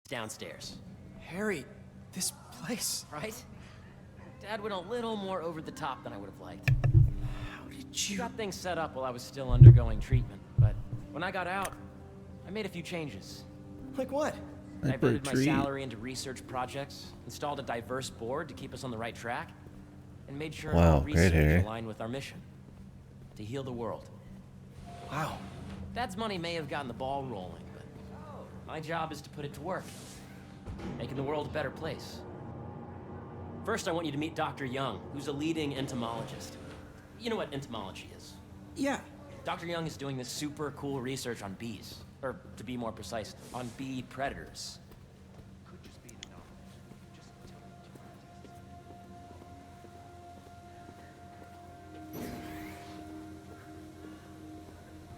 downstairs. Harry, this place... Right? Dad went a little more over the top than I would have liked. How did He you... got things set up while I was still undergoing treatment, but when I got out, I made a few changes. Like what? Diverted my salary into research projects, installed a diverse board to keep us on the right track, and made sure our research aligned with our mission. To heal the world. Wow. Dad's money may have gotten the ball rolling, but my job is to put it to work. Making the world a better place. First, I want you to meet Dr. Young, who's a leading entomologist. You know what entomology is? Yeah. Dr. Young is doing this super cool research on bees. Or, to be more precise, on bee predators.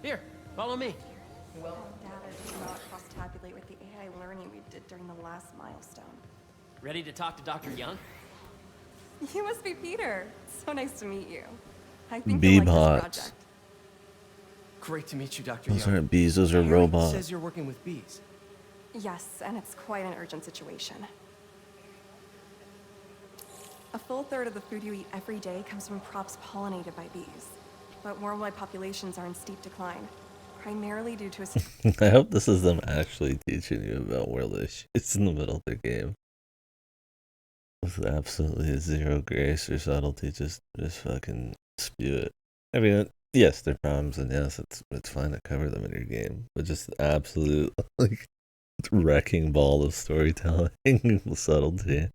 Here, follow me. Data does not cross-tabulate with the AI learning we did during the last milestone. Ready to talk to Dr. Young? You must be Peter. So nice to meet you. I think Bee you'll like bots. this project. Great to meet you, Dr. Those Young. aren't bees, those are Harry robots. says you're working with bees. Yes, and it's quite an urgent situation. A full third of the food you eat every day comes from crops pollinated by bees. But worldwide populations are in steep decline, primarily due to a... I hope this is them actually teaching you about world issues in the middle of their game. With absolutely zero grace or subtlety, just fucking spew it. I mean, yes, there are problems, and yes, it's fine to cover them in your game, but just absolute, like, wrecking ball of storytelling subtlety.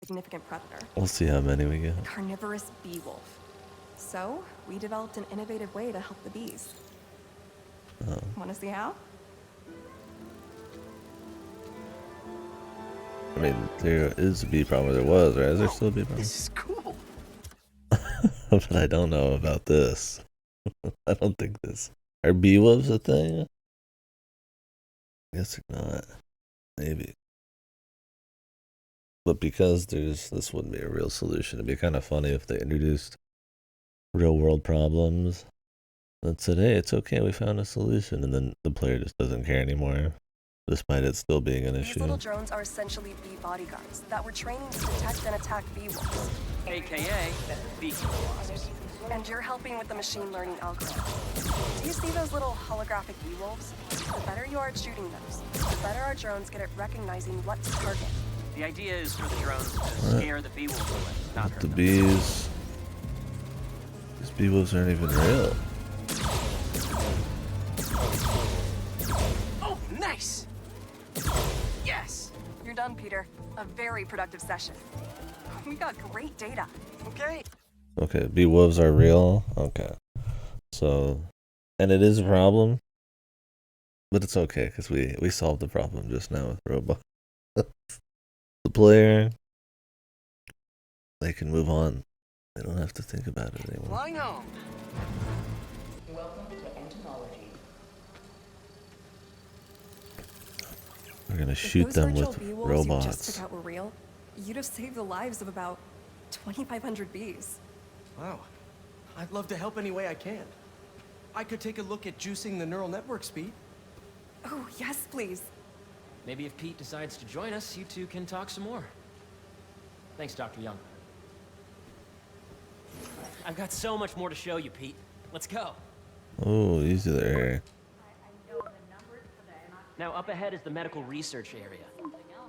significant predator. We'll see how many we get. Carnivorous bee wolf. So, we developed an innovative way to help the bees. Oh. Want to see how? I mean, there is a bee problem, or there was, right? Is there still a bee problem? This is cool. But I don't know about this. I don't think this. Are bee wolves a thing? I guess they're not. Maybe. But because this wouldn't be a real solution. It'd be kind of funny if they introduced real world problems that said, hey, it's okay, we found a solution, and then the player just doesn't care anymore, despite it still being an These issue. little drones are essentially bee bodyguards that were training to detect and attack bee wolves. AKA bee wasps. And you're helping with the machine learning algorithm. Do you see those little holographic bee wolves? The better you are at shooting those, the better our drones get at recognizing what to target. The idea is for the drones to scare the bee wolves away, not hurt The them. bees. These bee wolves aren't even real. Oh, nice! Yes! You're done, Peter. A very productive session. We got great data. Okay. Okay, bee wolves are real. Okay. So, and it is a problem, but it's okay because we solved the problem just now with robots. The player, they can move on. They don't have to think about it anymore. Flying home. Welcome to entomology. We're gonna If shoot those them virtual with bee wolves you just robots. took out were real, you'd have saved the lives of about 2,500 bees. Wow. I'd love to help any way I can. I could take a look at juicing the neural network speed. Oh, yes, please. Maybe if Pete decides to join us, you two can talk some more. Thanks, Dr. Young. I've got so much more to show you, Pete. Let's go. Oh, easy there. Now, up ahead is the medical research area.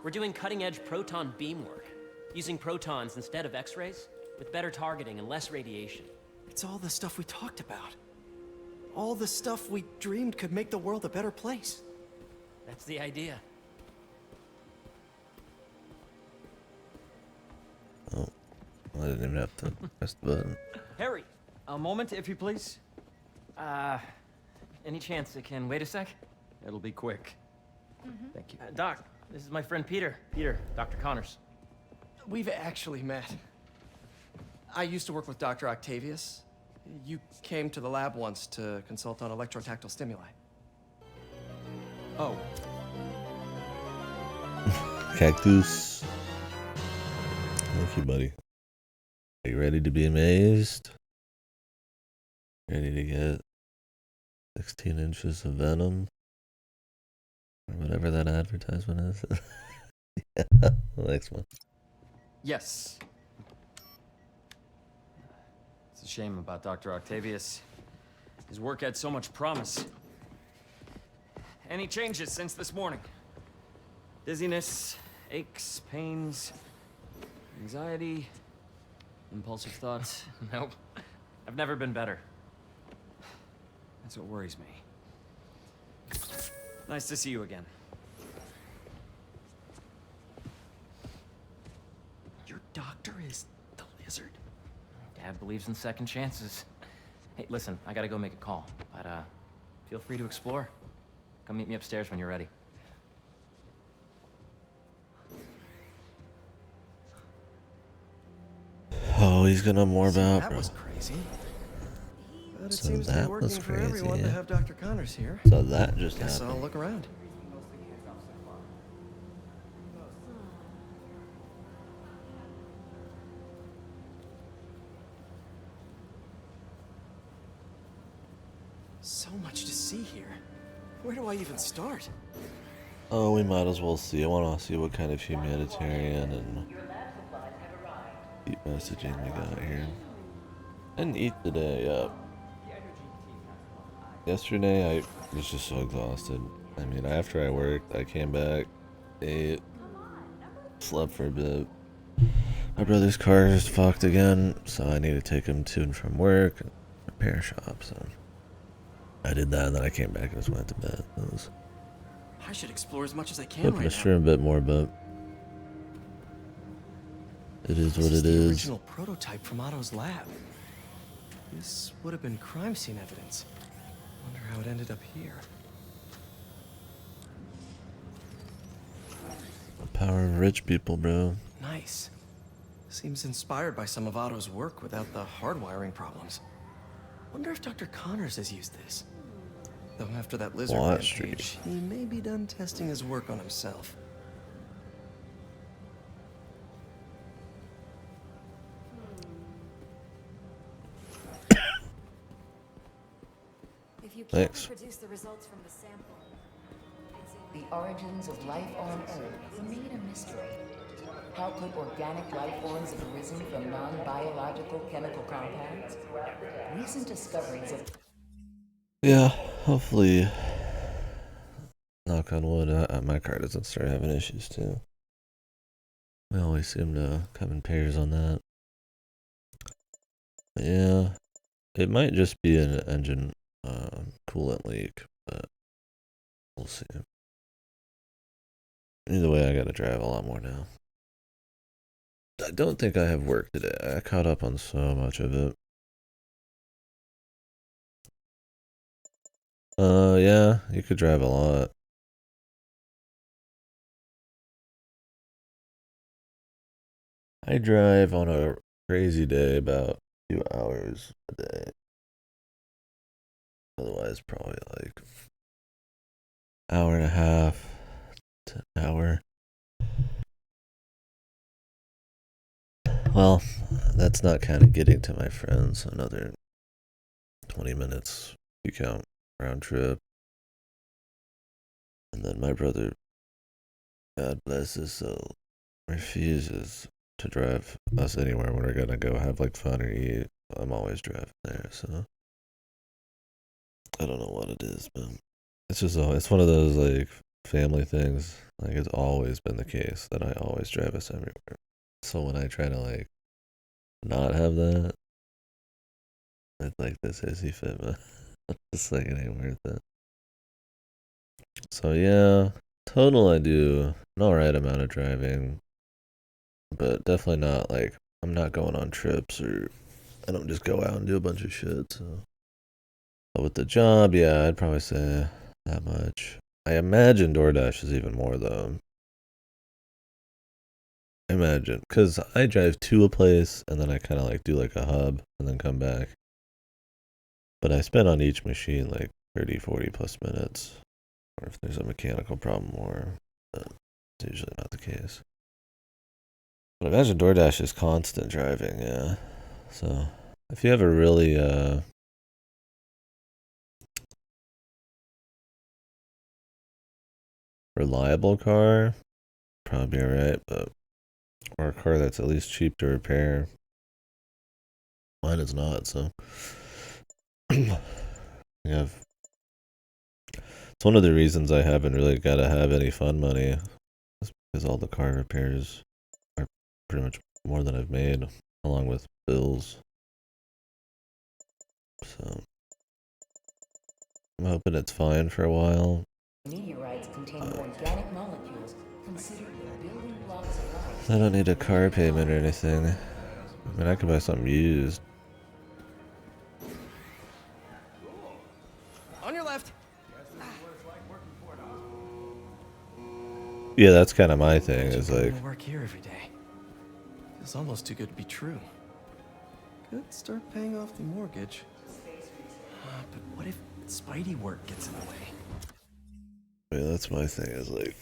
We're doing cutting-edge proton beam work, using protons instead of X-rays, with better targeting and less radiation. It's all the stuff we talked about. All the stuff we dreamed could make the world a better place. That's the idea. Oh, I didn't even have to press the button. Harry, a moment, if you please. Any chance it can wait a sec? It'll be quick. Thank you. Doc, this is my friend Peter. Peter, Dr. Connors. We've actually met. I used to work with Dr. Octavius. You came to the lab once to consult on electrotactile stimuli. Oh, Cactus. Thank you, buddy. Are you ready to be amazed? Ready to get 16 inches of venom? Or whatever that advertisement is. Yeah, the next one. Yes. It's a shame about Dr. Octavius. His work had so much promise. Any changes since this morning? Dizziness, aches, pains, anxiety, impulsive thoughts. Nope. I've never been better. That's what worries me. Nice to see you again. Your doctor is the lizard? Dad believes in second chances. Hey, listen, I gotta go make a call, but feel free to explore. Come meet me upstairs when you're ready. Oh, he's gonna more about. That was crazy. But it So seems to be that working was for everyone crazy. to have Dr. Connors here. So that just Guess I'll happened. look around. So much to see here. Where do I even start? Oh, we might as well see. I want to see what kind of humanitarian and eat messaging we got here. Didn't eat today. Yesterday I was just so exhausted. I mean, after I worked, I came back, ate, slept for a bit. My brother's car is fucked again, so I need to take him to and from work and repair shop. So I did that, and then I came back and just went to bed. It was I should explore as much as I can flipping right the now. stream a bit more, but it is what This it the is. original prototype from Otto's lab. This would have been crime scene evidence. Wonder how it ended up here. The power of rich people, bro. Nice. Seems inspired by some of Otto's work without the hardwiring problems. Wonder if Dr. Connors has used this. Though after that lizard Wall rampage, Street. he may be done testing his work on himself. If you can't Thanks. reproduce the results from the sample, The origins of life on Earth remain a mystery. How could organic life forms have arisen from non-biological chemical compounds? Recent discoveries of Yeah, hopefully, knock on wood, my car doesn't start having issues too. We always seem to come in pairs on that. But yeah, it might just be an engine coolant leak, but we'll see. Either way, I gotta drive a lot more now. I don't think I have work today. I caught up on so much of it. Yeah, you could drive a lot. I drive on a crazy day about 2 hours a day. Otherwise, probably like hour and a half to an hour. Well, that's not kind of getting to my friends. Another 20 minutes, you count round trip. And then my brother, God bless his soul, refuses to drive us anywhere when we're gonna go have like fun or eat. I'm always driving there, so I don't know what it is, but it's just it's one of those like family things. Like it's always been the case that I always drive us everywhere. So when I try to like not have that, it's like this hissy fit, but it's like it ain't worth it. So yeah, total I do an alright amount of driving, but definitely not like I'm not going on trips or I don't just go out and do a bunch of shit. So but with the job, yeah, I'd probably say that much. I imagine DoorDash is even more though. Imagine, because I drive to a place and then I kind of like do like a hub and then come back. But I spend on each machine like 30, 40 plus minutes. Or if there's a mechanical problem more, but it's usually not the case. But imagine DoorDash is constant driving, yeah. So if you have a really reliable car, probably alright, but or a car that's at least cheap to repair. Mine is not, so I have. It's one of the reasons I haven't really got to have any fun money, is because all the car repairs are pretty much more than I've made, along with bills. So I'm hoping it's fine for a while. Meteorites contain organic molecules considered the building blocks of life. I don't need a car payment or anything. I mean, I could buy something used. On your left. Yeah, that's kind of my thing. Is Coming like, to work here every day. It's almost too good to be true. Could start paying off the mortgage. But what if Spidey work gets in the way? yeah, that's my thing. Is like,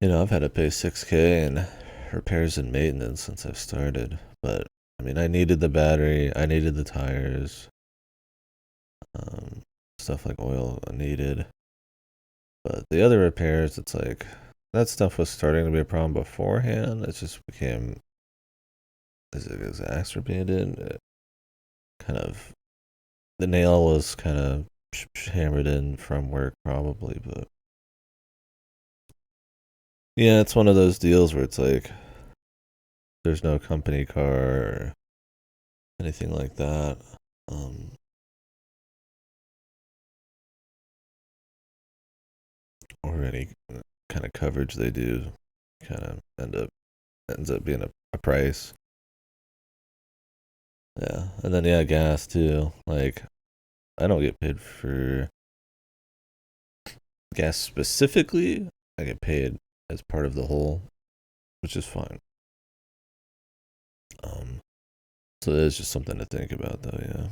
you know, I've had to pay $6K in repairs and maintenance since I've started. But I mean, I needed the battery, I needed the tires, stuff like oil I needed. But the other repairs, it's like that stuff was starting to be a problem beforehand. It just became exacerbated. It kind of the nail was kind of hammered in from work probably, but yeah, it's one of those deals where it's like there's no company car or anything like that. Or any kind of coverage they do kind of ends up being a price. Yeah, and then yeah, gas too. Like I don't get paid for gas specifically. I get paid as part of the whole, which is fine. So it's just something to think about, though. Yeah,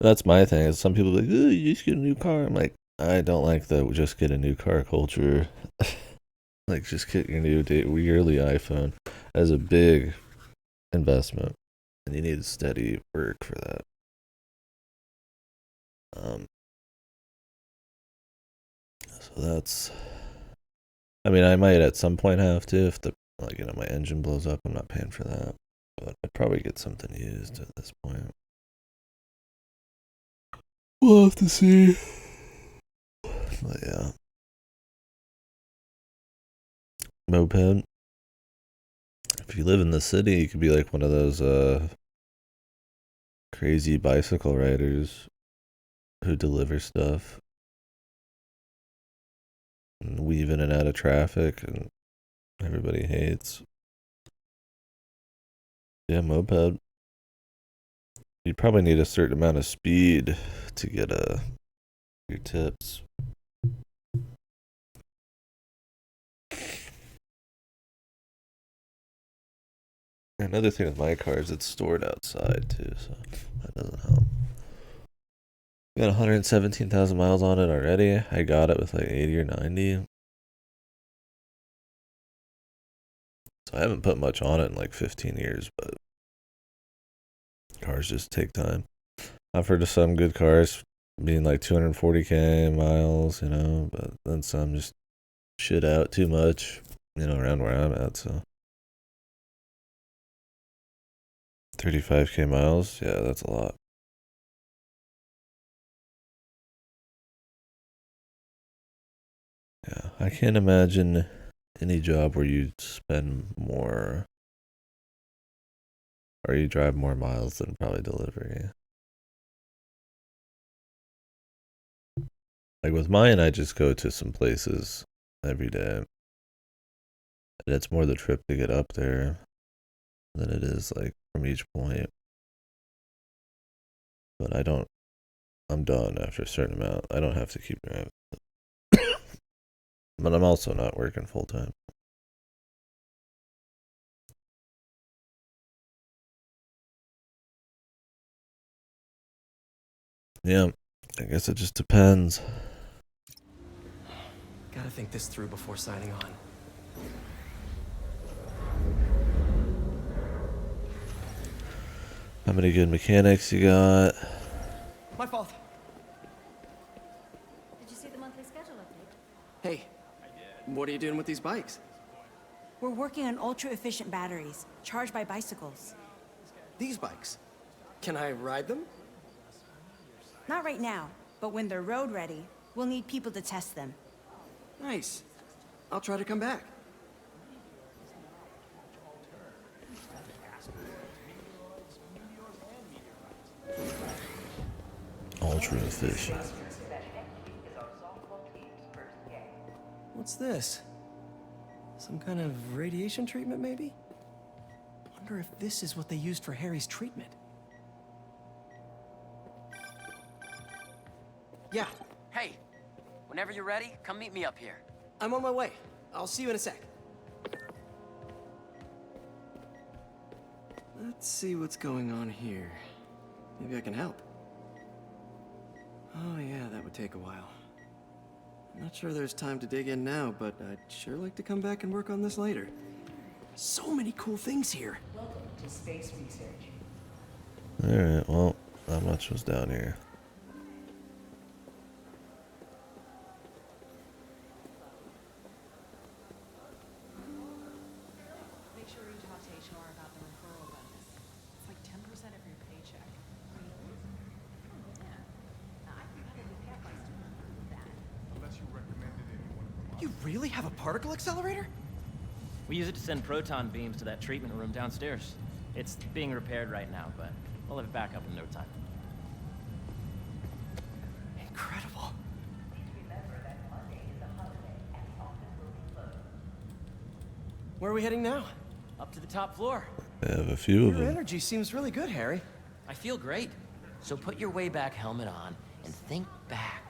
that's my thing. Is some people are like, oh, you just get a new car. I'm like, I don't like the just get a new car culture. Like, just get your new yearly iPhone as a big investment, and you need steady work for that. So that's. I mean, I might at some point have to if the my engine blows up. I'm not paying for that, but I'd probably get something used at this point. We'll have to see. But yeah, moped. If you live in the city, you could be like one of those crazy bicycle riders who deliver stuff and weave in and out of traffic and everybody hates. Yeah, moped. You'd probably need a certain amount of speed to get your tips. Another thing with my car is it's stored outside too, so that doesn't help. Got 117,000 miles on it already. I got it with like 80 or 90. So I haven't put much on it in like 15 years, but cars just take time. I've heard of some good cars being like 240K miles, but then some just shit out too much, around where I'm at, so. 35K miles, yeah, that's a lot. Yeah, I can't imagine any job where you spend more or you drive more miles than probably delivery. Like with mine, I just go to some places every day. And it's more the trip to get up there than it is like from each point. But I'm done after a certain amount. I don't have to keep driving. But I'm also not working full time. Yeah, I guess it just depends. Gotta think this through before signing on. How many good mechanics you got? My fault. Did you see the monthly schedule update? Hey, what are you doing with these bikes? We're working on ultra-efficient batteries, charged by bicycles. These bikes? Can I ride them? Not right now, but when they're road ready, we'll need people to test them. Nice. I'll try to come back. Ultra efficient. What's this? Some kind of radiation treatment, maybe? Wonder if this is what they used for Harry's treatment. Yeah, Hey, whenever you're ready, come meet me up here. I'm on my way. I'll see you in a sec. Let's see what's going on here. Maybe I can help. Oh yeah, that would take a while. I'm not sure there's time to dig in now, but I'd sure like to come back and work on this later. So many cool things here. Welcome to Space Research. Alright, well, not much was down here. Make sure you talk to HR about the referral bonus. It's like 10% of your paycheck. Really? Yeah. I can probably get my student with that. You really have a particle accelerator? We use it to send proton beams to that treatment room downstairs. It's being repaired right now, but we'll have it back up in no time. Incredible. Where are we heading now? Up to the top floor. I have a few of Your them. energy seems really good, Harry. I feel great. So put your way back helmet on and think back.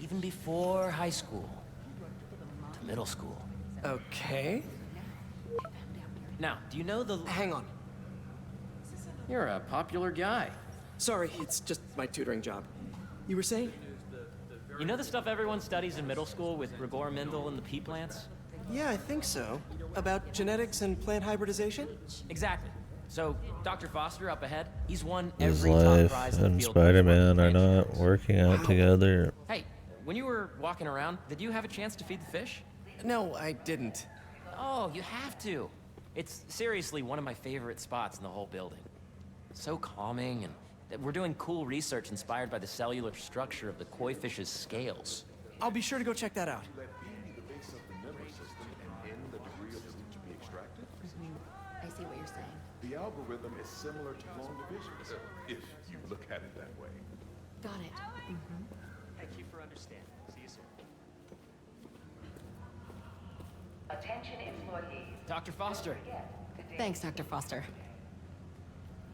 Even before high school. To middle school. Okay. Now, do you know the... Hang on. You're a popular guy. Sorry, it's just my tutoring job. You were saying? You know the stuff everyone studies in middle school with Gregor Mendel and the pea plants? Yeah, I think so. About genetics and plant hybridization? Exactly. So, Dr. Foster up ahead, he's won His every top life prize in the and field. Spider-Man are not working out together. Hey, when you were walking around, did you have a chance to feed the fish? No, I didn't. Oh, you have to. It's seriously one of my favorite spots in the whole building. So calming, and we're doing cool research inspired by the cellular structure of the koi fish's scales. I'll be sure to go check that out. I see what you're saying. The algorithm is similar to long division, if you look at it that way. Got it. Thank you for understanding. See you soon. Attention employees. Dr. Foster. Thanks, Dr. Foster.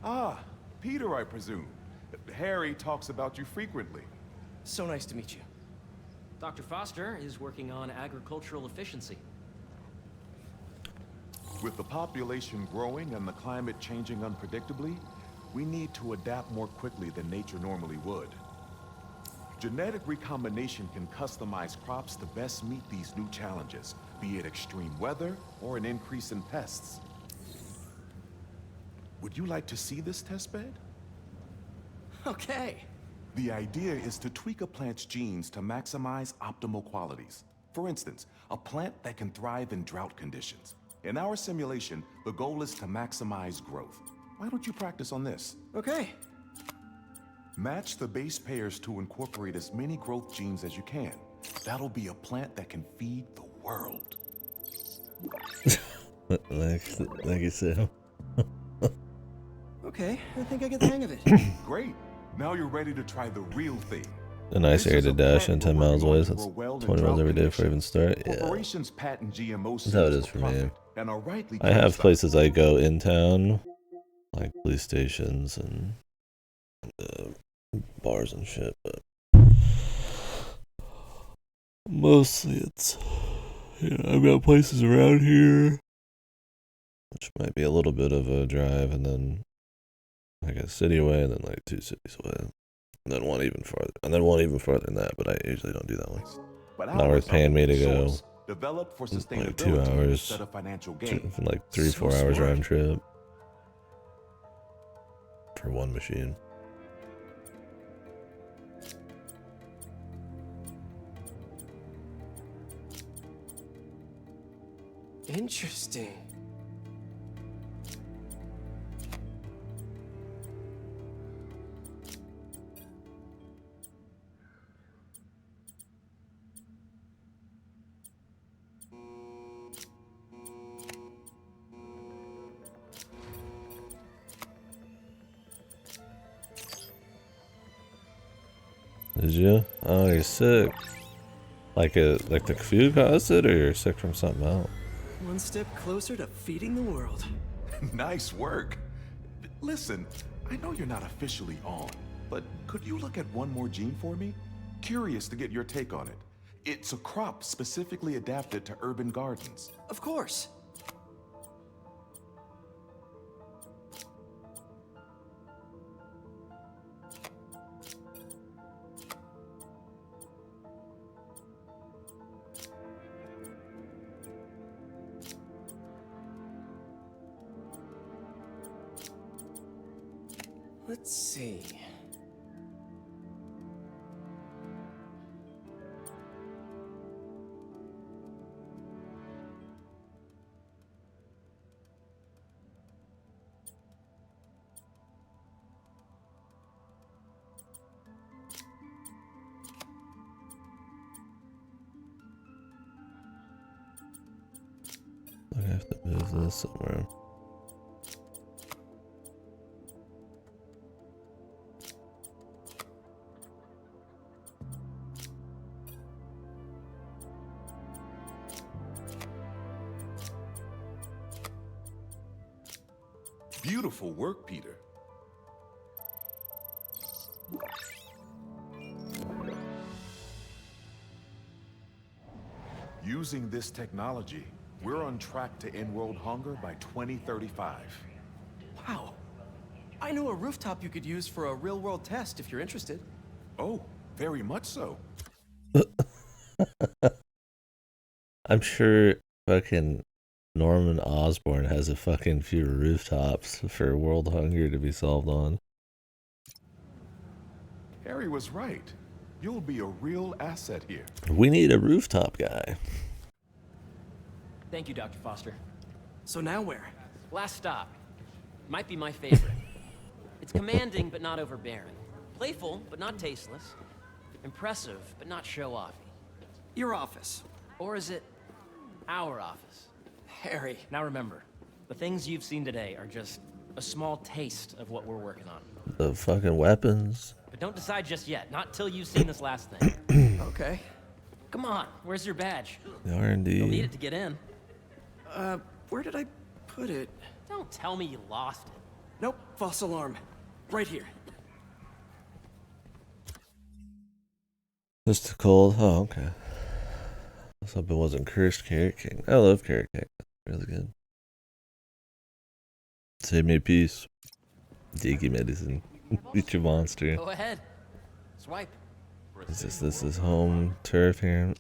Ah, Peter, I presume. Harry talks about you frequently. So nice to meet you. Dr. Foster is working on agricultural efficiency. With the population growing and the climate changing unpredictably, we need to adapt more quickly than nature normally would. Genetic recombination can customize crops to best meet these new challenges, be it extreme weather or an increase in pests. Would you like to see this testbed? Okay. The idea is to tweak a plant's genes to maximize optimal qualities. For instance, a plant that can thrive in drought conditions. In our simulation, the goal is to maximize growth. Why don't you practice on this? Okay. Match the base pairs to incorporate as many growth genes as you can. That'll be a plant that can feed the world. like you said. Okay, I think I get the hang of it. Great. Now you're ready to try the real thing. A nice This area is to a dash plant in 10 we're miles working away, on so to that's grow well in 20 miles drought every day before I even conditions. start. Yeah, Corporations patent GMO that's how it seeds is for for me. profit and are rightly I have criticized. places I go in town, like police stations and bars and shit, but mostly it's, you know, I've got places around here, which might be a little bit of a drive, and then like a city away, and then like 2 cities away, and then one even farther, and then one even farther than that, but I usually don't do that one. But Not worth paying me to go source, developed for like 2 sustainability hours, instead of financial gain. like 3-4 So hours smart. round trip for one machine. Interesting. Did you? Oh, you're sick. Like the flu caused it, or you're sick from something else? One step closer to feeding the world. Nice work. Listen, I know you're not officially on, but could you look at one more gene for me? Curious to get your take on it. It's a crop specifically adapted to urban gardens. Of course. Let's see. I have to move this somewhere. Beautiful work, Peter. Using this technology, we're on track to end world hunger by 2035. Wow. I know a rooftop you could use for a real-world test if you're interested. Oh, very much so. I'm sure fucking Norman Osborn has a fucking few rooftops for world hunger to be solved on. Harry was right. You'll be a real asset here. We need a rooftop guy. Thank you, Dr. Foster. So now where? Last stop. Might be my favorite. It's commanding, but not overbearing. Playful, but not tasteless. Impressive, but not show-offy. Your office. Or is it our office? Harry. Now remember, the things you've seen today are just a small taste of what we're working on. The fucking weapons. But don't decide just yet, not till you've seen this last thing. Okay. Come on, where's your badge? The R&D. You'll need it to get in. Where did I put it? Don't tell me you lost it. Nope, false alarm. Right here. Just too cold? Oh, okay. I hope it wasn't cursed carrot cake. I love carrot cake. Really good. Save me a piece. Diggy medicine. Eat your monster. Go ahead. Swipe. This is home turf here.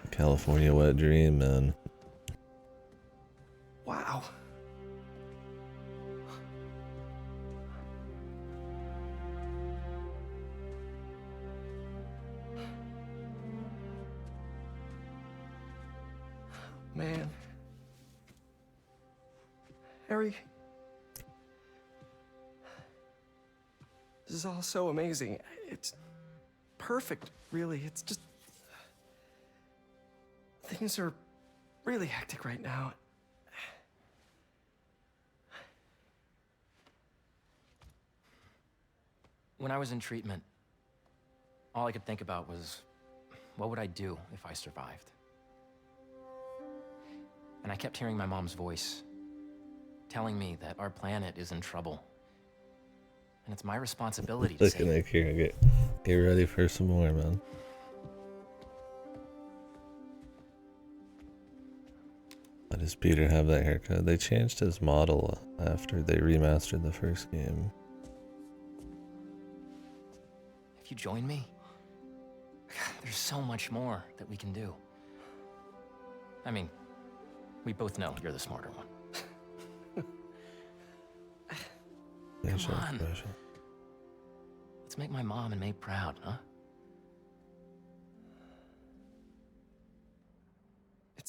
California wet dream, man. Wow. Man. Harry. This is all so amazing. It's perfect, really. It's just... Things are really hectic right now. When I was in treatment, all I could think about was, what would I do if I survived? And I kept hearing my mom's voice, telling me that our planet is in trouble. And it's my responsibility to save it. Here, get ready for some more, man. Why does Peter have that haircut? They changed his model after they remastered the first game. If you join me, there's so much more that we can do. I mean, we both know you're the smarter one. Come on. Let's make my mom and May proud, huh?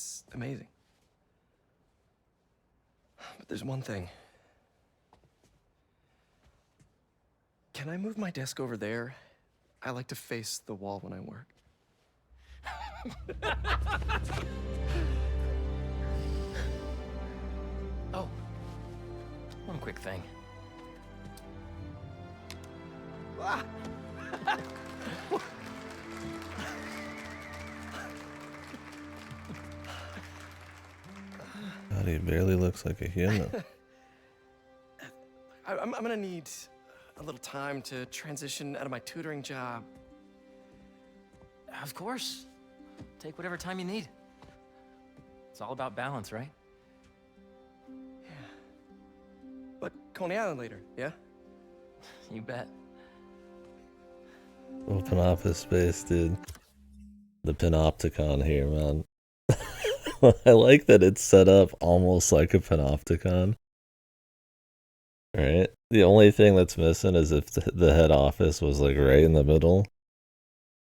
It's amazing. But there's one thing. Can I move my desk over there? I like to face the wall when I work. Oh, one quick thing. Ah! God, he barely looks like a human. I'm gonna need a little time to transition out of my tutoring job. Of course. Take whatever time you need. It's all about balance, right? But Coney Island later, yeah? You bet. Open office space, dude. The panopticon here, man. I like that it's set up almost like a panopticon. Right? The only thing that's missing is if the head office was like right in the middle.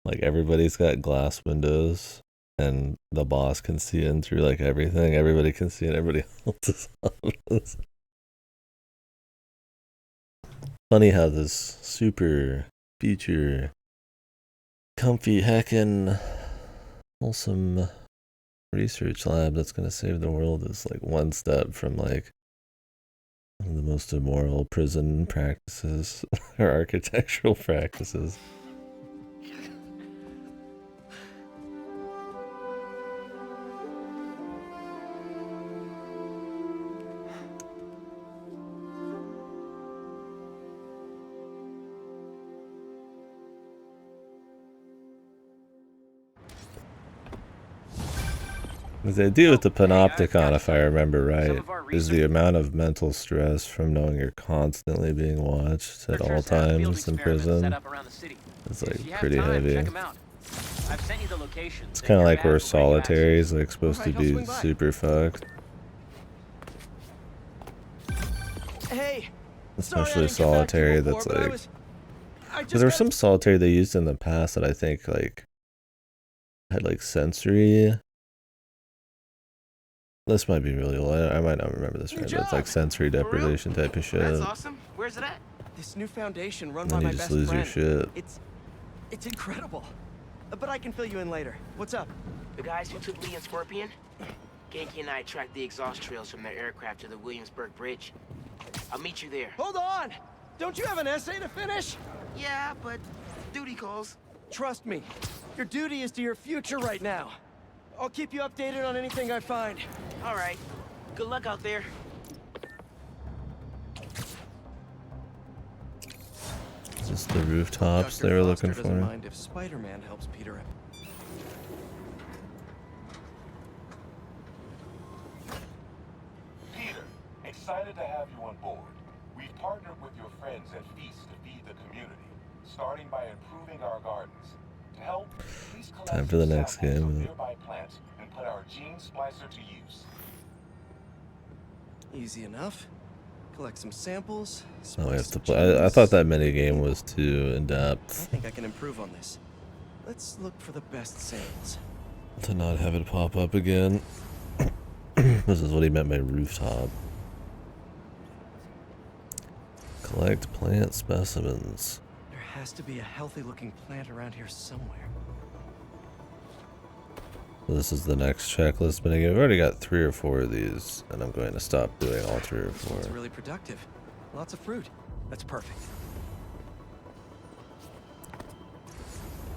Like everybody's got glass windows and the boss can see in through like everything. Everybody can see in everybody else's office. Funny how this super feature comfy heckin' wholesome research lab that's gonna save the world is like one step from like one of the most immoral prison practices or architectural practices. The idea with the panopticon, if I remember right, is the amount of mental stress from knowing you're constantly being watched at all times in prison. It's like pretty heavy. It's kind of like where solitary is like supposed to be super fucked. Hey, especially solitary that's like, because there was some solitary they used in the past that I think like had like sensory. This might be really old. I might not remember this right, but it's like sensory deprivation type of shit. That's awesome. Where's it at? This new foundation run And by then my you just best lose your friend. shit. It's incredible. But I can fill you in later. What's up? The guys who took Lee and Scorpion? Genki and I tracked the exhaust trails from their aircraft to the Williamsburg Bridge. I'll meet you there. Hold on! Don't you have an essay to finish? Yeah, but duty calls. Trust me, your duty is to your future right now. I'll keep you updated on anything I find. All right. Good luck out there. Is this the rooftops they were looking for? Doesn't mind if Spiderman helps Peter out. Peter, excited to have you on board. We've partnered with your friends at Feast to feed the community, starting by improving our gardens. To help, please collect Time for the next samples of game. nearby plants and put our gene splicer to use. Easy enough. Collect some samples. Oh, we have to some play. I genes. thought that mini game was too in I depth think I can improve on this. Let's look for the best samples. to not have it pop up again. This is what he meant by rooftop. Collect plant specimens. There has to be a healthy-looking plant around here somewhere. This is the next checklist minigame. I've already got 3 or 4 of these, and I'm going to stop doing all 3 or 4. It's really productive. Lots of fruit. That's perfect.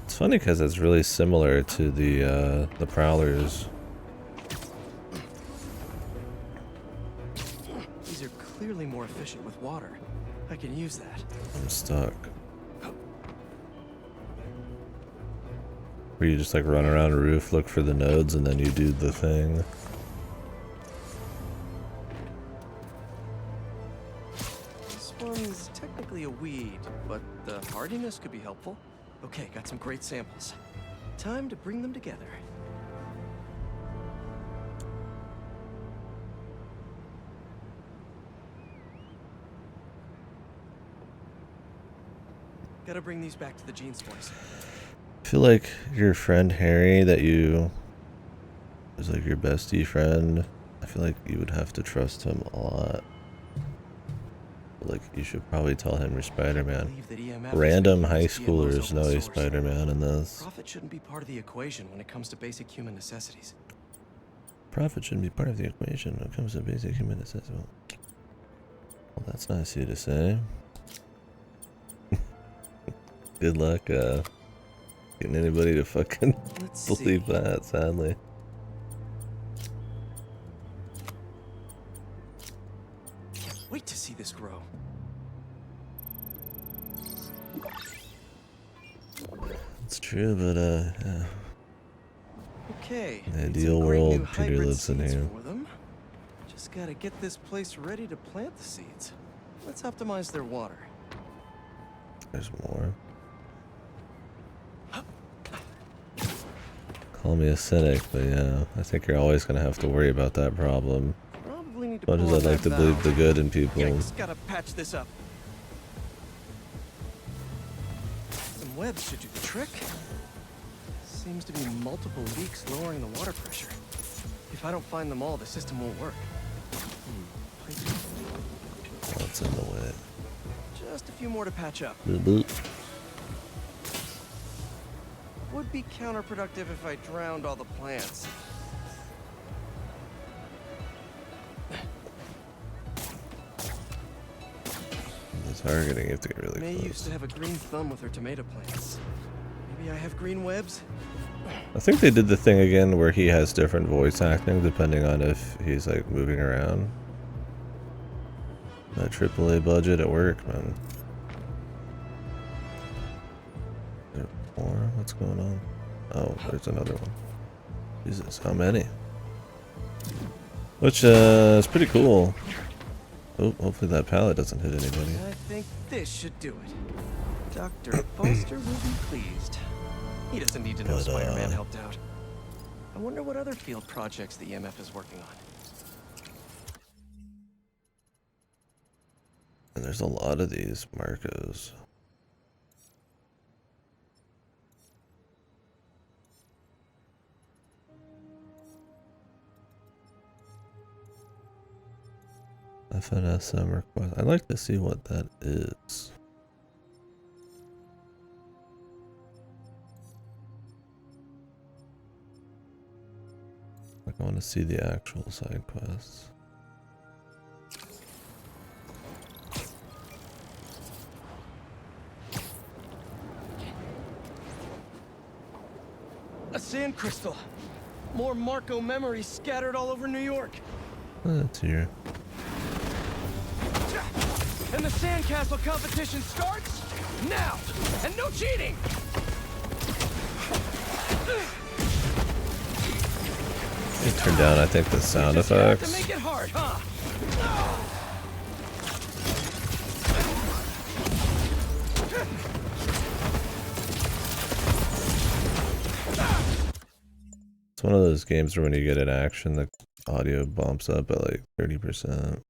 It's funny because it's really similar to the Prowlers. These are clearly more efficient with water. I can use that. I'm stuck. Where you just like run around a roof, look for the nodes, and then you do the thing. This one's technically a weed, but the hardiness could be helpful. Okay, got some great samples. Time to bring them together. Gotta bring these back to the gene splicer. I feel like your friend Harry that you is like your bestie friend, I feel like you would have to trust him a lot. Like, you should probably tell him you're Spider-Man. Random high schoolers know he's Spider-Man in this. Profit shouldn't be part of the equation when it comes to basic human necessities. Profit shouldn't be part of the equation when it comes to basic human necessities. Well, that's nice of you to say. Good luck getting anybody to fucking believe that, sadly. Can't wait to see this grow. It's true, but yeah. Okay. The ideal world, Peter lives in here. Just gotta get this place ready to plant the seeds. Let's optimize their water. There's more. Call me a cynic, but yeah, I think you're always gonna have to worry about that problem. Probably need As to much as pull I'd on like to that believe valve. the good in people. Yikes, gotta patch this up. Some webs should do the trick. Seems to be multiple leaks lowering the water pressure. If I don't find them all, the system won't work. What's in the way? Just a few more to patch up. Boop, boop. Would be counterproductive if I drowned all the plants. The targeting, you have to get really May close. used to have a green thumb with her tomato plants. Maybe I have green webs? I think they did the thing again where he has different voice acting depending on if he's like moving around. That AAA budget at work, man. Is there more? What's going on? Oh, there's another one. Jesus, how many? Which is pretty cool. Oh, hopefully that pallet doesn't hit anybody. I think this should do it. Dr. Foster will be pleased. He doesn't need to know But, Spider-Man helped out. I wonder what other field projects the EMF is working on. And there's a lot of these Marcos. FNSM request. I'd like to see what that is. Like, I want to see the actual side quests. A sand crystal. More Marco memories scattered all over New York. That's here. And the sandcastle competition starts now. And no cheating. You turn down, I think, the sound effects. To make it hard, huh? It's one of those games where when you get an action, the audio bumps up at like 30%.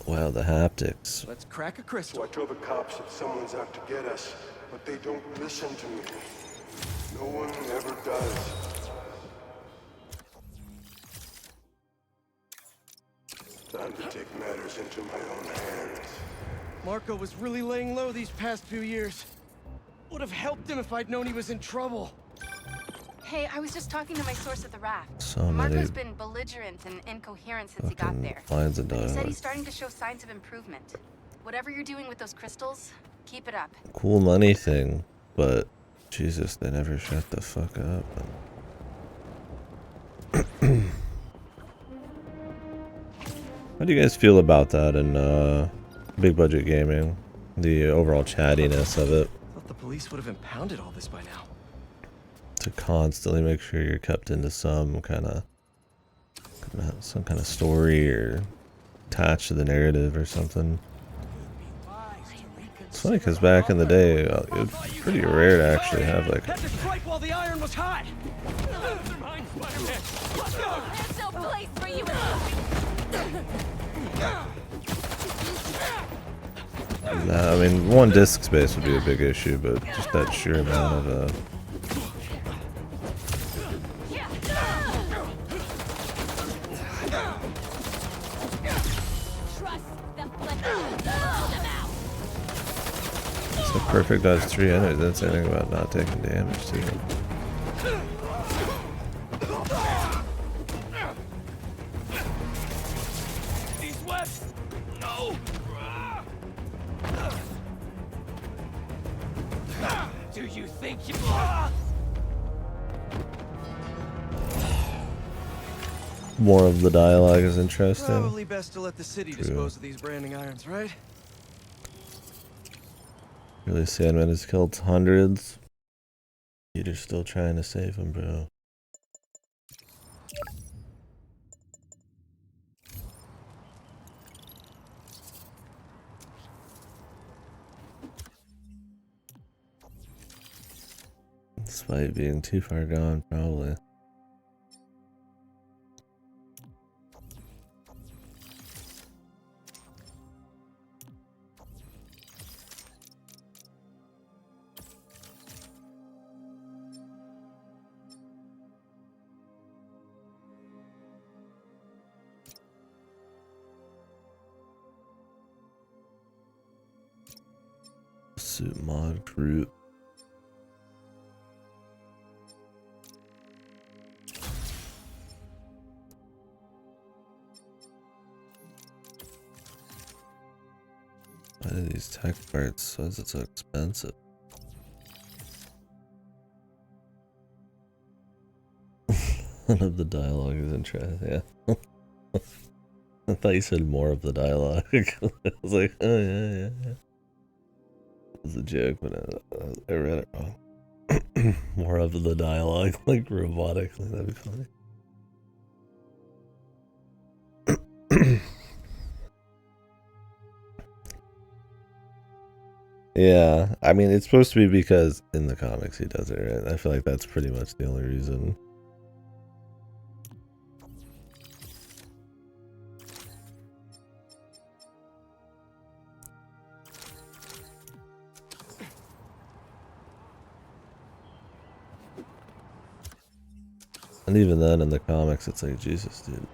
Wow, the haptics. Let's crack a crystal. So I told the cops that someone's out to get us, but they don't listen to me. No one ever does. Time to take matters into my own hands. Marco was really laying low these past few years. Would have helped him if I'd known he was in trouble. Hey, I was just talking to my source at the raft. So many Marco's been belligerent and incoherent since he got fucking there. lines of But he said dialogue. he's starting to show signs of improvement. Whatever you're doing with those crystals, keep it up. Cool money thing, but Jesus, they never shut the fuck up. How do you guys feel about that in big budget gaming? The overall chattiness of it. Thought the police would have impounded all this by now. To constantly make sure you're kept into some kind of some kind of story or attached to the narrative or something. It's funny because back in the day, it was pretty rare to actually have like. Had to strike while the iron was hot. Never mind, Spider-Man. Let's go. There's no place for you Nah, I mean, one disk space would be a big issue, but just that sheer amount of it's a perfect dodge 3 enemies. That's anything about not taking damage too. These webs. No. Do you think you? More of the dialogue is interesting. Probably best to let the city dispose of these branding irons, right? Really, Sandman has killed hundreds. Peter's still trying to save him, bro. Despite being too far gone, probably. Suit mod group. Why are these tech parts? Why is it so expensive? None of the dialogue is interesting. Yeah. I thought you said more of the dialogue. I was like, oh yeah. It was a joke, but I read it wrong. More of the dialogue, like robotically. That'd be funny. Yeah, I mean, it's supposed to be because in the comics he does it, right? I feel like that's pretty much the only reason. And even then, in the comics, it's like, Jesus, dude.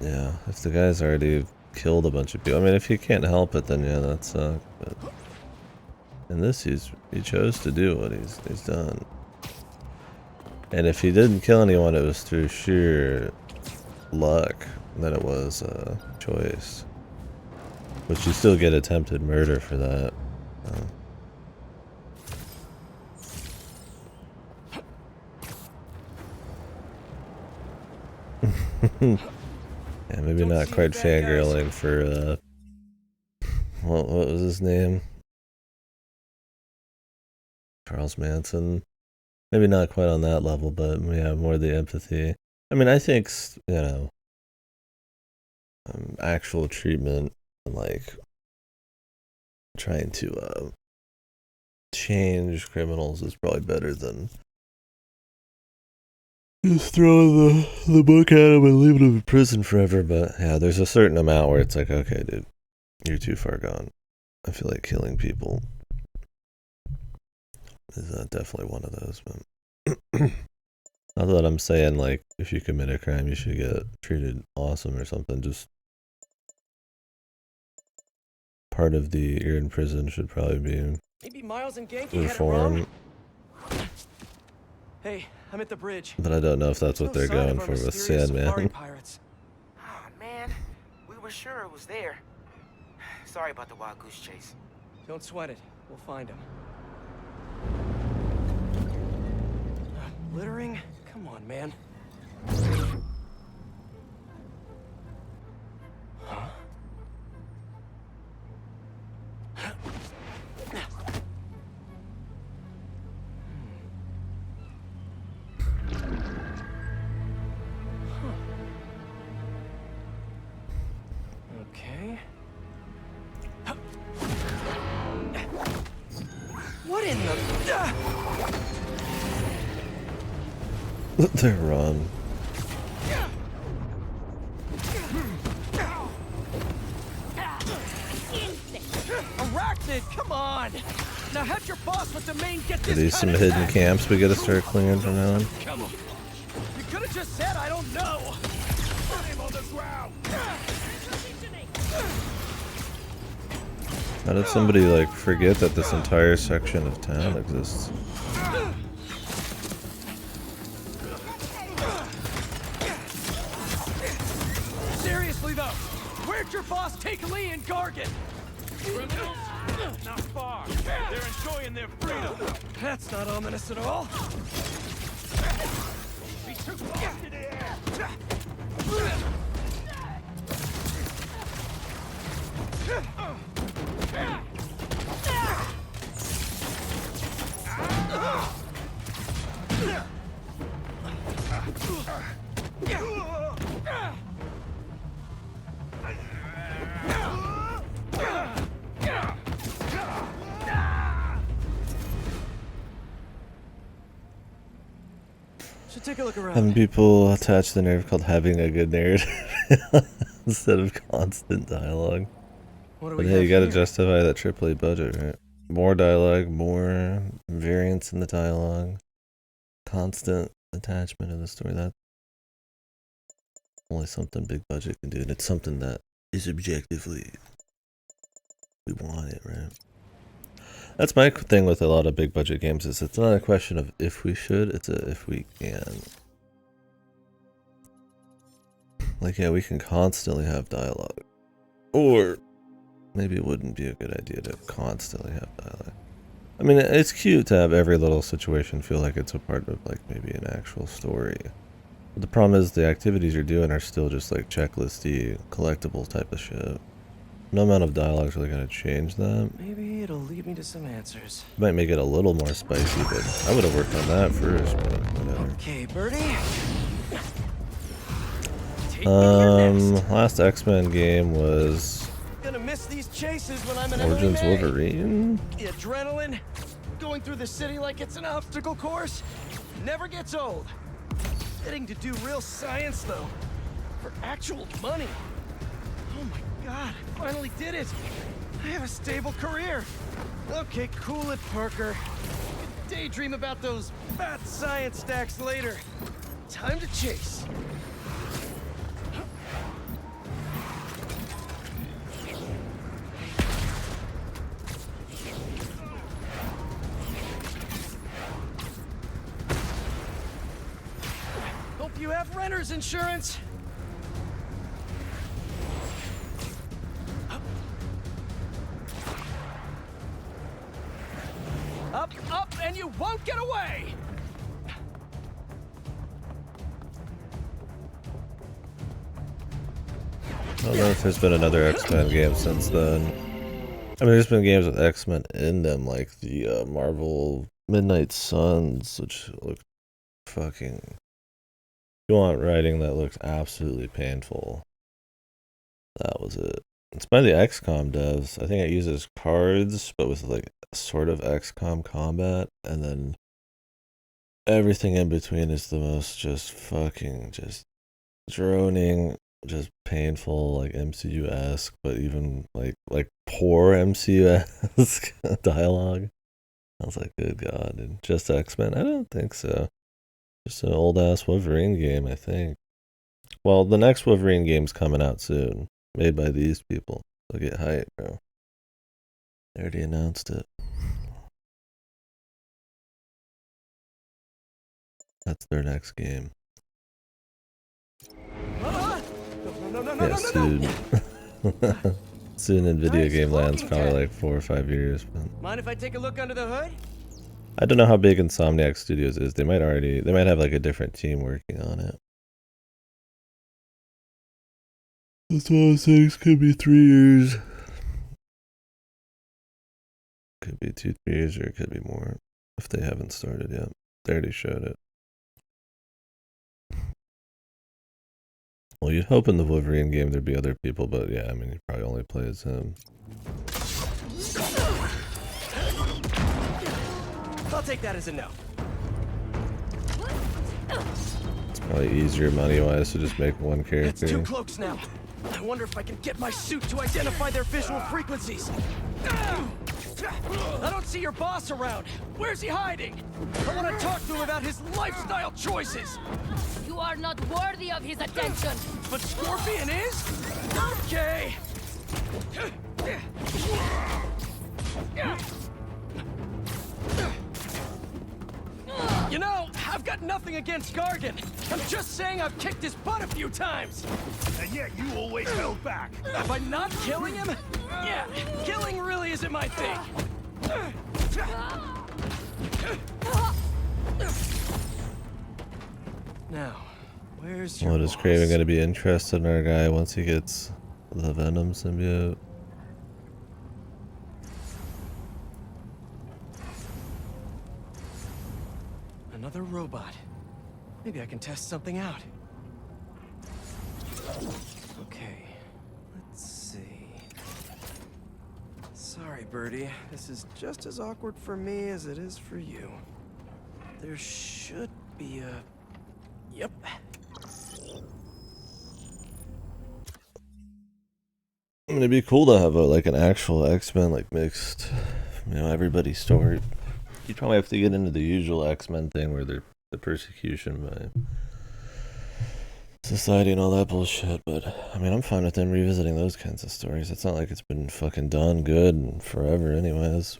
Yeah, if the guy's already killed a bunch of people, I mean, if he can't help it, then yeah, that sucks. But in this, he chose to do what he's done. And if he didn't kill anyone, it was through sheer luck that it was a choice. But you still get attempted murder for that. Yeah, maybe not quite fangirling for what was his name? Charles Manson. Maybe not quite on that level, but yeah, more the empathy. I mean, I think, you know, actual treatment and like trying to change criminals is probably better than just throwing the book at him and leaving him in prison forever. But yeah, there's a certain amount where it's like, okay, dude, you're too far gone. I feel like killing people is definitely one of those. But not that I'm saying like if you commit a crime, you should get treated awesome or something. Just part of the you're in prison should probably be Maybe Miles and Genki reform. Hey, I'm at the bridge. But I don't know if that's what they're going for with Sandman. Oh man, we were sure it was there. Sorry about the wild goose chase. Don't sweat it. We'll find him. Littering? Come on, man. Huh? Okay. What in the... They're wrong. Arachnid, come on! Now have your boss with the main get this. Are these some hidden camps we gotta start clearing from now on? Come on. You could have just said I don't know. Put him on the ground. How did somebody like forget that this entire section of town exists? Seriously though, where'd your boss take Lee and Gargan? Criminals? Not far. They're enjoying their freedom. That's not ominous at all. He took off to the air. Should take a look around. Having people attach the nerve called having a good narrative instead of constant dialogue. What do But we hey, have you gotta here? justify that AAA budget, right? More dialogue, more variance in the dialogue, constant attachment in the story. That's only something big budget can do, and it's something that is objectively we want it, right? That's my thing with a lot of big budget games, is it's not a question of if we should, it's a if we can. Like, yeah, we can constantly have dialogue, or maybe it wouldn't be a good idea to constantly have dialogue. I mean, it's cute to have every little situation feel like it's a part of, like, maybe an actual story. But the problem is the activities you're doing are still just, like, checklisty, collectible type of shit. No amount of dialogue is really going to change that. Maybe it'll lead me to some answers. Might make it a little more spicy, but I would have worked on that first, but whatever. Okay, Birdie. Last X-Men game was Gonna miss these chases when I'm in Origins MMA. Wolverine? The adrenaline, going through the city like it's an obstacle course, never gets old. Getting to do real science though, for actual money. Oh my God, I finally did it. I have a stable career. Okay, cool it, Parker. Daydream about those fat science stacks later. Time to chase. Hope you have renter's insurance. Up, up, and you won't get away! I don't know if there's been another X-Men game since then. I mean, there's been games with X-Men in them, like the Marvel Midnight Suns, which look fucking... If you want writing that looks absolutely painful, that was it. It's by the XCOM devs. I think it uses cards, but with like sort of XCOM combat, and then everything in between is the most just fucking just droning, just painful, like MCU-esque, but even like poor MCU-esque dialogue. I was like, good God, and just X-Men? I don't think so. Just an old ass Wolverine game, I think. Well, the next Wolverine game's coming out soon, made by these people. So get hype, bro. They already announced it. That's their next game. Yeah, soon. Soon in video game land's probably like 4 or 5 years. But Mind if I take a look under the hood? I don't know how big Insomniac Studios is. They might have like a different team working on it. That's why I was saying it could be 3 years. Could be 2-3 years, or it could be more if they haven't started yet. They already showed it. Well, you'd hope in the Wolverine game there'd be other people, but yeah, I mean, you probably only play as him. I'll take that as a no. It's probably easier money-wise to just make one character. It's two cloaks now. I wonder if I can get my suit to identify their visual frequencies. I don't see your boss around. Where's he hiding? I want to talk to him about his lifestyle choices. You are not worthy of his attention. But Scorpion is? Okay. You know, I've got nothing against Gargan. I'm just saying I've kicked his butt a few times. And yet you always held back. By not killing him? Yeah, killing really isn't my thing. Now, where's your What is Kraven going to be interested in our guy once he gets the Venom symbiote? Another robot. Maybe I can test something out. Okay, let's see. Sorry, Birdie. This is just as awkward for me as it is for you. There should be a... Yep. I mean, it'd be cool to have like an actual X-Men like mixed, you know, everybody's story. You'd probably have to get into the usual X-Men thing where they're the persecution by society and all that bullshit, but I mean, I'm fine with them revisiting those kinds of stories. It's not like it's been fucking done good and forever anyways.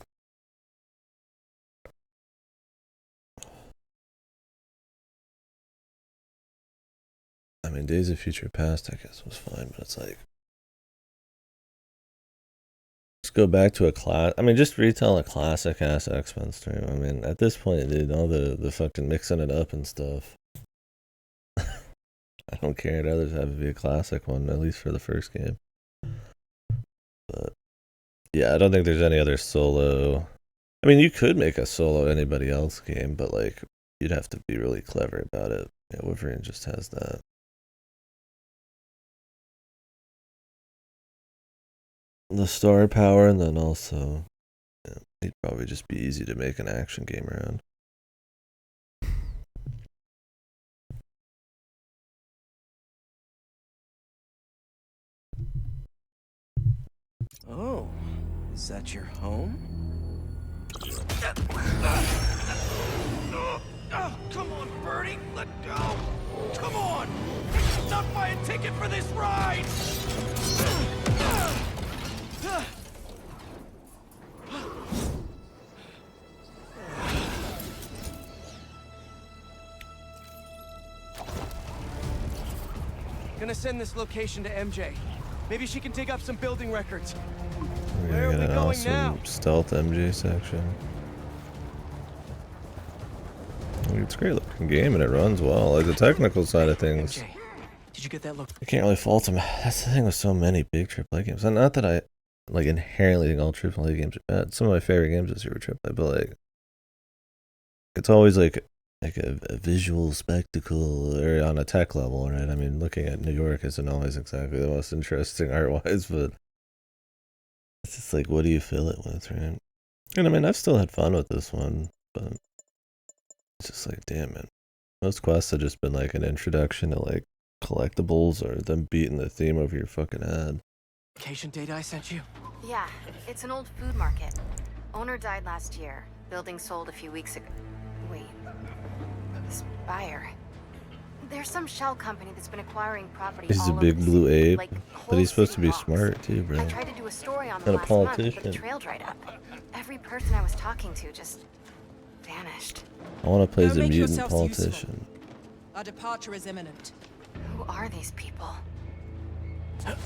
I mean, Days of Future Past, I guess, was fine, but it's like, just go back to a class. I mean, just retell a classic ass X-Men story. I mean, at this point, dude, all the fucking mixing it up and stuff. I don't care. I'd rather have it be a classic one, at least for the first game. But yeah, I don't think there's any other solo. I mean, you could make a solo anybody else game, but like, you'd have to be really clever about it. Yeah, Wolverine just has that. The star power, and then also, yeah, it'd probably just be easy to make an action game around. Oh, is that your home? Oh, come on, Birdie, let go! Come on! Not buy a ticket for this ride! Gonna send this location to MJ. Maybe she can dig up some building records. Where are we going awesome now? Stealth MJ section. It's a great looking game and it runs well. Like the technical side of things, MJ, did you get that look? you can't really fault them. That's the thing with so many big AAA games. And not that I like inherently think all AAA games are bad. Some of my favorite games this year were AAA, but like it's always like a visual spectacle or on a tech level, right? I mean, looking at New York isn't always exactly the most interesting art-wise, but it's just like, what do you fill it with, right? And I mean, I've still had fun with this one, but it's just like, damn, man. Most quests have just been like an introduction to like collectibles or them beating the theme over your fucking head. Location data I sent you? Yeah, it's an old food market. Owner died last year. Building sold a few weeks ago. Wait. Spire. There's some shell company that's been acquiring property He's all a big over the blue city, ape, like but he's supposed to be blocks. smart too, bro. I tried to do a story on And them a last month, but politician. the trail dried up. Every person I was talking to just vanished. I want to play as a Make mutant yourselves politician. Our departure is imminent. Who are these people? I'm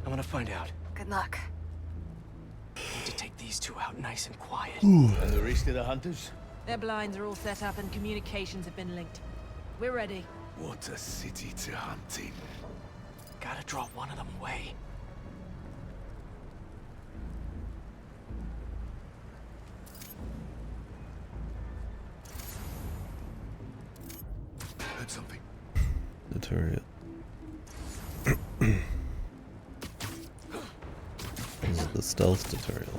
gonna find out. Good luck. Need to take these two out nice and quiet. And the rest of the hunters? Their blinds are all set up and communications have been linked. We're ready. What a city to hunt in. Gotta draw one of them away. Heard something. The turret. This is the stealth tutorial.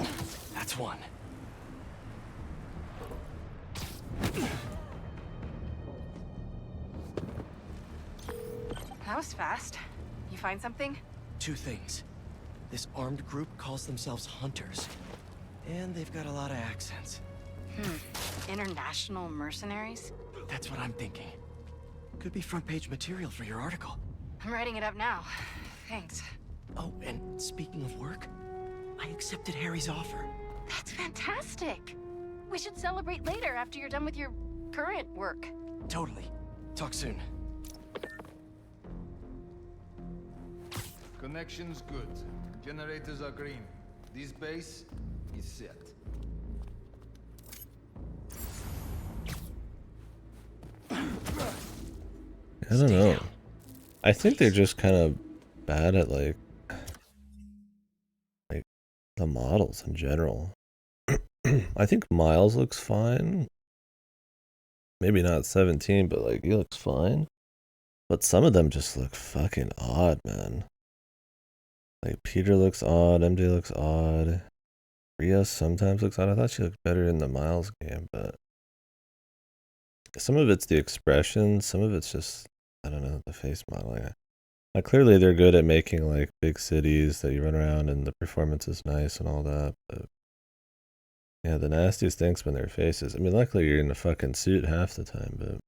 That's one. That was fast. You find something? Two things. This armed group calls themselves Hunters. And they've got a lot of accents. International mercenaries? That's what I'm thinking. Could be front page material for your article. I'm writing it up now. Thanks. Oh, and speaking of work, I accepted Harry's offer. That's fantastic. We should celebrate later after you're done with your current work. Totally. Talk soon. Connection's good. Generators are green. This base is set. I don't know. I think they're just kind of bad at like the models in general. I think Miles looks fine. Maybe not 17, but like he looks fine. But some of them just look fucking odd, man. Like Peter looks odd, MJ looks odd. Rhea sometimes looks odd. I thought she looked better in the Miles game, but some of it's the expression, some of it's just, I don't know, the face modeling. Like clearly they're good at making like big cities that you run around and the performance is nice and all that, but yeah, the nastiest thing's been their faces. I mean, luckily you're in a fucking suit half the time, but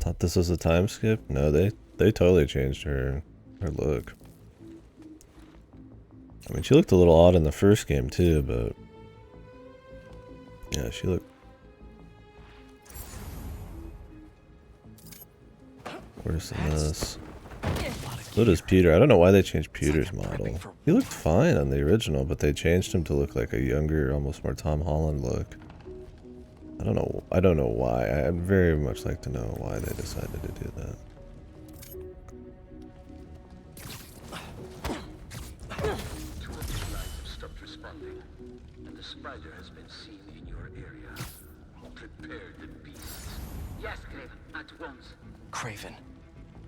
thought this was a time skip? No, they totally changed her look. I mean, she looked a little odd in the first game too, but yeah, she looked worse than this. So does Peter. I don't know why they changed Peter's model. He looked fine on the original, but they changed him to look like a younger, almost more Tom Holland look. I don't know why. I'd very much like to know why they decided to do that. Two of the lines have stopped responding, and the spider has been seen in your area. Prepare the beasts. Yes, Craven, at once. Craven.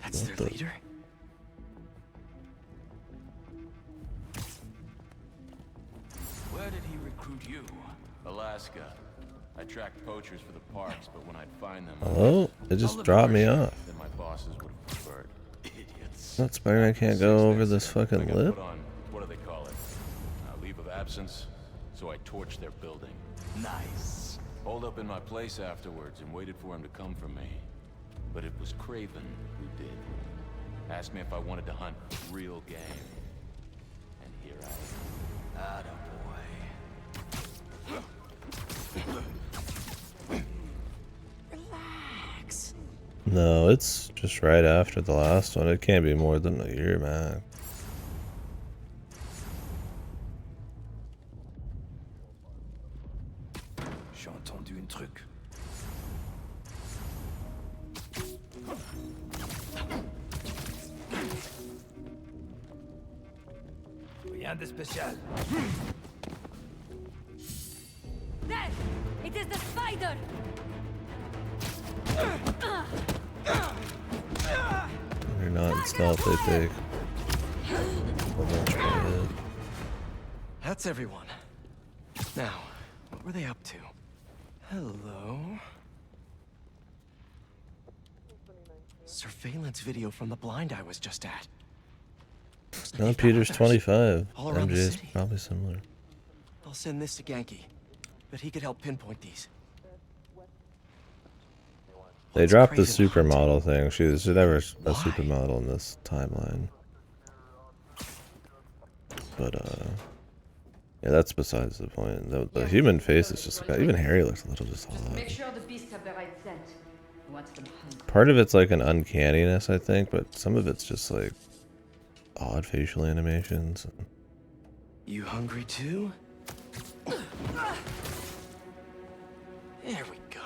That's their leader? Where did he recruit you? Alaska. I tracked poachers for the parks, but when I'd find them... Hello? It just dropped me off. Then my bosses would have preferred. Idiots. That Spider-Man can't go over this fucking lip? Put on, what do they call it? Leave of absence. So I torched their building. Nice. Holed up in my place afterwards and waited for him to come for me. But it was Craven who did. Asked me if I wanted to hunt real game. And here I am. Relax. No, it's just right after the last one. It can't be more than a year, man. J'ai entendu un truc. Rien de spécial. There! It is the spider! They're not in stealth, they take. That's everyone. Now, what were they up to? Hello? Surveillance video from the blind I was just at. No, Peter's 25. All around the MJ is city. probably similar. I'll send this to Genki, but he could help pinpoint these. They dropped the supermodel thing. She's never a supermodel in this timeline. But yeah, that's besides the point. The human face is just even Harry looks a little just odd. Make sure the beasts have the right scent. Watch them hunt. Part of it's like an uncanniness, I think, but some of it's just like odd facial animations. You hungry too? There we go.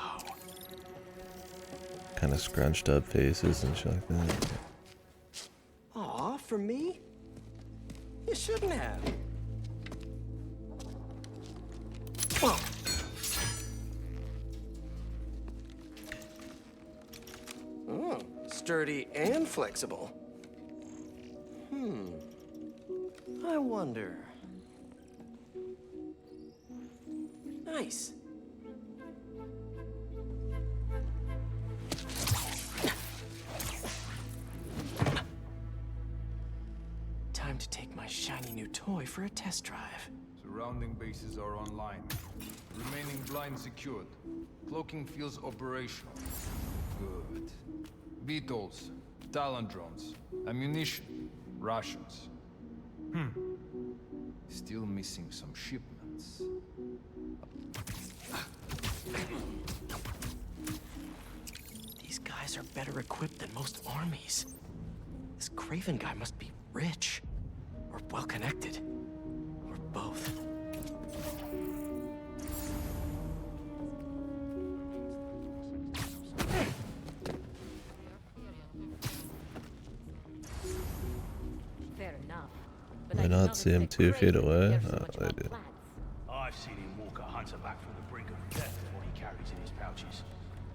Kind of scrunched up faces and shit like that. Aw, for me? You shouldn't have. Whoa. Sturdy and flexible. I wonder. Nice. Time to take my shiny new toy for a test drive. Surrounding bases are online. Remaining blind secured. Cloaking fields operational. Good. Beetles, Talon drones, ammunition, rations. Still missing some shipments. These guys are better equipped than most armies. This Craven guy must be rich, or well-connected, or both. Fair enough. Do I not see him 2 feet away? Oh, I do. I've seen him walk a hunter back from the brink of death with what he carries in his pouches.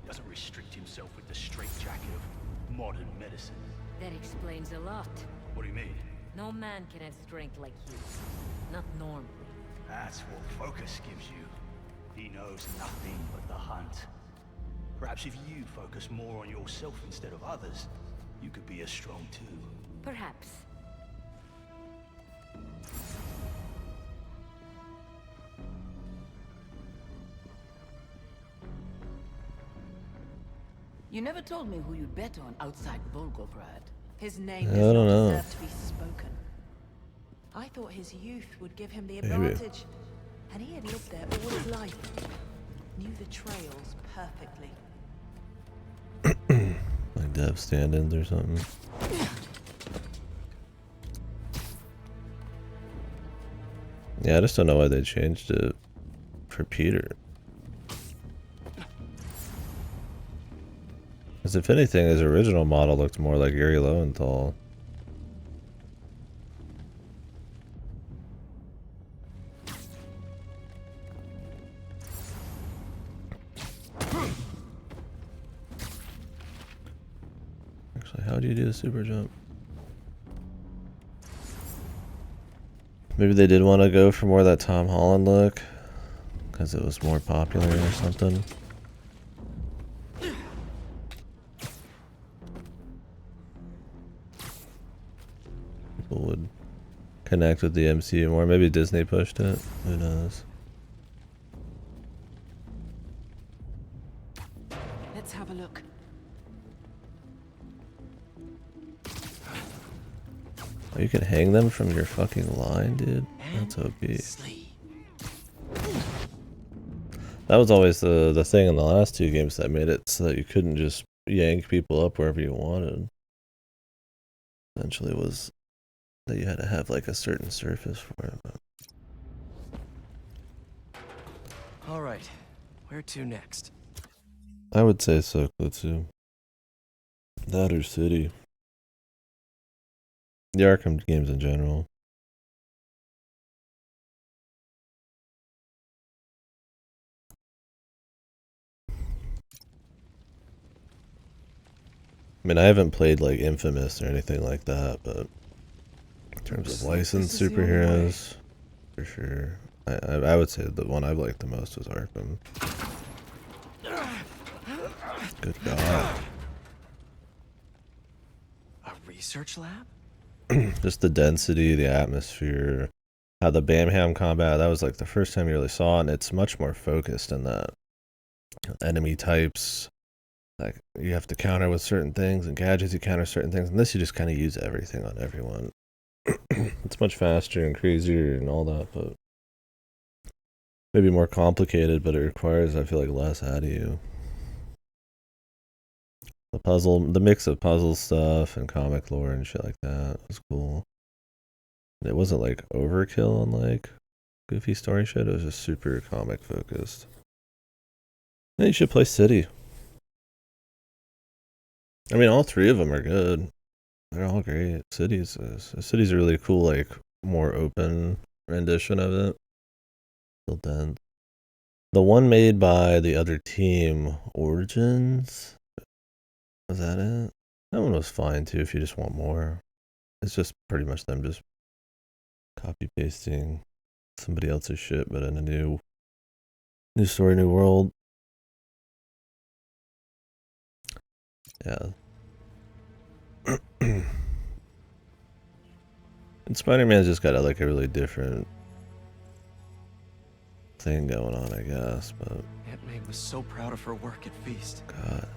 He doesn't restrict himself with the straitjacket of modern medicine. That explains a lot. What do you mean? No man can have strength like you. Not normally. That's what focus gives you. He knows nothing but the hunt. Perhaps if you focus more on yourself instead of others, you could be as strong too. Perhaps. You never told me who you'd bet on outside Volgograd. His name I does don't not know. deserve to be spoken. I thought his youth would give him the Maybe. advantage. And he had lived there all his life. Knew the trails perfectly. Like dev stand-ins or something. Yeah, I just don't know why they changed it for Peter. Because if anything, his original model looked more like Yuri Lowenthal. Actually, how do you do the super jump? Maybe they did want to go for more of that Tom Holland look, because it was more popular or something. People would connect with the MCU more. Maybe Disney pushed it. Who knows? Let's have a look. Oh, you can hang them from your fucking line, dude. That's OP. That was always the thing in the last 2 games that made it so that you couldn't just yank people up wherever you wanted. Eventually was that you had to have like a certain surface for it. But All right, where to next? I would say Soklutsu. That or City. The Arkham games in general. I mean, I haven't played like Infamous or anything like that, but in terms of licensed superheroes, for sure. I would say the one I've liked the most was Arkham. Good God. A research lab? Just the density, the atmosphere, how the Bamham combat, that was like the first time you really saw it, and it's much more focused in that. Enemy types, like you have to counter with certain things, and gadgets you counter certain things, and this you just kind of use everything on everyone. It's much faster and crazier and all that, but maybe more complicated, but it requires, I feel like, less out of you. The mix of puzzle stuff and comic lore and shit like that was cool. It wasn't like overkill on like goofy story shit, it was just super comic focused. And you should play City. I mean, all 3 of them are good. They're all great. City's a really cool, like, more open rendition of it. Still dense. The one made by the other team, Origins, was that it? That one was fine too if you just want more. It's just pretty much them just copy pasting somebody else's shit, but in a new story, new world. Yeah. And Spider-Man's just got like a really different thing going on, I guess, but Aunt May was so proud of her work at Feast. God.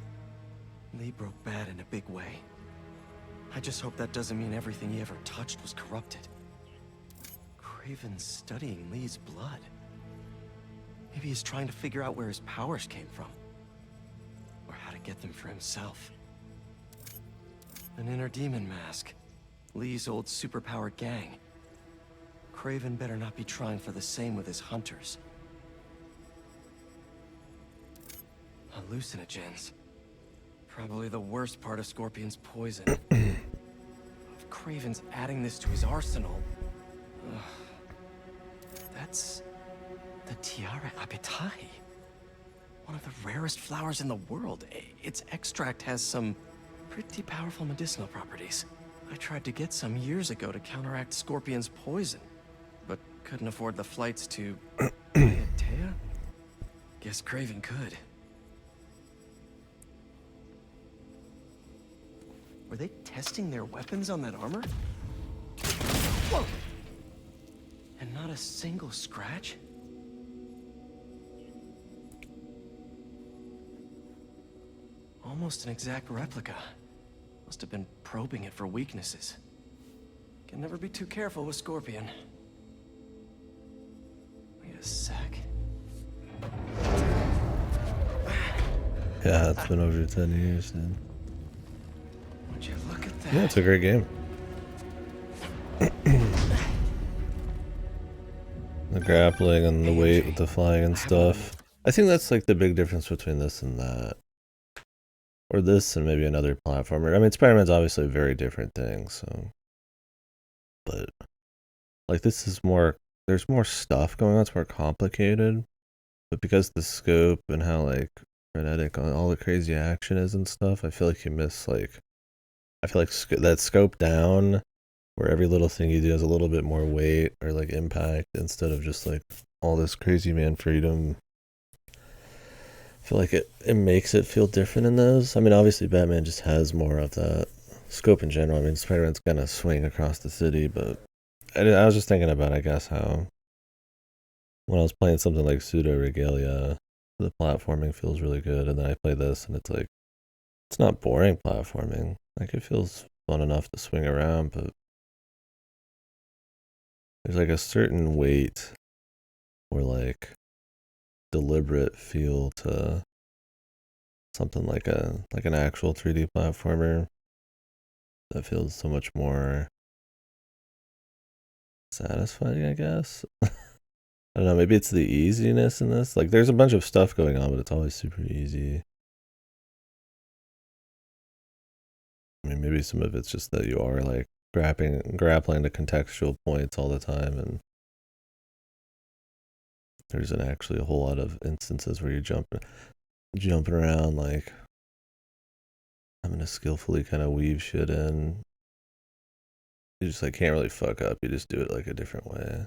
Lee broke bad in a big way. I just hope that doesn't mean everything he ever touched was corrupted. Craven's studying Lee's blood. Maybe he's trying to figure out where his powers came from. Or how to get them for himself. An inner demon mask. Lee's old superpowered gang. Craven better not be trying for the same with his hunters. Hallucinogens. Probably the worst part of Scorpion's poison. If Craven's adding this to his arsenal... that's... the Tiara Abetai. One of the rarest flowers in the world. Its extract has some pretty powerful medicinal properties. I tried to get some years ago to counteract Scorpion's poison, but couldn't afford the flights to... Taya? Guess Craven could. Were they testing their weapons on that armor? Whoa! And not a single scratch? Almost an exact replica. Must have been probing it for weaknesses. Can never be too careful with Scorpion. Wait a sec. Yeah, it's been over 10 years, then. Would you look at that? Yeah, it's a great game. The grappling and the weight with the flying and stuff. I think that's like the big difference between this and that. Or this and maybe another platformer. I mean, Spider-Man's obviously a very different thing, so... But... Like, this is more... There's more stuff going on, it's more complicated. But because the scope and how, like, frenetic all the crazy action is and stuff, I feel like you miss, like... I feel like that scope down, where every little thing you do has a little bit more weight or, like, impact, instead of just, like, all this crazy man freedom. I feel like it makes it feel different in those. I mean, obviously Batman just has more of that scope in general. I mean, Spider-Man's gonna swing across the city, but I was just thinking about, I guess, how when I was playing something like Pseudo Regalia, the platforming feels really good, and then I play this and it's like, it's not boring platforming. Like, it feels fun enough to swing around, but there's like a certain weight or like deliberate feel to something like an actual 3D platformer that feels so much more satisfying, I guess. I don't know, maybe it's the easiness in this. Like, there's a bunch of stuff going on, but it's always super easy. I mean, maybe some of it's just that you are like grappling to contextual points all the time, and there isn't actually a whole lot of instances where you're jumping around, like having to skillfully kind of weave shit in. You just like can't really fuck up. You just do it like a different way.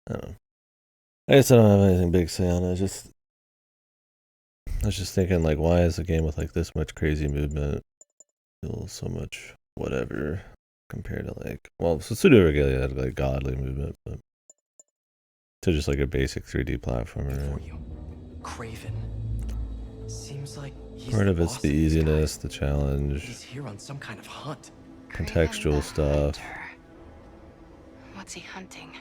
I don't know. I guess I don't have anything big to say on it. I was just thinking, like, why is a game with like this much crazy movement feel so much whatever compared to like, well, so Pseudo Regalia had like godly movement, but to just like a basic 3D platformer. For you, Craven. Seems like he's part of it's the easiness, the challenge. He's here on some kind of hunt. Contextual stuff. What's he hunting?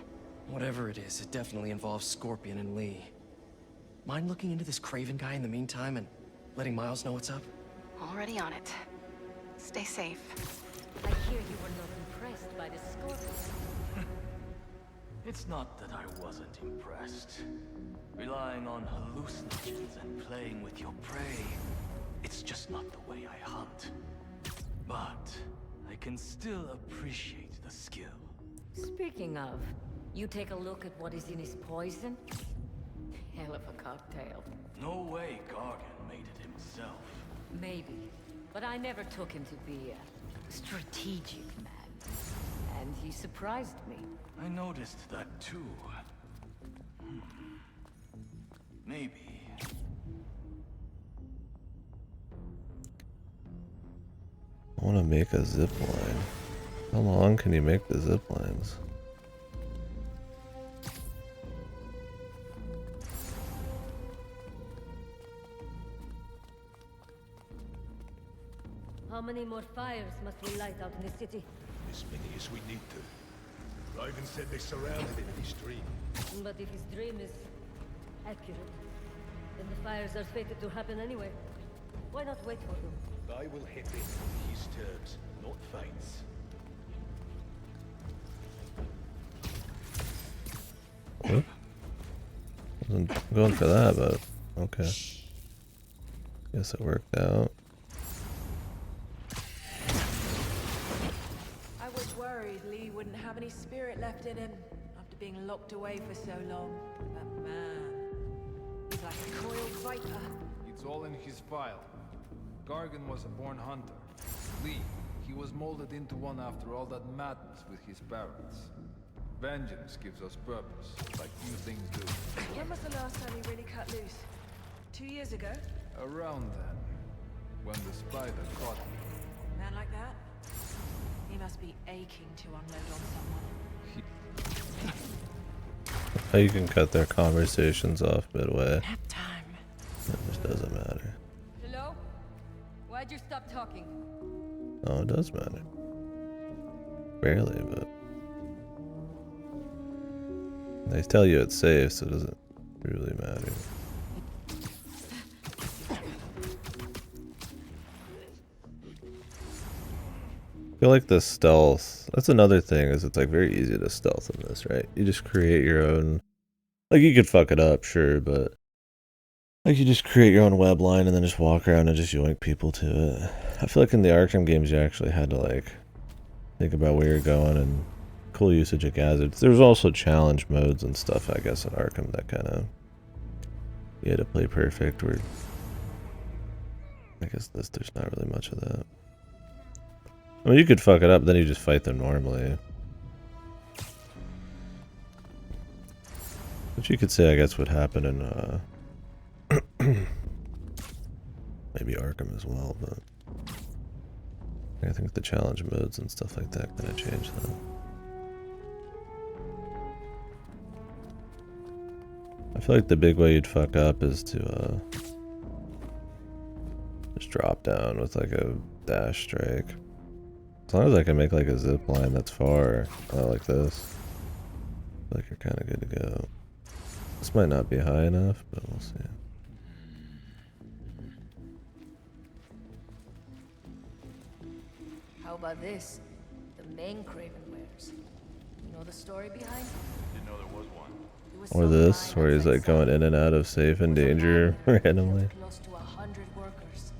Whatever it is, it definitely involves Scorpion and Lee. Mind looking into this Craven guy in the meantime and letting Miles know what's up? Already on it. Stay safe. I hear you were not impressed by the Scorpion. It's not that I wasn't impressed. Relying on hallucinogens and playing with your prey, it's just not the way I hunt. But I can still appreciate the skill. Speaking of, you take a look at what is in his poison? Hell of a cocktail. No way Gargan made it himself. Maybe, but I never took him to be a strategic man. And he surprised me. I noticed that too. Maybe. I want to make a zip line. How long can you make the zip lines? How many more fires must we light out in the city? As many as we need to. Raven said they surrounded it in his dream. But if his dream is accurate, then the fires are fated to happen anyway. Why not wait for them? I will hit it on his terms, not fate's. What? Wasn't going for that, but okay. Guess it worked out. I was worried Lee wouldn't have any spirit left in him after being locked away for so long. But man, he's like a coiled viper. It's all in his file. Gargan was a born hunter. Lee, he was molded into one after all that madness with his parents. Vengeance gives us purpose, like few things do. When was the last time he really cut loose? 2 years ago? Around then, when the spider caught me. Man like that? He must be aching to unload on someone. How you can cut their conversations off midway. Nap time. It just doesn't matter. Hello? Why'd you stop talking? Oh, it does matter. Barely, but they tell you it's safe, so it doesn't really matter. I feel like the stealth, that's another thing, is it's like very easy to stealth in this, right? You just create your own, like you could fuck it up, sure, but like you just create your own web line and then just walk around and just yoink people to it. I feel like in the Arkham games you actually had to like think about where you're going and cool usage of gadgets. There was also challenge modes and stuff, I guess, in Arkham that kind of, you had to play perfect, where I guess there's not really much of that. I mean, you could fuck it up, then you just fight them normally. Which you could say, I guess, would happen in, maybe Arkham as well, but I think the challenge modes and stuff like that kind of changed that. I feel like the big way you'd fuck up is to, just drop down with like a dash strike. As long as I can make like a zip line that's far, like this, I feel like you're kind of good to go. This might not be high enough, but we'll see. How about this? The main Craven wears. You know the story behind it? Didn't know there was one. Or this, where he's like going in and out of safe and danger randomly. Close to 100 workers.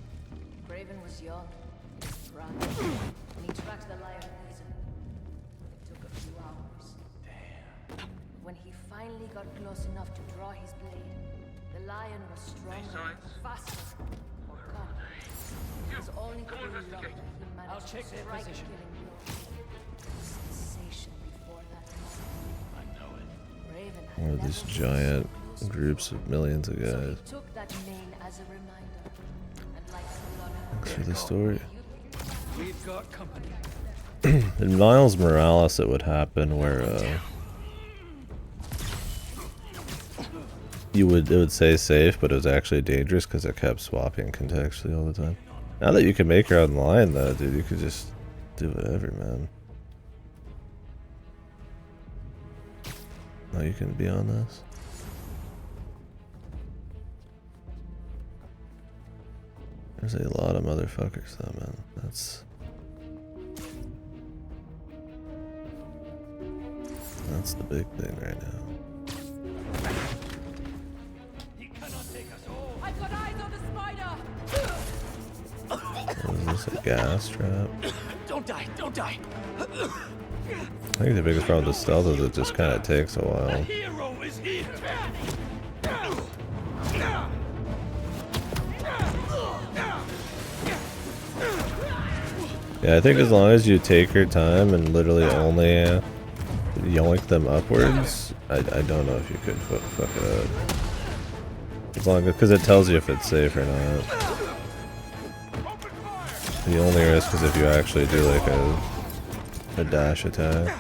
Craven was young, in his prime, and he tracked the lion reason. It took a few hours. Damn. When he finally got close enough to draw his blade, the lion was stronger, faster. Oh God. His only clue left that he managed I'll check to their strike position. killing blow. Sensation before that moment. I know it. Raven had Or never these been giant so close groups of millions of So guys. he took that mane as a reminder, and like a Thanks for the story. We've got company. In Miles Morales, it would happen where it would say safe, but it was actually dangerous because it kept swapping contextually all the time. Now that you can make your own line, though, dude, you could just do whatever, man. Oh, you can be on this. There's a lot of motherfuckers, though, man. That's the big thing right now. He cannot take us all. I've got eyes on the spider. What is this, a gas trap? Don't die, don't die. I think the biggest problem with the stealth is it just kind of takes a while. Hero is here. Yeah, I think as long as you take your time and literally only yoink them upwards, I don't know if you could fuck it up. As long as, because it tells you if it's safe or not. The only risk is if you actually do like a dash attack.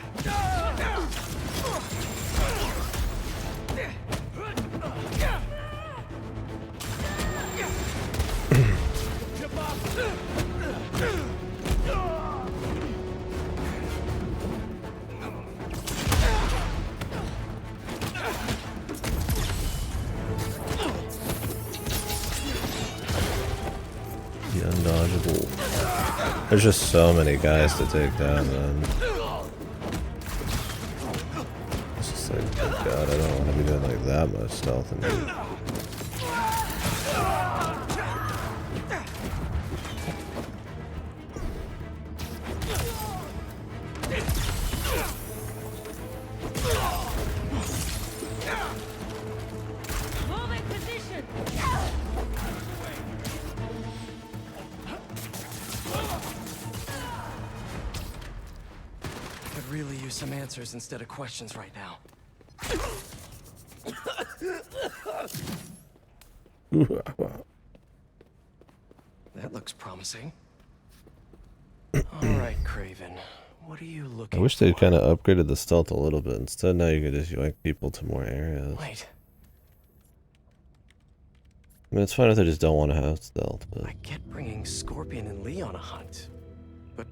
Undodgeable. There's just so many guys to take down, man. It's just like, oh god, I don't want to be doing like that much stealth and Really use some answers instead of questions right now. That looks promising. Alright, Craven. What are you looking I wish they'd kind of upgraded the stealth a little bit. Instead, now you can just yoink people to more areas. Wait. I mean, it's fine if they just don't want to have stealth, but... I get bringing Scorpion and Lee on a hunt, but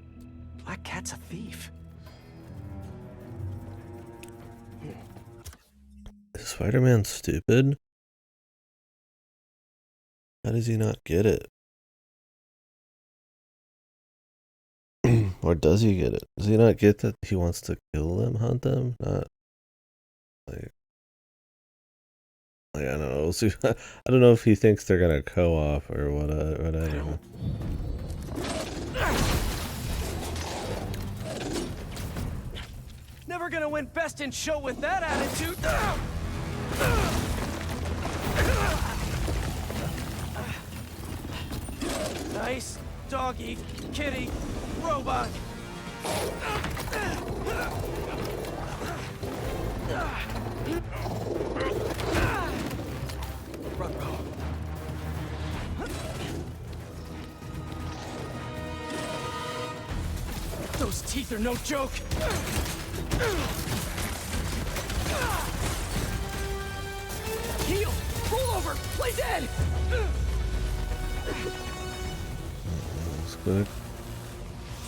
Black Cat's a thief. Is Spider-Man stupid? How does he not get it? Or does he get it? Does he not get that he wants to kill them, hunt them? Not like I don't know. We'll see. I don't know if he thinks they're gonna co-op or whatever. Never gonna win best in show with that attitude. Nice doggy, kitty, robot. Front row. Those teeth are no joke. Heal! Roll over! Play dead! That's good.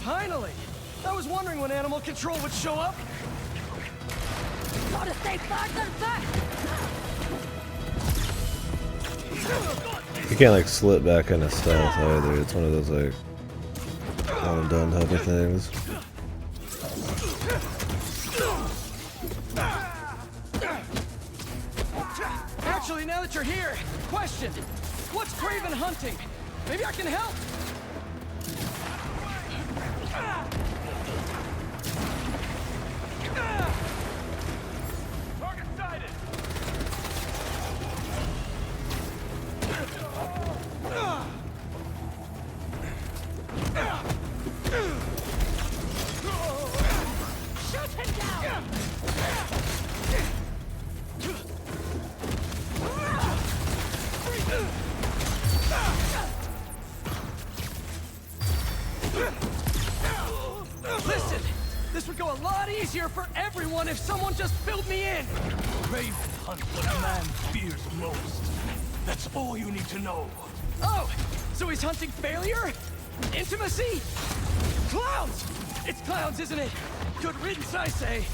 Finally! I was wondering when animal control would show up. Gotta stay farther back! You can't like slip back into stealth either. It's one of those like one and done type of things. Actually, now that you're here, question. What's Craven hunting? Maybe I can help. Target sighted. Shoot him down! Listen, this would go a lot easier for everyone if someone just filled me in. Raven hunt what a man fears most. That's all you need to know. Oh, so he's hunting failure? Intimacy? Clowns! It's clowns, isn't it? Good riddance, I say.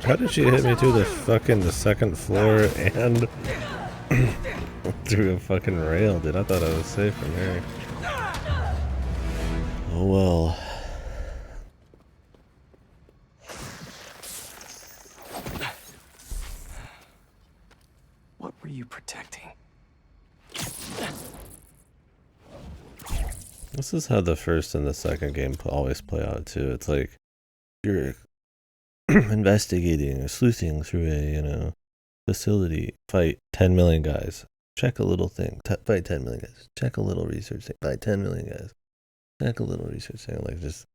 How did she hit me through the second floor and through a fucking rail, dude? I thought I was safe from here. Oh well. This is how the first and the second game always play out too. It's like you're investigating or sleuthing through a facility, fight 10 million guys, check a little thing, fight 10 million guys, check a little research thing, fight 10 million guys, check a little research thing. Like just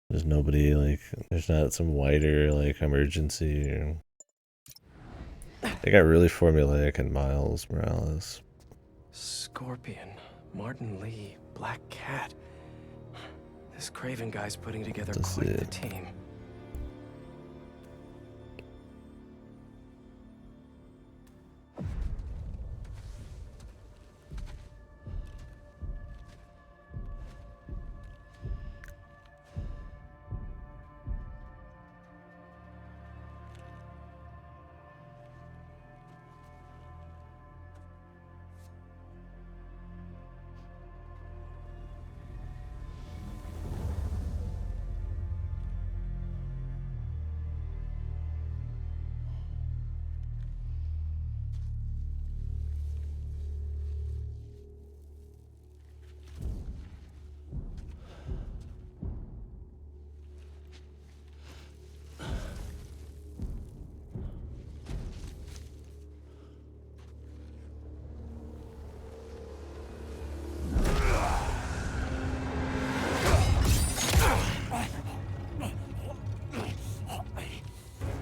there's nobody, like there's not some wider like emergency. Or... They got really formulaic in Miles Morales. Scorpion, Martin Lee, Black Cat. This Craven guy's putting together quite the team.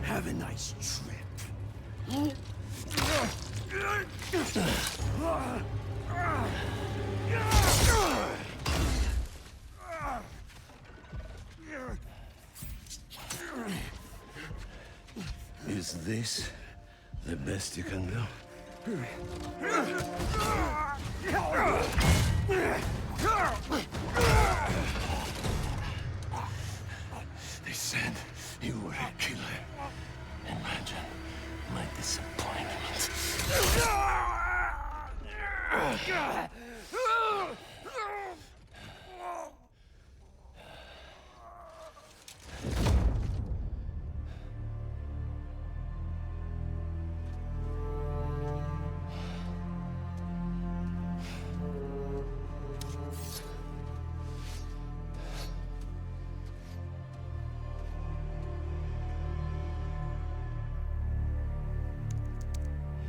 Have a nice trip. Is this the best you can do? They said you were a killer. Imagine my disappointment.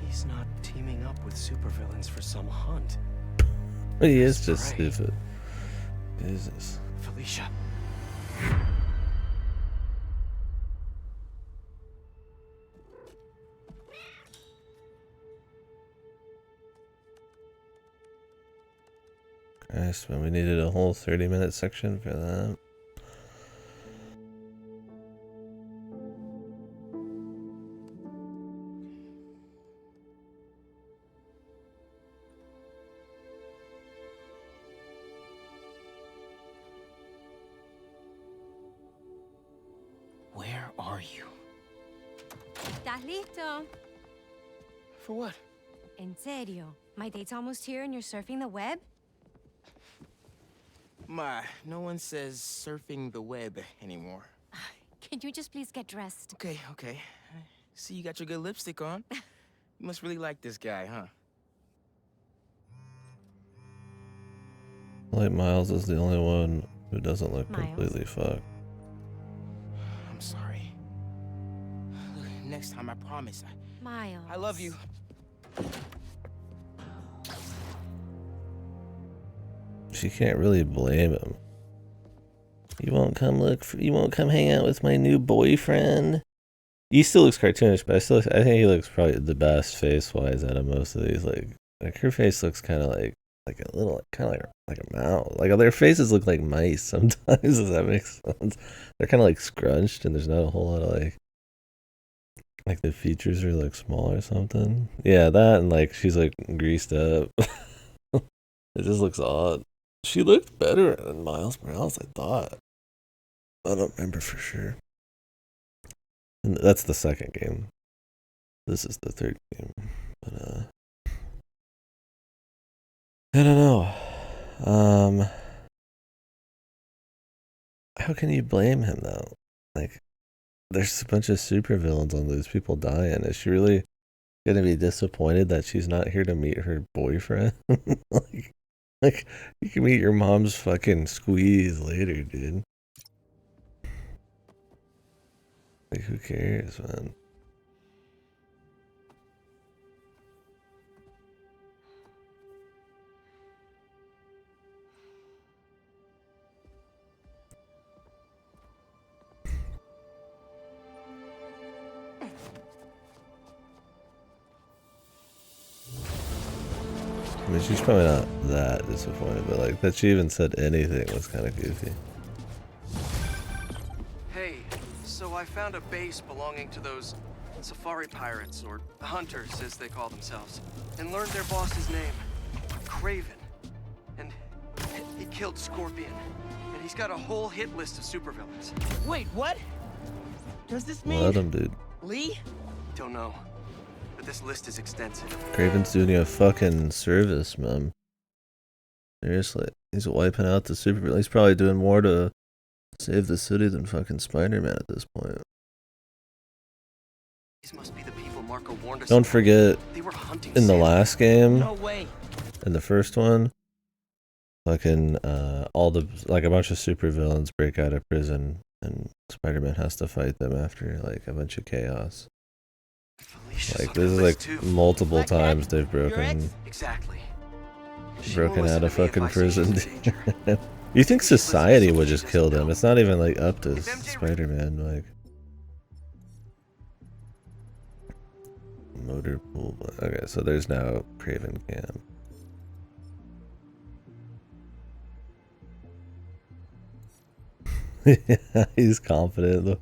He's not teaming up with supervillains for some hunt. He is just stupid. He is this. Felicia. Christ, man, we needed a whole 30-minute section for that. Where are you? ¿Estás listo? For what? En serio? My date's almost here and you're surfing the web? Ma, no one says surfing the web anymore. Can you just please get dressed? Okay, okay. See, you got your good lipstick on. You must really like this guy, huh? Like Miles is the only one who doesn't look Miles? completely fucked. I'm sorry. Look, next time, I promise. Miles. I love you. She can't really blame him. You won't come you won't come hang out with my new boyfriend. He still looks cartoonish, but I think he looks probably the best face wise out of most of these. Like her face looks kind of like a little kind of like a mouse. Like their faces look like mice sometimes. Does that make sense? They're kind of like scrunched, and there's not a whole lot of like the features are like small or something. Yeah, that and like she's like greased up. It just looks odd. She looked better than Miles Morales, I thought. I don't remember for sure. And that's the second game. This is the third game. But I don't know. How can you blame him though? Like there's a bunch of supervillains on these people dying. Is she really gonna be disappointed that she's not here to meet her boyfriend? Like Like, you can meet your mom's fucking squeeze later, dude. Like, who cares, man? I mean, she's probably not that disappointed, but like that she even said anything was kind of goofy. Hey, so I found a base belonging to those safari pirates, or hunters as they call themselves, and learned their boss's name, Craven. And he killed Scorpion. And he's got a whole hit list of supervillains. Wait, what? Does this mean... Let him, dude. Lee? Don't know. But this list is extensive. Craven's doing you a fucking service, man. Seriously. He's wiping out the super. He's probably doing more to save the city than fucking Spider-Man at this point. These must be the people Marco warned us Don't about. forget, They were hunting in the Santa. last game, No way. in the first one, fucking all the like a bunch of supervillains break out of prison, and Spider-Man has to fight them after like a bunch of chaos. Like this is like multiple times they've broken Exactly. out of fucking prison. You think society would just kill them? It's not even like up to Spider-Man. Like motor pool. Okay, so there's now Craven Cam. Yeah, he's confident.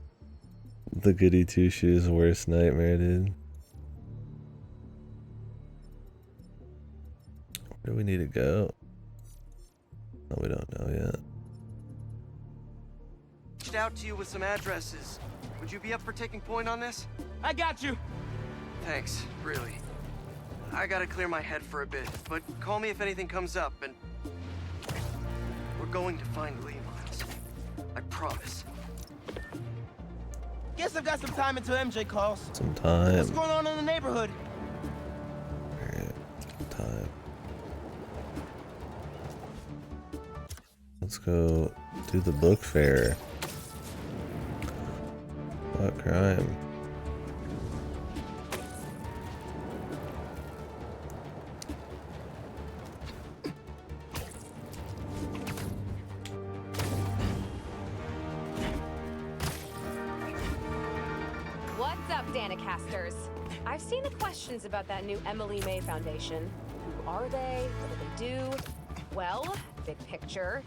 The goody two shoes worst nightmare, dude. Where do we need to go? Oh, we don't know yet. Reached out to you with some addresses. Would you be up for taking point on this? I got you. Thanks, really. I gotta clear my head for a bit, but call me if anything comes up, and we're going to find Lee, Miles. I promise. Guess I've got some time until MJ calls. Some time. What's going on in the neighborhood? Alright, time. Let's go do the book fair. What crime? What's up, Danicasters? I've seen the questions about that new Emily May Foundation. Who are they? What do they do? Well, big picture,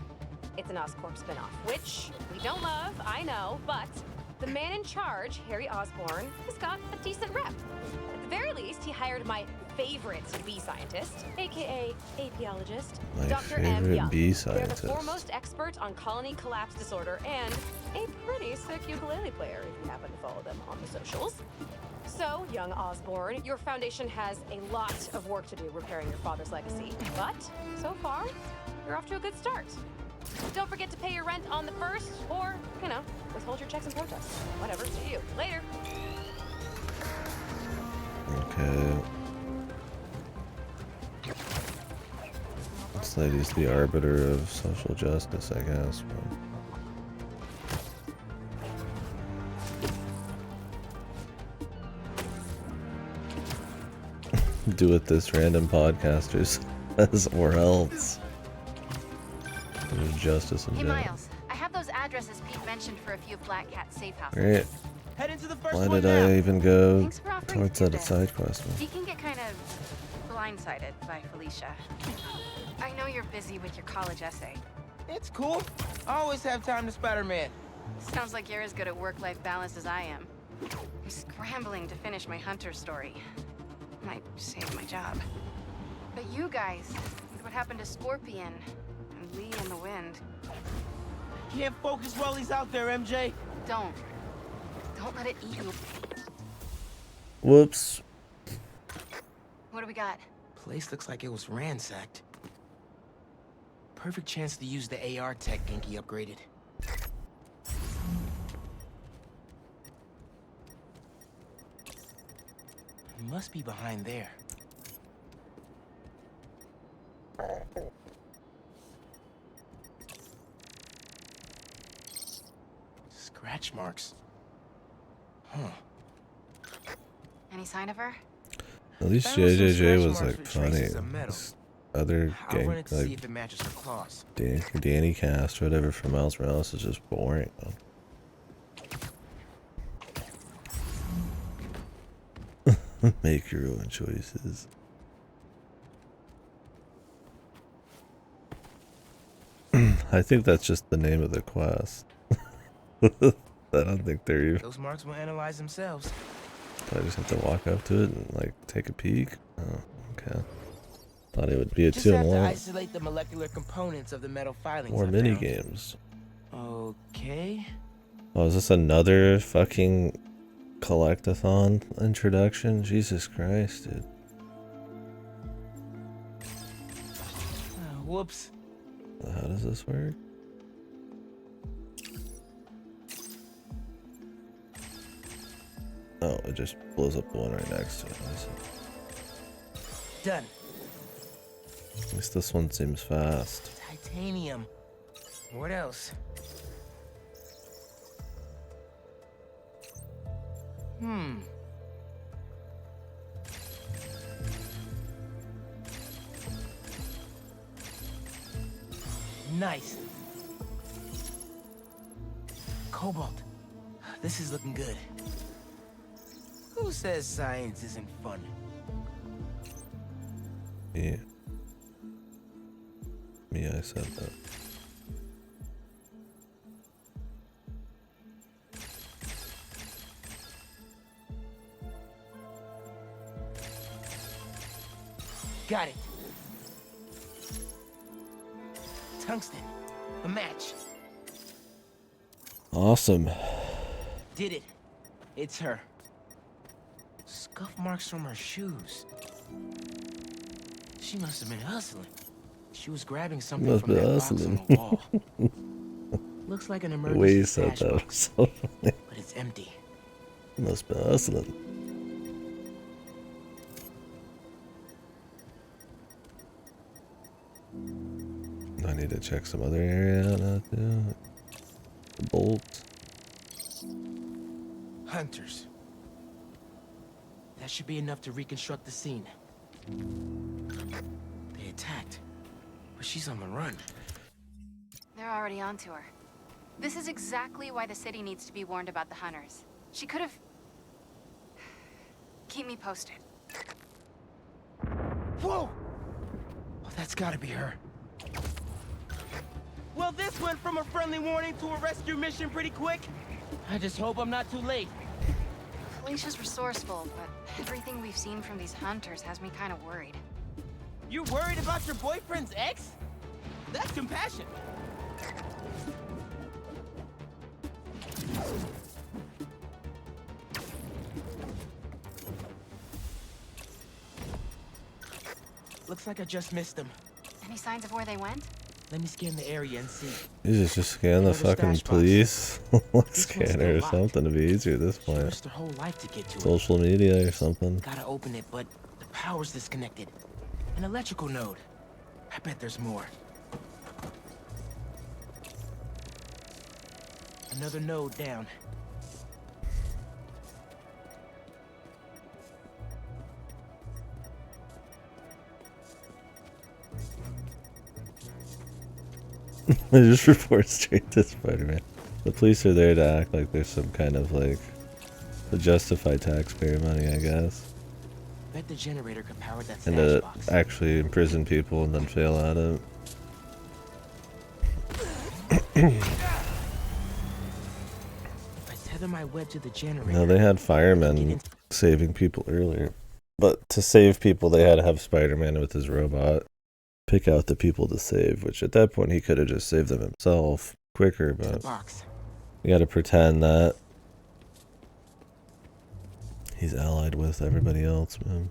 it's an Oscorp spinoff, which we don't love, I know, but the man in charge, Harry Osborn, has got a decent rep. At the very least, he hired my favorite bee scientist, aka apiologist, My Dr. M. favorite Young. bee They're the scientist. foremost expert on colony collapse disorder and a pretty sick ukulele player if you happen to follow them on the socials. So, young Osborn, your foundation has a lot of work to do repairing your father's legacy, but so far, you're off to a good start. Don't forget to pay your rent on the 1st, or, you know, withhold your checks and protests. Whatever, see you later. Okay. This lady's the arbiter of social justice, I guess. But do what this random podcaster says, or else. There's justice in Hey, jail. Miles, I have those addresses Pete mentioned for a few of Black Cat's safe houses. Great. Head into the first Why one did I even go Thanks for offering towards to do that this. side quest? You can get kind of blindsided by Felicia. I know you're busy with your college essay. It's cool. I always have time to Spider-Man. Sounds like you're as good at work-life balance as I am. I'm scrambling to finish my hunter story. Might save my job. But you guys, look what happened to Scorpion and Lee in the Wind. Can't focus while he's out there, MJ. Don't let it eat you. Whoops. What do we got? Place looks like it was ransacked. Perfect chance to use the AR tech Genki upgraded. He must be behind there. Scratch marks. Huh. Any sign of her? At least Found some JJJ scratch was marks like with funny. traces of metal. This other I'll run gang, it to see like if it matches her claws. Danny Cast or whatever from Miles Morales is just boring. Make your own choices. I think that's just the name of the quest. I don't think they're even. Those marks will analyze themselves. I just have to walk up to it and like take a peek. Oh, okay. Thought it would be a Just too have to long. isolate the molecular components of the metal filings. More I mini found. games. Okay. Oh, is this another fucking collectathon introduction? Jesus Christ, dude. Whoops. How does this work? Oh, it just blows up the one right next to it. I see. Done. At least this one seems fast. Titanium. What else? Nice. Cobalt. This is looking good. Who says science isn't fun? Yeah. Me, I said that. Got it. Tungsten. A match. Awesome. Did it. It's her. Scuff marks from her shoes. She must have been hustling. She was grabbing something Must from be that hustling. box on the wall. Looks like an The emergency way you said stash that was box, so funny. but it's empty. Must be hustling. I need to check some other area out now too. The bolt. Hunters. That should be enough to reconstruct the scene. They attacked, but she's on the run. They're already onto her. This is exactly why the city needs to be warned about the hunters. She could have... Keep me posted. Whoa! Oh, that's gotta be her. Well, this went from a friendly warning to a rescue mission pretty quick. I just hope I'm not too late. Felicia's resourceful, but everything we've seen from these hunters has me kind of worried. You're worried about your boyfriend's ex? That's compassion. Looks like I just missed them. Any signs of where they went? Let me scan the area and see. Just scan the Another fucking stash box. police one's scanner still or locked. something to be easier at this She point. risked her whole life to get to it. Social media or something. Gotta open it, but the power's disconnected. An electrical node. I bet there's more. Another node down. I just report straight to Spiderman. The police are there to act like there's some kind of like to justify taxpayer money, I guess, Bet the generator could power that and stash to box. actually imprison people and then fail at it. If I tether my web to the generator. No, they had firemen saving people earlier, but to save people, they had to have Spider-Man with his robot pick out the people to save. Which at that point he could have just saved them himself quicker, but box. you got to pretend that he's allied with everybody else, man.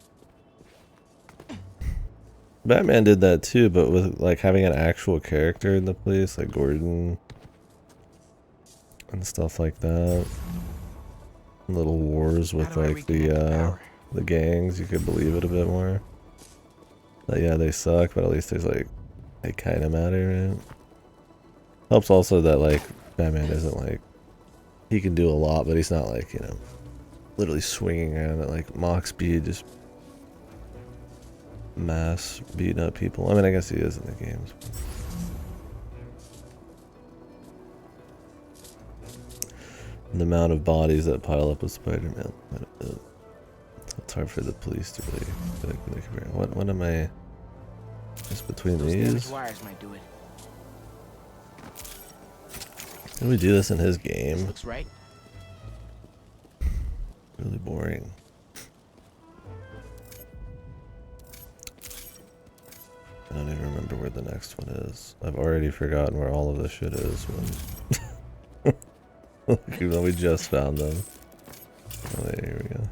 Batman did that too, but with like having an actual character in the police, like Gordon and stuff like that. Little wars with like the gangs, you could believe it a bit more. But yeah, they suck, but at least there's like they kind of matter, right? Helps also that like Batman isn't like he can do a lot, but he's not like, you know, literally swinging around at like Mach speed, just mass beating up people. I mean, I guess he is in the games. And the amount of bodies that pile up with Spider-Man, it's hard for the police to really compare. What am I? Just between these? Wires might do it. Can we do this in his game? Looks right. Really boring. I don't even remember where the next one is. I've already forgotten where all of this shit is. Even though we just found them. Oh, wait, here we go.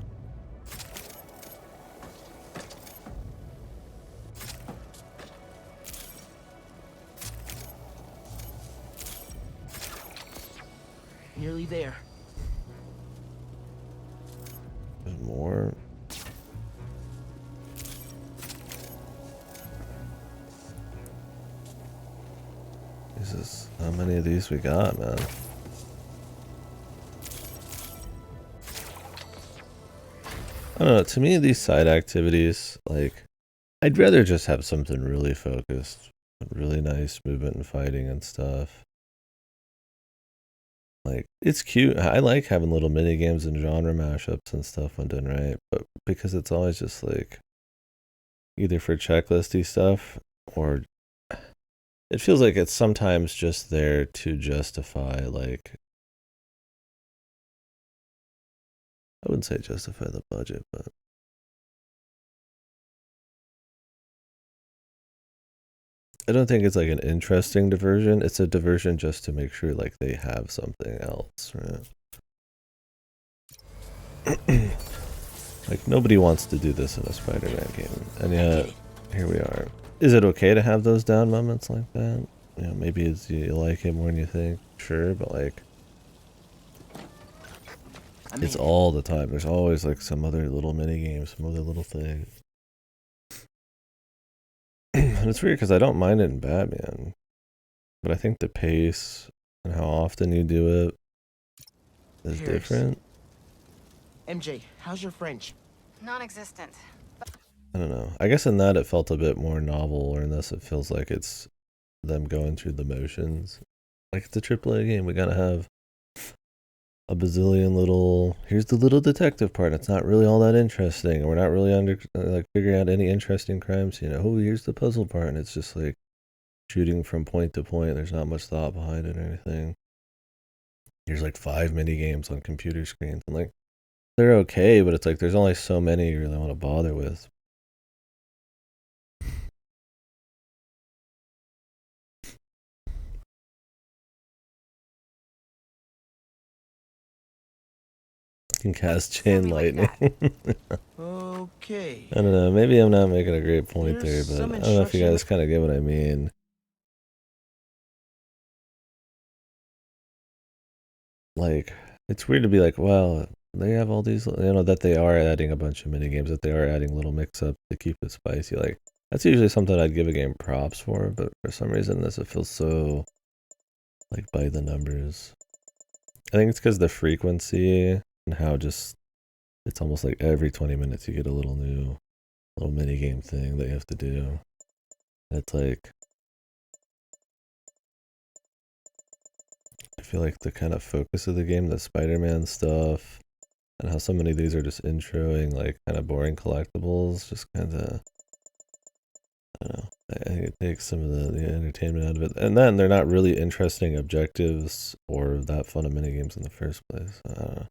Nearly there. There's more. Jesus, how many of these we got, man? I don't know, to me these side activities, like, I'd rather just have something really focused, really nice movement and fighting and stuff. Like, it's cute. I like having little mini games and genre mashups and stuff when done right, but because it's always just like either for checklisty stuff or it feels like it's sometimes just there to justify, like, I wouldn't say justify the budget, but I don't think it's like an interesting diversion. It's a diversion just to make sure like they have something else, right? Like nobody wants to do this in a Spider-Man game, and yet here we are. Is it okay to have those down moments like that? You know, maybe it's, you like it more than you think, sure, but like it's all the time. There's always like some other little mini game, some other little thing. And it's weird because I don't mind it in Batman, but I think the pace and how often you do it is different. MJ, how's your French? Non-existent. I don't know. I guess in that it felt a bit more novel, or in this it feels like it's them going through the motions. Like it's a AAA game. We gotta have a bazillion little, here's the little detective part. It's not really all that interesting. We're not really like figuring out any interesting crimes, you know. Oh, here's the puzzle part, and it's just like shooting from point to point. There's not much thought behind it or anything. Here's like 5 mini games on computer screens, and like they're okay, but it's like there's only so many you really want to bother with. Can cast chain lightning. Okay. I don't know. Maybe I'm not making a great point there, but I don't know if you guys kind of get what I mean. Like, it's weird to be like, well, they have all these, you know, that they are adding a bunch of mini games, that they are adding little mix-ups to keep it spicy. Like, that's usually something I'd give a game props for, but for some reason this, it feels so, like, by the numbers. I think it's because the frequency and how just, it's almost like every 20 minutes you get a little new, little mini game thing that you have to do. It's like, I feel like the kind of focus of the game, the Spider-Man stuff, and how so many of these are just introing, like, kind of boring collectibles, just kind of, I don't know, I think it takes some of the entertainment out of it. And then they're not really interesting objectives or that fun of minigames in the first place. I don't know.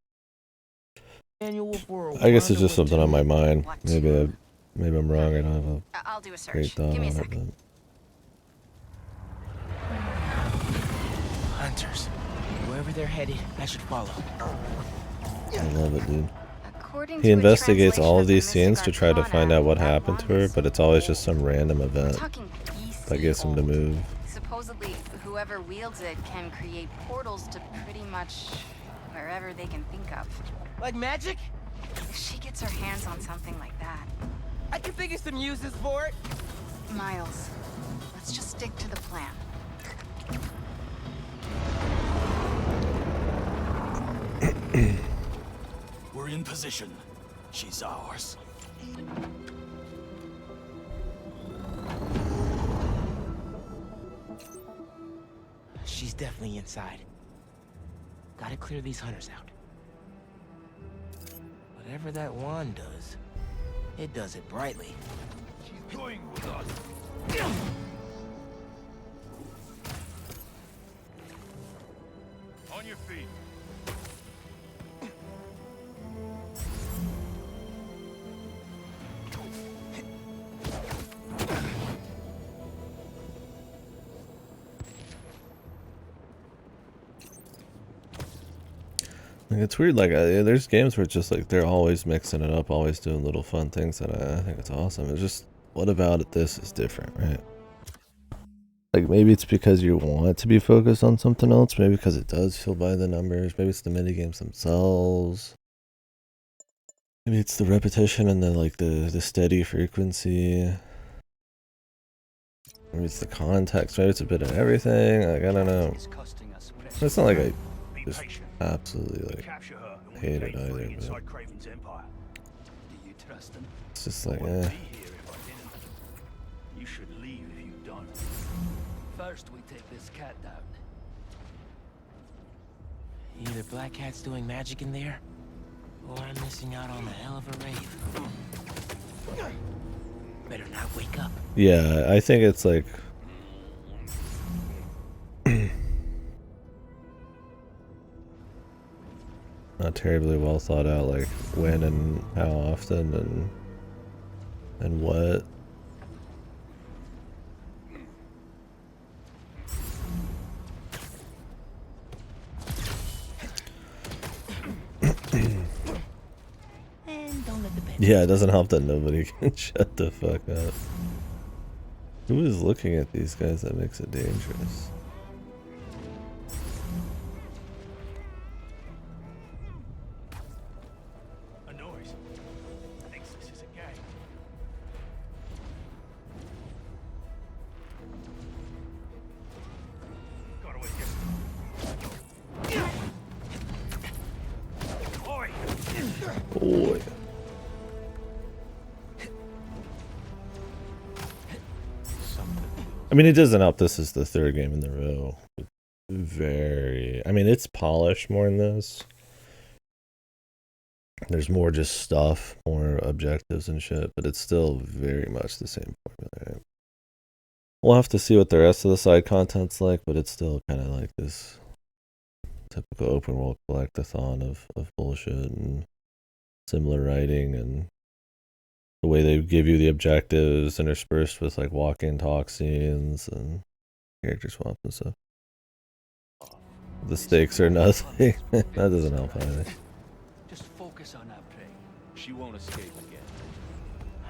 I guess it's just something on my mind. Maybe I'm wrong. I don't have I'll do a search. great thought Give me a on sec. it. Hunters. Wherever they're headed, I should follow. I love it, dude. According He to a investigates all translation of these the scenes to mystic try to arcana, find out what that happened to wand her, is but it's always just some random event talking beastly that gets him to old. move. Supposedly, whoever wields it can create portals to pretty much wherever they can think of. Like magic? If she gets her hands on something like that. I can think of some uses for it. Miles, let's just stick to the plan. position. She's ours. She's definitely inside. Gotta clear these hunters out. Whatever that wand does, it does it brightly. She's going with us. On your feet. Like, it's weird, like, there's games where it's just like they're always mixing it up, always doing little fun things, and I think it's awesome. It's just, what about it this is different, right? Like, maybe it's because you want to be focused on something else, maybe because it does feel by the numbers, maybe it's the minigames themselves, maybe it's the repetition and the steady frequency, maybe it's the context, maybe it's a bit of everything, like, I don't know. It's not like I just absolutely, like, hate it either, but it's just like, eh. You should leave if you don't. First, we take this cat down. Either Black Cat's doing magic in there, or I'm missing out on a hell of a rave. Better not wake up. Yeah, I think it's like not terribly well thought out, like when and how often and what. And don't let the bed. Yeah, it doesn't help that nobody can shut the fuck up. Who is looking at these guys that makes it dangerous? A noise. Thinks this is a gang. Got away yesterday. Oi! Boy. I mean, it doesn't help this is the third game in the row. I mean, it's polished more than this. There's more just stuff, more objectives and shit, but it's still very much the same formula, right? We'll have to see what the rest of the side content's like, but it's still kind of like this typical open world collectathon of bullshit and similar writing and the way they give you the objectives interspersed with like walk-in talk scenes and character swap and stuff. The stakes are nothing. That doesn't help either. Just focus on our prey. She won't escape again.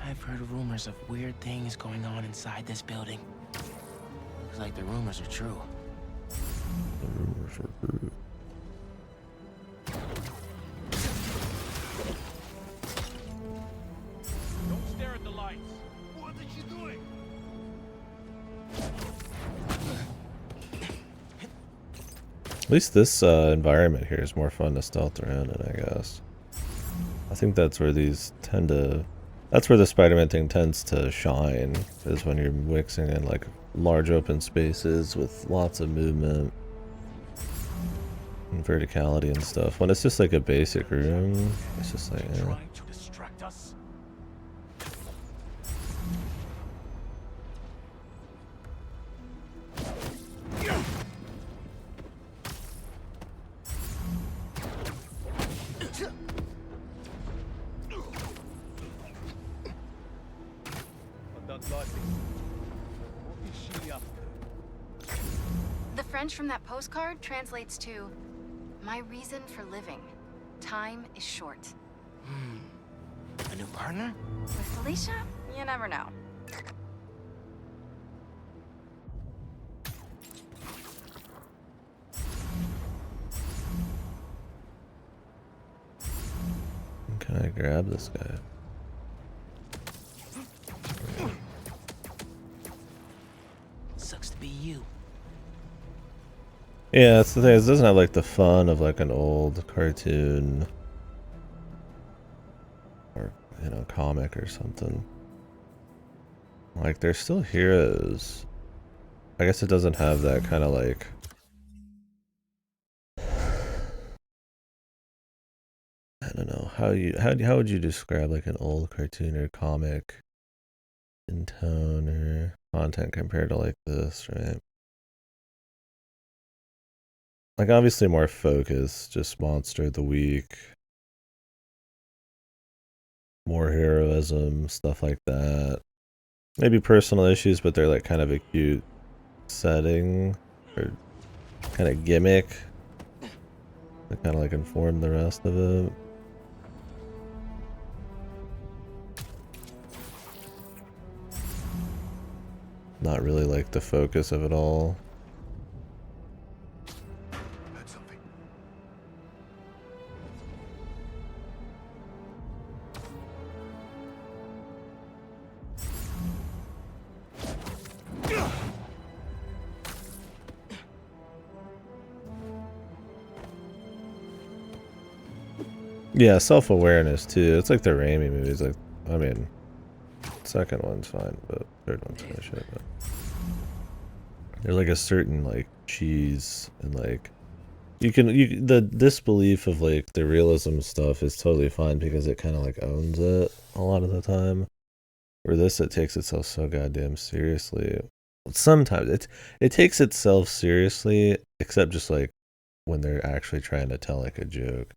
I've heard rumors of weird things going on inside this building. Looks like the rumors are true. The rumors are true. Don't stare at the lights. What is she doing? At least this environment here is more fun to stealth around in, I guess. I think that's where these tend to... That's where the Spider-Man thing tends to shine, is when you're mixing in like large open spaces with lots of movement and verticality and stuff. When it's just like a basic room, it's just like, eh. Trying to distract us. The French from that postcard translates to, "My reason for living. Time is short." A new partner? With Felicia, you never know. Can I grab this guy? Sucks to be you. Yeah, that's the thing. It doesn't have like the fun of like an old cartoon comic or something. Like, they're still heroes. I guess it doesn't have that kind of like... I don't know, how would you describe like an old cartoon or comic in tone or content compared to like this, right? Like, obviously more focused, just monster of the week, more heroism, stuff like that. Maybe personal issues, but they're like kind of a cute setting or kind of gimmick that kind of like inform the rest of it. Not really like the focus of it all. Yeah, self-awareness too. It's like the Raimi movies. Like, I mean, second one's fine, but third one's kind of shit. But there's like a certain like cheese and like the disbelief of like the realism stuff is totally fine because it kind of like owns it a lot of the time. Where this, it takes itself so goddamn seriously. Sometimes it takes itself seriously, except just like when they're actually trying to tell like a joke.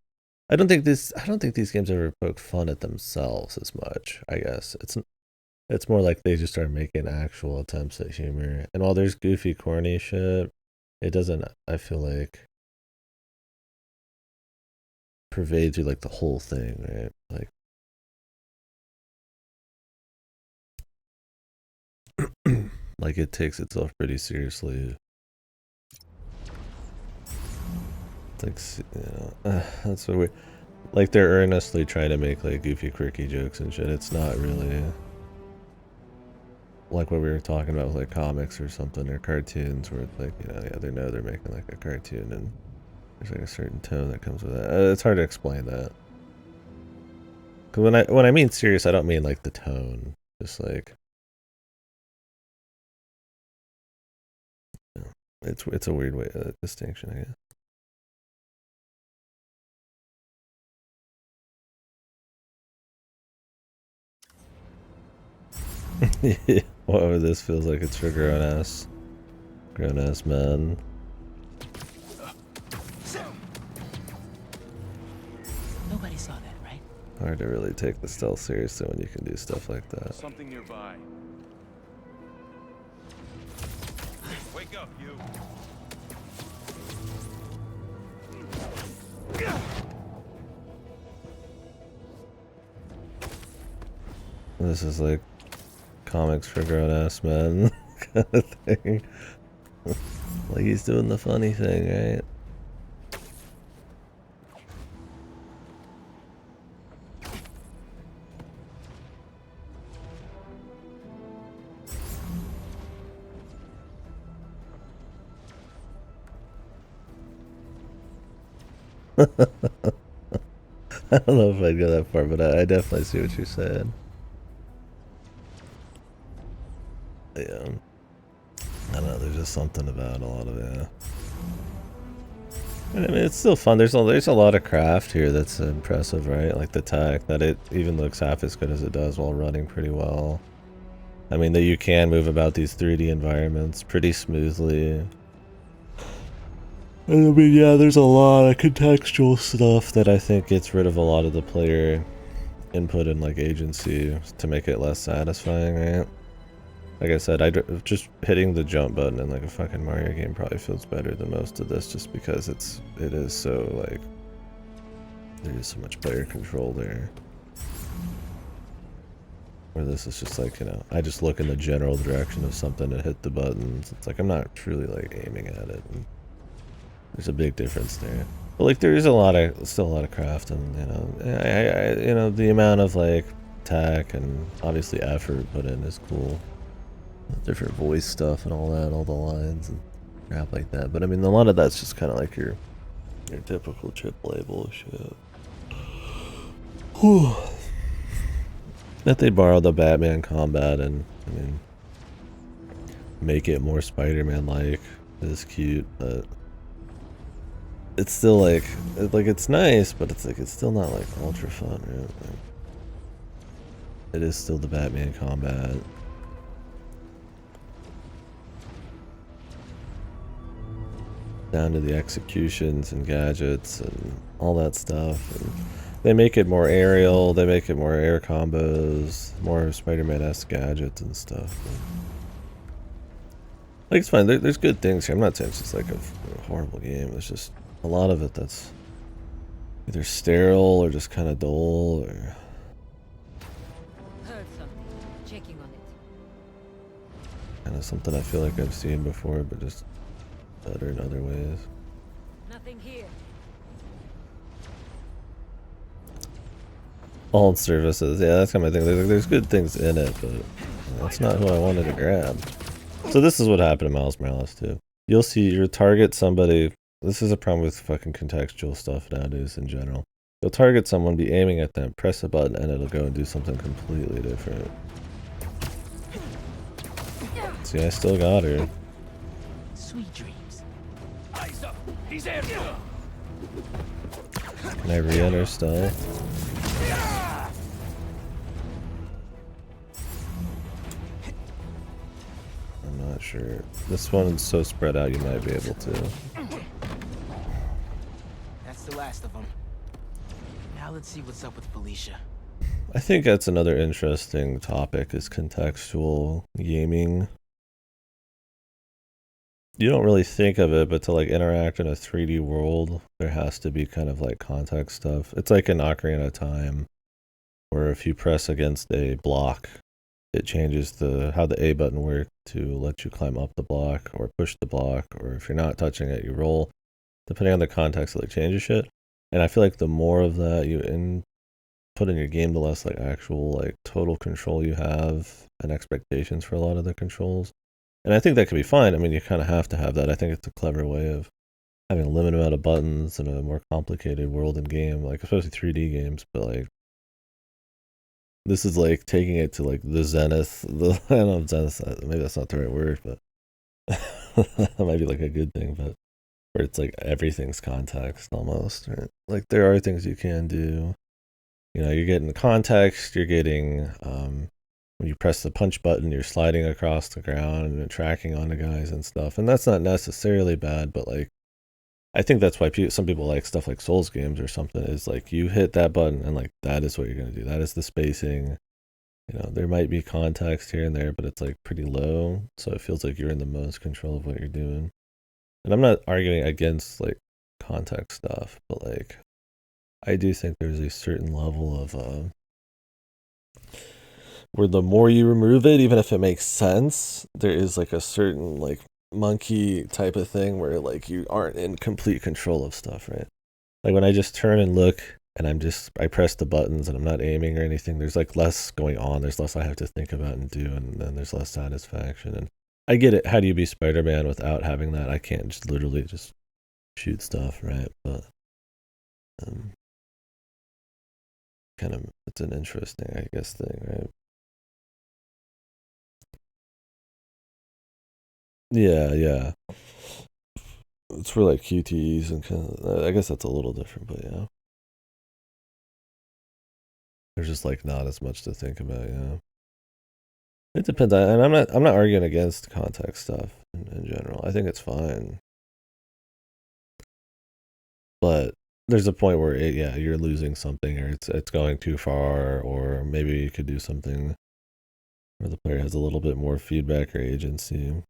I don't think these games ever poke fun at themselves as much. I guess it's more like they just are making actual attempts at humor. And while there's goofy, corny shit, it doesn't, I feel like, pervade through like the whole thing, right? Like, like it takes itself pretty seriously. It's like, you know, that's what we like. They're earnestly trying to make like goofy, quirky jokes and shit. It's not really like what we were talking about with like comics or something or cartoons, where it's like, you know, yeah, they know they're making like a cartoon and there's like a certain tone that comes with that. It's hard to explain that. Cause when I mean serious, I don't mean like the tone. Just like, you know, it's a weird way distinction, I guess. Whatever this feels like, it's for grown ass men. Nobody saw that, right? Hard to really take the stealth seriously when you can do stuff like that. Something nearby. Wake up, you. This is like comics for grown ass men kind of thing. Like he's doing the funny thing, right? I don't know if I'd go that far, but I definitely see what you're saying. Yeah. I don't know, there's just something about a lot of it. I mean, it's still fun. There's a lot of craft here that's impressive, right? Like the tech, that it even looks half as good as it does while running pretty well. I mean, that you can move about these 3D environments pretty smoothly. I mean, yeah, there's a lot of contextual stuff that I think gets rid of a lot of the player input and like agency to make it less satisfying, right? Like I said, just hitting the jump button in like a fucking Mario game probably feels better than most of this, just because it is so like, there is so much player control there. Where this is just like, you know, I just look in the general direction of something and hit the buttons. It's like I'm not truly like aiming at it. And there's a big difference there. But like there is still a lot of craft, and you know, you know, the amount of like tech and obviously effort put in is cool. Different voice stuff and all that, all the lines and crap like that. But I mean, a lot of that's just kind of like your typical AAA bullshit. Whew. That they borrow the Batman combat and, I mean, make it more Spider-Man-like is cute, but it's still like it's nice, but it's like it's still not like ultra fun, right? Like, it is still the Batman combat. Down to the executions and gadgets and all that stuff. And they make it more aerial, they make it more air combos, more Spider-Man-esque gadgets and stuff. Like, it's fine, there's good things here. I'm not saying it's just like a horrible game. There's just a lot of it that's either sterile or just kind of dull or... Heard something. Checking on it. kind of something I feel like I've seen before, but just better in other ways. Nothing here. Alt services, yeah, that's kind of my thing. There's good things in it, but that's not who I wanted to grab. So this is what happened to Miles Morales too. You'll see, you'll target somebody. This is a problem with fucking contextual stuff nowadays in general. You'll target someone, be aiming at them, press a button, and it'll go and do something completely different. See, I still got her. Sweet dreams. Eyes up. He's in. Can I re-enter still? I'm not sure. This one's so spread out you might be able to. That's the last of them. Now let's see what's up with Felicia. I think that's another interesting topic, is contextual gaming. You don't really think of it, but to like interact in a 3D world, there has to be kind of like context stuff. It's like in Ocarina of Time, where if you press against a block, it changes how the A button works to let you climb up the block or push the block, or if you're not touching it, you roll. Depending on the context, it like changes shit. And I feel like the more of that you put in your game, the less like actual like total control you have and expectations for a lot of the controls. And I think that could be fine. I mean, you kind of have to have that. I think it's a clever way of having a limited amount of buttons in a more complicated world and game, like especially 3D games. But like, this is like taking it to like the zenith. I don't know if zenith, maybe that's not the right word, but that might be like a good thing. But where it's like everything's context almost. Right? Like there are things you can do. You know, you're getting the context. You're getting when you press the punch button, you're sliding across the ground and tracking onto guys and stuff. And that's not necessarily bad, but like, I think that's why some people like stuff like Souls games or something, is like you hit that button and like that is what you're going to do. That is the spacing. You know, there might be context here and there, but it's like pretty low. So it feels like you're in the most control of what you're doing. And I'm not arguing against like context stuff, but like, I do think there's a certain level of, where the more you remove it, even if it makes sense, there is like a certain like monkey type of thing where like you aren't in complete control of stuff, right? Like when I just turn and look and I press the buttons and I'm not aiming or anything, there's like less going on. There's less I have to think about and do, and then there's less satisfaction. And I get it. How do you be Spider-Man without having that? I can't just literally just shoot stuff, right? But kind of, it's an interesting, I guess, thing, right? Yeah. It's for like QTEs and kind of, I guess that's a little different, but yeah. There's just like not as much to think about, yeah. It depends, and I'm not arguing against context stuff in general. I think it's fine. But there's a point where you're losing something, or it's going too far, or maybe you could do something where the player has a little bit more feedback or agency.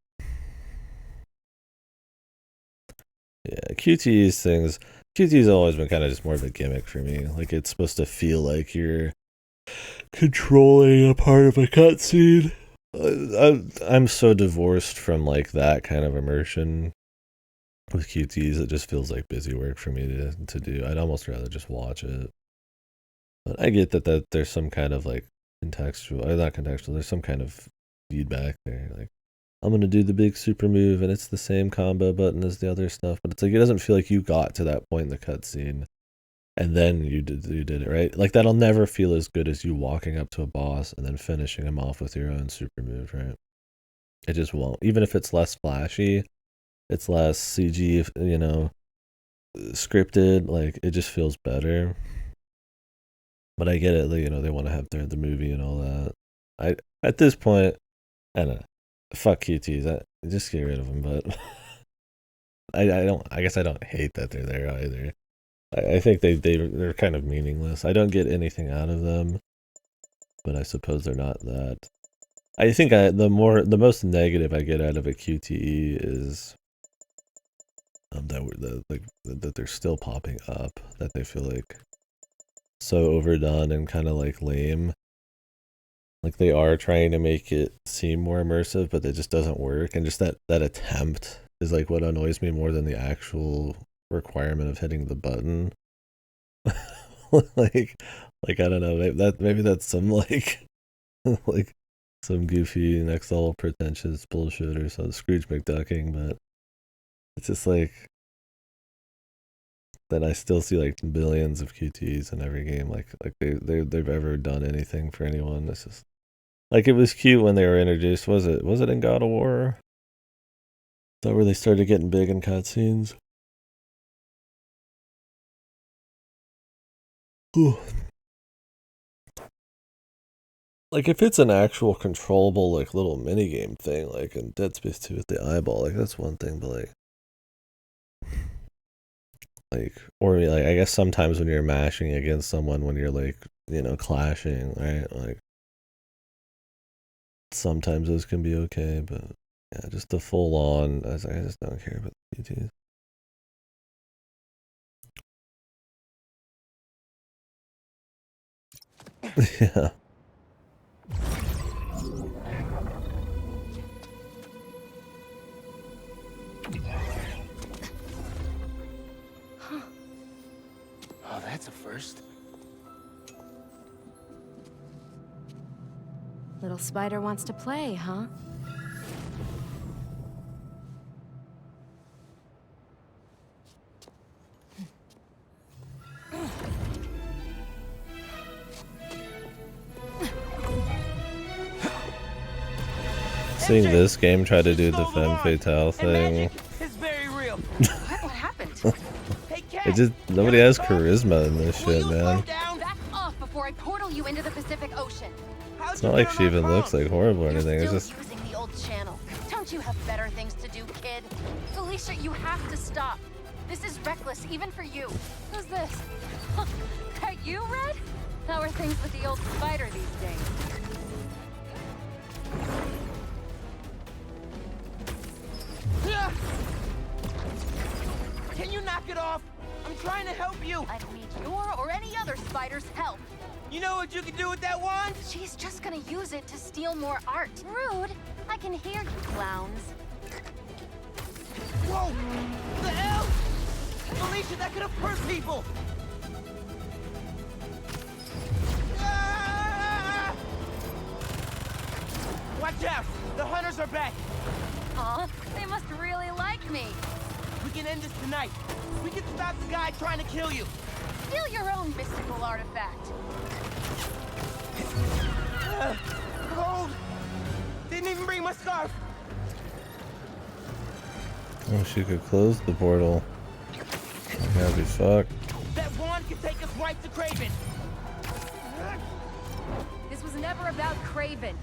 Yeah, QT's always been kind of just more of a gimmick for me. Like, it's supposed to feel like you're controlling a part of a cutscene. I'm so divorced from like that kind of immersion with QTs. It just feels like busy work for me to do. I'd almost rather just watch it. But I get that there's some kind of like not contextual, there's some kind of feedback there. Like, I'm going to do the big super move and it's the same combo button as the other stuff, but it's like, it doesn't feel like you got to that point in the cutscene and then you did it right. Like that'll never feel as good as you walking up to a boss and then finishing him off with your own super move, right? It just won't. Even if it's less flashy, it's less CG, you know, scripted. Like it just feels better. But I get it. You know, they want to have the movie and all that. At this point, I don't know. Fuck QTs. Just get rid of them. But I don't. I guess I don't hate that they're there either. I think they're kind of meaningless. I don't get anything out of them, but I suppose they're not that. I think the most negative I get out of a QTE is that they're still popping up. That they feel like so overdone and kind of like lame. Like they are trying to make it seem more immersive, but it just doesn't work. And just that attempt is like what annoys me more than the actual requirement of hitting the button. like I don't know, maybe that's some like like some goofy next level pretentious bullshit or some Scrooge McDucking, but it's just like that I still see like billions of QTs in every game, like they've ever done anything for anyone. It's just like it was cute when they were introduced. Was it in God of War? Is that where they started getting big in cutscenes? Like if it's an actual controllable like little mini game thing, like in Dead Space 2 with the eyeball, like that's one thing, but or like I guess sometimes when you're mashing against someone when you're like, you know, clashing, right? Like sometimes those can be okay, but yeah, just the full on, I just don't care about the QTs. Yeah. Oh, that's a first. Little spider wants to play, huh? Seeing this game try to do the femme fatale thing. It's very real. What happened? It just nobody has charisma in this shit, man. Back off before I portal you into the Pacific Ocean. It's not like she even looks like horrible or anything. It's just Using the old channel. Don't you have better things to do, kid? Felicia, you have to stop. This is reckless, even for you. Who's this? That you, Red? How are things with the old spider these days? Can you knock it off? I'm trying to help you. I don't need your or any other spider's help. You know what you can do with that wand? She's just gonna use it to steal more art. Rude. I can hear you, clowns. Whoa! The hell? Felicia, that could have hurt people! Ah! Watch out! The hunters are back! Aw, they must really like me. We can end this tonight. We can stop the guy trying to kill you. Steal your own mystical artifact. Cold! Didn't even bring my scarf! oh, she could close the portal. I'm gonna be fucked. That wand can take us right to Craven! This was never about Craven.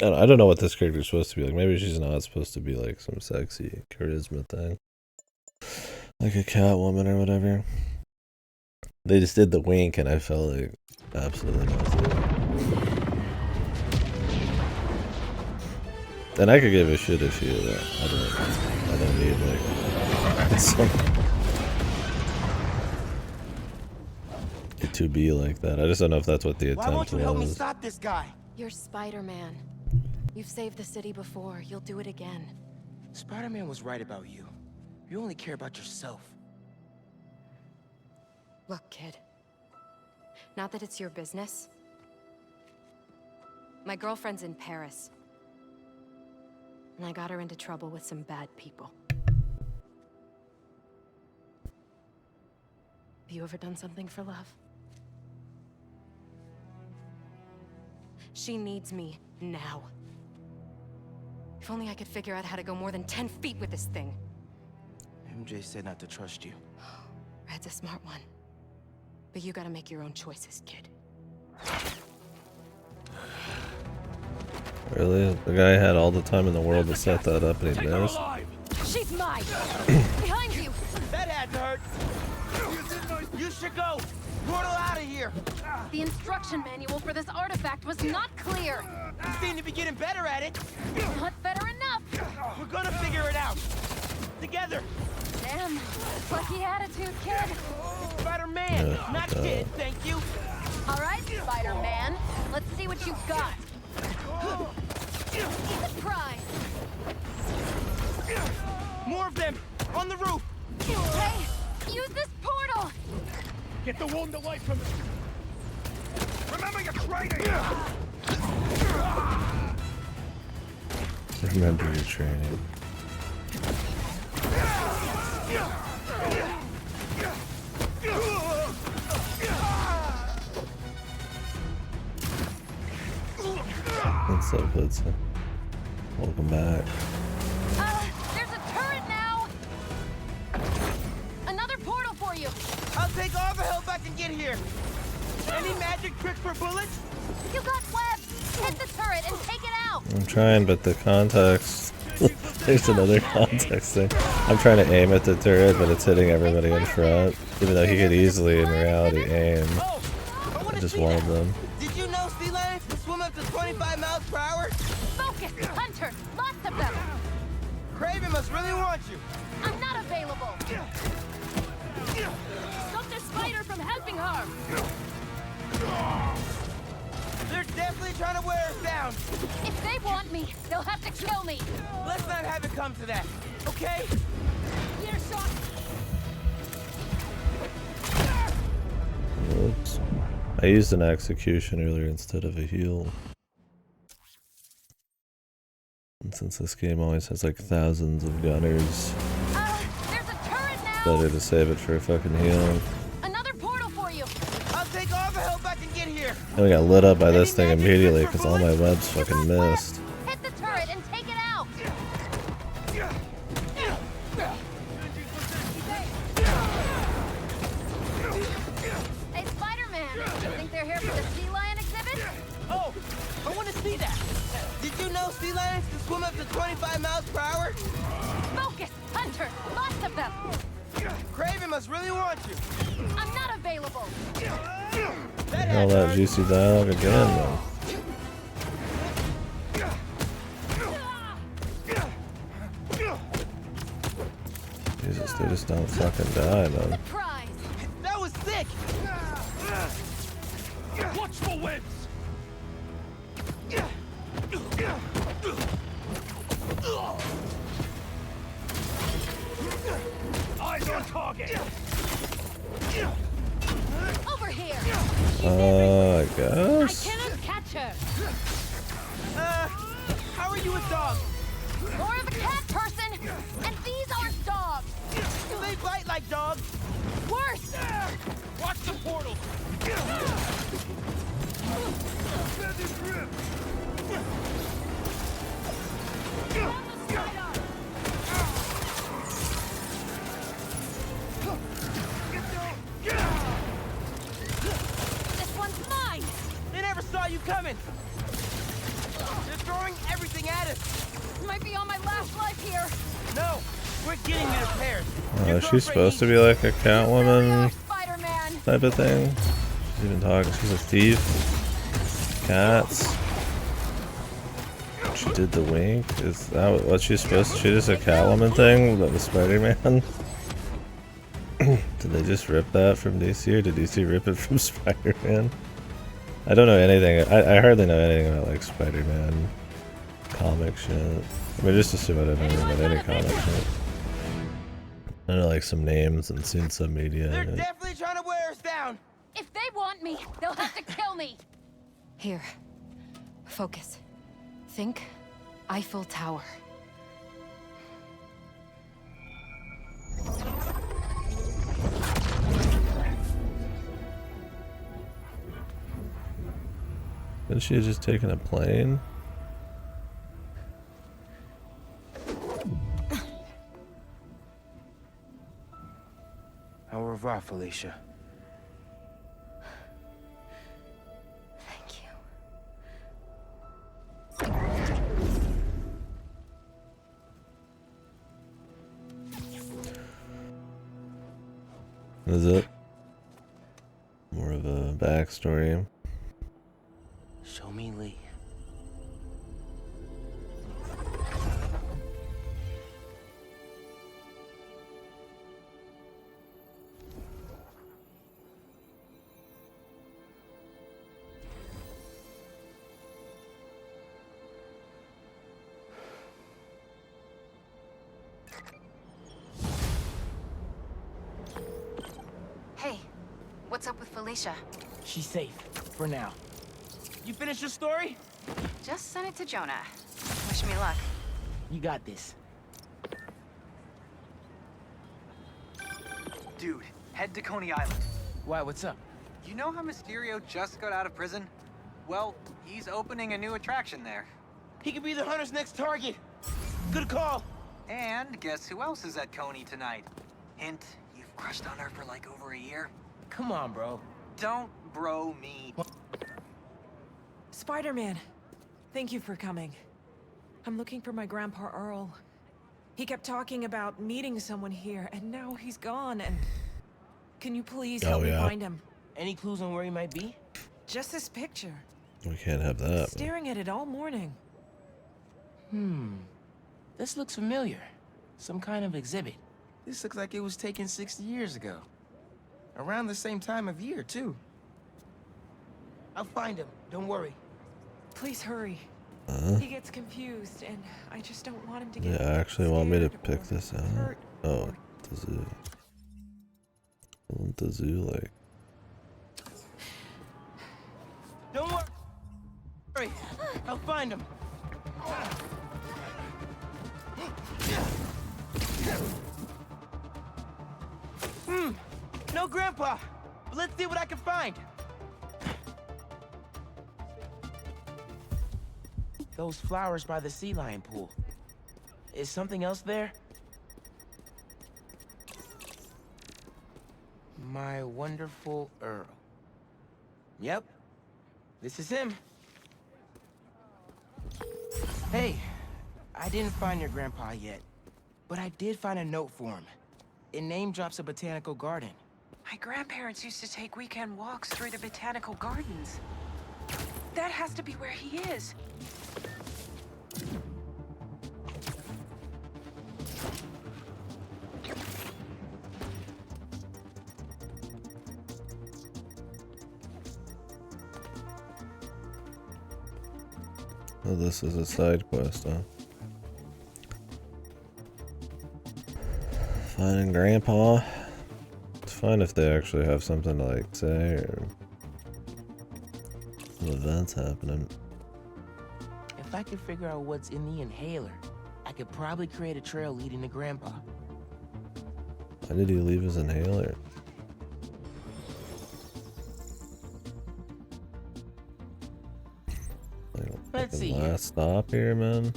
I don't know what this character's supposed to be like. Maybe she's not supposed to be like some sexy charisma thing, like a Catwoman or whatever. They just did the wink, and I felt like absolutely nothing. And I could give a shit if she. I don't need like some it to be like that. I just don't know if that's what the Why attempt won't you help me was. stop this guy? You're Spider-Man. You've saved the city before. You'll do it again. Spider-Man was right about you. You only care about yourself. Look, kid. Not that it's your business. My girlfriend's in Paris. and I got her into trouble with some bad people. Have you ever done something for love? She needs me now. If only I could figure out how to go more than 10 feet with this thing. MJ said not to trust you. Red's a smart one. But you gotta make your own choices, kid. Really? The guy had all the time in the world to set that up and he missed? She's mine! Behind you! That had to hurt. You should go. Portal out of here. The instruction manual for this artifact was not clear. You seem to be getting better at it. Not better enough. We're gonna figure it out. Together. Damn. Lucky attitude, kid. It's Spider-Man, not kid, thank you. All right, Spider-Man. Let's see what you've got. Surprise! More of them! On the roof! Hey! Use this portal! Get the wound away from him! Remember your training! Remember your training. What's up, Hudson? Welcome back. There's a turret now! Another portal for you! I'll take all the help I can get here! Any magic tricks for bullets? You got webs! Hit the turret and take it out! I'm trying, but the context... There's another context thing. I'm trying to aim at the turret, but it's hitting everybody in front. Even though he could easily, in reality, aim. I just wanted them. Did you know sea lions can swim up to 25 miles per hour? Focus! Hunter! Lots of them! Kraven must really want you. I'm not available! Stop the spider from helping her! They're definitely trying to wear us down. If they want me, they'll have to kill me! Let's not have it come to that, okay? Earshot! Oops. I used an execution earlier instead of a heal. And since this game always has like thousands of gunners, There's a turret now! better to save it for a fucking heal. Another portal for you! I'll take all the help I can get here. I got lit up by this thing immediately because all my webs fucking missed. Hit the turret and take it out! Hey, Spider-Man! You think they're here for the sea lion exhibit? Oh, I want to see that. Did you know sea lions can swim up to 25 miles per hour? Focus! Hunter! Lots of them! Kraven must really want you. I'm not available! All that juicy dialogue again, though. Jesus, they just don't fucking die, man. That was sick! Watch for webs! Eyes on target! Over here! I guess. I cannot catch her! How are you a dog? More of a cat person! And these aren't dogs! They bite like dogs! Worse! Watch the portal! This one's mine! They never saw you coming! They're throwing everything at us! Might be on my last life here! No! We're getting you repaired! She's supposed to be like a Catwoman Spider-Man! type of thing. She's even talking. She's a thief. Cats. She did the wink. Is that what she's supposed to? She just a Catwoman thing that was Spider-Man? Did they just rip that from DC, or did DC rip it from Spider-Man? I don't know anything. I hardly know anything about like Spider-Man comic shit. I mean, just assume I don't know about any comic shit. I know like some names and seen some media. They're definitely trying to wear us down! If they want me, they'll have to kill me! Here. Focus. Think Eiffel Tower. Couldn't she have just taken a plane? Au revoir, Felicia. Thank you. Is it? More of a backstory. Show me Lee. Hey, what's up with Felicia? She's safe, for now. You finished your story? Just send it to Jonah. Wish me luck. You got this. Dude, head to Coney Island. Why, what's up? You know how Mysterio just got out of prison? Well, he's opening a new attraction there. He could be the Hunter's next target. Good call. And guess who else is at Coney tonight? Hint, you've crushed on her for like over a year. Come on, bro. Don't bro me. Spiderman, thank you for coming. I'm looking for my grandpa Earl. He kept talking about meeting someone here, and now he's gone, and... Can you please help me find him? Any clues on where he might be? Just this picture. We can't have that. Staring at it all morning. This looks familiar. Some kind of exhibit. This looks like it was taken 60 years ago. Around the same time of year, too. I'll find him. Don't worry. Please hurry. He gets confused, and I just don't want him to get... Yeah, I actually want me to pick this out. Oh, the zoo. I want the zoo, like... Don't worry. I'll find him. No Grandpa. But let's see what I can find. Those flowers by the sea lion pool. Is something else there? My wonderful Earl. Yep. This is him. Hey, I didn't find your grandpa yet, but I did find a note for him. It name drops a botanical garden. My grandparents used to take weekend walks through the botanical gardens. That has to be where he is. Oh, this is a side quest, huh? Finding Grandpa. It's fine if they actually have something to like say or some events happening. If I could figure out what's in the inhaler, I could probably create a trail leading to Grandpa. Why did he leave his inhaler? Let's see. Last stop here, man.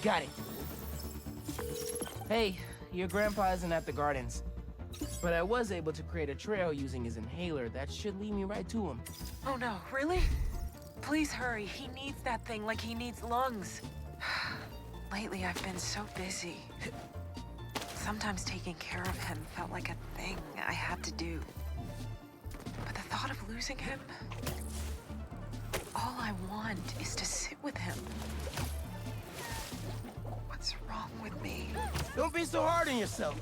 Got it. Hey, your grandpa isn't at the gardens. But I was able to create a trail using his inhaler that should lead me right to him. Oh no, really? Please hurry. He needs that thing like he needs lungs. Lately, I've been so busy. Sometimes taking care of him felt like a thing I had to do. But the thought of losing him... All I want is to sit with him. What's wrong with me? Don't be so hard on yourself.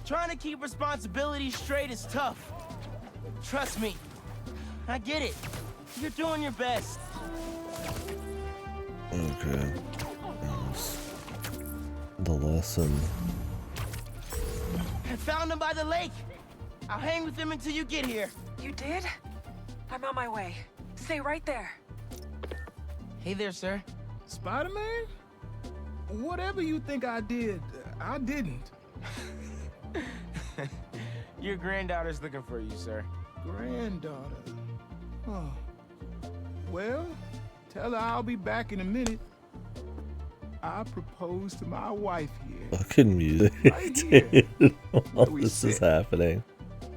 Trying to keep responsibilities straight is tough. Trust me. I get it. You're doing your best. Okay. That was the lesson. found him by the lake. I'll hang with him until you get here. You did? I'm on my way. Stay right there. Hey there, sir. Spider-Man? Whatever you think I did, I didn't. Your granddaughter's looking for you, sir. Granddaughter. Oh. Well, tell her I'll be back in a minute. I proposed to my wife here. Fucking music. Right here. All this is happening.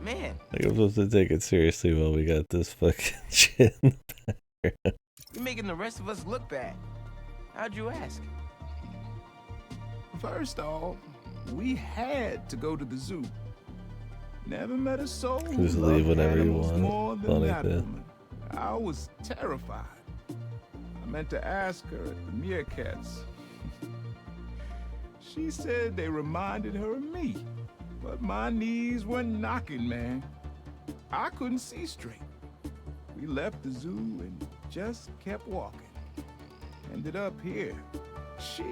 Man. Like, I'm supposed to take it seriously while we got this fucking shit in the background. You're making the rest of us look bad. How'd you ask? First off, we had to go to the zoo. Never met a soul who Just leave loved whenever you animals want. more than Funny that thing. woman. I was terrified. I meant to ask her at the meerkats. She said they reminded her of me, but my knees were knocking, man. I couldn't see straight. We left the zoo and just kept walking. Ended up here. She...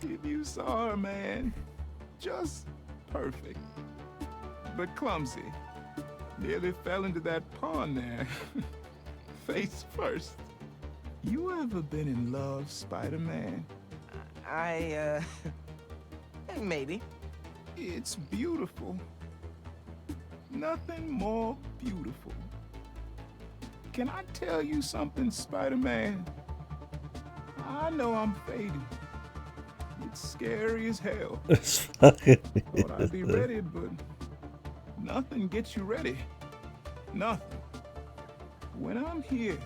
If you saw her, man, just perfect. But clumsy. Nearly fell into that pond there. Face first. You ever been in love, Spider-Man? Maybe. It's beautiful. Nothing more beautiful. Can I tell you something, Spider-Man? I know I'm fading. It's scary as hell. It's fucking Thought I'd be music. ready, but nothing gets you ready. Nothing. When I'm here,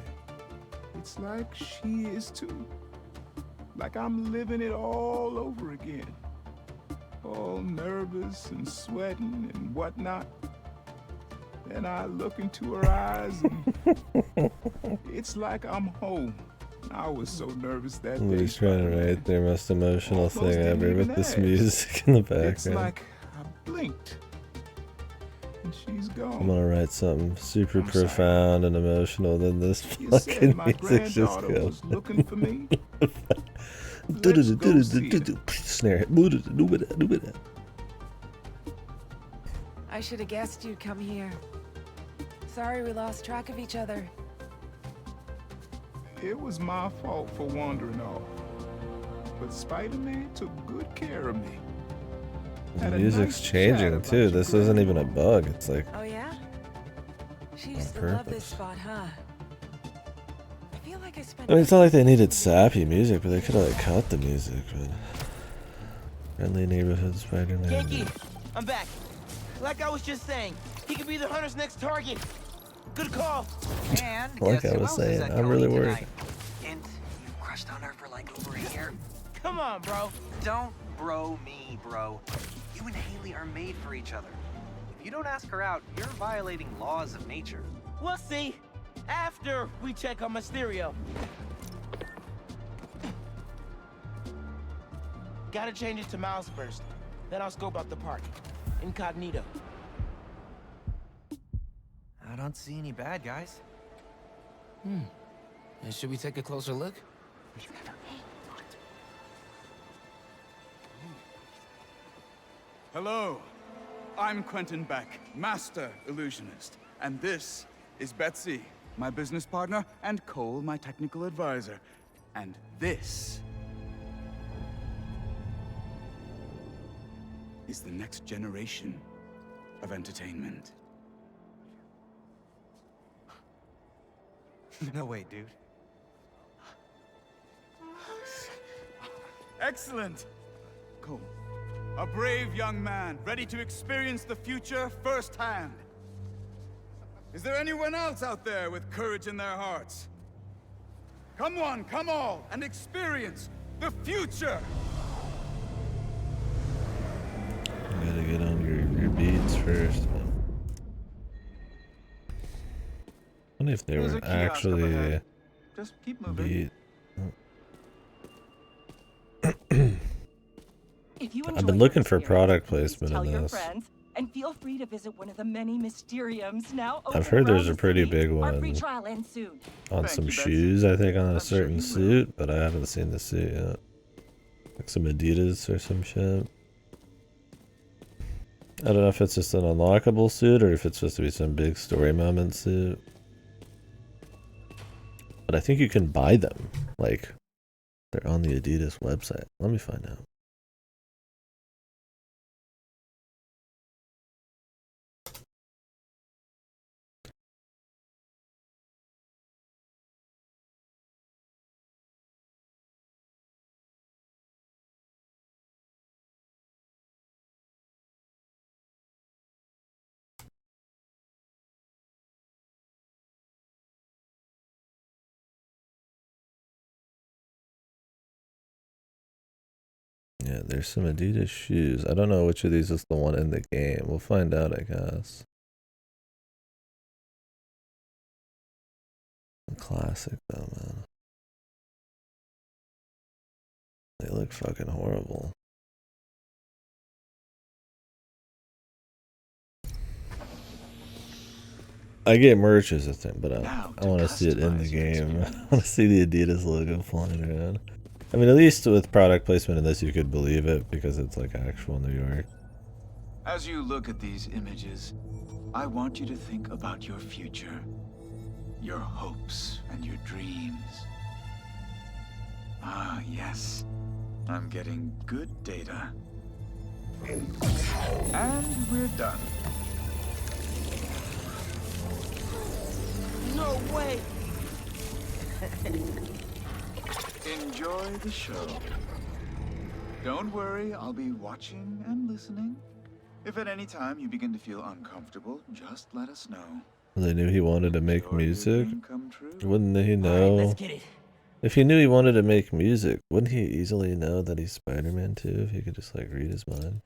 it's like she is too. Like I'm living it all over again. All nervous and sweating and whatnot. Then I look into her eyes and it's like I'm home. I was so nervous that day. Somebody's trying to write their most emotional Almost thing didn't ever even with this ask. music in the background. It's like I blinked and she's I'm gone. gonna write something super I'm sorry. profound and emotional, then this You fucking said my music just granddaughter goes. was looking for me. Let's go see her. Snare hit. I should have guessed you'd come here. Sorry we lost track of each other. It was my fault for wandering off. But Spider-Man took good care of me. The Had a music's nice chat changing about too. your This isn't even a bug. It's like Oh yeah? She On used to love purpose. this spot, huh? I feel like I spent I mean, it's not like they needed sappy music, but they could have like cut the music. But friendly neighborhood Spider-Man. Yankee, I'm back. Like I was just saying, he could be the hunter's next target. Good call. And Like guess I who was else saying, is at I'm really Coney worried. tonight? Hint, you crushed on her for like over a year. Come on, bro. Don't bro me, bro. You and Haley are made for each other. If you don't ask her out, you're violating laws of nature. We'll see. After we check on Mysterio. Gotta change it to Miles first. Then I'll scope out the park. Incognito. I don't see any bad guys. Should we take a closer look? Hello, I'm Quentin Beck, Master Illusionist. And this is Betsy, my business partner, and Cole, my technical advisor. And this is the next generation of entertainment. No way, dude. Excellent! Cole, a brave young man, ready to experience the future firsthand. Is there anyone else out there with courage in their hearts? Come one, come all, and experience the future! You gotta get on your beats first, man. I wonder if they There's were a kiosk up actually ahead. Just keep moving. beat. If you I've enjoy been your looking for experience, product please placement tell in your this. friends, and feel free to visit one of the many Mysteriums now I've open heard there's around a the pretty city. big Our one free trial ends soon. on some shoes, I think, on a certain suit, but I haven't seen the suit yet. Like some Adidas or some shit. I don't know if it's just an unlockable suit or if it's supposed to be some big story moment suit. But I think you can buy them. Like, they're on the Adidas website. Let me find out. Yeah, there's some Adidas shoes. I don't know which of these is the one in the game. We'll find out, I guess. Classic though, man. They look fucking horrible. I get merch as a thing, but I want to see it in the game. I want to see the Adidas logo flying around. I mean, at least with product placement in this, you could believe it because it's like actual New York. As you look at these images, I want you to think about your future, your hopes and your dreams. Ah, yes. I'm getting good data. And we're done. No way! Enjoy the show. Don't worry, I'll be watching and listening. If at any time you begin to feel uncomfortable, just let us know. They knew he wanted to make music. Wouldn't he know? Let's get it. If he knew he wanted to make music, wouldn't he easily know that he's Spider-Man too? If he could just like read his mind.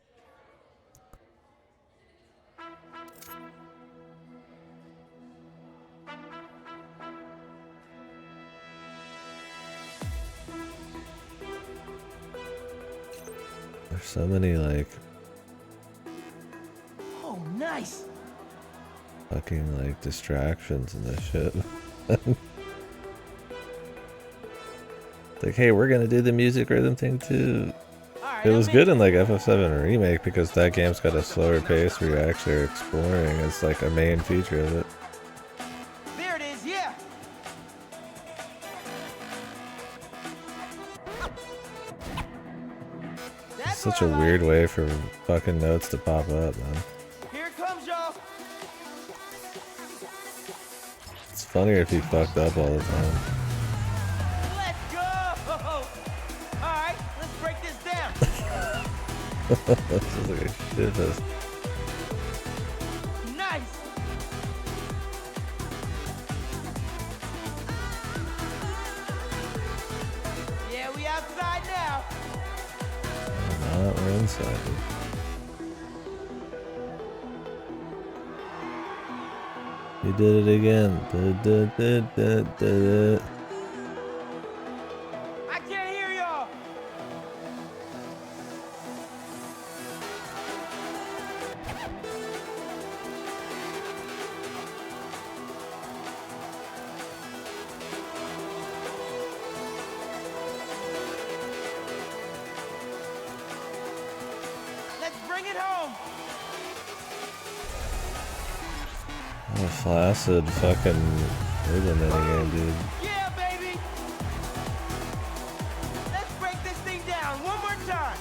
There's so many like Oh, nice. fucking like distractions in this shit. Like, hey, we're gonna do the music rhythm thing too. It was good in like FF7 Remake because that game's got a slower pace where you're actually exploring. It's like a main feature of it. There it is, yeah. It's such a weird way for fucking notes to pop up, man. Here it comes, y'all. It's funnier if he fucked up all the time. Let's go. All right, let's break this down. This is like a shit fest. Nice. Yeah, we outside now. We're inside. He did it again. I can't hear y'all. Let's bring it home. What a flaccid fucking rhythm minigame, dude. Yeah, baby. Let's break this thing down one more time.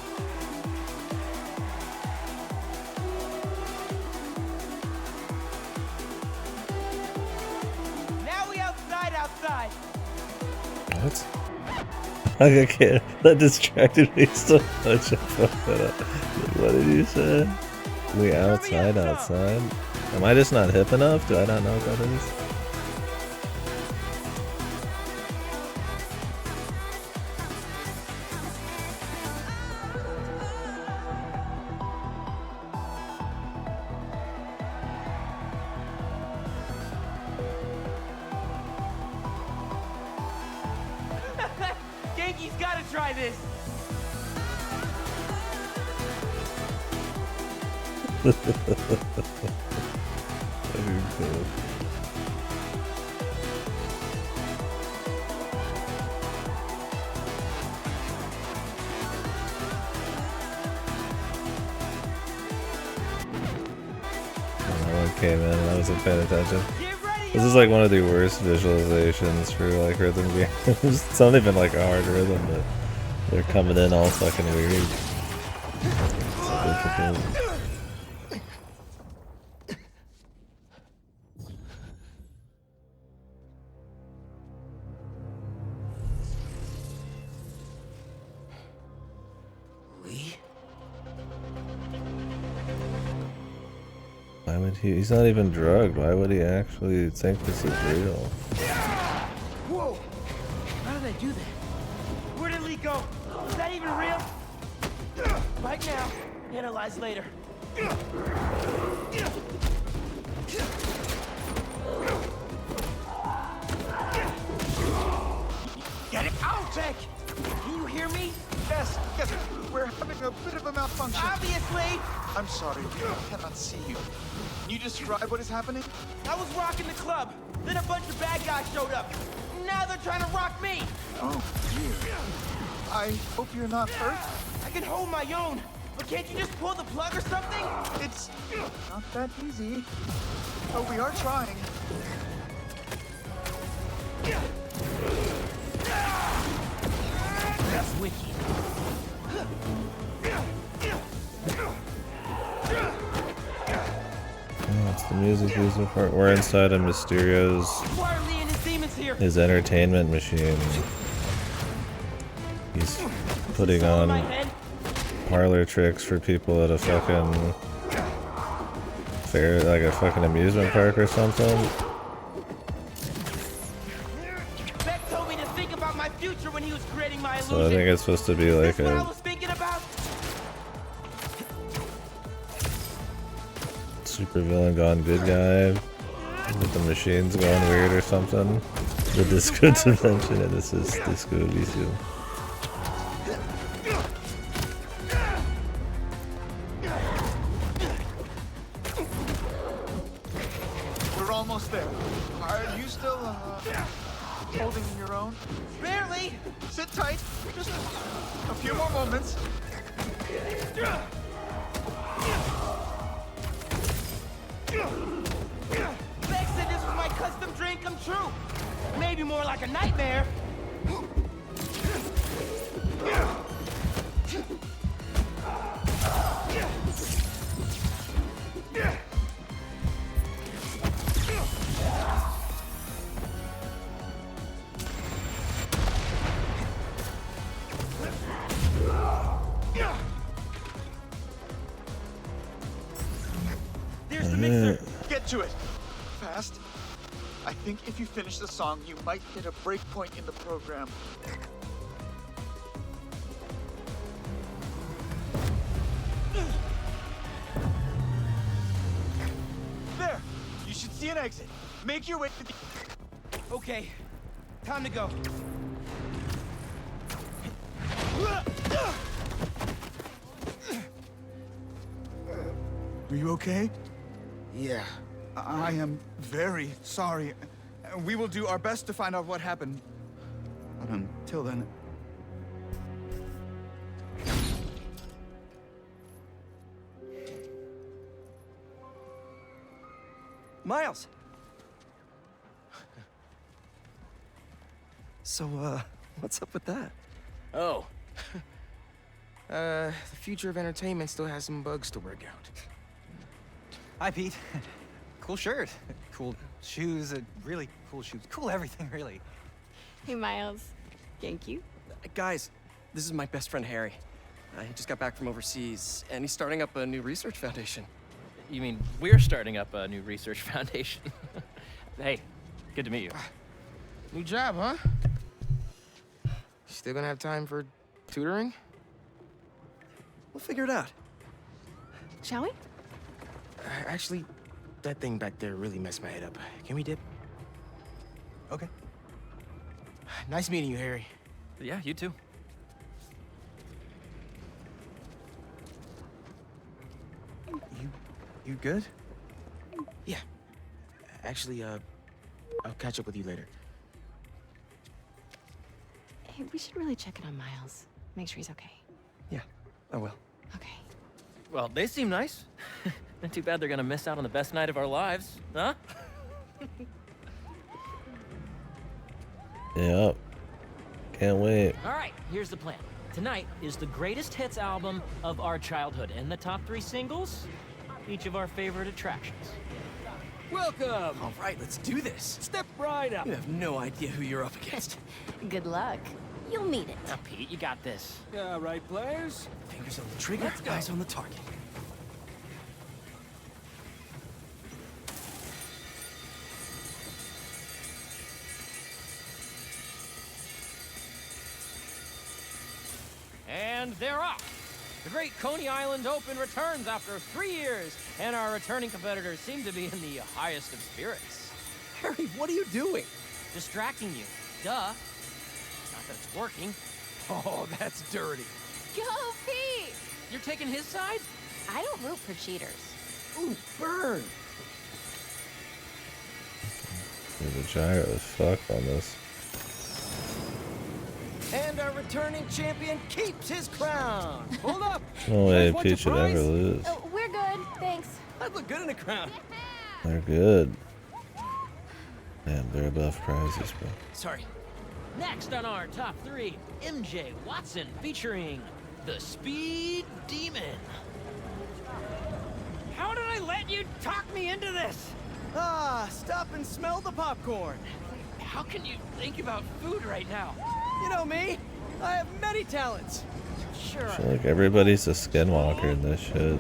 Now we outside. What? I can't. That distracted me so much. I fucked that up. What did you say? We outside. Am I just not hip enough? Do I not know what that is? Genki's gotta try this. came in and I wasn't paying attention. This is like one of the worst visualizations for like rhythm games. It's not even like a hard rhythm, but they're coming in all fucking weird. So difficult. Why would he? He's not even drugged. Why would he actually think this is real? Whoa! How did I do that? Where did Lee go? Is that even real? Right now, analyze later. Get it out, Beck! Can you hear me? Yes, we're having a bit of a malfunction. Obviously! I'm sorry, I cannot see you. Can you describe what is happening? I was rocking the club, then a bunch of bad guys showed up. Now they're trying to rock me! Oh, dear. I hope you're not hurt. I can hold my own, but can't you just pull the plug or something? It's not that easy. But we are trying. That's wicked. Oh, it's the music user part. We're inside of Mysterio's his entertainment machine. He's putting on parlor tricks for people at a fucking fair, like a fucking amusement park or something. Beck told me to think about my future when he was creating my illusion. So I think it's supposed to be like What I a was thinking about? supervillain gone good guy with the machines going weird or something. The disco dimension, and this is Disco Elysium. We're almost there. Are you still holding your own? Barely. Sit tight. Just a few more moments. Beck said this was my custom dream come true. Maybe more like a nightmare. There's the mixer. Get to it. Fast. I think if you finish the song, you might hit a break point in the program. There! You should see an exit. Make your way to the... Okay, time to go. Are you okay? Yeah. I am very sorry. We will do our best to find out what happened. But until then... Miles! So, what's up with that? Oh. The future of entertainment still has some bugs to work out. Hi, Pete. Cool shirt. Cool shoes. Really cool shoes. Cool everything, really. Hey, Miles. Thank you. Guys, this is my best friend Harry. He just got back from overseas, and he's starting up a new research foundation. You mean we're starting up a new research foundation? Hey, good to meet you. New job, huh? Still gonna have time for tutoring? We'll figure it out. Shall we? Actually, that thing back there really messed my head up. Can we dip? Okay. Nice meeting you, Harry. Yeah, you too. You good? Yeah. Actually, I'll catch up with you later. Hey, we should really check in on Miles. Make sure he's okay. Yeah, I will. Okay. Well, they seem nice. Too bad they're gonna miss out on the best night of our lives, huh? Yep. Can't wait. All right, here's the plan. Tonight is the greatest hits album of our childhood, and the top 3 singles, each of our favorite attractions. Welcome! All right, let's do this. Step right up. You have no idea who you're up against. Good luck. You'll meet it. Now, Pete, you got this. All right, players. Fingers on the trigger, eyes on the target. And they're off. The Great Coney Island Open returns after 3 years, and our returning competitors seem to be in the highest of spirits. Harry, what are you doing? Distracting you. Duh. Not that it's working. Oh, that's dirty. Go, Pete! You're taking his side? I don't root for cheaters. Ooh, burn! Dude, the gyro is fucked on this. And our returning champion keeps his crown. Hold up. No way Pete should ever lose. Oh, we're good, thanks. I'd look good in a crown. They're good. Damn, they're above prizes, bro. Sorry. Next on our top 3, MJ Watson featuring the Speed Demon. How did I let you talk me into this? Ah, stop and smell the popcorn. How can you think about food right now? You know me. I have many talents. Sure. I feel like everybody's a skinwalker in this shit.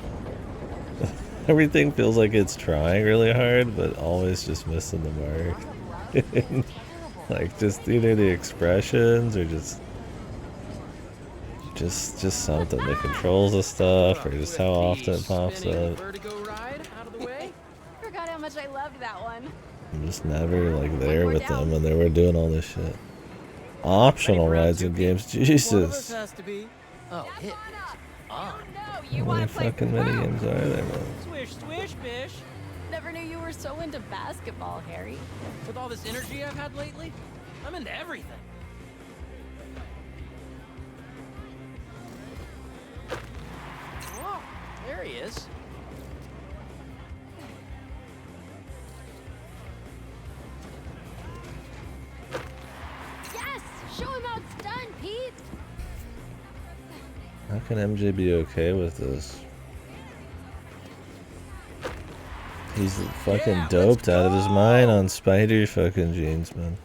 Everything feels like it's trying really hard, but always just missing the mark. Like just either the expressions or just something that controls the stuff, or just how often it pops up. Forgot how much I loved that one. I'm just never like there with them when they were doing all this shit. Optional rides in games, Jesus. Has to be. Oh, it is on. You How many fucking mini games are there, man? Swish, swish, bish. Never knew you were so into basketball, Harry. With all this energy I've had lately, I'm into everything. Oh, there he is. Yes! Show him how it's done, Pete! How can MJ be okay with this? He's fucking doped out of his mind on spider fucking jeans, man.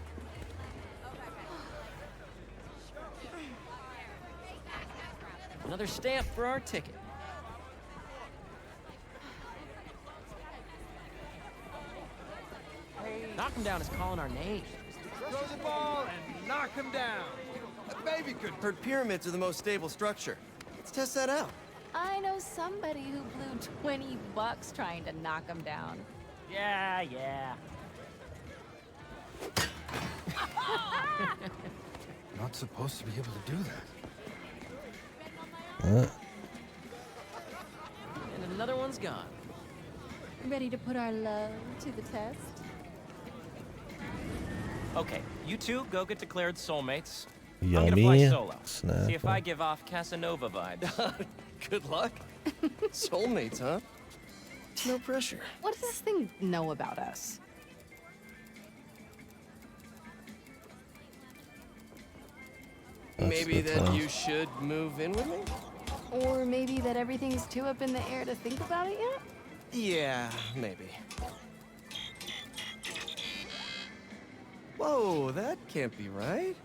Another stamp for our ticket. Knock him down is calling our name. Throw the ball and knock him down. A baby could. Heard pyramids are the most stable structure. Let's test that out. I know somebody who blew $20 trying to knock him down. Yeah. Not supposed to be able to do that. What? And another one's gone. Ready to put our love to the test? Okay, you two go get declared soulmates. Yummy. I'm gonna fly solo. Snap. See if I give off Casanova vibes. Good luck. Soulmates, huh? No pressure. What does this thing know about us? Maybe that you should move in with me? Or maybe that everything's too up in the air to think about it yet? Yeah, maybe. Whoa, that can't be right.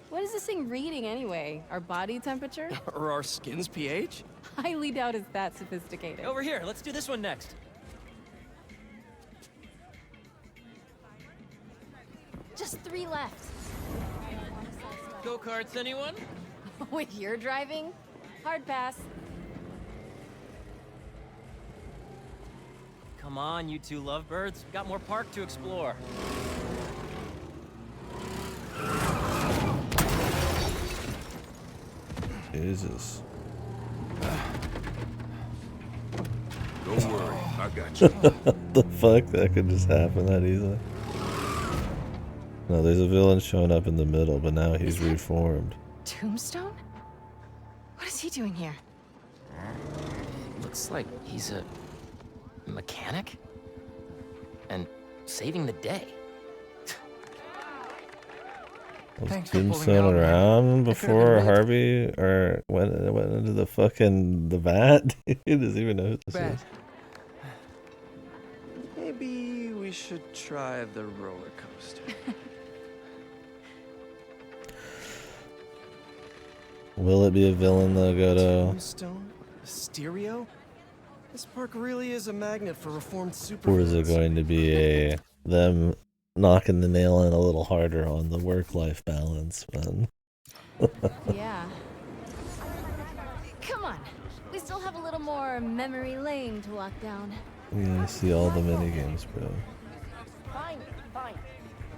What is this thing reading anyway? Our body temperature? Or our skin's pH? Highly doubt it's that sophisticated. Over here, let's do this one next. Just 3 left. Go-karts, anyone? With your driving? Hard pass. Come on, you two lovebirds. Got more park to explore. Jesus. Don't worry, I got you. What the fuck? That could just happen that easily. No, there's a villain showing up in the middle, but now he's reformed. Tombstone? What is he doing here? looks like he's a mechanic and saving the day. Was Thanks for pulling Tombstone out, man. around I could've before been late. Harvey or went into the fucking the vat? He doesn't even know who this Bad. is. Maybe we should try the roller coaster. Will it be a villain though, Goto? Tombstone? Mysterio? This park really is a magnet for reformed supervillains. Or is it going to be them knocking the nail in a little harder on the work-life balance, man? Yeah. Come on. We still have a little more memory lane to walk down. Yeah, I see all the mini games, bro. Fine, fine.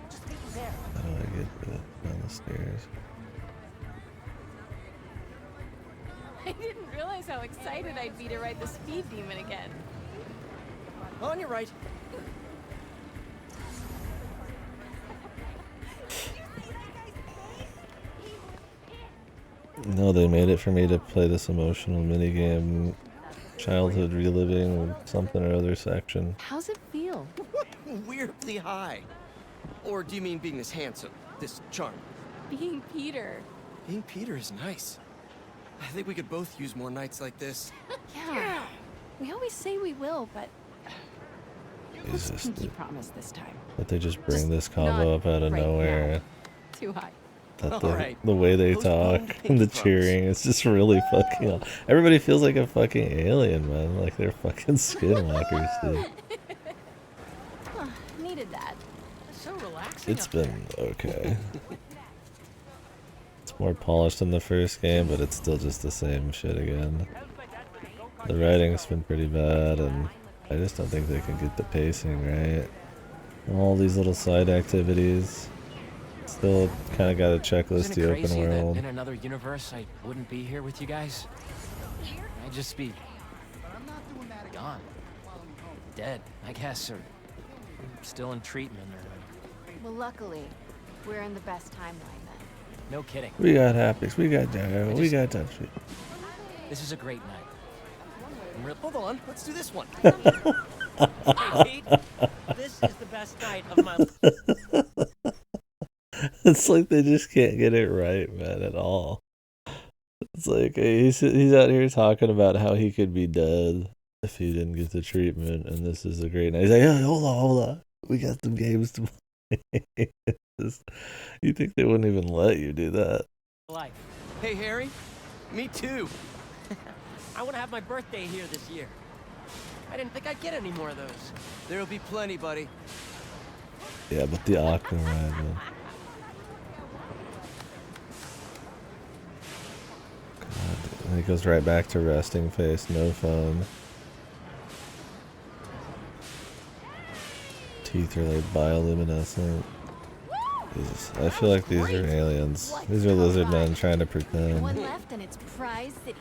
Just meet you there. How do I get down the stairs? I didn't realize how excited I'd be to ride the speed demon again. On your right. No, they made it for me to play this emotional minigame, childhood reliving something or other section. How's it feel? Weirdly high. Or do you mean being this handsome, this charming? Being Peter. Being Peter is nice. I think we could both use more nights like this. Yeah. We always say we will, but It's let's just pinky promise this time. that they just bring this combo up out of right nowhere. now. Too high. That Alright. the way they talk and the cheering, it's just really fucking. Everybody feels like a fucking alien, man. Like they're fucking skinwalkers, dude. Huh, needed that. So relaxing. It's been okay. It's more polished than the first game, but it's still just the same shit again. The writing's been pretty bad, and I just don't think they can get the pacing right. All these little side activities. Still kind of got to checklist Isn't the it open crazy world. that in another universe I wouldn't be here with you guys? I'd just be gone, dead, I guess, or still in treatment, or Well, luckily, we're in the best timeline then. no kidding. We got haptics, we got gyro, we got touch. This is a great night. Hold on, let's do this one. Hey, Pete, this is the best night of my life. It's like they just can't get it right, man, at all. It's like he's out here talking about how he could be dead if he didn't get the treatment, and this is a great night. He's like, hey, hold on, we got some games to play. You think they wouldn't even let you do that? Life. Hey, Harry. Me too. I want to have my birthday here this year. I didn't think I'd get any more of those. There'll be plenty, buddy. Yeah, but the Aqua ride, man. God, and he goes right back to resting face, no phone. Teeth are like bioluminescent. Jesus, I feel like these are aliens. These are lizard men trying to pretend. One left and it's Prize City.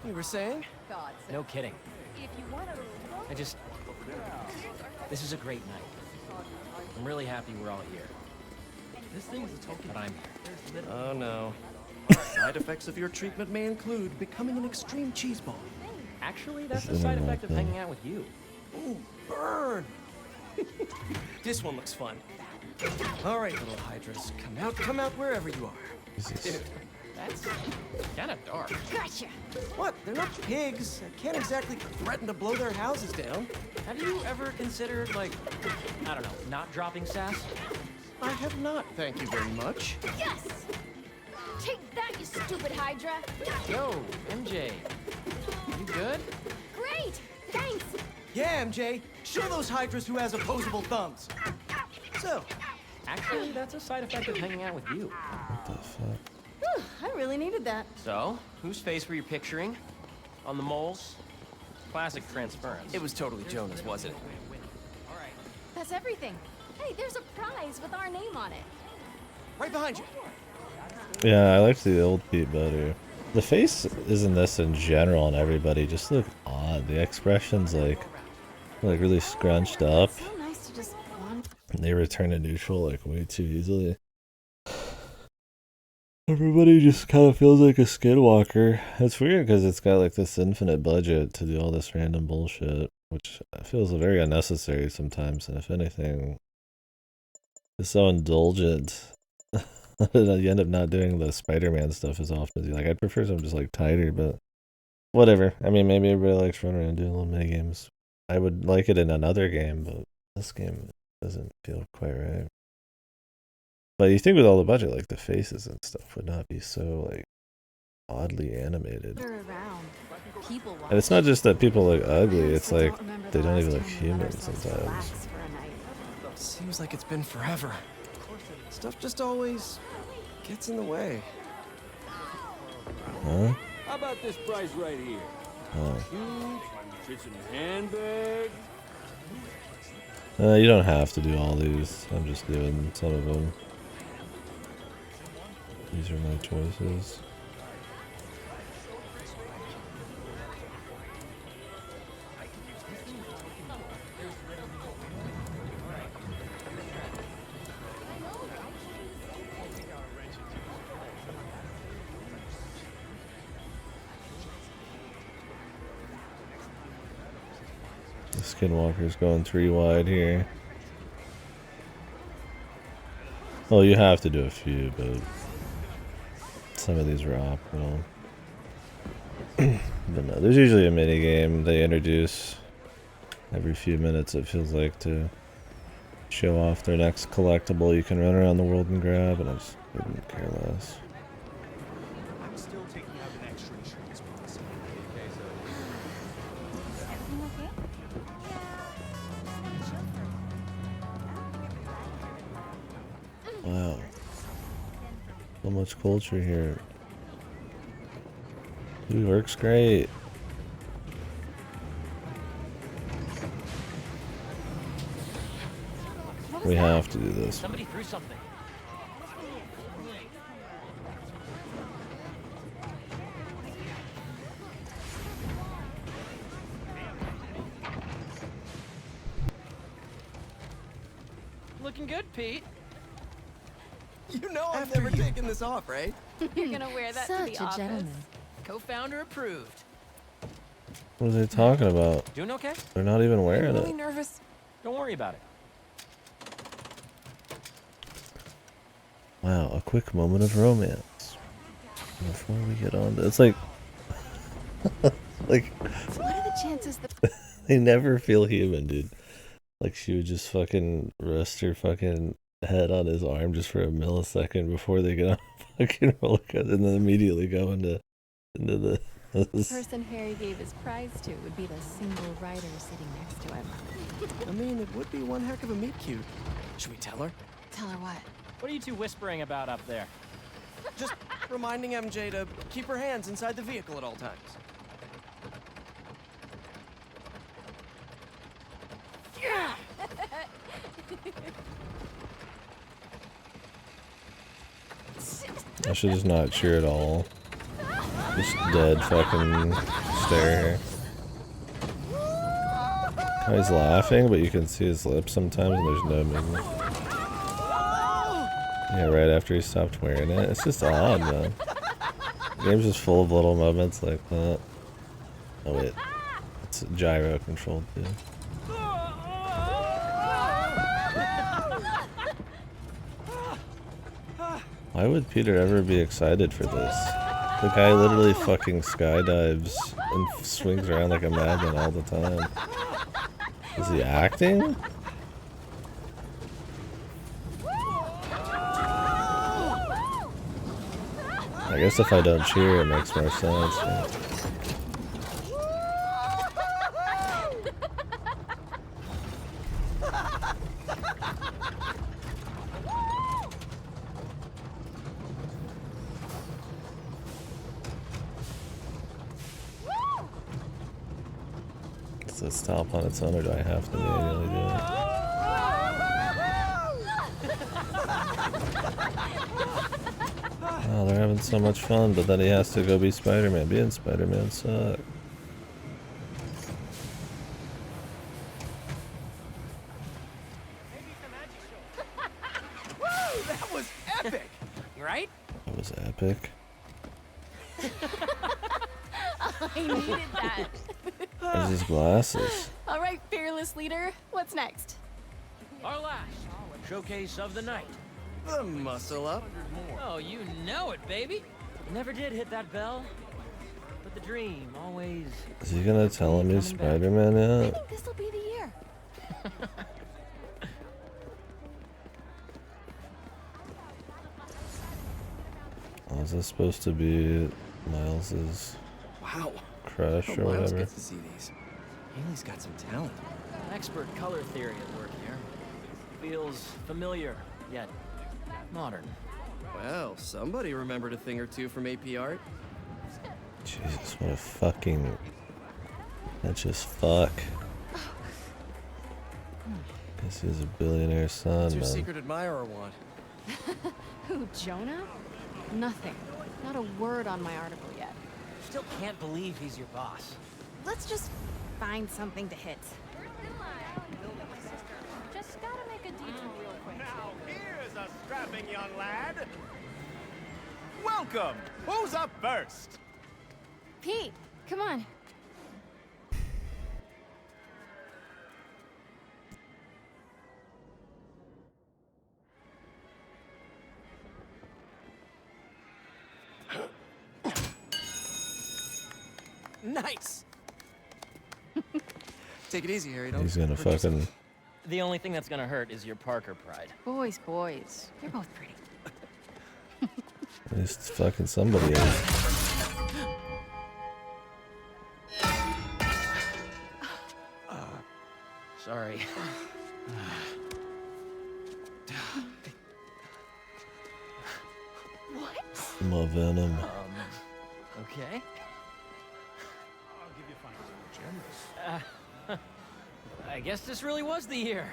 You were saying? No kidding. This is a great night. I'm really happy we're all here. This thing's a token, but I'm here. Oh no. Side effects of your treatment may include becoming an extreme cheeseball. Actually, that's This a side isn't effect of like hanging out with you. Ooh, burn! This one looks fun. All right, little hydras, come out wherever you are. Dude, That's kind of dark. Gotcha. what? They're not pigs. I can't exactly threaten to blow their houses down. Have you ever considered, like, I don't know, not dropping sass? I have not, thank you very much. Yes! Take that, you stupid Hydra! Yo, MJ. You good? Great! Thanks! Yeah, MJ, show those hydras who has opposable thumbs. So, Actually, that's a side effect of hanging out with you. What the fuck? Whew, I really needed that. So, whose face were you picturing? On the moles? Classic transference. it was totally Jonah's, wasn't it? That's everything. Hey, there's a prize with our name on it. Right behind you. Yeah, I like the old Pete better. The face isn't this in general on everybody, just look odd. The expression's like really scrunched up. So nice to just wander. They return to neutral like way too easily. Everybody just kind of feels like a skinwalker. It's weird because it's got like this infinite budget to do all this random bullshit, which feels very unnecessary sometimes. And if anything, it's so indulgent that you end up not doing the Spider-Man stuff as often as you like. I'd prefer something just like tighter, but whatever. I mean, maybe everybody likes running around doing little mini games. I would like it in another game, but this game doesn't feel quite right. But you think with all the budget, like the faces and stuff would not be so like oddly animated. And it's not just that people look ugly, it's like they don't even look human sometimes. Seems like it's been forever. Stuff just always gets in the way. Huh? How about this price right here? Oh. Huge, fits in your handbag. You don't have to do all these. I'm just doing some of them. These are my choices. The Skinwalker's going 3 wide here. Well, you have to do a few, but some of these are optional. But no, there's usually a mini game they introduce every few minutes, it feels like, to show off their next collectible you can run around the world and grab, and I just couldn't care less. I'm still taking out an extra insurance policy. Okay, so Wow. So much culture here. He works great. We have to do this. Somebody threw something. Looking good, Pete. You know I'm never taking this off, right? You're gonna wear that to Such the a office. gentleman. Co-founder approved. What are they talking about? Doing okay? They're not even wearing Really it. nervous? Don't worry about it. Wow, a quick moment of romance. Before we get on to, it's like, like, So what are the chances that they never feel human, dude. Like she would just fucking rest her fucking head on his arm just for a millisecond before they get on a fucking roller coaster, and then immediately go into the. the person Harry gave his prize to would be the single writer sitting next to him? I mean, it would be one heck of a meet cute. Should we tell her? Tell her what? What are you two whispering about up there? Just reminding MJ to keep her hands inside the vehicle at all times. Yeah! I should just not cheer at all. Just dead fucking stare. Oh, he's laughing, but you can see his lips sometimes, and there's no movement. Yeah, right after he stopped wearing it. It's just odd, man. The game's just full of little moments like that. Oh wait, it's gyro controlled too. Why would Peter ever be excited for this? The guy literally fucking skydives and swings around like a madman all the time. Is he acting? I guess if I don't cheer, it makes more sense. Yeah. Does it stop on its own, or do I have to manually do it? Oh, they're having so much fun, but then he has to go be Spider-Man. Being Spider-Man sucks. Woo! That was epic! Right? That was epic. epic. I needed that. Where's his glasses? All right, fearless leader. What's next? Our last showcase of the night. The muscle up. Oh, you know it, baby. Never did hit that bell. But the dream always... Is he gonna tell him he's Spider-Man I yet? think this'll be the year. Oh, is this supposed to be Miles's Wow. crush or Miles whatever? gets to see these. Haley's got some talent. Expert color theory at work here. Feels familiar, yet modern. Well, somebody remembered a thing or two from AP Art. Jesus, what a fucking... That's just fuck. Guess he's a billionaire son, What's your man. secret admirer want? Who, Jonah? Nothing. Not a word on my article yet. Still can't believe he's your boss. Let's just find something to hit. Just gotta make a detour real quick. Now here's a strapping young lad. Welcome. Who's up first? Pete, come on. Nice. Take it easy, Harry. Don't He's gonna hurt yourself. fucking... The only thing that's gonna hurt is your Parker pride. Boys, boys. You're both pretty. At least fucking somebody is. Sorry. What? More venom. Okay. I'll give you fun. Generous. I guess this really was the year.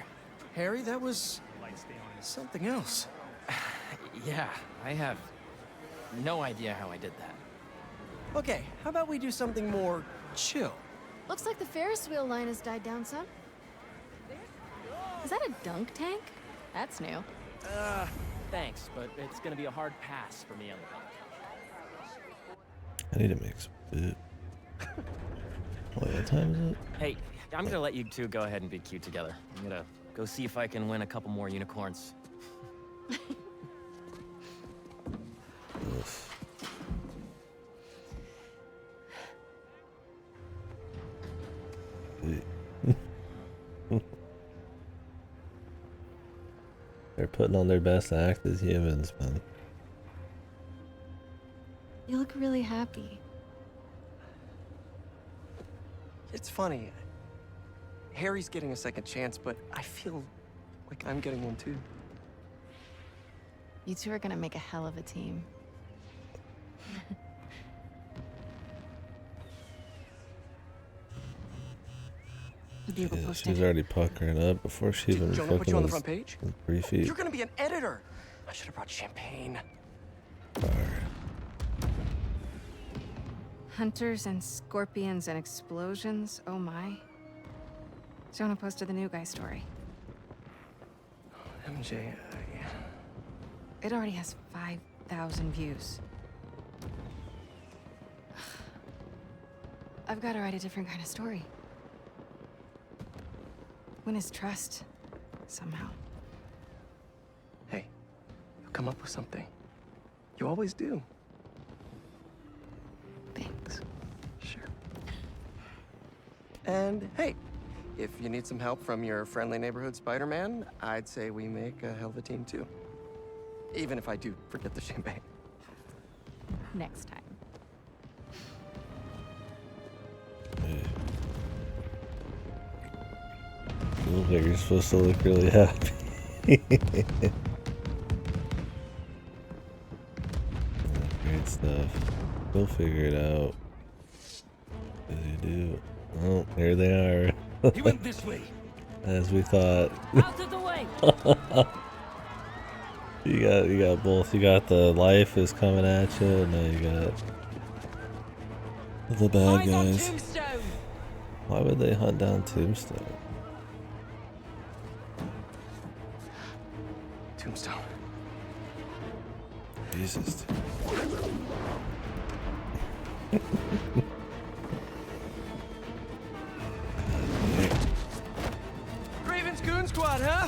Harry, that was Lights stay on. something else. Yeah, I have no idea how I did that. Okay, how about we do something more chill? Looks like the Ferris wheel line has died down some. Is that a dunk tank? That's new. Thanks, but it's gonna be a hard pass for me on the bump. I need to make some food. Wait, what time is it? Hey, I'm gonna let you two go ahead and be cute together. I'm gonna go see if I can win a couple more unicorns. Yes. They're putting on their best act as humans, man. You look really happy. It's funny. Harry's getting a second chance, but I feel like I'm getting one too. You two are gonna make a hell of a team. Jesus, she's already puckering up before she even Jonah fucking put you on the was front page? 3 feet. You're gonna be an editor. I should have brought champagne. Hunters and scorpions and explosions, oh my. Jonah posted the new guy story. MJ, yeah. It already has 5,000 views. I've got to write a different kind of story. Win his trust, somehow. Hey, you'll come up with something. You always do. Thanks. Sure. And hey, if you need some help from your friendly neighborhood Spider-Man, I'd say we make a hell of a team too. Even if I do forget the champagne. Next time. Looks like you're supposed to look really happy. Great stuff. We'll figure it out. As you do. Oh, there they are. He went this way. As we thought. Out of the way. You got both. You got the life is coming at you, and now you got the bad guys. Why would they hunt down Tombstone? Tombstone. Yeah. Jesus. Raven's Goon Squad, huh?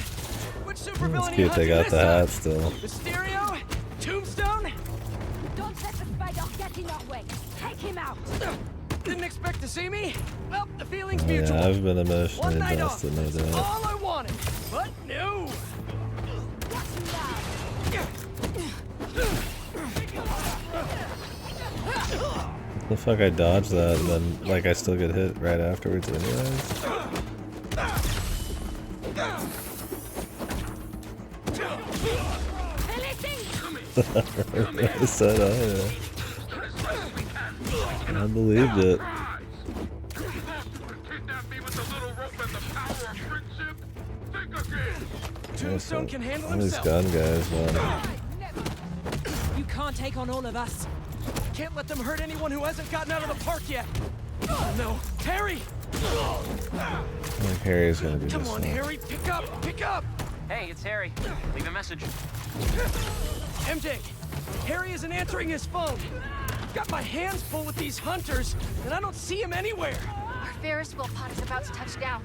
Which supervillain It's cute they got the hat still. Mysterio? Tombstone? Don't let the spider get in our way. Take him out. Didn't expect to see me? Well, the feeling's Oh, mutual. yeah, I've been emotionally One night off. invested, no That's doubt. all I wanted. But no. The fuck I dodged that and then like I still get hit right afterwards anyways. I said I believed it. Tombstone can handle All these himself. gun guys, man. You can't take on all of us. Can't let them hurt anyone who hasn't gotten out of the park yet. Oh no, Harry! I think Harry's gonna be Come this on, one. Harry, pick up, pick up! Hey, it's Harry. Leave a message. MJ, Harry isn't answering his phone. Got my hands full with these hunters, and I don't see him anywhere. Our Ferris wheel pod is about to touch down.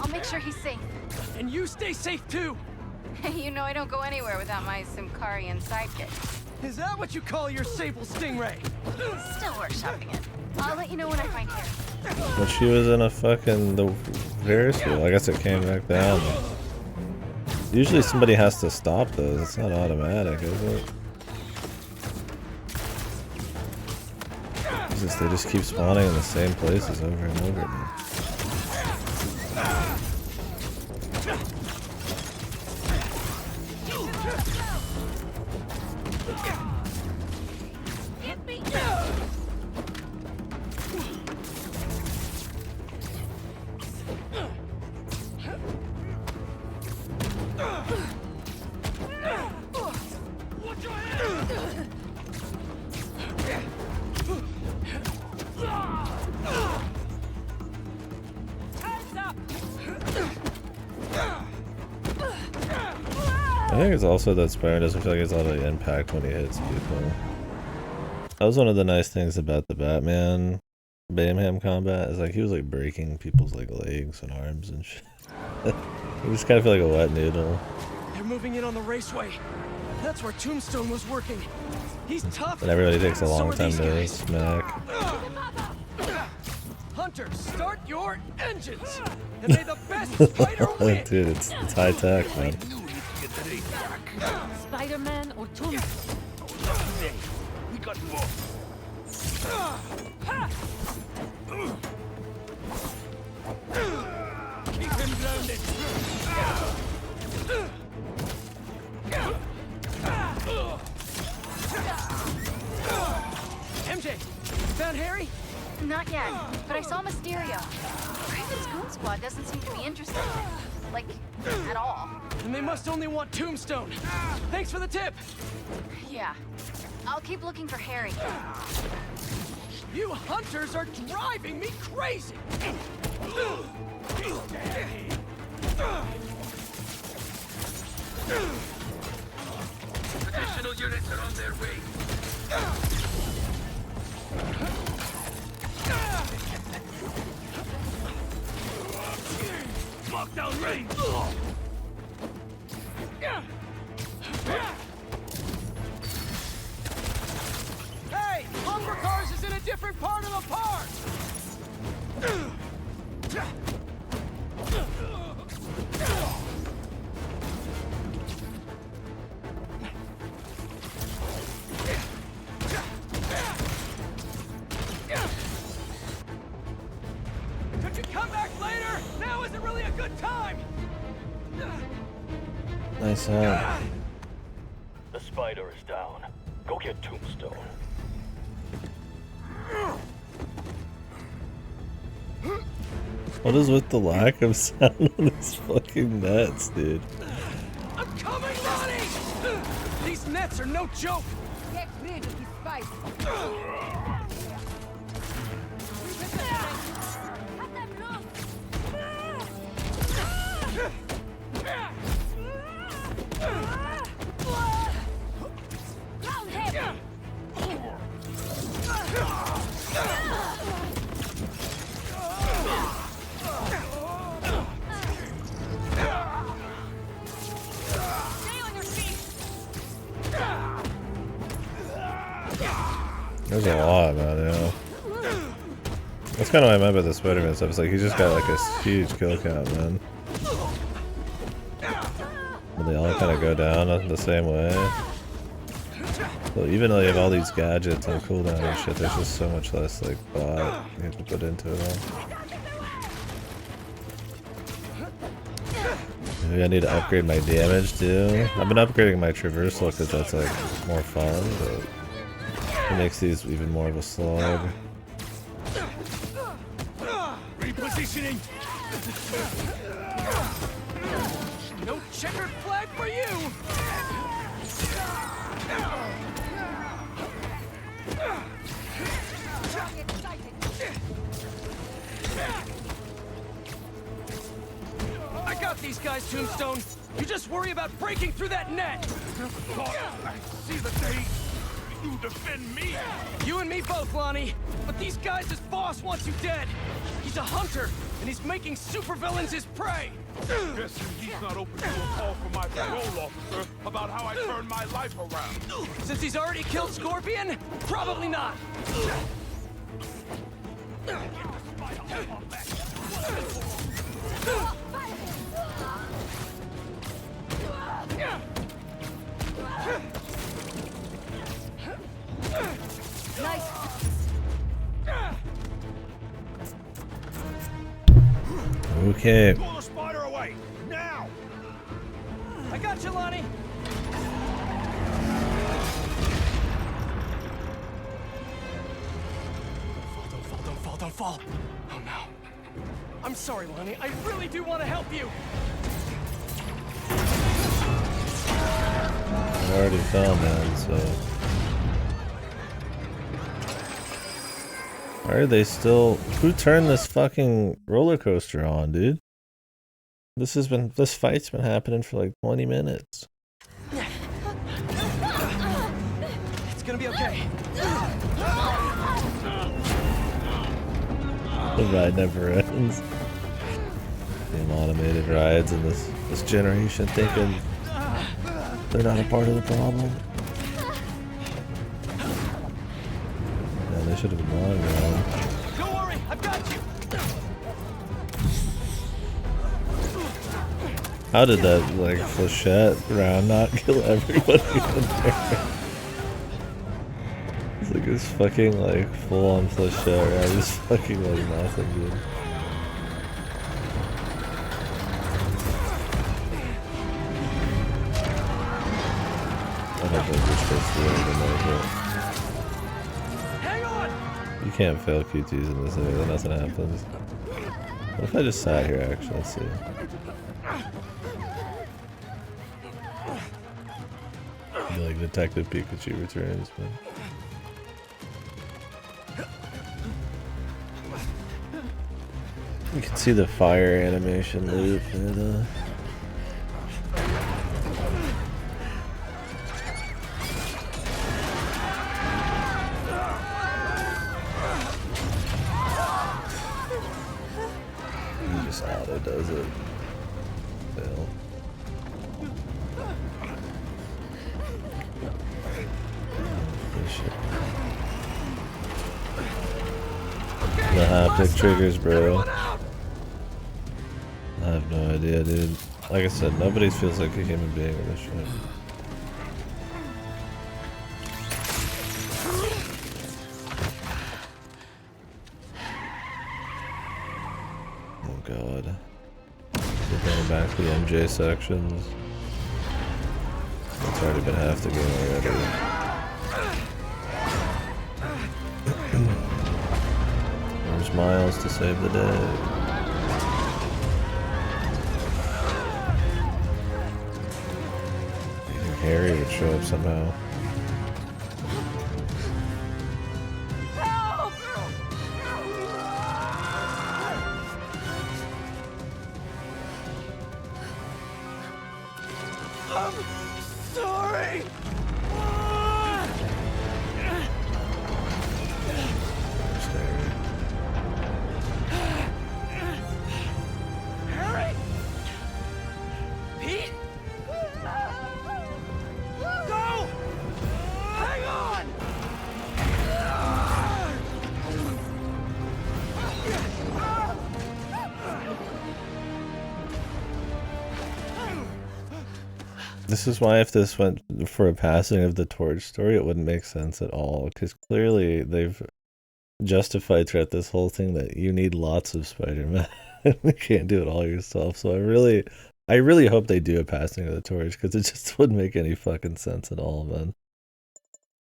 I'll make sure he's safe. And you stay safe too. You know I don't go anywhere without my Simkarian sidekick. Is that what you call your Sable Stingray? Still workshopping it. I'll let you know when I find Harry. But she was in a fucking the Ferris wheel. I guess it came back down. Usually somebody has to stop those. It's not automatic, is it? Jesus, they just keep spawning in the same places over and over again. I think it's also that Spider doesn't feel like it's a lot of impact when he hits people. That was one of the nice things about the Batman Bayham combat, is like he was like breaking people's like legs and arms and shit. You just kind of feel like a wet noodle. They're moving in on the raceway. That's where Tombstone was working. He's tough. And everybody takes a So long are time these to guys. smack. Hunter, start your engines! And may the best spider win! Dude, it's high tech, man. Spider-Man or Tombstone? We got more. Keep him grounded! MJ, found Harry? Not yet, but I saw Mysterio. Raven's Goon Squad doesn't seem to be interested. Like, at all. And they must only want Tombstone. Thanks for the tip! Yeah. I'll keep looking for Harry. You hunters are driving me crazy! Additional units are on their way. Lockdown range. Hey! Lumber Cars is in a different part of the park! Could you come back later? Now isn't really a good time! Nice hat. The spider is down. Go get Tombstone. What is with the lack of sound on these fucking nets, dude? I'm coming, Ronnie! These nets are no joke! Get rid of his spider. Ground him! There's a lot, man, yeah. That's kind of what I meant by the Spiderman stuff. It's like he just got like a huge kill count, man. But they all kind of go down the same way. So even though you have all these gadgets on cooldown and shit, there's just so much less like thought you have to put into it all. Maybe I need to upgrade my damage too. I've been upgrading my traversal because that's like more fun, but it makes these even more of a slog. Repositioning. No checkered flag for you. I got these guys, Tombstone. You just worry about breaking through that net. I see the day you defend me. You and me both, Lonnie. But these guys' boss wants you dead. He's a hunter, and he's making supervillains his prey. Guessing he's not open to a call from my parole officer about how I turned my life around. Since he's already killed Scorpion? Probably not. Nice. Okay. Pull the spider away now. I got you, Lonnie. Don't fall. Oh no. I'm sorry, Lonnie. I really do want to help you. I already fell, man, so. Why are they still. Who turned this fucking roller coaster on, dude? This fight's been happening for like 20 minutes. It's gonna be okay. The ride never ends. Damn automated rides in this generation thinking they're not a part of the problem. Yeah, they should have been gone, man. Don't worry, I've got you. How did that like flechette round not kill everybody in there? It's like this fucking like full on flechette round, just fucking like nothing, dude. I don't think you're supposed to do anything like that. Hang on! You can't fail QTs in this area, nothing happens. What if I just sat here actually? Let's see. Like Detective Pikachu returns, man. You can see the fire animation loop and he just auto does it. Fail. The haptic triggers, bro. I have no idea, dude. Like I said, nobody feels like a human being in this shit. Oh god. We're going back to the MJ sections. It's already been half the game already. There's Miles to save the day. Even Harry would show up somehow. I'm sorry. Harry? Pete? Go! Hang on! This is why if this went for a passing of the torch story, it wouldn't make sense at all. Because clearly they've justified throughout this whole thing that you need lots of Spider-Man. You can't do it all yourself. So I really hope they do a passing of the torch because it just wouldn't make any fucking sense at all, man.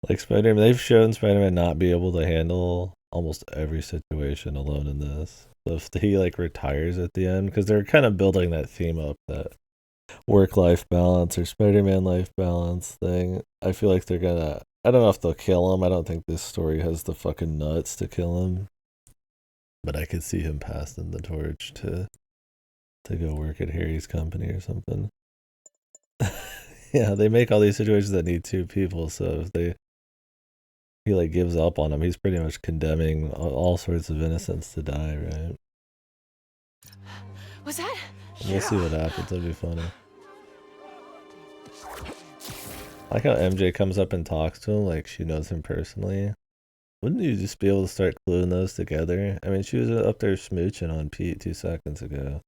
Like Spider-Man, they've shown Spider-Man not be able to handle almost every situation alone in this. So if he like retires at the end, because they're kind of building that theme up, that work-life balance or Spider-Man life balance thing. I feel like they're gonna. I don't know if they'll kill him. I don't think this story has the fucking nuts to kill him. But I could see him passing the torch to go work at Harry's company or something. Yeah, they make all these situations that need two people. So if he like gives up on him, he's pretty much condemning all sorts of innocents to die, right? Was that? We'll see what happens. That'd be funny. I like how MJ comes up and talks to him like she knows him personally. Wouldn't you just be able to start gluing those together? I mean, she was up there smooching on Pete 2 seconds ago.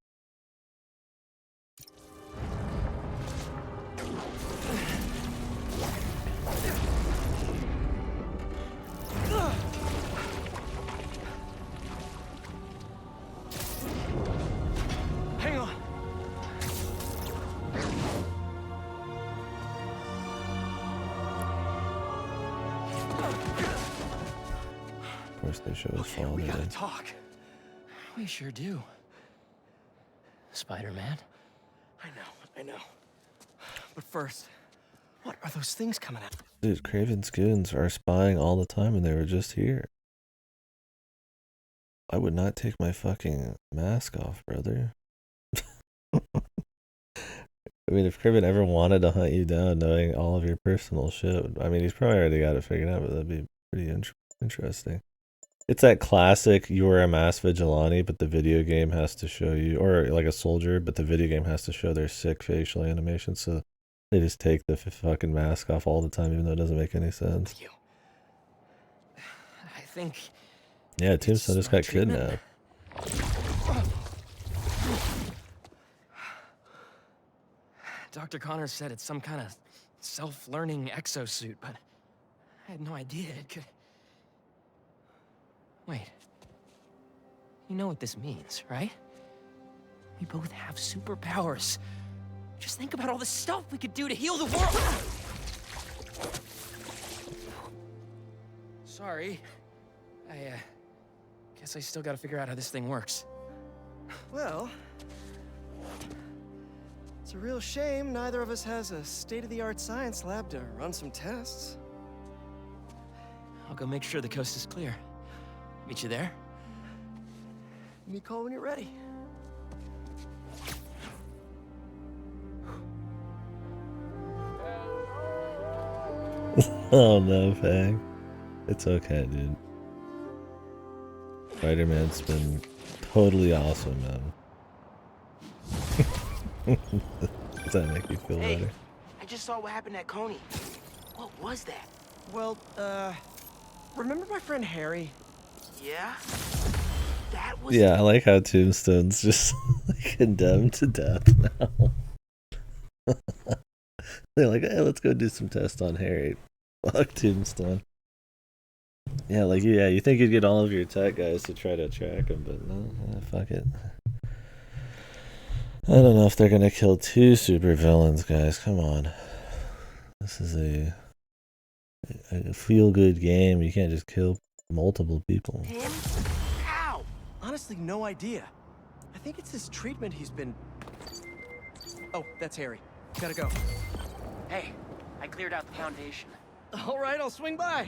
Hang on. Of course, they show us falling. We gotta talk. We sure do. Spider-Man? I know. But first, what are those things coming out? Dude, Craven's goons are spying all the time and they were just here. I would not take my fucking mask off, brother. I mean, if Craven ever wanted to hunt you down knowing all of your personal shit, I mean, he's probably already got it figured out, but that'd be pretty interesting. It's that classic, you are a masked vigilante, but the video game has to show you, or like a soldier, but the video game has to show their sick facial animation, so they just take the fucking mask off all the time, even though it doesn't make any sense. I think... Yeah, Tombstone just got kidnapped. Dr. Connors said it's some kind of self-learning exosuit, but I had no idea it could... Wait. You know what this means, right? We both have superpowers. Just think about all the stuff we could do to heal the world! Sorry. Guess I still gotta figure out how this thing works. Well, it's a real shame neither of us has a state-of-the-art science lab to run some tests. I'll go make sure the coast is clear. Meet you there? Give me a call when you're ready. Oh no, Fang. It's okay, dude. Spider-Man's been totally awesome, man. Does that make you feel better? I just saw what happened at Coney. What was that? Well, remember my friend Harry? Yeah? That was... Yeah, I like how Tombstone's just condemned to death now. They're like, hey, let's go do some tests on Harry. Fuck Tombstone. Yeah, like, yeah, you think you'd get all of your tech guys to try to track him, but no, fuck it. I don't know if they're gonna kill 2 super villains, guys. Come on. This is a feel-good game. You can't just kill multiple people. Him? Ow! Honestly, no idea. I think it's his treatment he's been... Oh, that's Harry. Gotta go. Hey, I cleared out the foundation. All right, I'll swing by.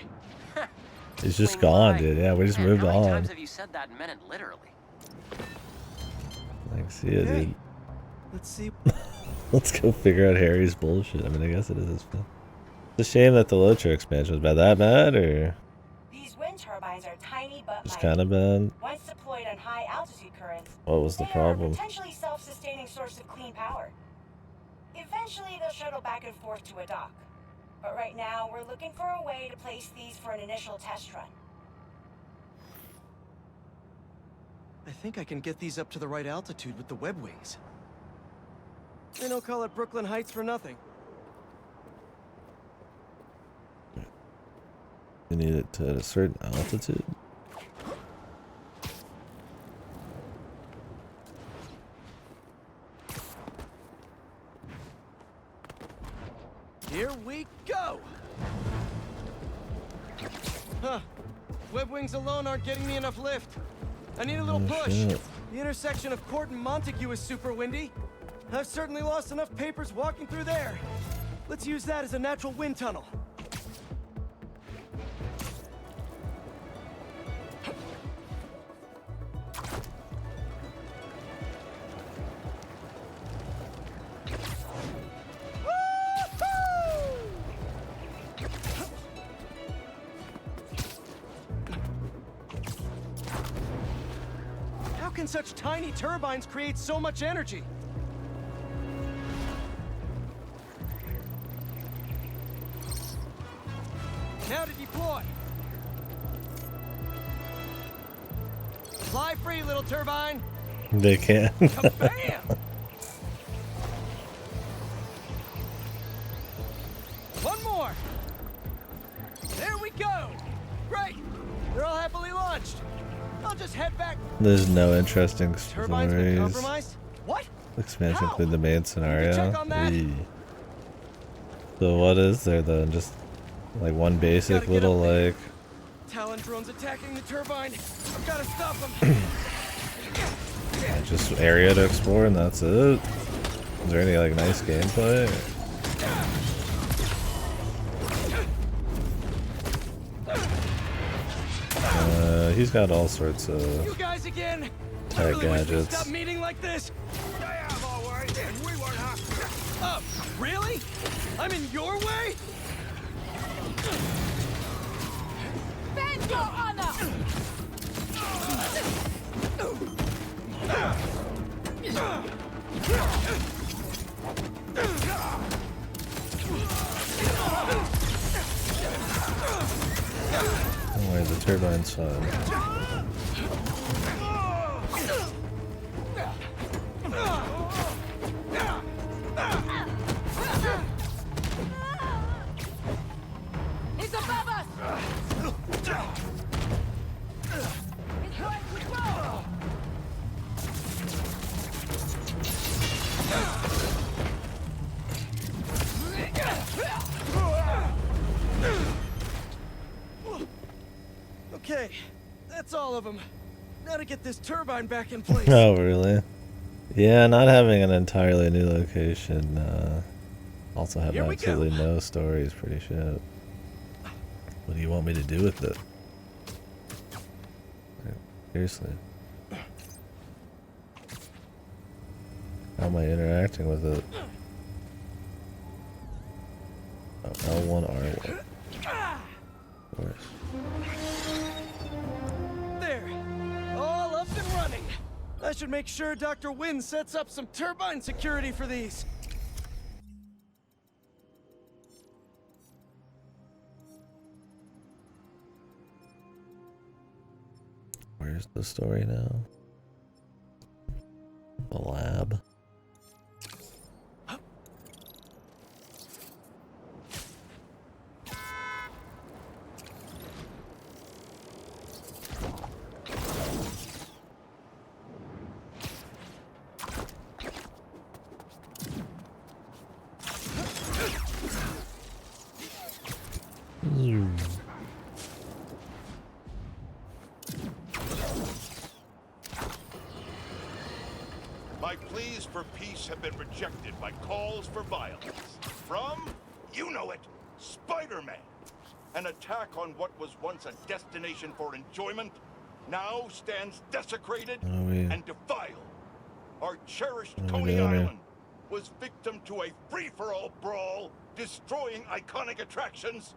He's just gone, dude. Yeah, we just moved How many on. times have you said that and meant it literally? Like, see ya, dude. Let's see. Let's go figure out Harry's bullshit. I mean, I guess it is his fault. It's a shame that the Lotra expansion was bad. That bad, or These wind turbines are tiny but just mighty. kind of bad? Once deployed on high altitude currents, What was the they are a problem? potentially self-sustaining source of clean power. Eventually, they'll shuttle back and forth to a dock. But right now, we're looking for a way to place these for an initial test run. I think I can get these up to the right altitude with the web wings. They don't call it Brooklyn Heights for nothing. You need it to at a certain altitude. Here we go! Huh. Web wings alone aren't getting me enough lift. I need a little push. Shit. The intersection of Court and Montague is super windy. I've certainly lost enough papers walking through there. Let's use that as a natural wind tunnel. How can such tiny turbines create so much energy? Now to deploy. Fly free, little turbine. They can. Kabam! One more. There we go. Great. They're all happily launched. I'll just head back. There's no interesting Turbines been stories. compromised? What? Expansion How? include the main scenario. check on that. Eee. So what is there then? Just like one basic Gotta get little up there. like. Talon drones attacking the turbine. I've got to stop them. Just area to explore and that's it. Is there any like nice gameplay? He's got all sorts of You guys again. I tech really wish we'd gadgets. stop meeting like this. I have all right, and we won't have to. Really? I'm in your way? Bend your honor! Don't worry, the turbine's fine. He's above us! He's going to blow! Okay, that's all of them. Now to get this turbine back in place. Oh, really? Yeah, not having an entirely new location, also have Here we absolutely no story is pretty shit. What do you want me to do with it? Like, seriously. How am I interacting with it? Oh, L1, R1. Of course. There, all up and running. I should make sure Dr. Wynn sets up some turbine security for these. Where's the story now? The lab. My pleas for peace have been rejected by calls for violence. From, you know it, Spiderman. An attack on what was once a destination for enjoyment now stands desecrated and defiled. Our cherished Coney Island was victim to a free-for-all brawl, destroying iconic attractions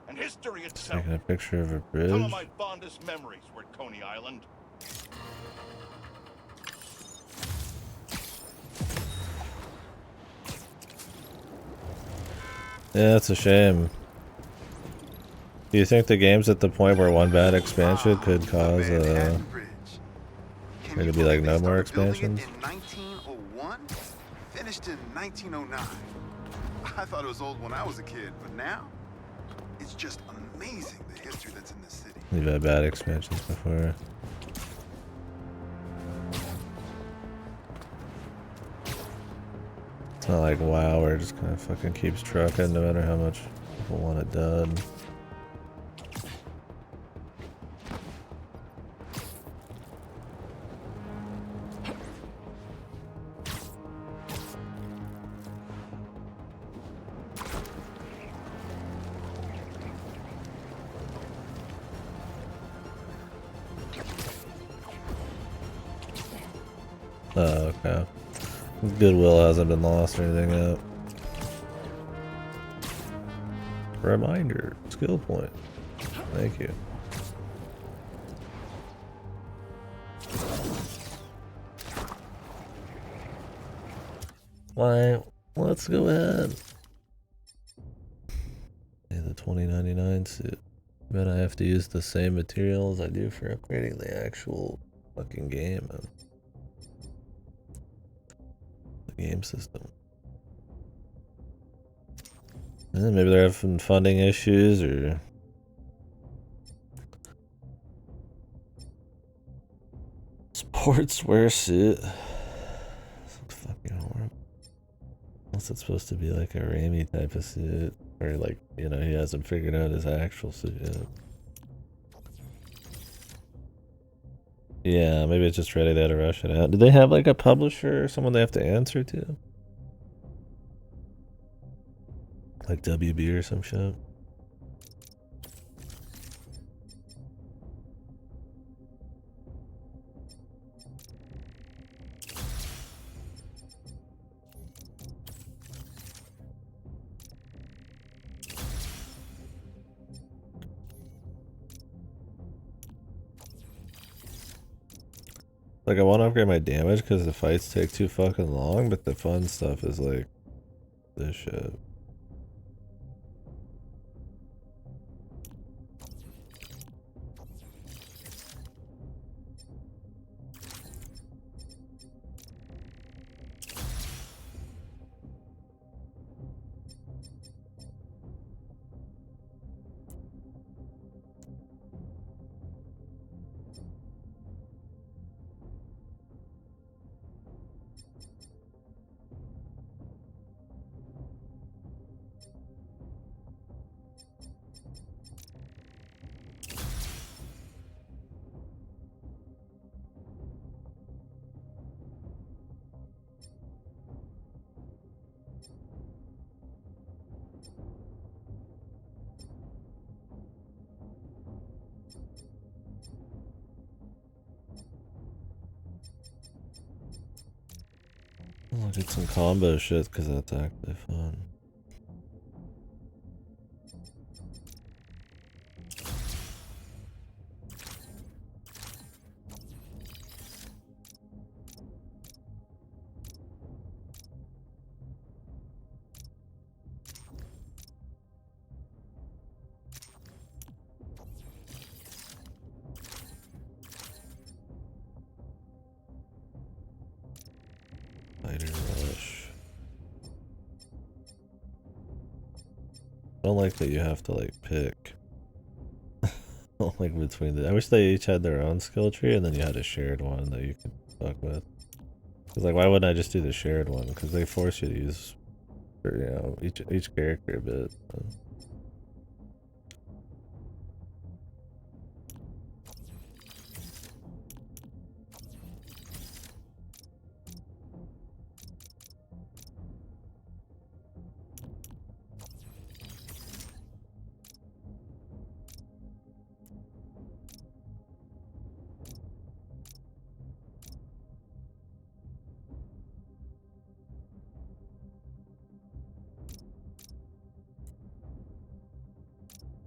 and history itself. Taking a picture of a bridge. Some of my fondest memories were at Coney Island. Yeah, that's a shame. Do you think the game's at the point where one bad expansion could cause there to be like no more expansions? In 1901, finished in 1909. I thought it was old when I was a kid, but now It's just amazing the history that's in this city. We've had bad expansions before. It's not like WoW where it just kind of fucking keeps trucking no matter how much people want it done. Oh, okay. Goodwill hasn't been lost or anything yet. Reminder, skill point. Thank you. Why? Let's go ahead. Yeah, the 2099 suit. Bet I have to use the same materials I do for upgrading the actual fucking game. Game system. And maybe they're having funding issues or sportswear suit. This looks fucking horrible. Unless it's supposed to be like a Raimi type of suit, or like, you know, he hasn't figured out his actual suit yet. Yeah, maybe it's just ready there to rush it out. Do they have like a publisher or someone they have to answer to? Like WB or some shit? Like, I want to upgrade my damage because the fights take too fucking long, but the fun stuff is like this shit. I'll get some combo shit because that's actually fun. Fighter rush. I don't like that you have to like pick. Like between the. I wish they each had their own skill tree and then you had a shared one that you could fuck with. Cause like, why wouldn't I just do the shared one? Because they force you to use, for, you know, each character a bit.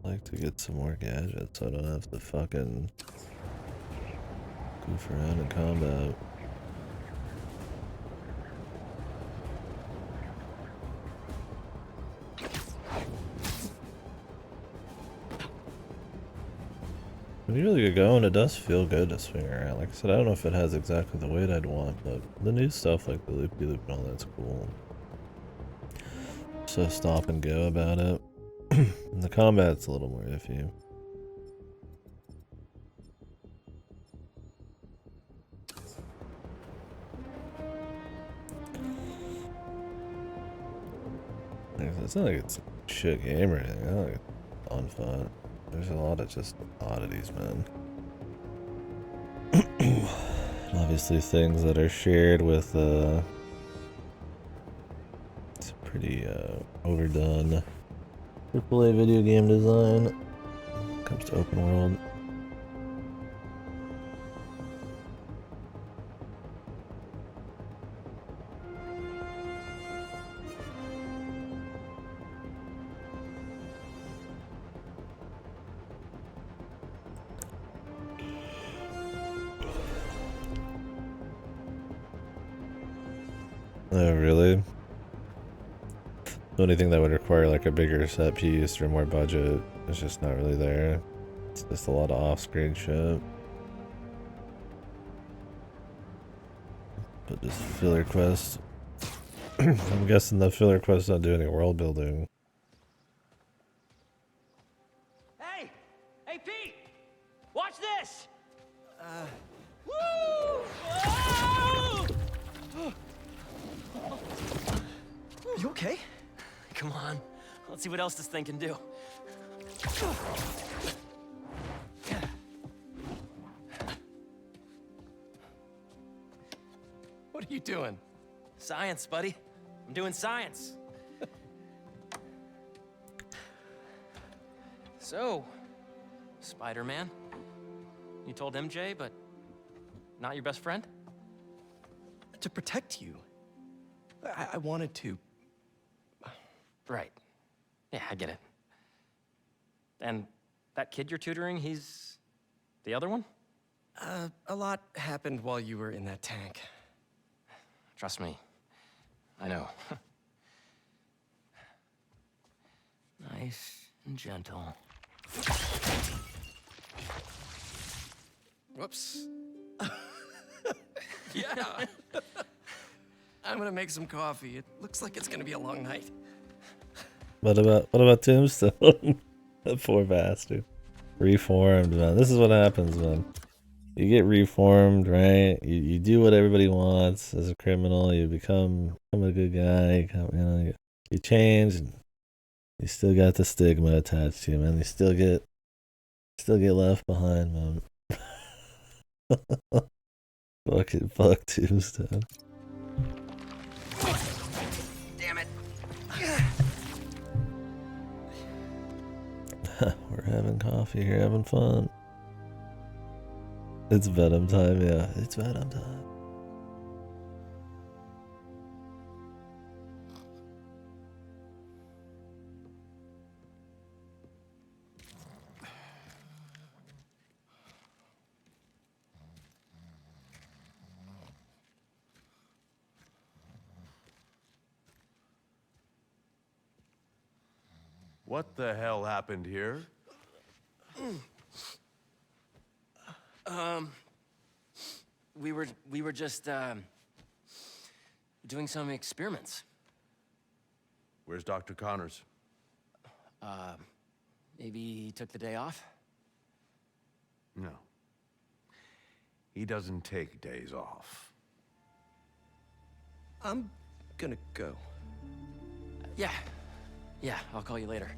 I'd like to get some more gadgets so I don't have to fucking goof around in combat. When you really get going, it does feel good to swing around. Like I said, I don't know if it has exactly the weight I'd want, but the new stuff like the loop-de-loop and all that's cool. So stop and go about it. The combat's a little more iffy. It's not like it's a shit game or anything. I like it's on fun. There's a lot of just oddities, man. Obviously things that are shared with it's pretty overdone AAA video game design when it comes to open world. Oh, really? The only thing that would require like a bigger set piece or more budget is just not really there. It's just a lot of off-screen shit. But just filler quests. I'm guessing the filler quests don't do any world building. Hey! Hey, Pete! Watch this! Woo! Oh! You okay? Come on. Let's see what else this thing can do. What are you doing? Science, buddy. I'm doing science. So, Spider-Man. You told MJ, but not your best friend? To protect you. I wanted to. Right. Yeah, I get it. And that kid you're tutoring, he's the other one? A lot happened while you were in that tank. Trust me. I know. Nice and gentle. Whoops. Yeah. I'm gonna make some coffee. It looks like it's gonna be a long night. What about Tombstone? That poor bastard. Reformed, man. This is what happens, man. You get reformed, right? You do what everybody wants as a criminal. You become a good guy. You change, and you still got the stigma attached to you, man. You still get left behind, man. Fuck Tombstone. Damn it. We're having coffee here, having fun. It's Venom time, yeah. It's Venom time. What the hell happened here? We were just doing some experiments. Where's Dr. Connors? Maybe he took the day off? No. He doesn't take days off. I'm gonna go. Yeah. Yeah, I'll call you later.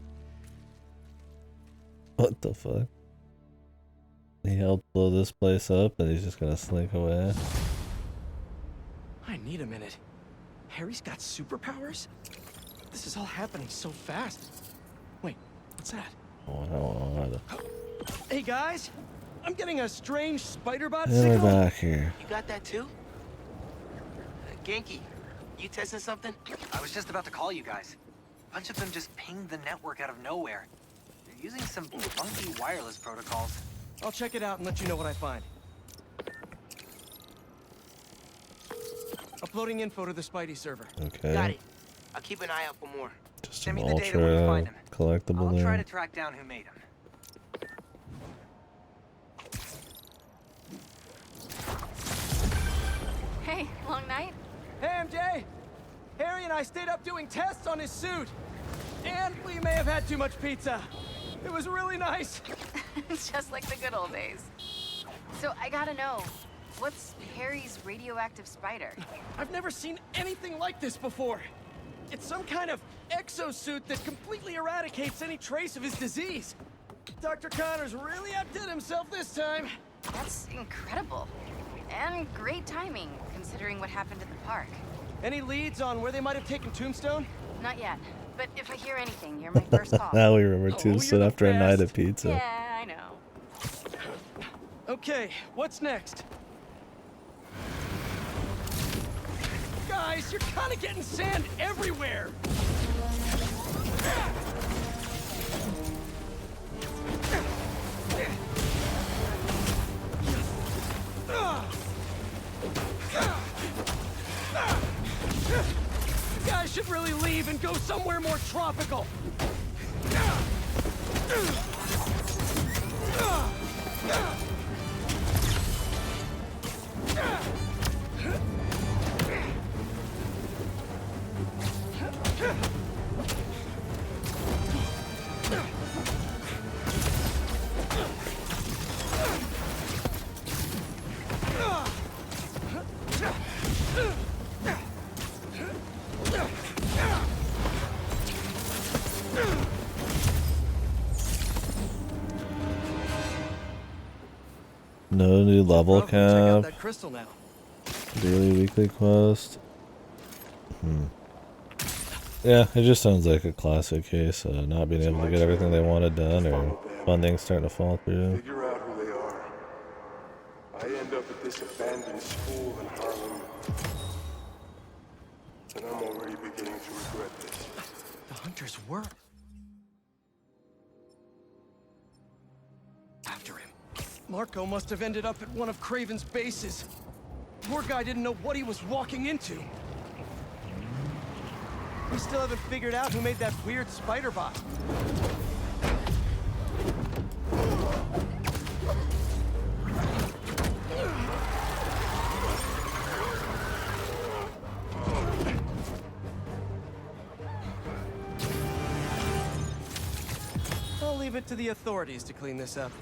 What the fuck? He helped blow this place up and he's just gonna slink away. I need a minute. Harry's got superpowers? This is all happening so fast. Wait, what's that? Oh, Hey guys, I'm getting a strange spider-bot we're signal. back here. You got that too? Genki, you testing something? I was just about to call you guys. A bunch of them just pinged the network out of nowhere. They're using some funky wireless protocols. I'll check it out and let you know what I find. Uploading info to the Spidey server. Okay. Got it. I'll keep an eye out for more. Just Send an me the data when you find ultra them. collectible I'll there. try to track down who made them. Hey, long night? Hey, MJ! Harry and I stayed up doing tests on his suit. And we may have had too much pizza. It was really nice. Just like the good old days. So I gotta know, what's Harry's radioactive spider? I've never seen anything like this before. It's some kind of exosuit that completely eradicates any trace of his disease. Dr. Connors really outdid himself this time. That's incredible. And great timing, considering what happened at the park. Any leads on where they might have taken Tombstone? Not yet, but if I hear anything, you're my first call. Now we remember Tombstone after a night of pizza. Yeah, I know. Okay, what's next? Guys, you're kind of getting sand everywhere. You guys should really leave and go somewhere more tropical. No new level Check out cap. that crystal now. Daily weekly quest. Yeah, it just sounds like a classic case of not being able to get everything they wanted done, or funding starting to fall through. Figure out who they are. I end up at this abandoned school in Harlem, and I'm already beginning to regret this. The hunters were after him. Marco must have ended up at one of Craven's bases. Poor guy didn't know what he was walking into. We still haven't figured out who made that weird spider bot. I'll leave it to the authorities to clean this up.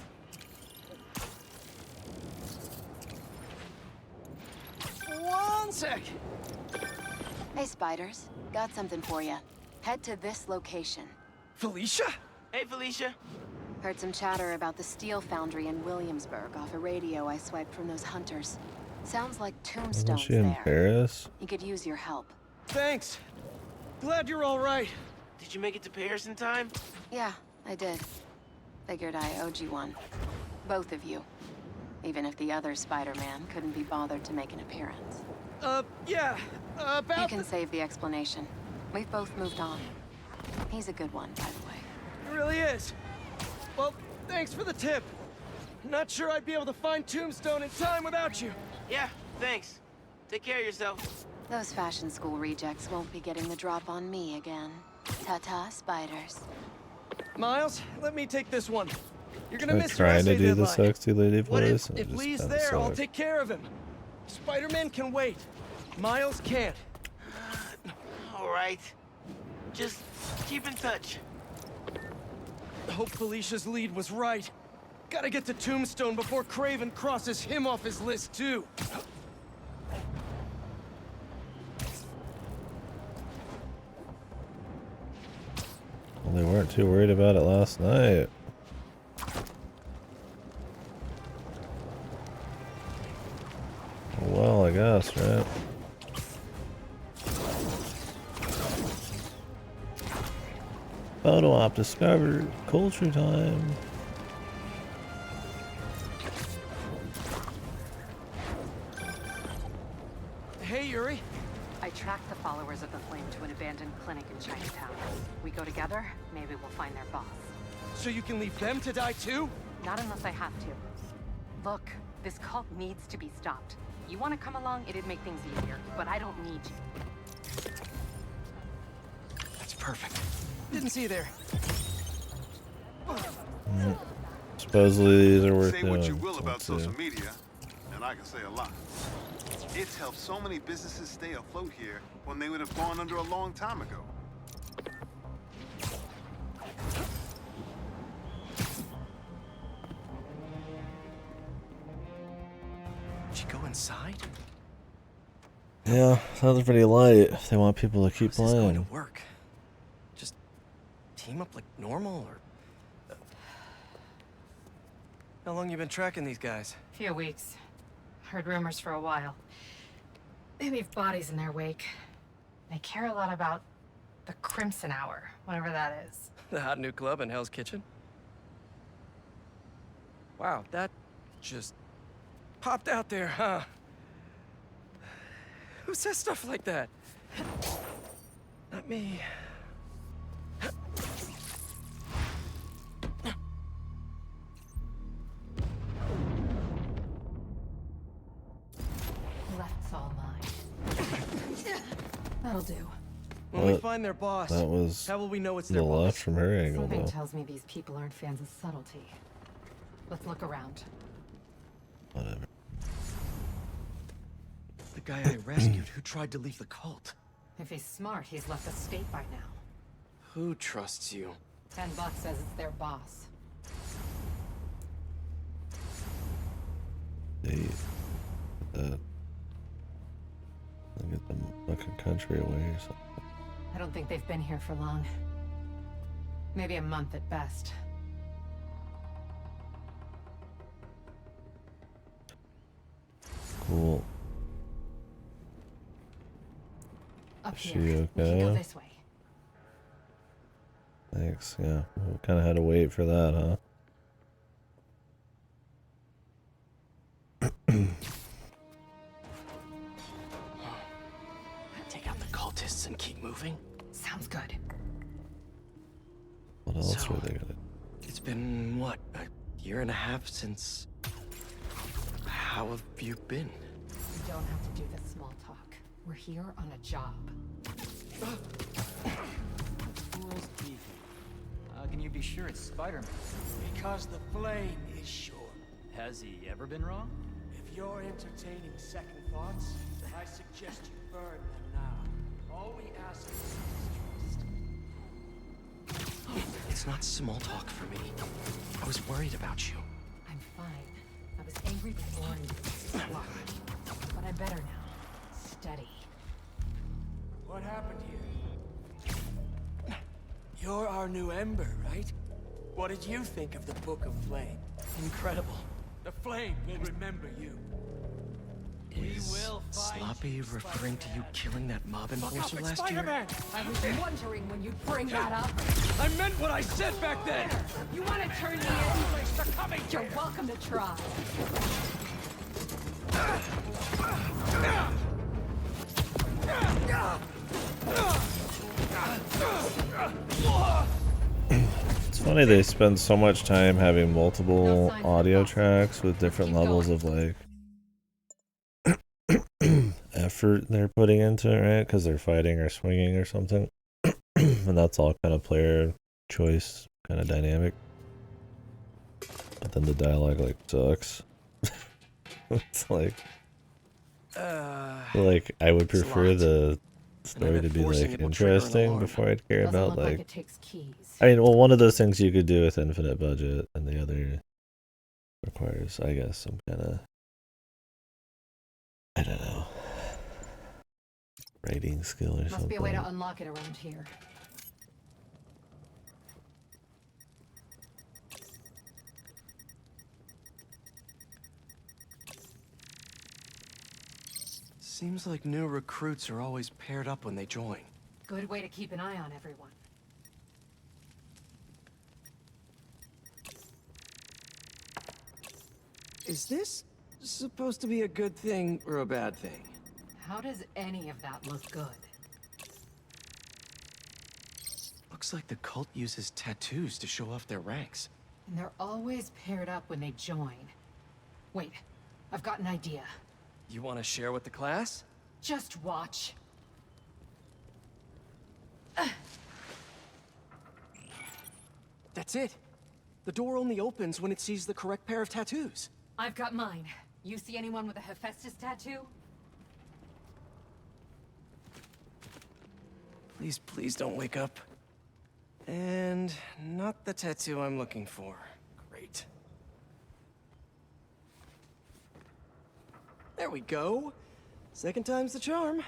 One sec. Hey, Spiders. Got something for you. Head to this location. Felicia? Hey, Felicia. Heard some chatter about the steel foundry in Williamsburg off a radio I swiped from those hunters. Sounds like Isn't Tombstone's she in there. Paris? He could use your help. Thanks. Glad you're all right. Did you make it to Paris in time? Yeah, I did. Figured I owed you one. Both of you. Even if the other Spider-Man couldn't be bothered to make an appearance. Yeah, about... You can save the explanation. We've both moved on. He's a good one, by the way. It really is. Well, thanks for the tip. Not sure I'd be able to find Tombstone in time without you. Yeah, thanks. Take care of yourself. Those fashion school rejects won't be getting the drop on me again. Ta-ta, Spiders. Miles, let me take this one. You're gonna I'm miss your trying essay to do the deadline. sexy lady What voice. if Lee's there, I'll take care of him. Spider-Man can wait. Miles can't. All right. Just keep in touch. Hope Felicia's lead was right. Gotta get to Tombstone before Craven crosses him off his list, too. Well, they weren't too worried about it last night. Well, I guess, right? Photo op discovered. Culture time. Hey, Yuri. I tracked the followers of the Flame to an abandoned clinic in Chinatown. We go together, maybe we'll find their boss. So you can leave them to die too? Not unless I have to. Look, this cult needs to be stopped. You want to come along, it'd make things easier, but I don't need you. That's perfect. Didn't see you there. Supposedly these are worth Say doing. what you will about so- social media, and I can say a lot. It's helped so many businesses stay afloat here when they would have gone under a long time ago. inside? Yeah, sounds pretty light if they want people to keep How's this going playing. to work? Just team up like normal, or... How long you been tracking these guys? Few weeks. Heard rumors for a while. They leave bodies in their wake. They care a lot about the Crimson Hour, whatever that is. The hot new club in Hell's Kitchen? Wow, that just popped out there, huh? Who says stuff like that? Not me. Left's all mine. That'll do. When we find their boss, That was how will we know it's the their boss? left from her angle, Something though. tells me these people aren't fans of subtlety. Let's look around. Whatever. The guy I rescued who tried to leave the cult. If he's smart, he's left the state by now. Who trusts you? $10 says it's their boss. They get the fucking country away or something. I don't think they've been here for long. Maybe a month at best. Cool. Up Is she here. We can go okay? this way. Thanks, yeah. We kind of had to wait for that, huh? Take out the cultists and keep moving? Sounds good. What else So, were they gonna... It's been, what, a year and a half since... How have you been? We don't have to do this small talk. We're here on a job. Fool's Beefy. How can you be sure it's Spiderman? Because the flame is sure. Has he ever been wrong? If you're entertaining second thoughts, I suggest you burn them now. All we ask is trust. It's not small talk for me. I was worried about you. I'm fine. I was angry before and but I'm better now. Steady. What happened here? You're our new Ember, right? What did you think of the Book of Flame? Incredible. The Flame will remember you. Is Sloppy referring to you killing that mob enforcer last year? Spider-Man! I was wondering when you'd bring that up. I meant what I said back then! You want to turn me in? They're coming! You're welcome to try. It's funny they spend so much time having multiple audio tracks with different levels of, like, effort they're putting into it, right? Because they're fighting or swinging or something. And that's all kind of player choice kind of dynamic. But then the dialogue, like, sucks. It's like... I would prefer the story to be, like, interesting before I'd care about, like... it takes keys. I mean, well, one of those things you could do with infinite budget, and the other requires, I guess, some kind of... I don't know. Writing skill or Must something. be a way to unlock it around here. Seems like new recruits are always paired up when they join. Good way to keep an eye on everyone. Is this supposed to be a good thing or a bad thing? How does any of that look good? Looks like the cult uses tattoos to show off their ranks. And they're always paired up when they join. Wait, I've got an idea. You want to share with the class? Just watch. That's it. The door only opens when it sees the correct pair of tattoos. I've got mine. You see anyone with a Hephaestus tattoo? Please, please don't wake up. And not the tattoo I'm looking for. Great. There we go. Second time's the charm.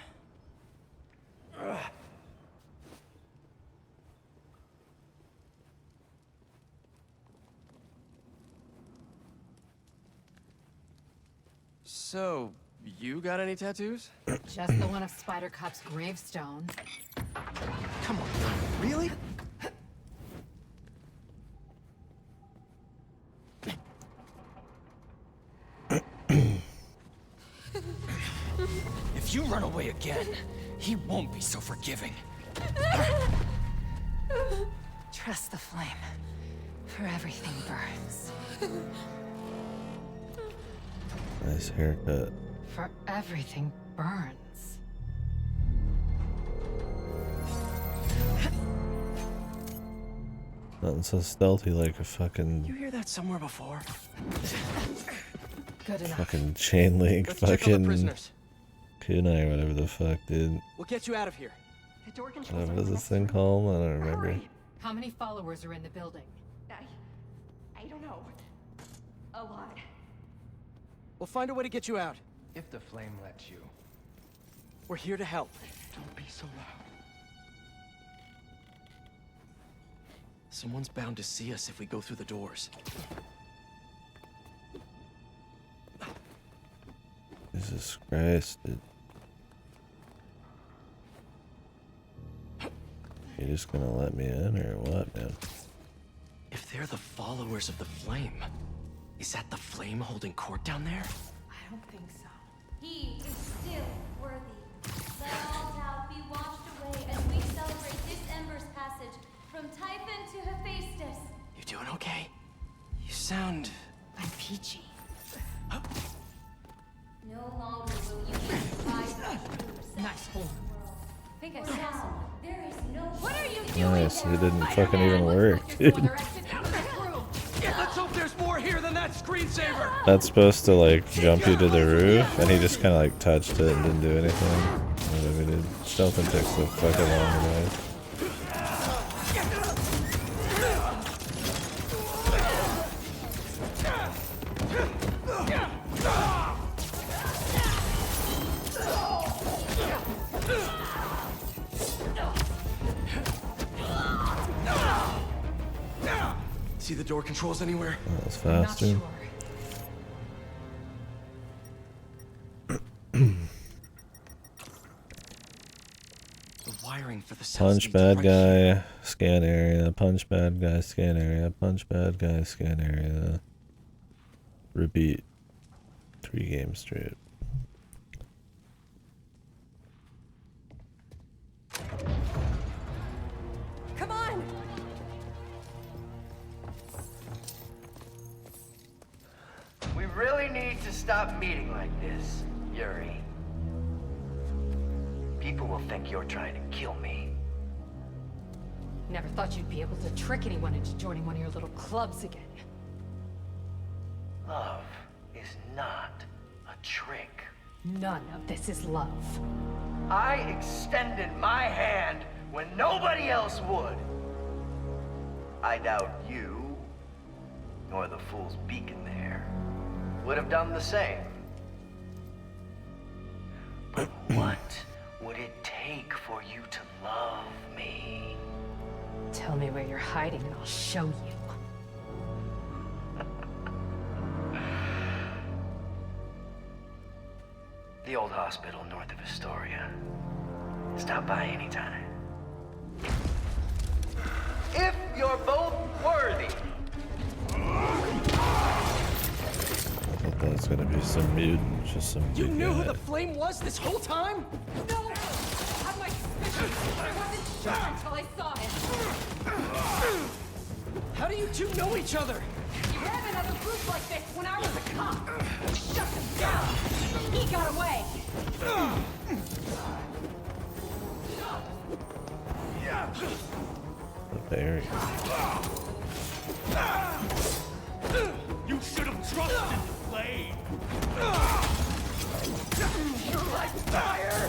So, you got any tattoos? Just the one of Spider Cop's gravestone. Come on, really? If you run away again, he won't be so forgiving. Trust the flame, for everything burns. Nice haircut. For everything burns. Nothing so stealthy like a fucking You hear that somewhere before? Good enough. fucking chain link, Let's check on the fucking prisoners. kunai or whatever the fuck, dude. We'll get you out of here. The door controls What are is on this the thing next called? I don't remember. Hurry. How many followers are in the building? I don't know. A lot. We'll find a way to get you out. If the flame lets you. We're here to help. Don't be so loud. Someone's bound to see us if we go through the doors. Jesus Christ, dude. You just gonna let me in or what, man? If they're the followers of the flame, is that the flame holding court down there? I don't think so. He is still worthy. Let all doubt be washed away as we celebrate this Ember's passage from Typhon to Hephaestus. You doing okay? You sound... I'm peachy. No longer will you be surprised by the Nice horn. I think I saw someone. There is no... What are you doing? Nice, it didn't fucking even work, dude. Let's hope there's more here than that screensaver! That's supposed to like jump you to the roof, and he just kind of like touched it and didn't do anything. Whatever, dude. Stealthing takes the fucking long way. See the door controls anywhere? That was faster. The wiring for the cells Punch leads bad right guy, here. scan area. Punch bad guy, scan area. Punch bad guy, scan area. Repeat 3 games straight. Come on! We really need to stop meeting like this, Yuri. People will think you're trying to kill me. Never thought you'd be able to trick anyone into joining one of your little clubs again. Love is not a trick. None of this is love. I extended my hand when nobody else would. I doubt you, nor the fool's beacon there, would have done the same. But what would it take for you to love me? Tell me where you're hiding and I'll show you. The old hospital north of Astoria. Stop by anytime. If you're both worthy. I thought that was gonna be some mutant, just some You big knew who guy. the flame was this whole time? No! I had my suspicions, but I wasn't sure until I saw him. How do you two know each other? You ran another group like this when I was a cop. We shut him down. He got away. The berry. You should have trusted the flame. You like fire?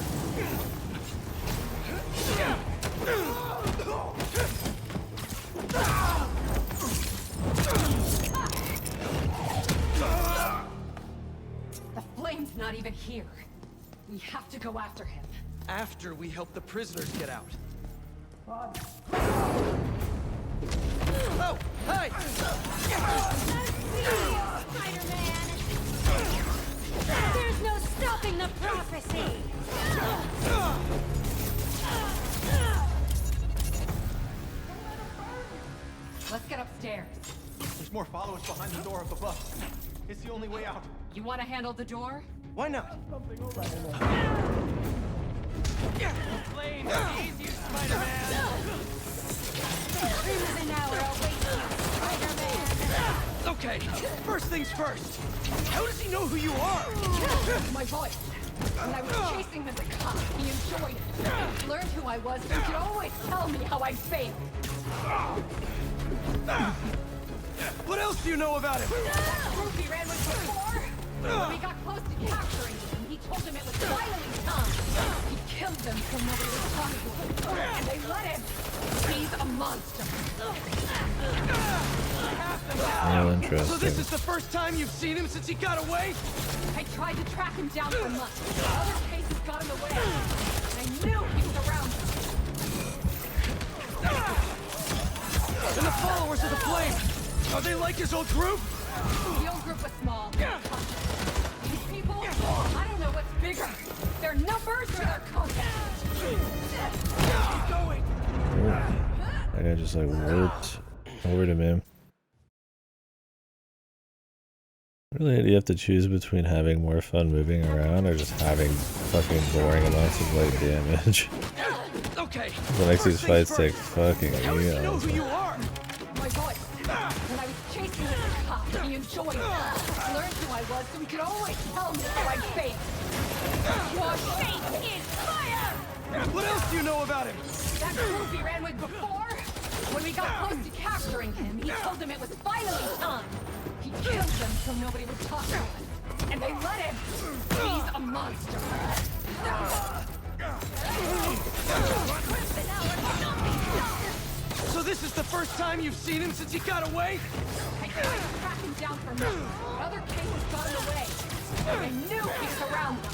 The flame's not even it here. We have to go after him. After we help the prisoners get out. Oh, hi! Spider-Man! There's no stopping the prophecy! Let's get upstairs. There's more followers behind the door of the bus. It's the only way out. You want to handle the door? Why not? Flame seize you, Spider-Man! Crimson hour awaits you, Spider-Man! Okay, first things first. How does he know who you are? My voice. When I was chasing the cop, he enjoyed it. Learned who I was, and he could always tell me how I failed. What else do you know about him? Proof he ran with before. When we got close to capturing him, he told them it was finally time. He killed them so nobody would talk to him. And they let him. He's a monster. Oh, interesting. So this is the first time you've seen him since he got away? I tried to track him down for months. Other cases got him away. I knew he was around them. And the followers of the Flame, are they like his old group? The old group was small. These people, I don't know what's bigger. Their numbers or their content. Keep going. That guy just like warped over to me. Really, do you have to choose between having more fun moving around or just having fucking boring amounts of light damage? Okay. What makes these fights take fucking How does he know eons? who you are? My voice. When I was chasing the cop, he enjoyed it. Learned who I was so he could always tell me how I failed. Your fate is fire! What else do you know about him? That group he ran with before? When we got close to capturing him, he told them it was finally time. He killed them so nobody would talk to him. And they let him. He's a monster. So this is the first time you've seen him since he got away? I tried to track him down for months. Other cases got him away. I knew he was around them.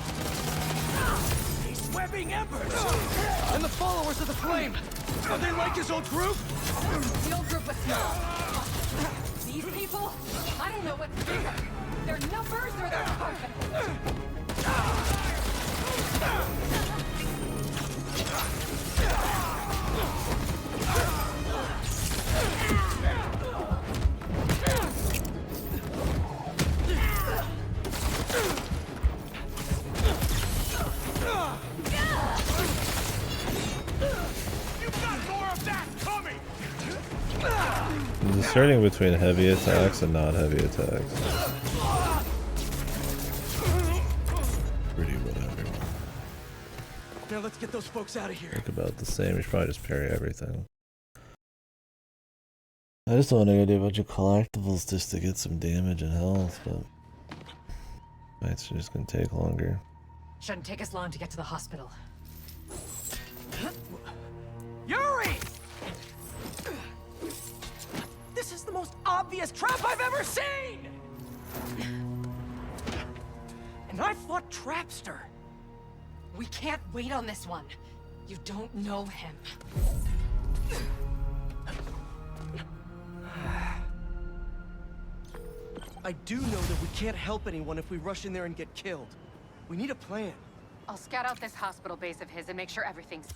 He's webbing embers! And the followers of the Flame, are they like his old group? The old group was small. These people, I don't know what's bigger. Their numbers or their confidence. I'm discerning between heavy attacks and not heavy attacks. Pretty whatever. Now let's get those folks out of here. Think about the same. You should probably just parry everything. I just don't want to do a bunch of collectibles just to get some damage and health, but it's just gonna take longer. Shouldn't take us long to get to the hospital. Yuri! This is the most obvious trap I've ever seen! And I fought Trapster. We can't wait on this one. You don't know him. I do know that we can't help anyone if we rush in there and get killed. We need a plan. I'll scout out this hospital base of his and make sure everything's...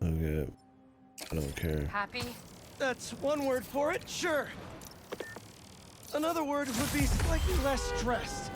Okay. I don't care. Happy? That's one word for it, sure. Another word would be slightly less stressed.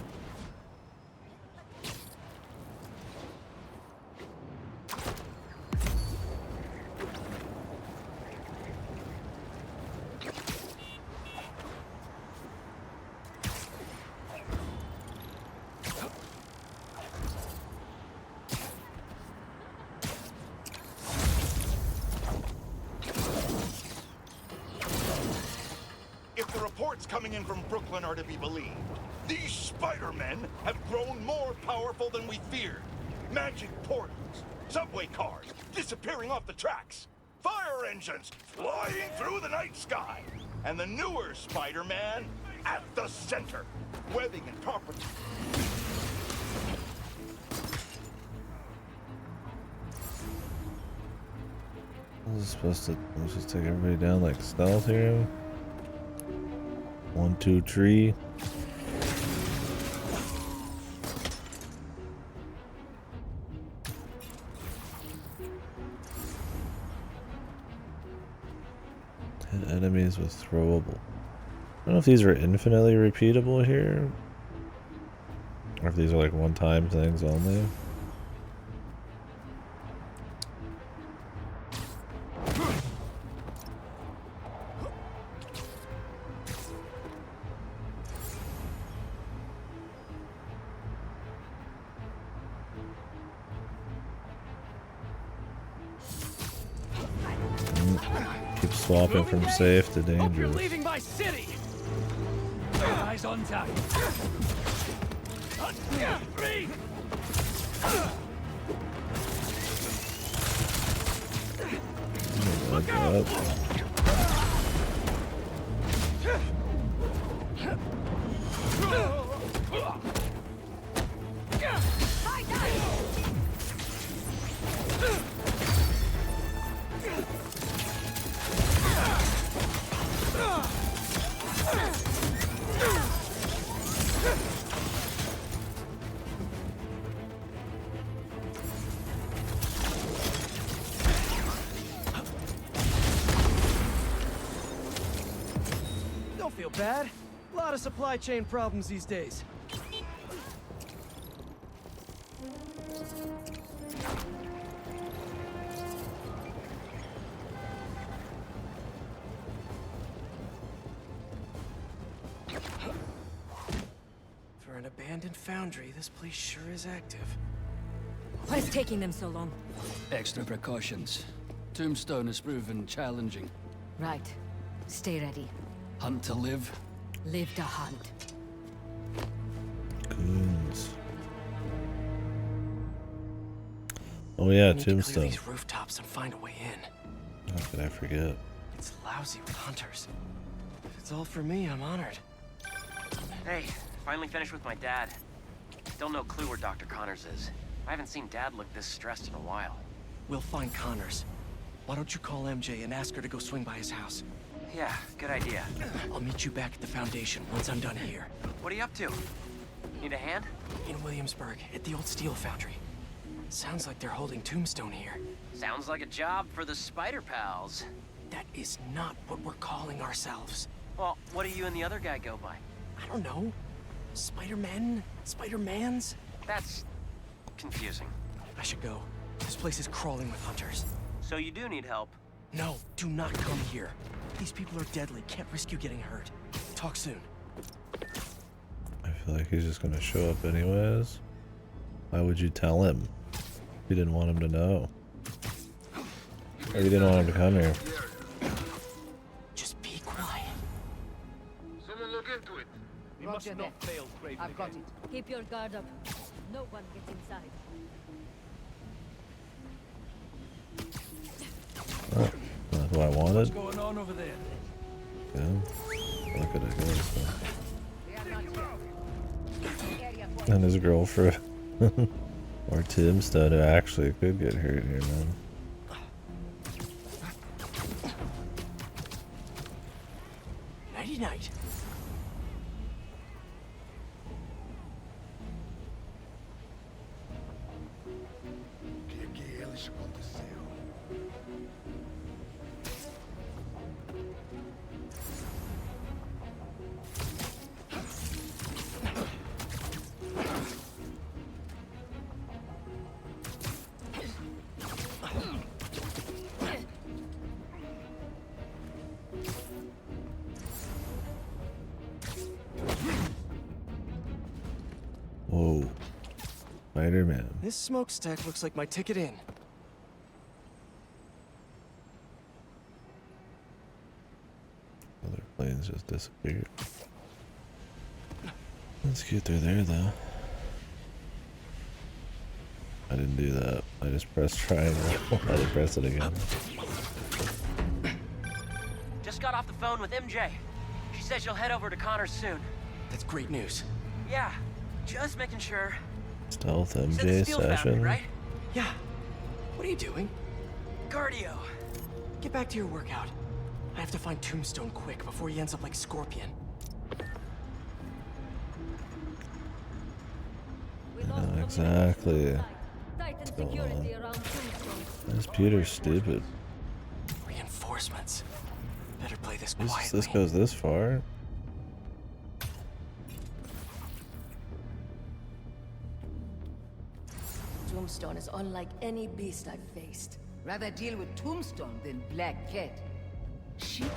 Coming in from Brooklyn are to be believed. These Spider-Men have grown more powerful than we feared. Magic portals, subway cars disappearing off the tracks, fire engines flying through the night sky, and the newer Spider-Man at the center. Webbing and carpet. I was supposed to let's just take everybody down like stealth here. 1, 2, 3. Hit enemies with throwable. I don't know if these are infinitely repeatable here, or if these are like one-time things only. Keep swapping from safe to Hope you're dangerous. leaving my city. Eyes on tight. 3. Look out. Don't feel bad. A lot of supply chain problems these days. For an abandoned foundry, this place sure is active. What's taking them so long? Extra precautions. Tombstone has proven challenging. Right. Stay ready. Hunt to live. Live to hunt. Goons. Oh yeah, We need to clear Tombstone. these rooftops and find a way in. How could I forget? It's lousy with hunters. If it's all for me, I'm honored. Hey, finally finished with my dad. Still no clue where Dr. Connors is. I haven't seen Dad look this stressed in a while. We'll find Connors. Why don't you call MJ and ask her to go swing by his house? Yeah, good idea. I'll meet you back at the Foundation once I'm done here. What are you up to? Need a hand? In Williamsburg, at the old steel foundry. Sounds like they're holding Tombstone here. Sounds like a job for the Spider Pals. That is not what we're calling ourselves. Well, what do you and the other guy go by? I don't know. Spider-Men? Spider-Mans? That's confusing. I should go. This place is crawling with hunters. So you do need help? No, do not come here. These people are deadly. Can't risk you getting hurt. Talk soon. I feel like he's just gonna show up anyways. Why would you tell him? You didn't want him to know. Or you didn't want him to come here. Just be quiet. Someone look into it. We must Roger not that. fail Craven I've got again. it. Keep your guard up. No one gets inside. Oh, that's what I wanted. What's going on over there? Yeah. Look at it goes. And his girlfriend. Or Tombstone, who actually could get hurt here, man. Nighty-night. Que eles aconteceu? Whoa. Spider-Man. This smokestack looks like my ticket in. Other planes just disappeared. Let's get through there, though. I didn't do that. I just pressed triangle. I had to press it again. Just got off the phone with MJ. She said she'll head over to Connors soon. That's great news. Yeah, just making sure. Stealth You said the MJ steel foundry, session. right? Yeah. What are you doing? Cardio. Get back to your workout. I have to find Tombstone quick before he ends up like Scorpion. Yeah, exactly. What's going on? This Peter's stupid. Reinforcements. Better play this quietly. This goes this far. Tombstone is unlike any beast I've faced. Rather deal with Tombstone than Black Cat. Shit.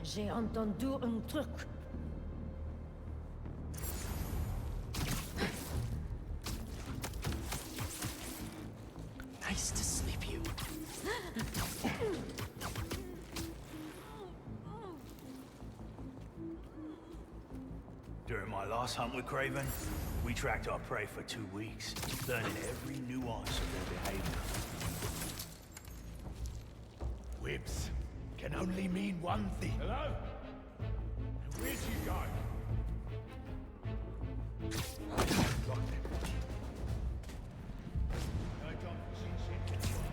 J'ai entendu un truc. Nice to sleep you. During my last hunt with Craven, we tracked our prey for 2 weeks, learning every nuance of their behavior. Whips can only mean one thing. Hello? Where'd you go? Got them. No time for chit-chat anyway.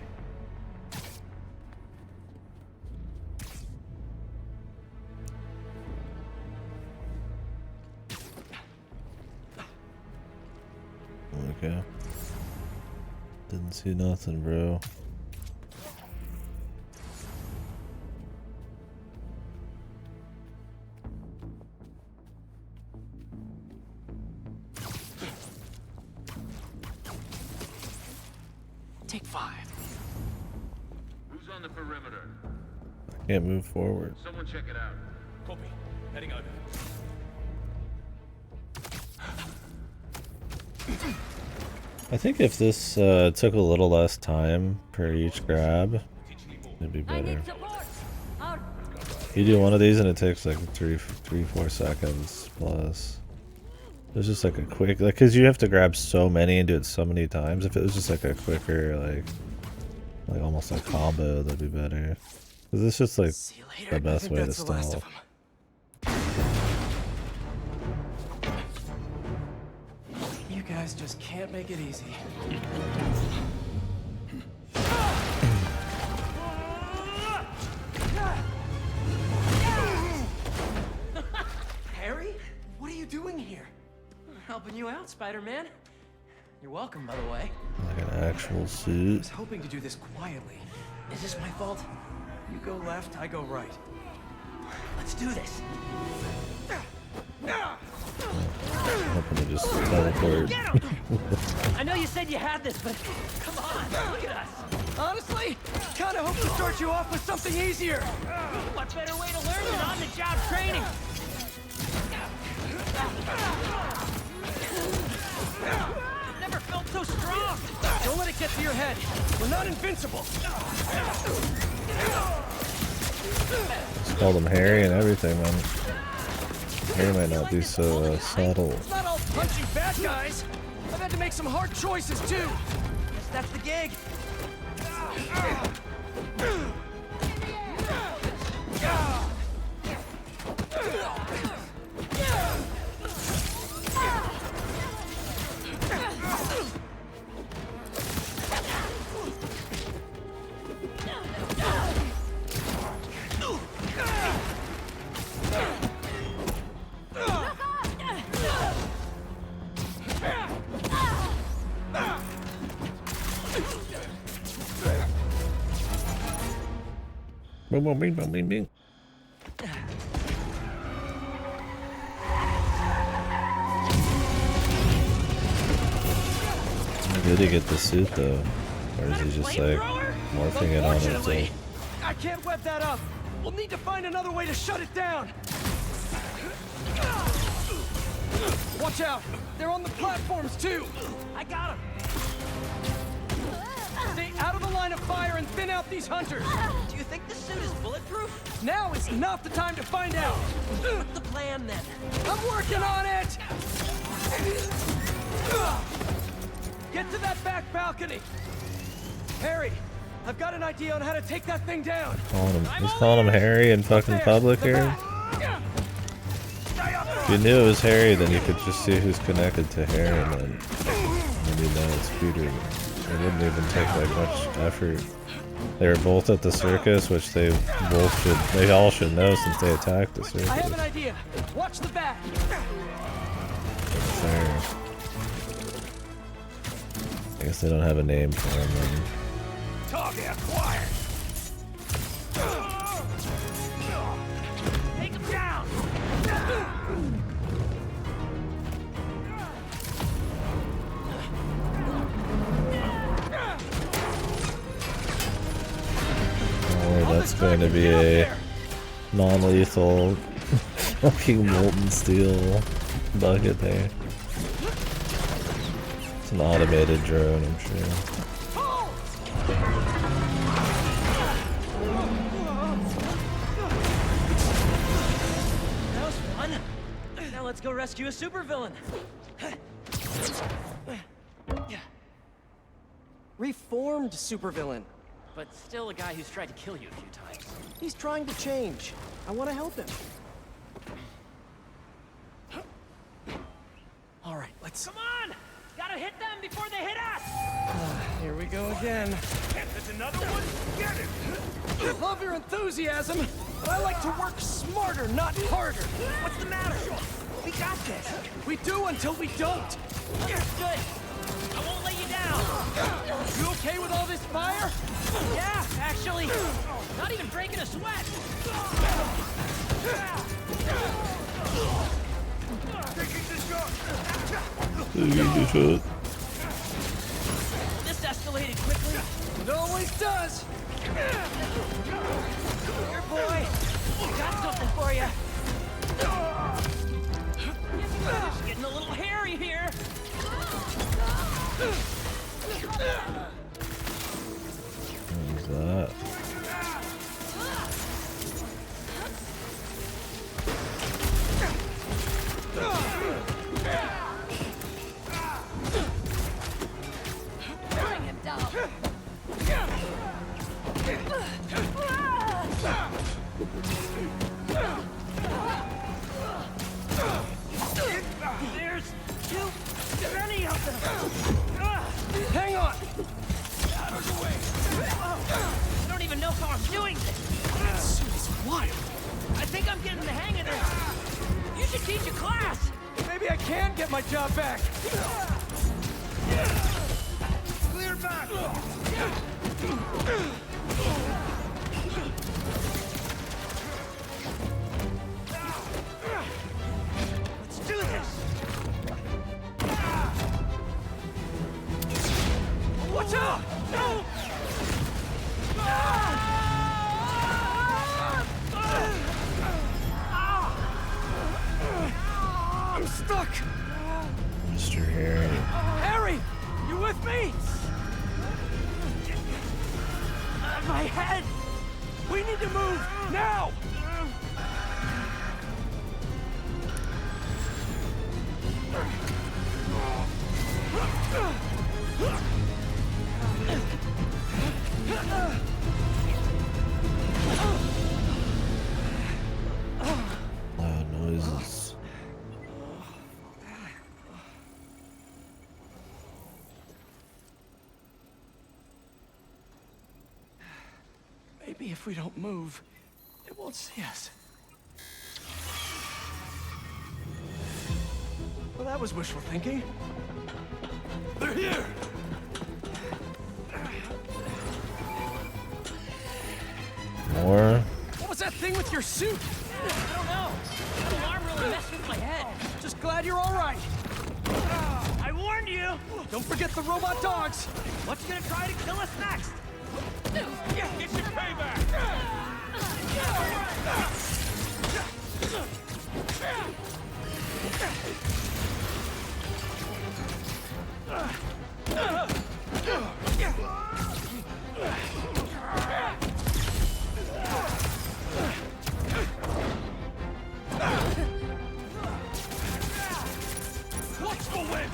Okay. Didn't see nothing, bro. Take 5. Who's on the perimeter? I can't move forward. Someone check it out. Copy. Heading over. I think if this took a little less time per each grab, it'd be better. You do one of these and it takes like 3-4 seconds plus. It's just like a quick, like, cause you have to grab so many and do it so many times. If it was just like a quicker, like almost like combo, that'd be better. Cause it's just like the best way to stall. You guys just can't make it easy. Harry? What are you doing here? Helping you out, Spider-Man. You're welcome, by the way. Like an actual I suit. was hoping to do this quietly. Is this my fault? You go left, I go right. Let's do this. I'm hoping to just teleport. I know you said you had this, but come on, look at us. Honestly, kinda hope to start you off with something easier. What better way to learn than on-the-job training? I've never felt so strong. Don't let it get to your head. We're not invincible. Just called him Harry and everything, man. Harry might not be so subtle. It's not all punching bad guys. I've had to make some hard choices too. Guess that's the gig. Boom, boom, bing, boom, bing, bing. Good to get the suit though, or is he just like morphing it on himself? I can't web that up. We'll need to find another way to shut it down. Watch out! They're on the platforms too. I got him. Stay out of the line of fire and thin out these hunters. Do you think the suit is bulletproof? Now is not the time to find out. What's the plan then? I'm working on it. Get to that back balcony. Harry, I've got an idea on how to take that thing down. He's calling him Harry in fucking public here. If you knew it was Harry, then you could just see who's connected to Harry, and then you know it's Peter. It wouldn't even take like much effort. They were both at the circus, which they all should know since they attacked the circus. I have an idea. Watch the back. Fair. I guess they don't have a name for him then. Target acquired. Take him down. Oh, that's going to be a non-lethal fucking molten steel bucket there. It's an automated drone, I'm sure. That was fun. Now let's go rescue a supervillain. Reformed supervillain. But still a guy who's tried to kill you a few times. He's trying to change. I want to help him. All right, let's... Come on! Gotta hit them before they hit us! Here we go again. There's another one? Get it! Love your enthusiasm, but I like to work smarter, not harder. What's the matter? We got this. We do until we don't. Understood. I won't let you down. You okay with all this fire? Yeah, actually. Not even breaking a sweat. This escalated quickly. It always does. Here, boy. Got something for you. It's getting a little hairy here. What is that? Bring him down. There's too many of them. Hang on. Out of the way. I don't even know how I'm doing this. This is wild. I think I'm getting the hang of this. You should teach a class. Maybe I can get my job back. Clear back! Let's do this. Watch out! No! I'm stuck. Mr. Harry. Harry, you with me? My head. We need to move now. Loud noises. Maybe if we don't move, it won't see us. Well, that was wishful thinking. They're here! More? What was that thing with your suit? I don't know. That alarm really messed with my head. Just glad you're all right. I warned you. Don't forget the robot dogs. What's gonna try to kill us next? Get your payback! Watch the wind!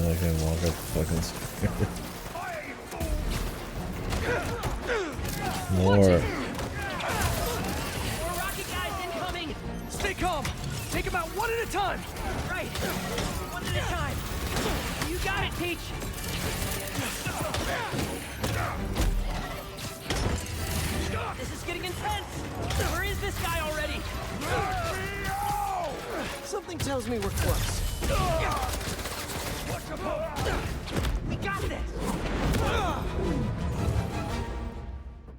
I can walk up the fucking stairs. More. More rocket guys incoming! Stay calm! Take them out one at a time! Right! One at a time! You got it, Peach! This is getting intense! Where is this guy already? Something tells me we're close. We got this!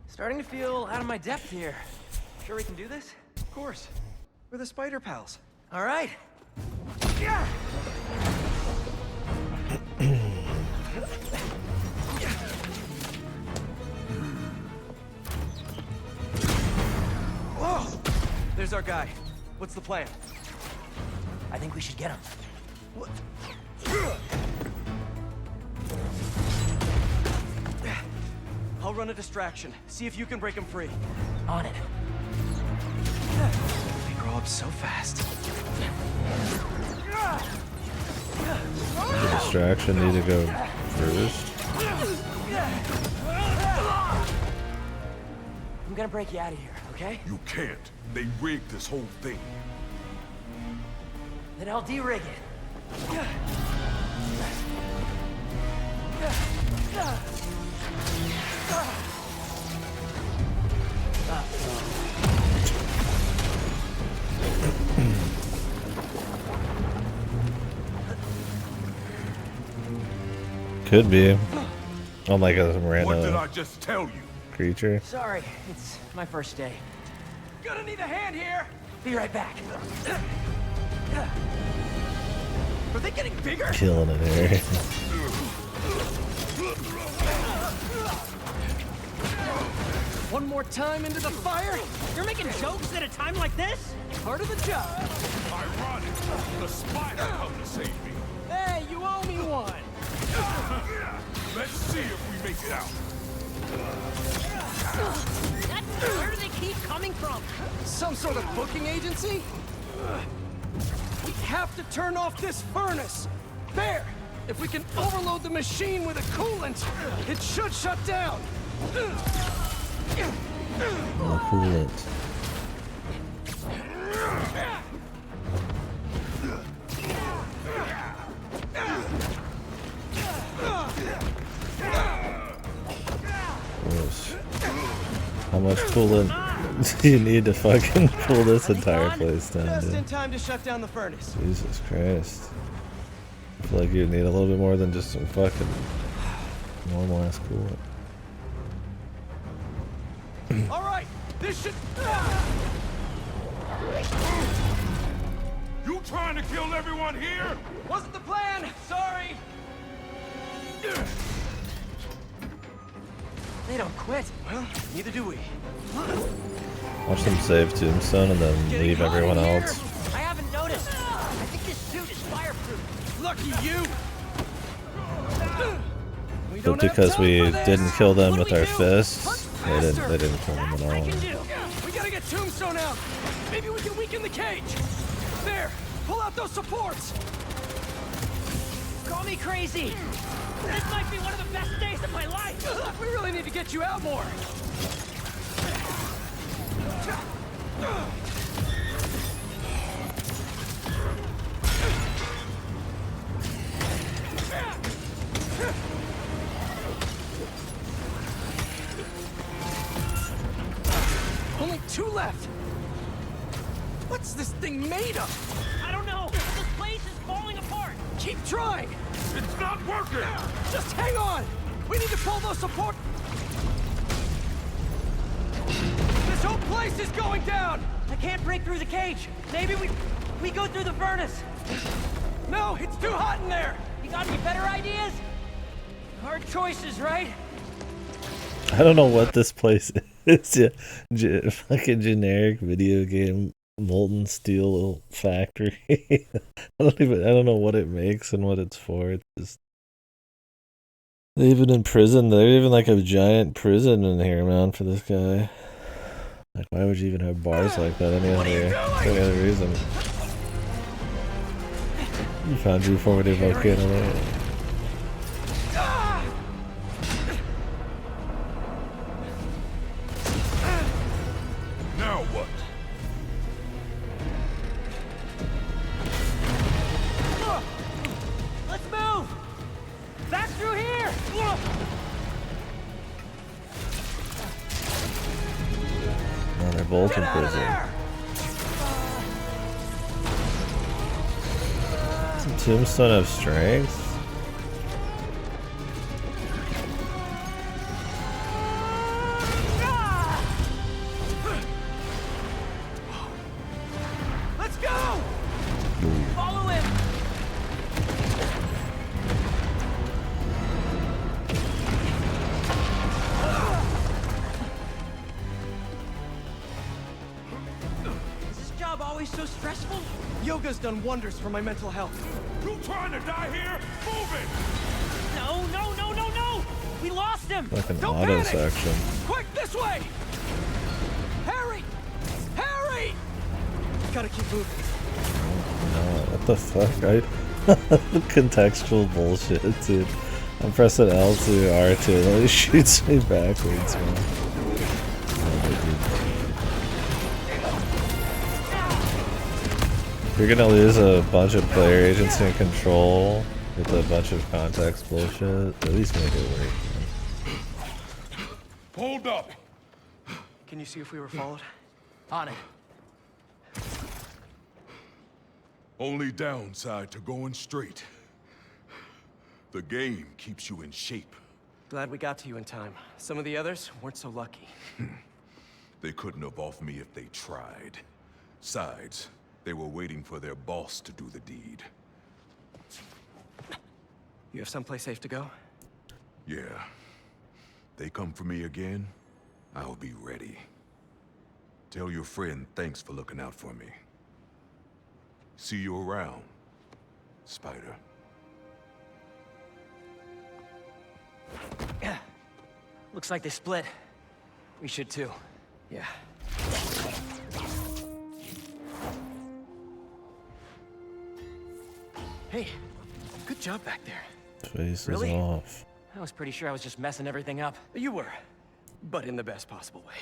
Starting to feel out of my depth here. Sure we can do this? Of course. We're the Spider Pals. All right. Whoa! There's our guy. What's the plan? I think we should get him. What? I'll run a distraction. See if you can break him free. On it. They grow up so fast. The distraction need to go first. I'm gonna break you out of here, okay? You can't. They rigged this whole thing. Then I'll de-rig it. Could be. On like a What did I random just tell you? creature. Sorry, it's my first day. Gonna need a hand here! Be right back. Are they getting bigger? Killing it here. One more time into the fire? You're making jokes at a time like this? Part of the job. Ironic. The spider come to save me. Hey, you owe me one. Let's see if we make it out. Where do they keep coming from? Some sort of booking agency? We have to turn off this furnace. There! If we can overload the machine with a coolant, it should shut down. No coolant. Gross. How much coolant do you need to fucking cool this entire place down, Just in dude? time to shut down the furnace. Jesus Christ. I feel like you need a little bit more than just some fucking normal ass coolant. All right, this should. You trying to kill everyone here? Wasn't the plan. Sorry. They don't quit. Well, neither do we. Watch them save Tombstone and then leave everyone else. I haven't noticed. I think this suit is fireproof. Lucky you. But because we didn't kill them with our fists, they didn't kill them at all. We gotta get Tombstone out. Maybe we can weaken the cage. There, pull out those supports. Call me crazy. This might be one of the best days of my life. We really need to get you out more. Only 2 left. What's this thing made of? I don't know. This place is falling apart. Keep trying. It's not working. Just hang on. We need to pull those support. This whole place is going down. I can't break through the cage. Maybe we go through the furnace. No, it's too hot in there. You got any better ideas? Hard choices, right? I don't know what this place is. Fucking generic video game molten steel factory. I don't know what it makes and what it's for. It's just they even in prison. They're even like a giant prison in here, man, for this guy. Like, why would you even have bars like that any other reason? You found your formative volcano. Now what? Let's move! Back through here! Oh, they're both in prison. Doesn't Tombstone have strength? Let's go! Follow him! Is this job always so stressful? Yoga's done wonders for my mental health. You trying to die here? Move it! No, no, no, no, no! We lost him! Like an Don't auto panic! section. Quick, this way! Harry! Harry! Gotta keep moving. No, what the fuck? Contextual bullshit, dude. I'm pressing L2, R2, and it shoots me backwards, man. You're gonna lose a bunch of player agency and control with a bunch of context bullshit. At least make it work. Hold up! Can you see if we were followed? On it. Only downside to going straight. The game keeps you in shape. Glad we got to you in time. Some of the others weren't so lucky. They couldn't have off me if they tried. Besides, they were waiting for their boss to do the deed. You have someplace safe to go? Yeah. They come for me again, I'll be ready. Tell your friend thanks for looking out for me. See you around, Spider. Looks like they split. We should too. Yeah. Hey, good job back there. Face Really? is off. I was pretty sure I was just messing everything up. You were, but in the best possible way.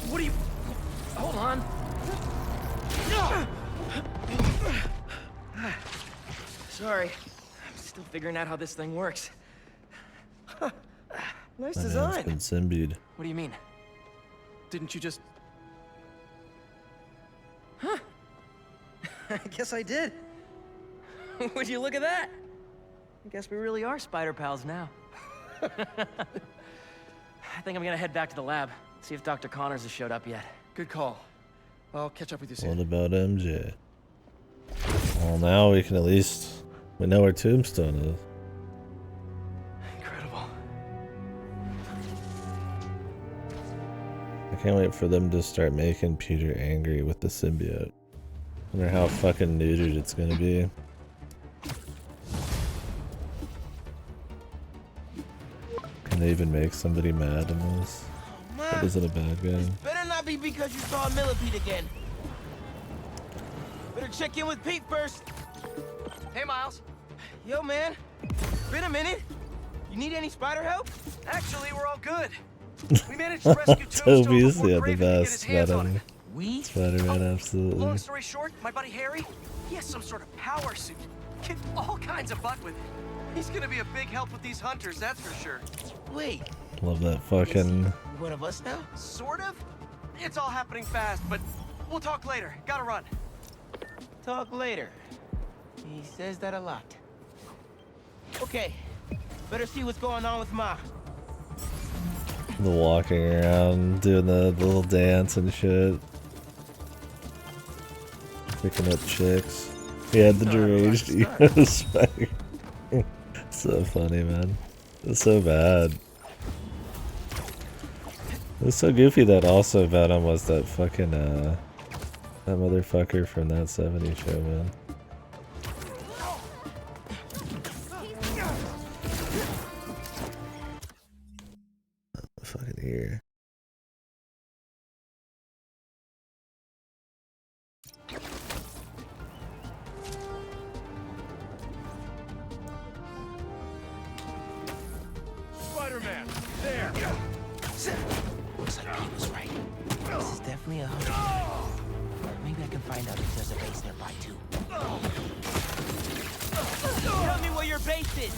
What do you... Hold on. Sorry. I'm still figuring out how this thing works. Nice My design. hand's been Simbied. What do you mean? Didn't you just... Huh? I guess I did. Would you look at that? I guess we really are spider pals now. I think I'm gonna head back to the lab, see if Dr. Connors has showed up yet. Good call. I'll catch up with you soon. What about MJ? Well, now we can at least... We know where Tombstone is. Incredible. I can't wait for them to start making Peter angry with the symbiote. Wonder how fucking neutered it's gonna be. Can they even make somebody mad in this? That isn't a bad guy. Better not be because you saw a millipede again. Better check in with Pete first. Hey, Miles. Yo, man. Been a minute. You need any spider help? Actually, we're all good. We managed to rescue Tombstone Toby's before the Craven could get his best hands on Spider-Man. it. Spider-Man, absolutely. Long story short, my buddy Harry, he has some sort of power suit. Kicked all kinds of butt with it. He's gonna be a big help with these hunters, that's for sure. Wait, Love that fucking... one of us now? Sort of? It's all happening fast, but we'll talk later. Gotta run. Talk later. He says that a lot. Okay, better see what's going on with Ma. The walking around, doing the little dance and shit. Picking up chicks. He had the deranged emo spider. So funny, man. It's so bad. It was so goofy that also Venom was that fucking, that motherfucker from that 70s show, man. fucking ear. Spider-Man, there! Looks like Pete was right. This is definitely a hub. Maybe I can find out if there's a base nearby too. Tell me where your base is!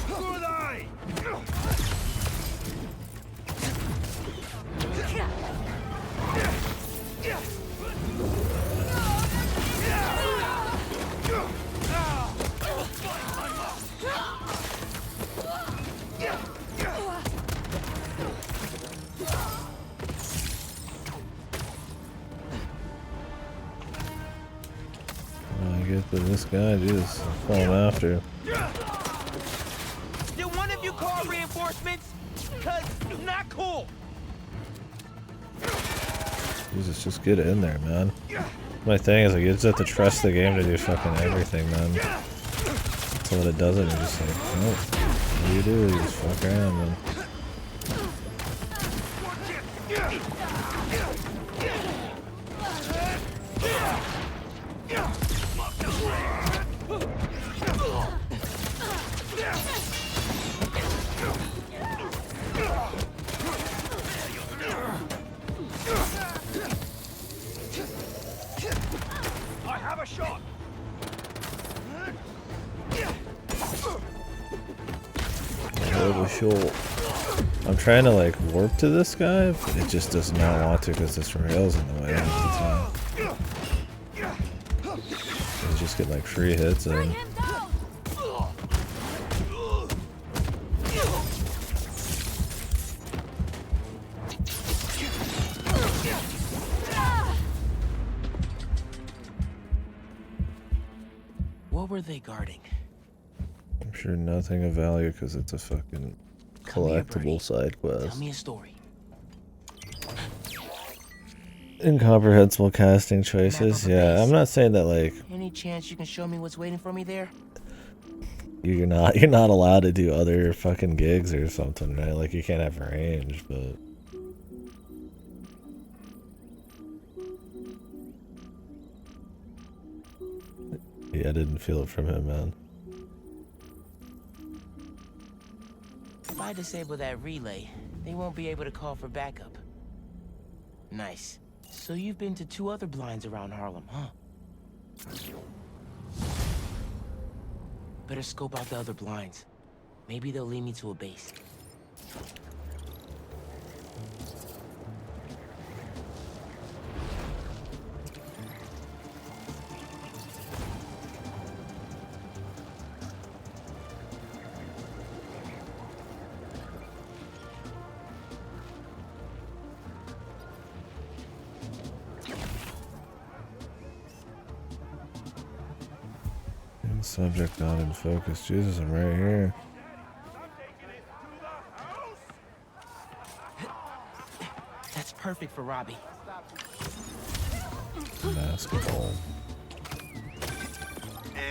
Good eye! I guess, but this guy just falling after. Did one of you call reinforcements? Cause not cool. Jesus, just get in there, man. My thing is, like, you just have to trust the game to do fucking everything, man. So when it doesn't, you're just like, oh, what do you do? You just fuck around, man. I have a shot. Holy shit. I'm trying to like warp to this guy, but it just does not want to because this rail's in the way half the time. You just get like free hits and What were they guarding? I'm sure nothing of value because it's a fucking collectible side quest. Tell me a story. Incomprehensible casting choices. Yeah, I'm not saying that like Any chance you can show me what's waiting for me there? you're not allowed to do other fucking gigs or something, right? Like you can't have range, but yeah, I didn't feel it from him, man. If I disable that relay, they won't be able to call for backup. Nice. So you've been to 2 other blinds around Harlem, huh? Better scope out the other blinds. Maybe they'll lead me to a base. Subject not in focus. Jesus, I'm right here. That's perfect for Robbie. Basketball.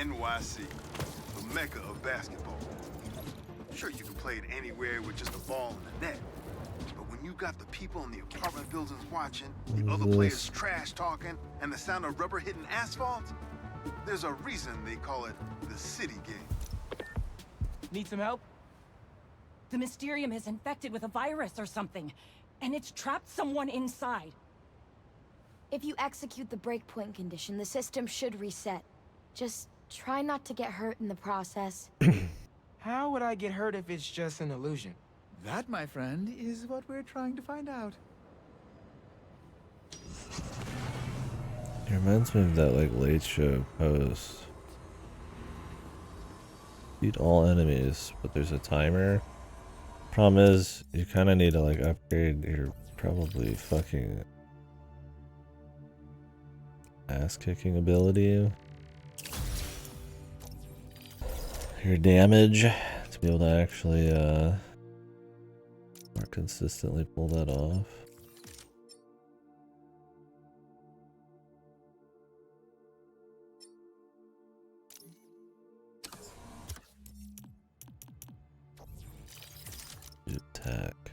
NYC, the mecca of basketball. Sure, you can play it anywhere with just a ball and a net. But when you got the people in the apartment buildings watching, the other players trash talking, and the sound of rubber hitting asphalt, there's a reason they call it the city game. Need some help? The Mysterium is infected with a virus or something, and it's trapped someone inside. If you execute the breakpoint condition, the system should reset. Just try not to get hurt in the process. How would I get hurt if it's just an illusion? That, my friend, is what we're trying to find out. It reminds me of that like Late Show post. Beat all enemies, but there's a timer. Problem is, you kind of need to like upgrade your probably fucking ass-kicking ability. Your damage to be able to actually more consistently pull that off. Attack.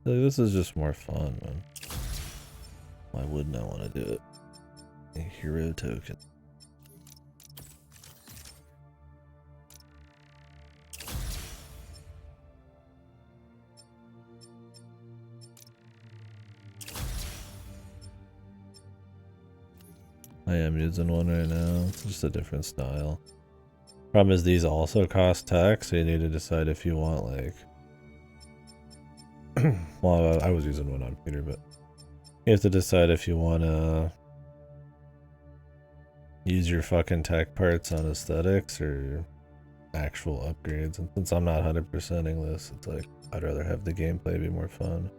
Like, this is just more fun, man. Why wouldn't I want to do it? A hero token. I am using one right now. It's just a different style. Problem is these also cost tax, so you need to decide if you want like well, I was using one on Peter, but you have to decide if you want to use your fucking tech parts on aesthetics or actual upgrades. And since I'm not 100%ing this, it's like I'd rather have the gameplay be more fun.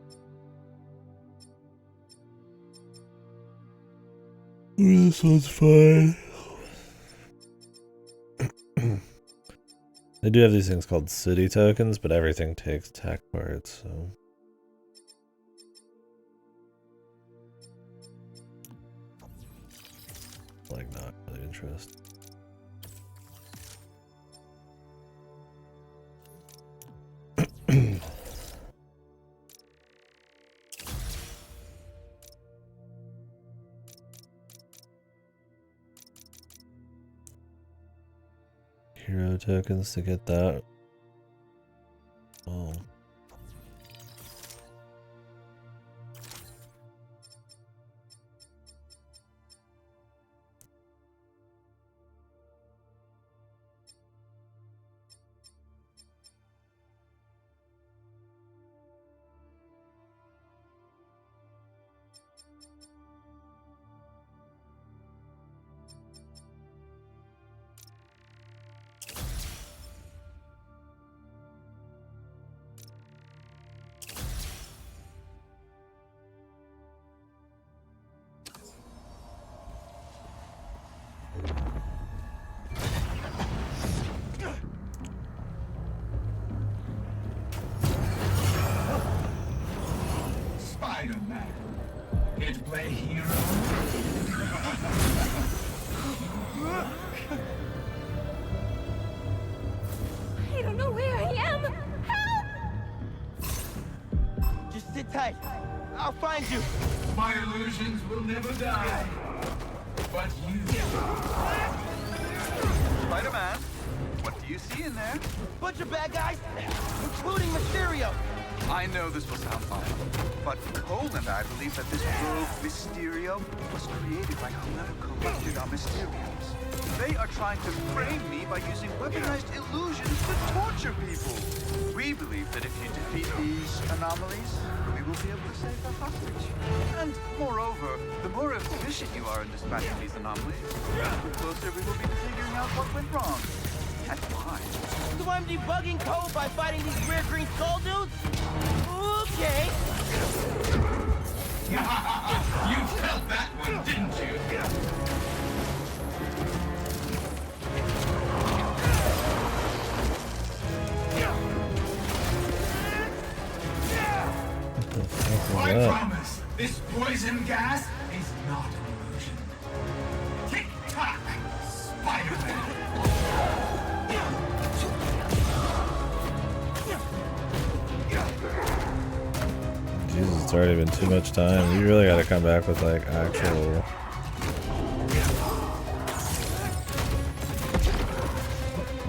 This one's fine. They do have these things called city tokens, but everything takes tech parts, so. Like, not really interested. Hero tokens to get that. Oh. Spiderman. Here to play hero? I don't know where I am. Help! Just sit tight. I'll find you. My illusions will never die. But you... Spider-Man, what do you see in there? Bunch of bad guys, including Mysterio. I know this will sound violent, but Cole and I believe that this rogue Mysterio was created by whoever collected our Mysteriums. They are trying to frame me by using weaponized illusions to torture people. We believe that if you defeat these anomalies, we will be able to save the hostage. And moreover, the more efficient you are in dispatching these anomalies, the closer we will be to figuring out what went wrong. And why. So I'm debugging Cole by fighting these weird green skull dudes? Okay. You felt that one, didn't you? I promise, this poison gas is not an illusion. Tick-tock, Spider-Man. Jesus, it's already been too much time. You really gotta come back with like actual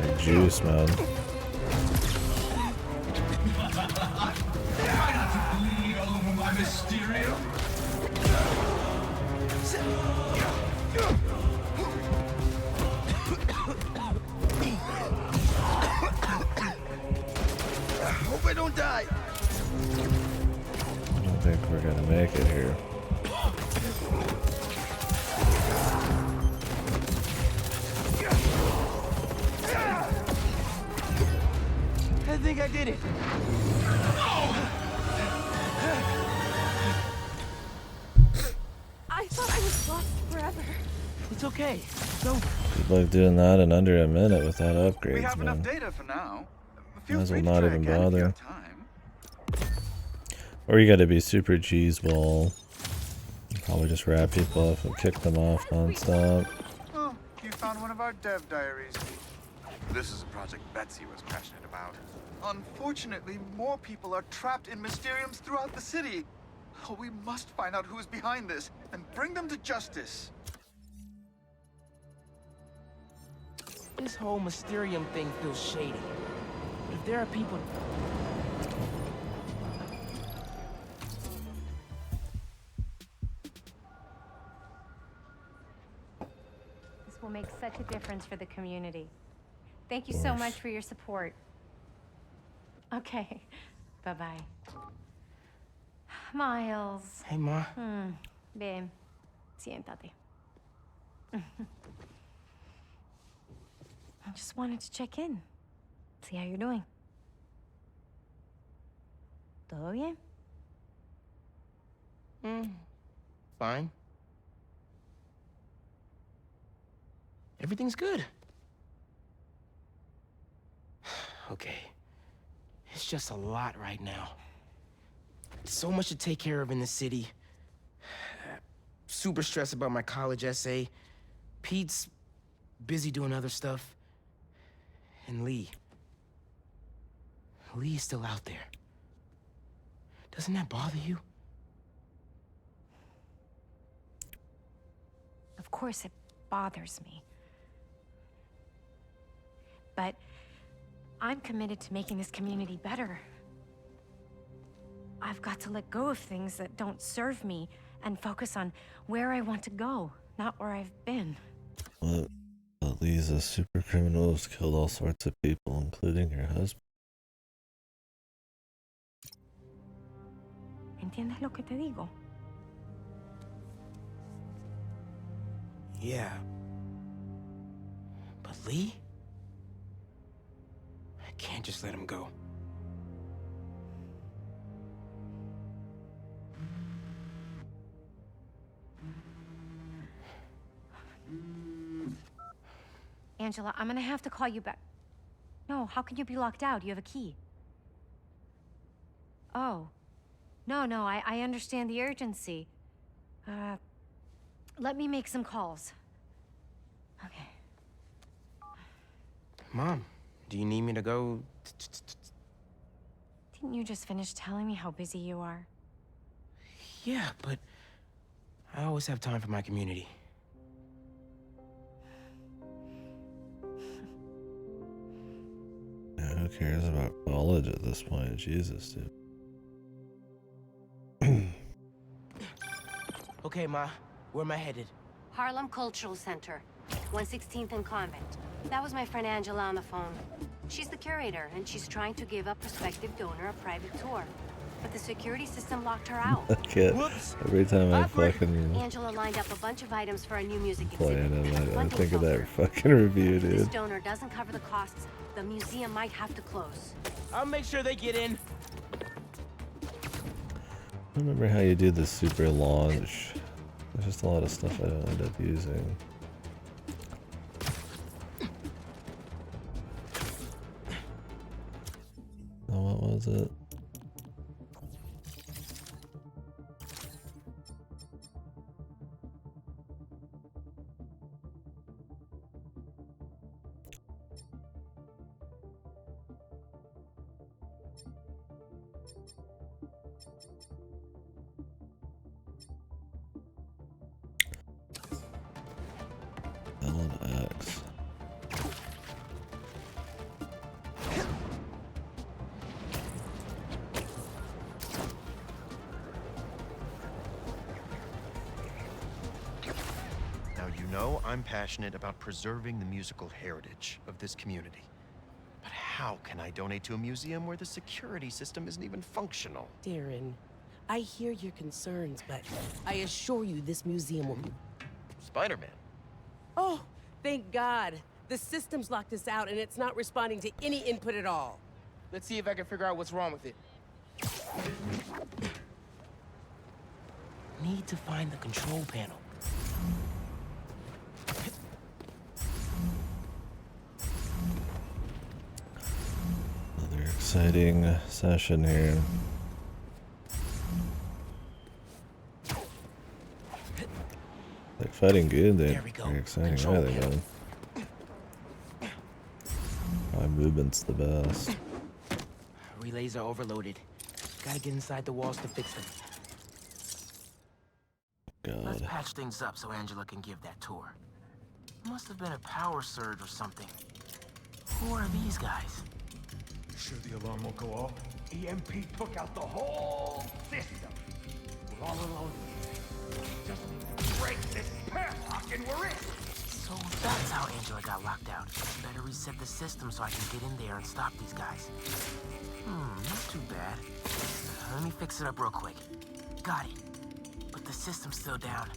like juice, man. Try not to bleed all over my Mysterio. Hope I don't die. I don't think we're gonna make it here. I think I did it. I thought I was lost forever. It's okay. It's over. Good luck doing that in under a minute without upgrades, We have enough man. data for now. Might as well free to not try even again if you bother. have time. Or you gotta be super G's ball. Probably just wrap people up and kick them off non-stop. Oh, you found one of our dev diaries. This is a project Betsy was passionate about. Unfortunately, more people are trapped in Mysteriums throughout the city. Oh, we must find out who's behind this and bring them to justice. This whole Mysterium thing feels shady. If there are people... This will make such a difference for the community. Thank you so much for your support. Okay, bye-bye. Miles. Hey, Ma. Ven, siéntate. I just wanted to check in. See how you're doing. ¿Todo bien? Fine. Everything's good. Okay. It's just a lot right now. So much to take care of in the city. Super stressed about my college essay. Pete's busy doing other stuff. And Lee. Lee's still out there. Doesn't that bother you? Of course it bothers me. But I'm committed to making this community better. I've got to let go of things that don't serve me and focus on where I want to go, not where I've been. What? But Lee's a super criminal who's killed all sorts of people, including her husband. ¿Entiendes lo que te digo? Yeah. But Lee? I can't just let him go. Angela, I'm gonna have to call you back. No, how can you be locked out? You have a key. Oh. No, I understand the urgency. Let me make some calls. Okay. Mom, do you need me to go? Didn't you just finish telling me how busy you are? Yeah, but I always have time for my community. Yeah, who cares about college at this point? Jesus, dude. Okay, Ma, where am I headed? Harlem Cultural Center, 116th and Convent. That was my friend Angela on the phone. She's the curator, and she's trying to give a prospective donor a private tour. But the security system locked her out. Okay. Every time I fucking Angela lined up a bunch of items for a new music play exhibit. it, I think of that fucking review, If this dude. donor doesn't cover the costs, the museum might have to close. I'll make sure they get in. I remember how you do the super launch. There's just a lot of stuff I don't end up using. Oh, what was it? X. Now, you know I'm passionate about preserving the musical heritage of this community. But how can I donate to a museum where the security system isn't even functional? Darren, I hear your concerns, but I assure you this museum will be... Spider-Man. Oh, thank God. The system's locked us out and it's not responding to any input at all. Let's see if I can figure out what's wrong with it. Need to find the control panel. Another exciting session here. Like fighting good, they're very exciting. Why are they going? My movement's the best. Relays are overloaded. Gotta get inside the walls to fix them. Let's God. patch things up so Angela can give that tour. Must have been a power surge or something. Who are these guys? Sure the alarm won't go off? EMP took out the whole system. We're all alone. Just break this padlock and we're in. So that's how Angela got locked out. Better reset the system so I can get in there and stop these guys. Not too bad. Let me fix it up real quick. Got it. But the system's still down.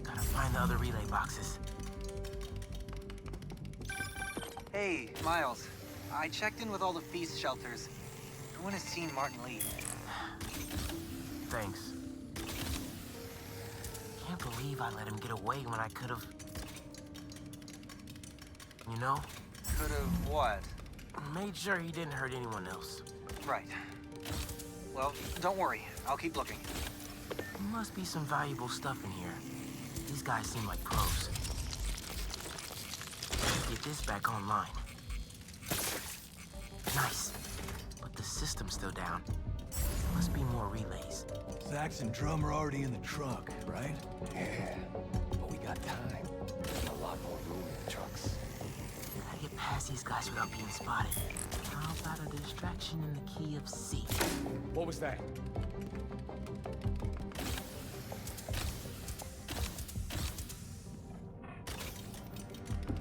Gotta find the other relay boxes. Hey, Miles. I checked in with all the feast shelters. No one has seen Martin leave. Thanks. Can't believe I let him get away when I could've... You know? Could've what? Made sure he didn't hurt anyone else. Right. Well, don't worry. I'll keep looking. Must be some valuable stuff in here. These guys seem like pros. Get this back online. Nice. But the system's still down. Must be more relays. Sax and drum are already in the truck, right? Yeah, but we got time. And a lot more room in the trucks. Gotta get past these guys without being spotted. How about a distraction in the key of C? What was that?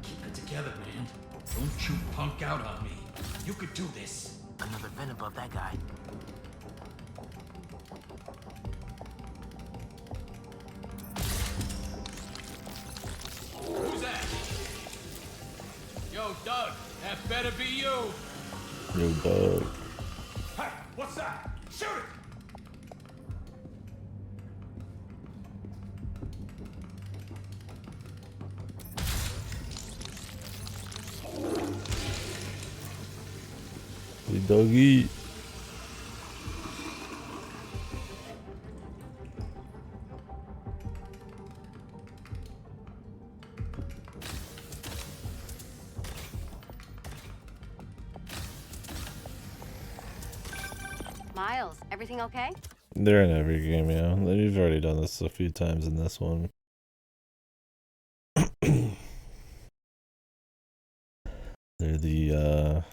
Keep it together, man. Don't you punk out on me. You could do this. Another vent above that guy. Who's that? Yo, Doug, that better be you. Yo, Doug. Hey, what's that? Shoot it! Hey, doggy. Miles, everything okay? They're in every game, yeah. We've already done this a few times in this one. They're the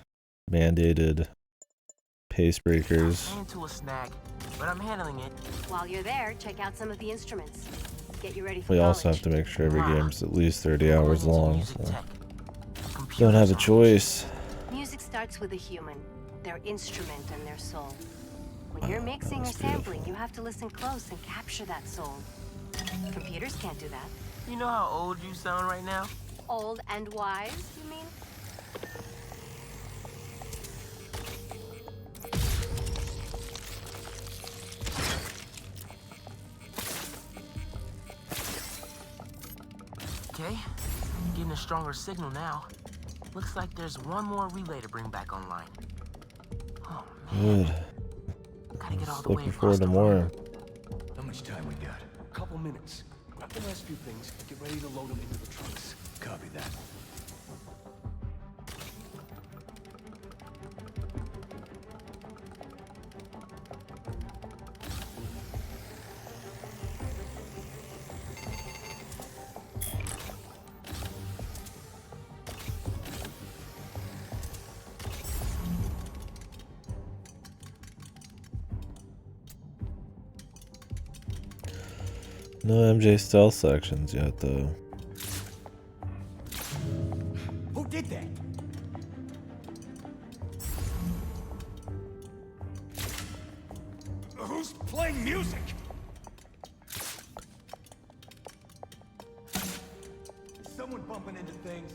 mandated pace breakers. I'm into a snag, but I'm handling it. While you're there, check out some of the instruments. Get you ready for We college. also have to make sure every game's at least 30 hours long, so don't have a choice. Music starts with a human, their instrument and their soul. When you're mixing or was sampling, you have to listen close and capture that soul. Computers can't do that. You know how old you sound right now? Old and wise, you mean? Okay, getting a stronger signal now. Looks like there's one more relay to bring back online. Oh, man. Good. Gotta get all the way Looking across forward to the more. room. How much time we got? A couple minutes. Grab the last few things and get ready to load them into the trucks. Copy that. No MJ stealth sections yet, though. Who did that? Who's playing music? Is someone bumping into things?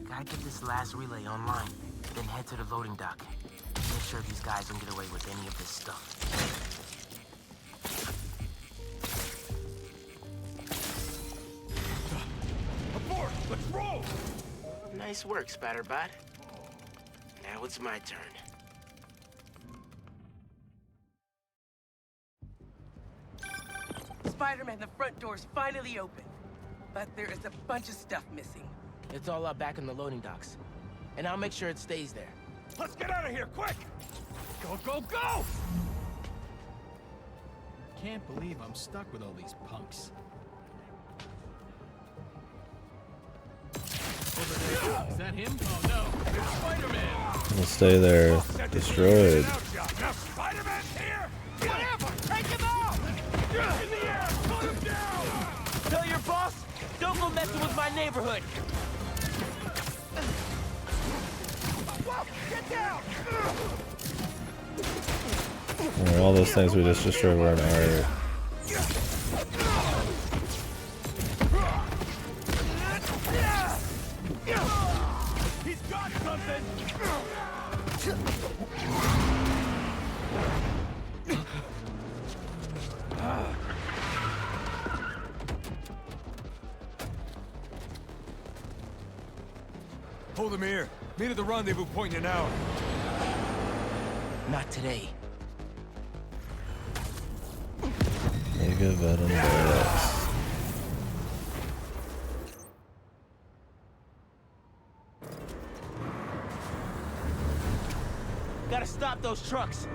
Gotta get this last relay online, then head to the loading dock. Make sure these guys don't get away with any of this stuff. Abort! Let's roll! Nice work, Spiderbot. Now it's my turn. Spider-Man, the front door's finally open. But there is a bunch of stuff missing. It's all up back in the loading docks. and I'll make sure it stays there. Let's get out of here, quick! Go, go, go! Can't believe I'm stuck with all these punks. Is that him? Oh no, it's Spiderman! We'll stay there, destroyed. Now Spider-Man's here! Whatever! Take him out! In the air! Put him down! Tell your boss, don't go messing with my neighborhood! Whoa! Get down! All those things we just destroyed were in our... He's got something! Hold him here. Meet at the rendezvous point in an hour. Not today. Mega Venom Blast. Gotta stop those trucks.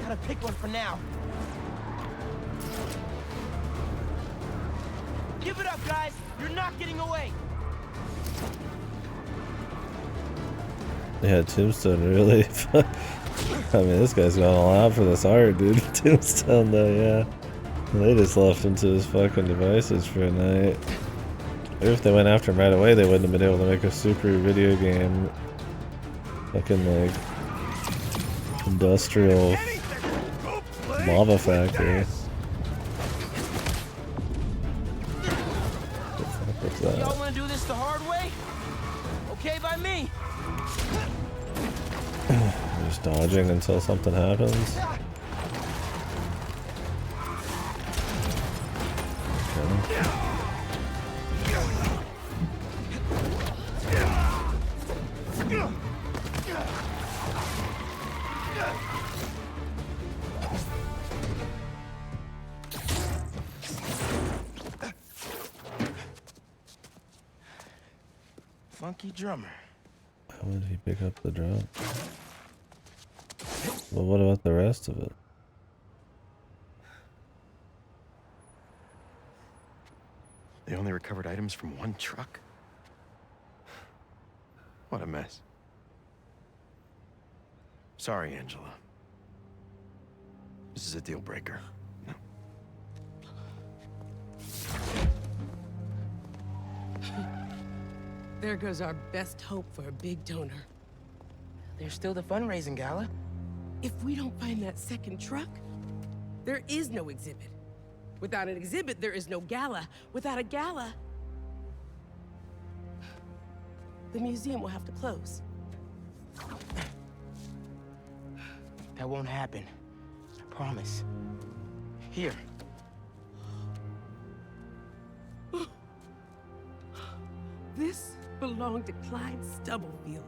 Gotta pick one for now. Give it up, guys! You're not getting away! Yeah, Tombstone really... I mean, this guy's going all out for this art, dude. Tombstone, though, yeah. They just left him to his fucking devices for a night. Maybe if they went after him right away, they wouldn't have been able to make a super video game. Fucking, like... industrial... lava factory. What's that? Y'all wanna do this the hard way? Okay by me. Just dodging until something happens. Okay. Funky drummer. How would he pick up the drum? Well, what about the rest of it? They only recovered items from one truck? What a mess. Sorry, Angela. This is a deal breaker. No. There goes our best hope for a big donor. There's still the fundraising gala. If we don't find that second truck, there is no exhibit. Without an exhibit, there is no gala. Without a gala, the museum will have to close. That won't happen. I promise. Here. This belonged to Clyde Stubblefield.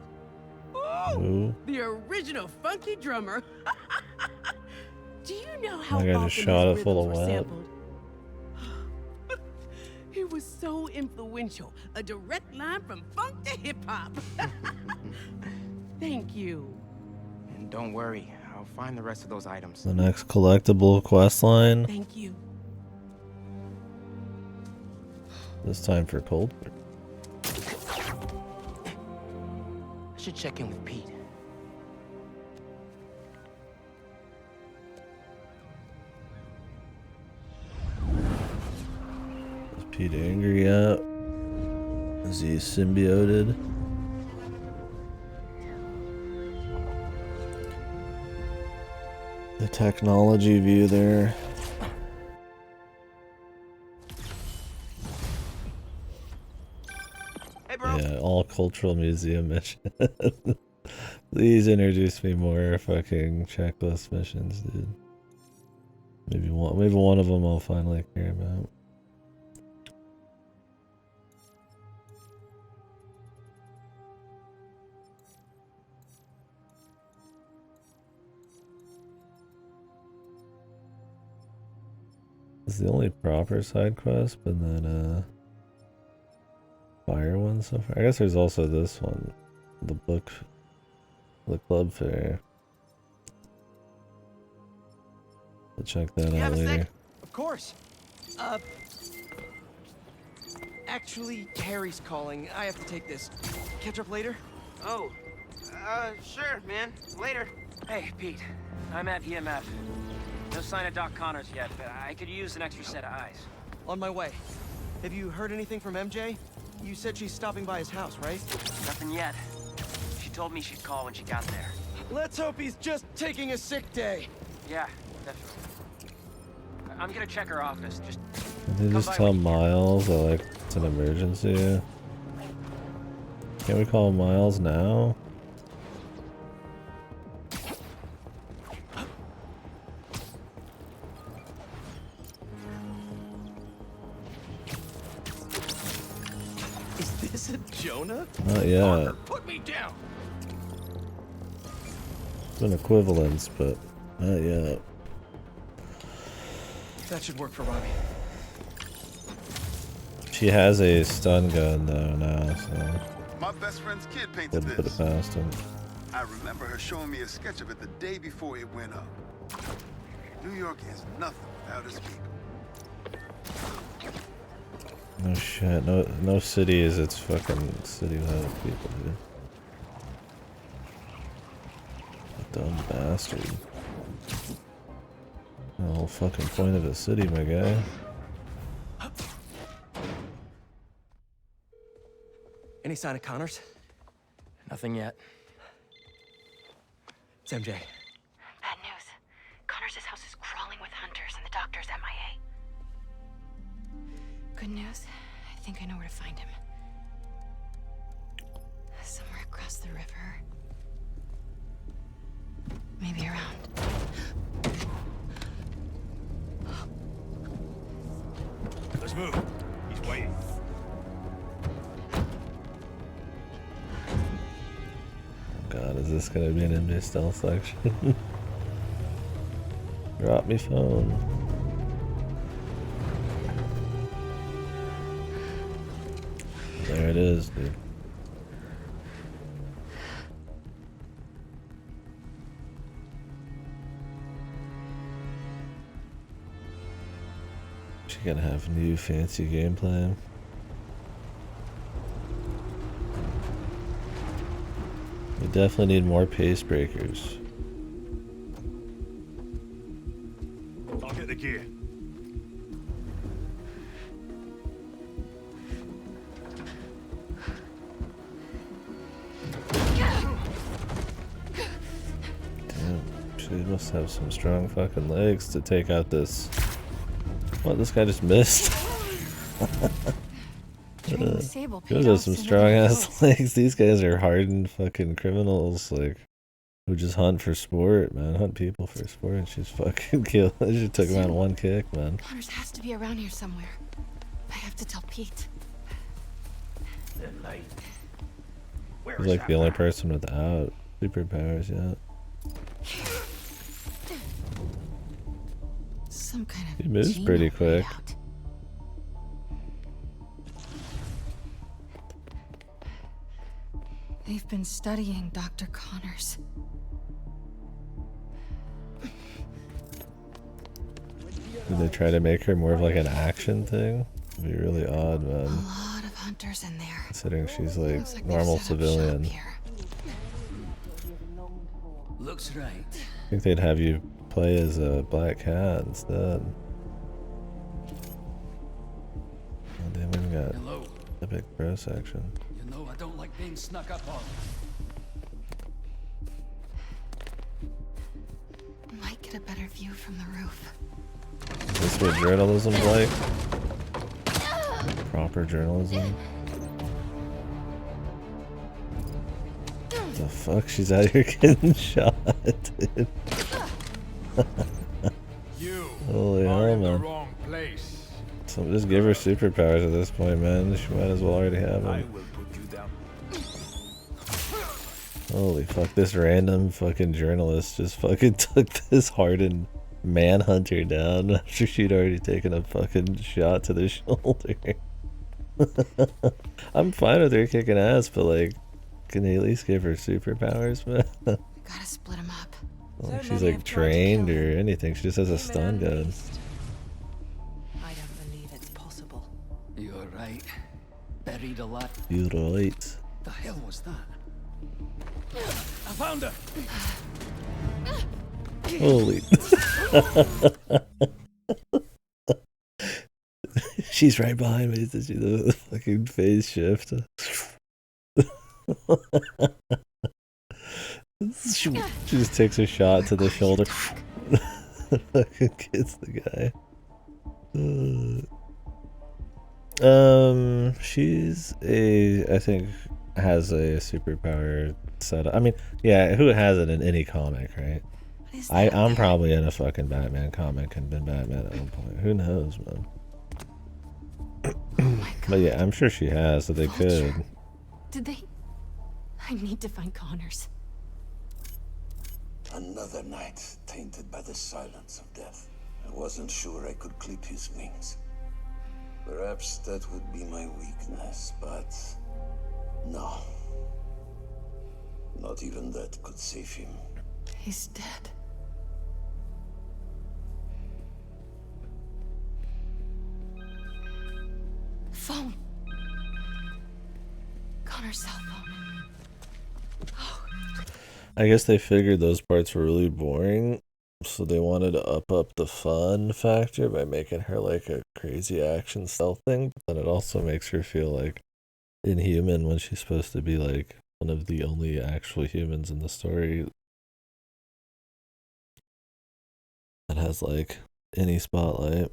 Ooh. The original funky drummer. Do you know how I got often a shot his it full of rhythms were wet. sampled? He was so influential. A direct line from funk to hip-hop. Thank you. And don't worry, I'll find the rest of those items. The next collectible quest line. Thank you. This time for Coldford. I should check in with Pete. Is Pete angry yet? Is he symbioted? The technology view there. Hey, bro. Yeah, all cultural museum mission. Please introduce me more fucking checklist missions, dude. Maybe one of them I'll finally care about. It's the only proper side quest, but then fire one so far. I guess there's also this one, the club fair. I'll check that out later. Of course. Actually, Harry's calling. I have to take this. Catch up later? Oh, sure, man. Later. Hey, Pete. I'm at EMF. No sign of Doc Connors yet, but I could use an extra set of eyes. On my way. Have you heard anything from MJ? You said she's stopping by his house, right? Nothing yet. She told me she'd call when she got there. Let's hope he's just taking a sick day. Yeah, definitely. I'm gonna check her office. Did they just tell Miles that, like, it's an emergency? Can't we call Miles now? Is this a Jonah? Not yet. Put me down. It's an equivalence, but not yet. That should work for Robbie. She has a stun gun though now, so My best friend's kid painted wouldn't put it this. past him. I remember her showing me a sketch of it the day before it went up. New York is nothing without its people. No shit, no city is its fucking city without its people, dude. Dumb bastard. The whole fucking point of a city, my guy. Any sign of Connors? Nothing yet. It's MJ. Bad news. Connors' house is crawling with hunters and the doctor's MIA. Good news. I think I know where to find him. Somewhere across the river. Maybe around. Let's move. He's waiting. God, is this gonna be an MJ stealth section? Drop me phone. There it is, dude. She gonna have new fancy gameplay. We definitely need more pace breakers. I'll get the gear. Damn, she must have some strong fucking legs to take out this. What, this guy just missed? Those are some strong ass legs. These guys are hardened fucking criminals, like, who just hunt for sport, man. Hunt people for sport, and she's fucking killed. She took him out in one kick, man. Connors has to be around here somewhere. I have to tell Pete. He's like the only person without superpowers yet. Some kind of He moves pretty quick. They've been studying Dr. Connors. Did they try to make her more of like an action thing? It'd be really odd, man. A lot of hunters in there. Considering she's like normal civilian. Looks right. I think they'd have you play as a black cat instead. Oh, damn, we even got epic bro section. You know I don't like being snuck up on. Might get a better view from the roof. Is this what journalism's like? Proper journalism? What the fuck? She's out here getting shot, dude. Holy hell, man. So just give her superpowers at this point, man. She might as well already have them. Holy fuck, this random fucking journalist just fucking took this hardened manhunter down after she'd already taken a fucking shot to the shoulder. I'm fine with her kicking ass, but like, can they at least give her superpowers, man? Gotta split him up. Like she's like trained or anything. She just has a stun gun. I don't believe it's possible. You're right. Buried alive. You're right. The hell was that? I found her. Holy. She's right behind me. Did you do the fucking phase shift? She just takes a shot to the shoulder. Fucking gets the guy. She's I think has a superpower setup. I mean, yeah, who has it in any comic, right? I'm probably in a fucking Batman comic and been Batman at one point. Who knows, man? But yeah, I'm sure she has, so they could. Did they? I need to find Connors. Another night tainted by the silence of death. I wasn't sure I could clip his wings. Perhaps that would be my weakness, but no. Not even that could save him. He's dead. Phone. Connor's cell phone. Oh. I guess they figured those parts were really boring, so they wanted to up the fun factor by making her like a crazy action stealth thing, but then it also makes her feel like inhuman when she's supposed to be like one of the only actual humans in the story that has like any spotlight.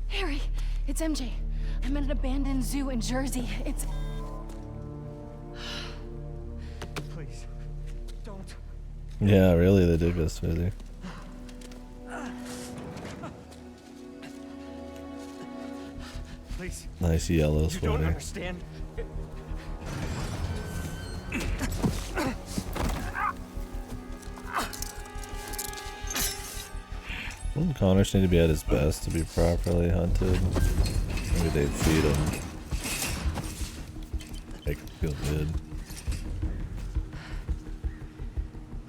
Harry, it's MJ. I'm at an abandoned zoo in Jersey. It's... Please, don't. Yeah, really, they did go smoothie. Please. Nice yellow You don't sweater. understand. Wouldn't Connors need to be at his best to be properly hunted? Maybe they'd feed him. Make him feel good.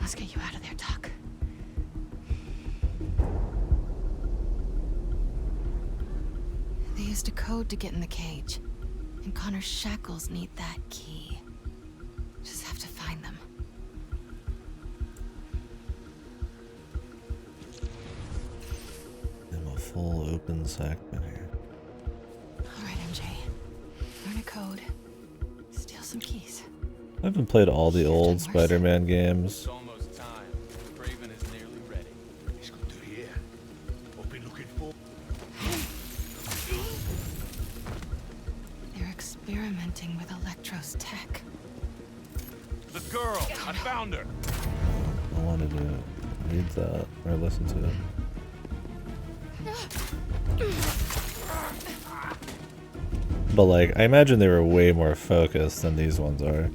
Let's get you out of there, Doc. They used a code to get in the cage. And Connor's shackles need that key. Just have to find them. Full open segment here. Alright, MJ. Learn a code. Steal some keys. I haven't played all the old Spider-Man games. Almost time. Craven is nearly ready. He's good to hear. I've been looking for. They're experimenting with Electro's tech. The girl! I found her! I wanted to read that or listen to it. But like, I imagine they were way more focused than these ones are.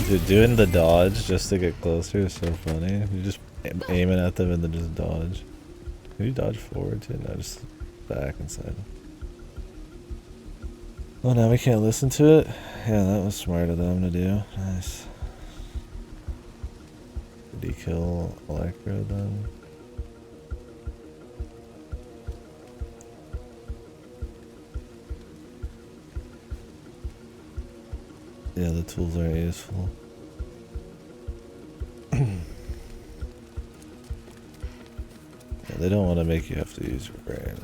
Dude, doing the dodge just to get closer is so funny. You just aiming at them and then just dodge. Can you dodge forward too? No, just back inside. Oh, now we can't listen to it? Yeah, that was smart of them to do. Nice. Did he kill Electro then? Yeah, the tools are useful. Yeah, they don't want to make you have to use your brain.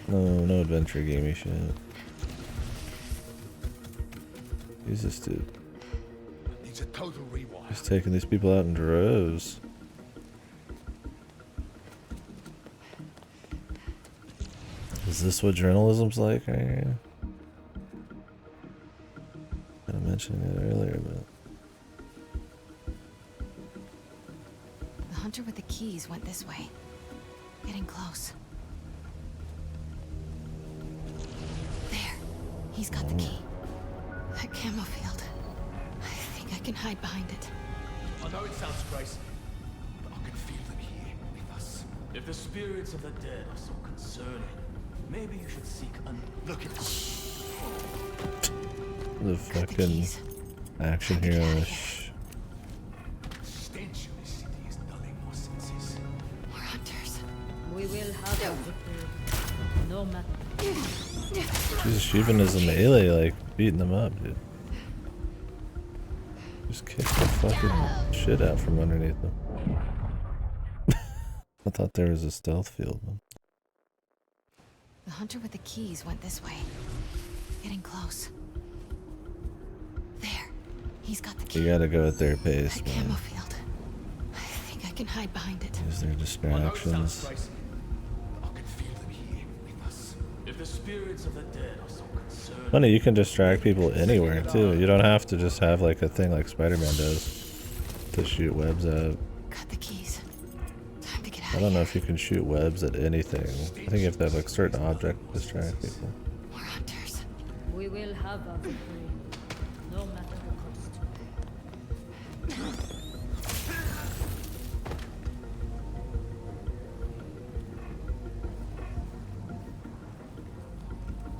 No adventure gamey shit. Who's this dude? Needs a total rewire. He's taking these people out in droves. Is this what journalism's like right here? I mentioned it earlier, but The hunter with the keys went this way. Getting close. There. He's got the key. That camo field. I think I can hide behind it. I know it sounds crazy, but I can feel them here with us. If the spirits of the dead are so concerning, maybe you should seek look at the fucking action hero. stench of this city is dulling more senses. We're hunters. We will have a victory. No matter. Jesus, even as a melee, like, beating them up, dude. Just kick the fucking shit out from underneath them. I thought there was a stealth field. The hunter with the keys went this way. Getting close. There. He's got the key. You gotta go at their pace, man. Camo field. I think I can hide behind it. Use their distractions. If the spirits of the dead are so concerned. Funny, you can distract people anywhere too. You don't have to just have like a thing like Spiderman does to shoot webs out. Got the keys. Time to get I don't know if you can shoot webs at anything. I think you have to have like a certain object to distract people. We're hunters. We will have a victory. No matter the cost.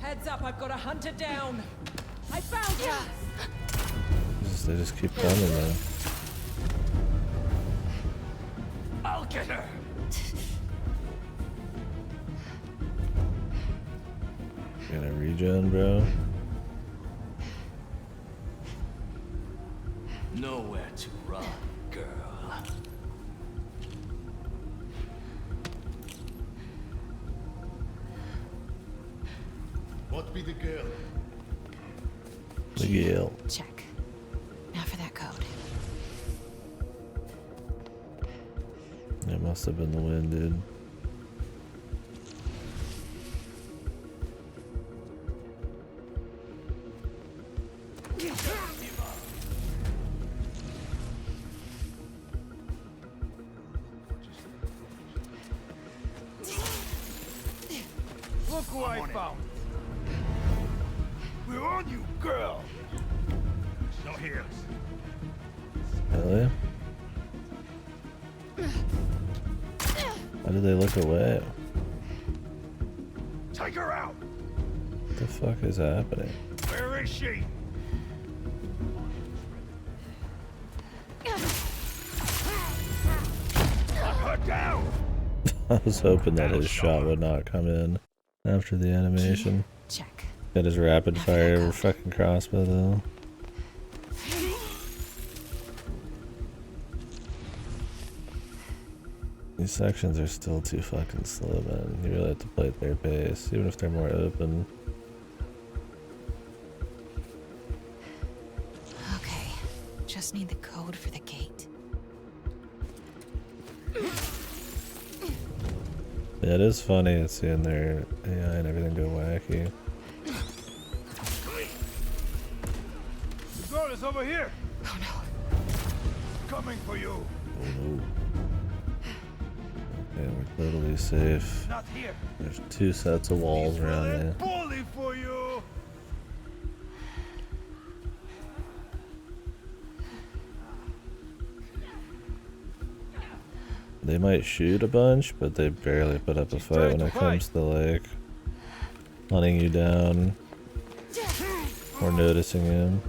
Heads up, I've got a hunter down. I found her. They just keep coming, man. I'll get her. Got a regen, bro. Nowhere to run, girl. What be the girl? Miguel. Check. Now for that code. It must have been the wind, dude. Look who I found. We're on you, girl. No heals. Hell yeah. Why did they look away? Take her out. What the fuck is happening? Where is she? Knock her down. I was hoping that his shot would not come in after the animation. Check. Got his rapid fire fucking crossbow though. These sections are still too fucking slow, man. You really have to play at their pace, even if they're more open. Okay. Just need the code for the gate. Yeah, it is funny seeing their AI and everything go wacky. The girl is over here. Oh no. Coming for you. Oh no. Okay, we're totally safe. Not here. There's two sets of walls around there. Bully for you. They might shoot a bunch, but they barely put up a fight when it comes to like hunting you down or noticing him.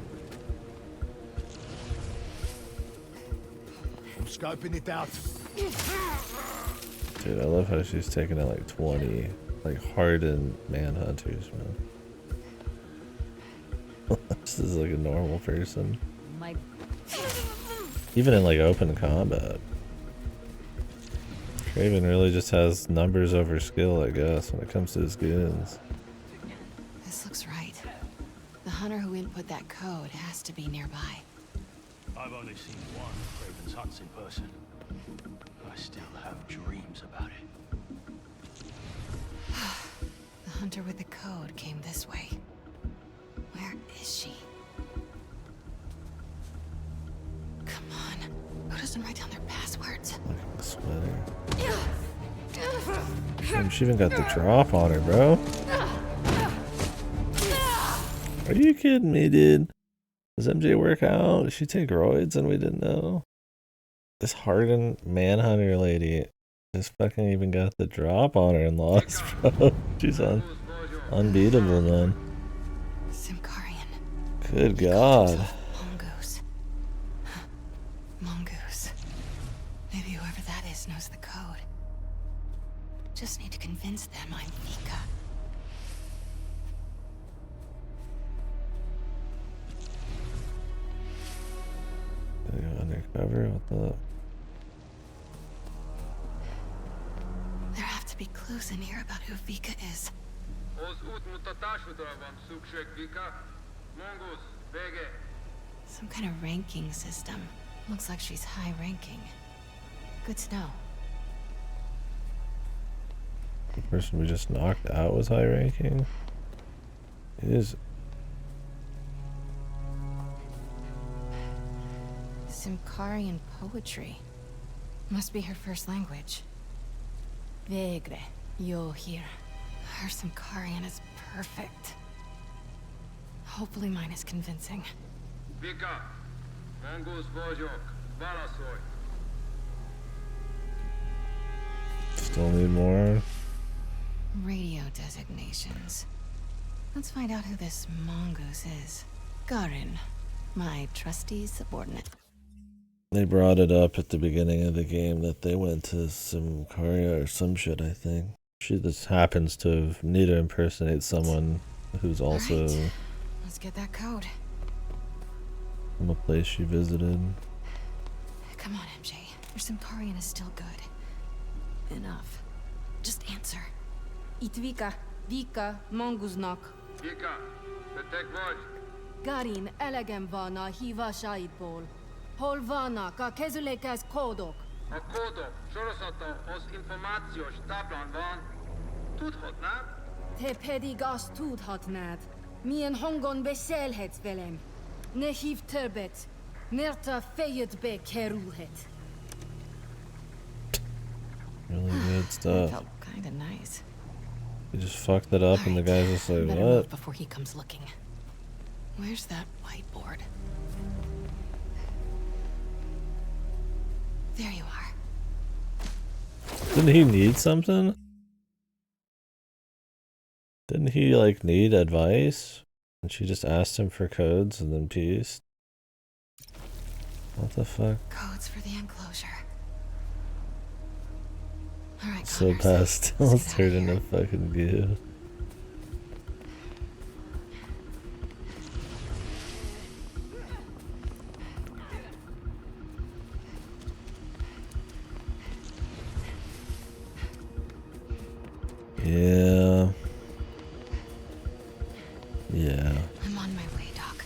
I'm scoping it out. Dude, I love how she's taking out like 20 like hardened manhunters, man. This is like a normal person. My Even in like open combat. Craven really just has numbers over skill, I guess, when it comes to his goons. This looks right. The hunter who input that code has to be nearby. I've only seen one of Craven's huts in person. I still have dreams about it. The hunter with the code came this way. Where is she? Come on. Who doesn't write down their passwords? Sweater. Damn, she even got the drop on her, bro. Are you kidding me, dude? Does MJ work out? Does she take roids and we didn't know? This hardened manhunter lady Just fucking even got the drop on her and lost, bro. She's unbeatable, man. Simkarian. Good God. Mongoose. Mongoose. Maybe whoever that is knows the code. Just need to convince them I'm Vika. Gotta go undercover? What the? There have to be clues in here about who Vika is. Some kind of ranking system. Looks like she's high ranking. Good to know. The person we just knocked out was high ranking? It is. Simkarian poetry. Must be her first language. Vegre, yo here. Her Simkarian is perfect. Hopefully mine is convincing. Vika, mongoose vagyok, válaszolj. Still need more. Radio designations. Let's find out who this mongoose is. Garin, my trusty subordinate. They brought it up at the beginning of the game that they went to some Korea or some shit, I think. She just happens to need to impersonate someone who's also Right. Let's get that code. from a place she visited. Come on, MJ. Your Simkarian is still good. Enough. Just answer. Itt Vika, Monguznak. Vika, beteg vagy? Garin, elegem van a hívásaidból. Hol vannak a kezülékhez kódok? A kódok sorozata az információs táblán van. Tudhatnád? Te pedig azt tudhatnád. Milyen hangon beszélhetsz velem. Ne hív többet, mert a fejedbe kerülhet. Really good That stuff. felt kinda nice. He just fucked it up and the guy's just like, Better move what? before he comes looking. Where's that whiteboard? There you are. Didn't he need something? Didn't he like need advice? And she just asked him for codes and then pieced? What the fuck? Codes for the enclosure. Alright, So pastels turned into fucking goo. Yeah. Yeah. I'm on my way, Doc.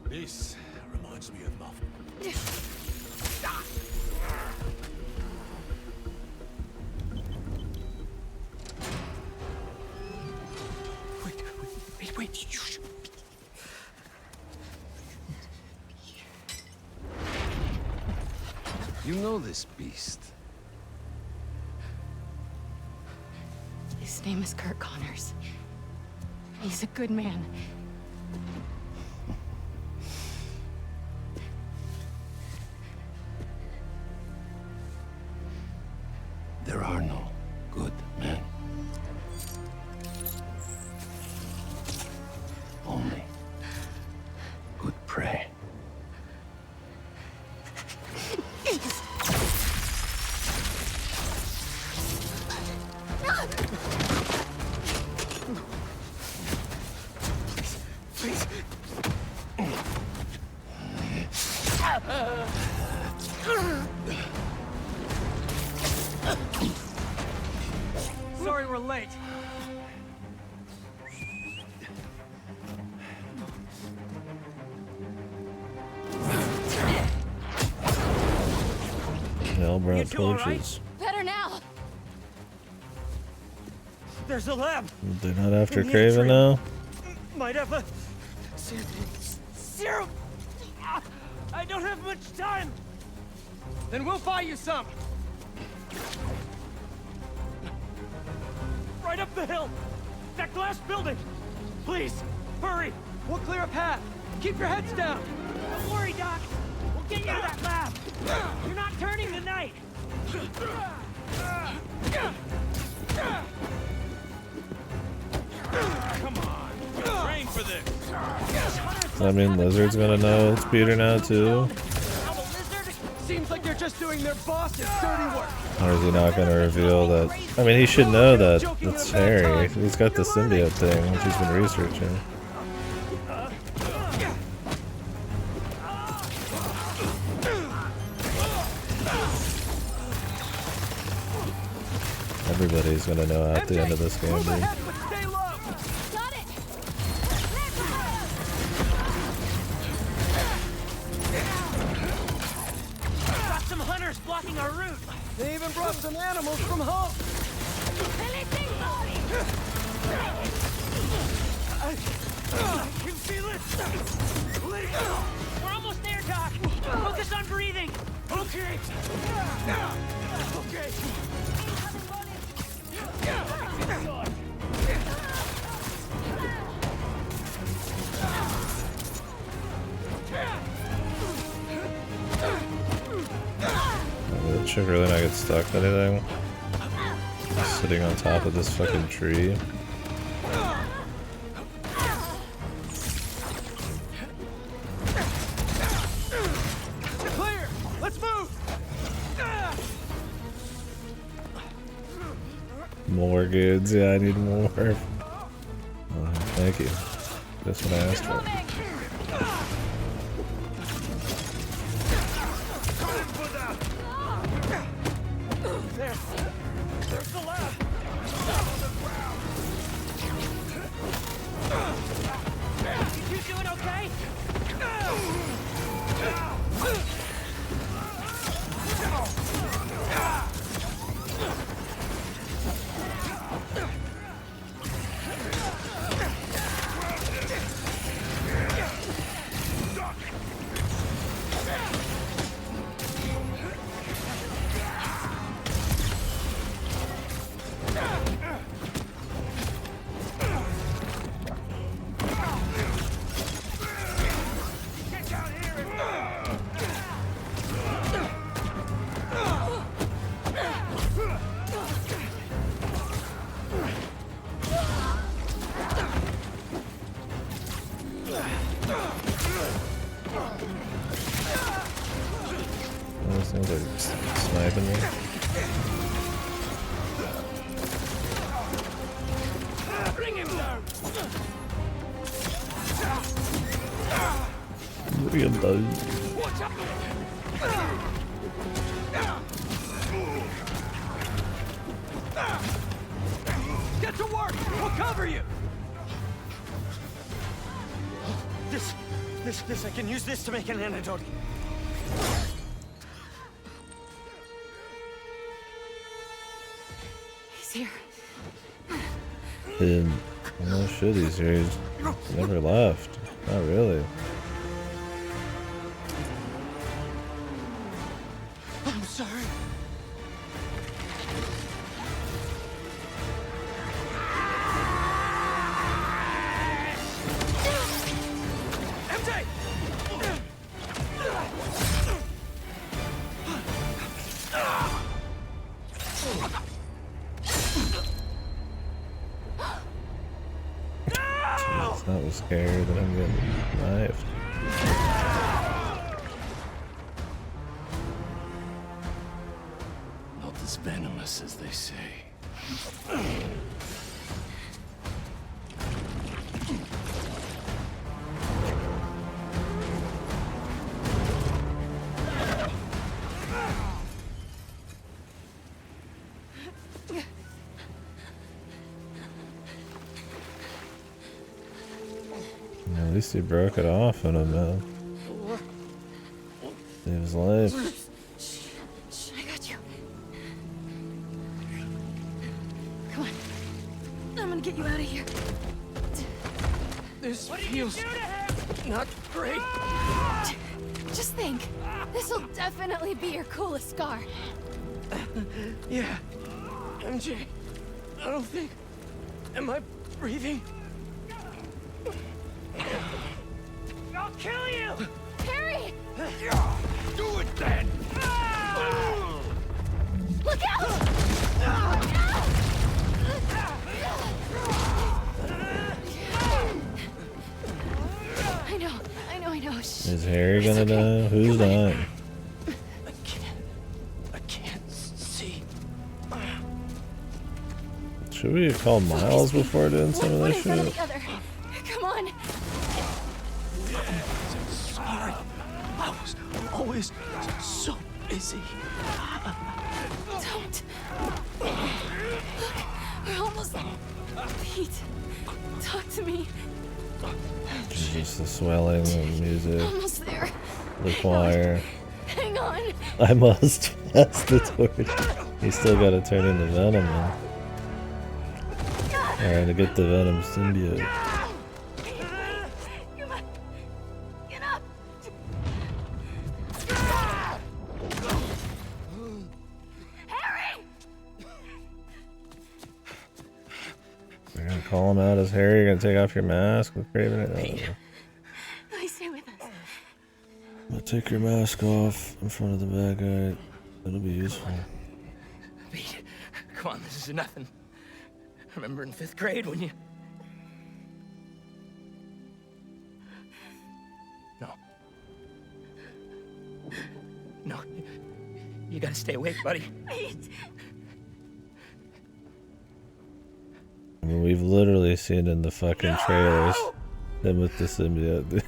This reminds me of nothing. Wait. You know this beast. His name is Kurt Connors. He's a good man. There are no good men. Only good prey. Please. Sorry we're late. Hell, bro, torches. Better now. There's a lab. They're not after In the Craven entry. now? Might have a serum. Ah, I don't have much time. Then we'll buy you some. the hill! That glass building! Please, hurry! We'll clear a path. Keep your heads down. Don't worry, Doc. We'll get you to that lab. You're not turning tonight. Come on. Train for this. Does that mean Lizard's gonna know it's Peter now too? Seems like they're just doing their boss's dirty work. Or is he not gonna reveal that? I mean, he should know that it's Harry. He's got the symbiote thing, which he's been researching. Everybody's gonna know at the end of this game, dude. Got some hunters blocking our route. They even brought some animals from home. I can feel it. Let it go. We're almost there, Doc. Focus on breathing. Okay. Okay. Did Chick really not get stuck with anything? Just sitting on top of this fucking tree. Clear. Let's move. More goods, yeah, I need more. Oh, thank you. That's what I asked for. There's the lab. You doing okay? Those things are sniping me. Bring him down. Bring him down. Watch out. Get to work. We'll cover you. This, I can use this to make an antidote. He's here. No shit, he's here. He's never left. Not really. I'm sorry. MJ! That was scary that I'm getting knifed. Not as venomous as they say. At least he broke it off on him, man. Saved his life. I got you. Come on. I'm gonna get you out of here. This feels not great. Just think. This'll definitely be your coolest scar. Yeah. MJ, I don't think Am I breathing? I'll kill you! Harry! Do it then! Look out! I know. Shh. Is Harry gonna die? Who's dying? I can't see. Should we have called Miles before doing some of One this in front of shit? the other. Come on. Sorry. I was always so busy. Don't. Look, we're almost. Pete, talk to me. It's just the swelling, the music, Almost there. the choir. Hang on. I must pass the torch. You still gotta turn into Venom, man. Alright, to get the Venom symbiote. Get up. Harry! You're gonna call him out as Harry? You're gonna take off your mask with Craven? Please stay with us. But take your mask off in front of the bad guy. It'll be useful. Pete, come on, this is nothing. Remember in 5th grade when you... No. No. You gotta stay awake, buddy. Pete! I mean, we've literally seen in the fucking trailers them with the symbiote.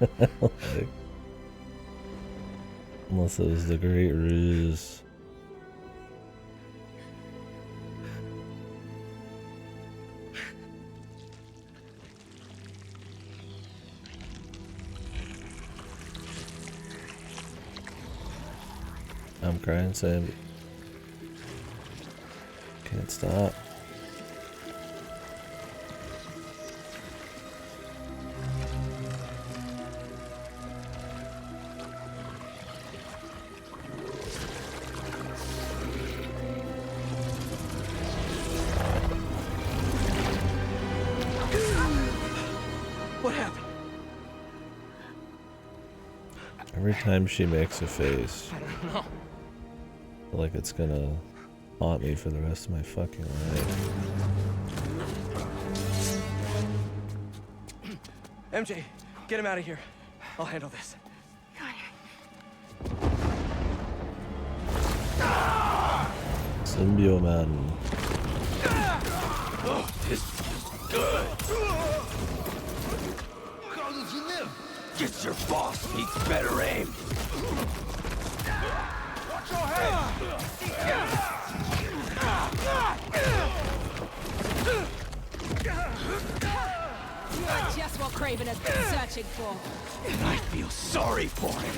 Like, unless it was the Great Ruse. I'm crying, Sam. Can't stop. What happened? Every time she makes a face, I don't know. I feel like it's gonna haunt me for the rest of my fucking life. MJ, get him out of here. I'll handle this. Symbioman. Oh, this feels good. How did you live? Get your boss needs better aim. Watch your head. You are just what Craven has been searching for. And I feel sorry for him.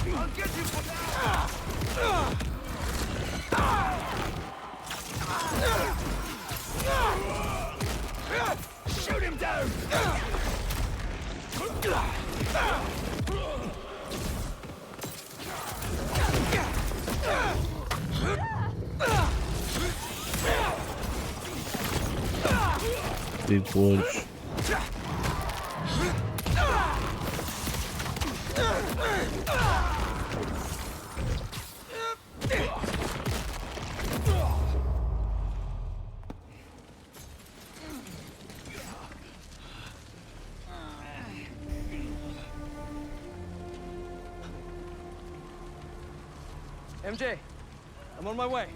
I'll get you for shoot him down! Big punch. MJ, I'm on my way.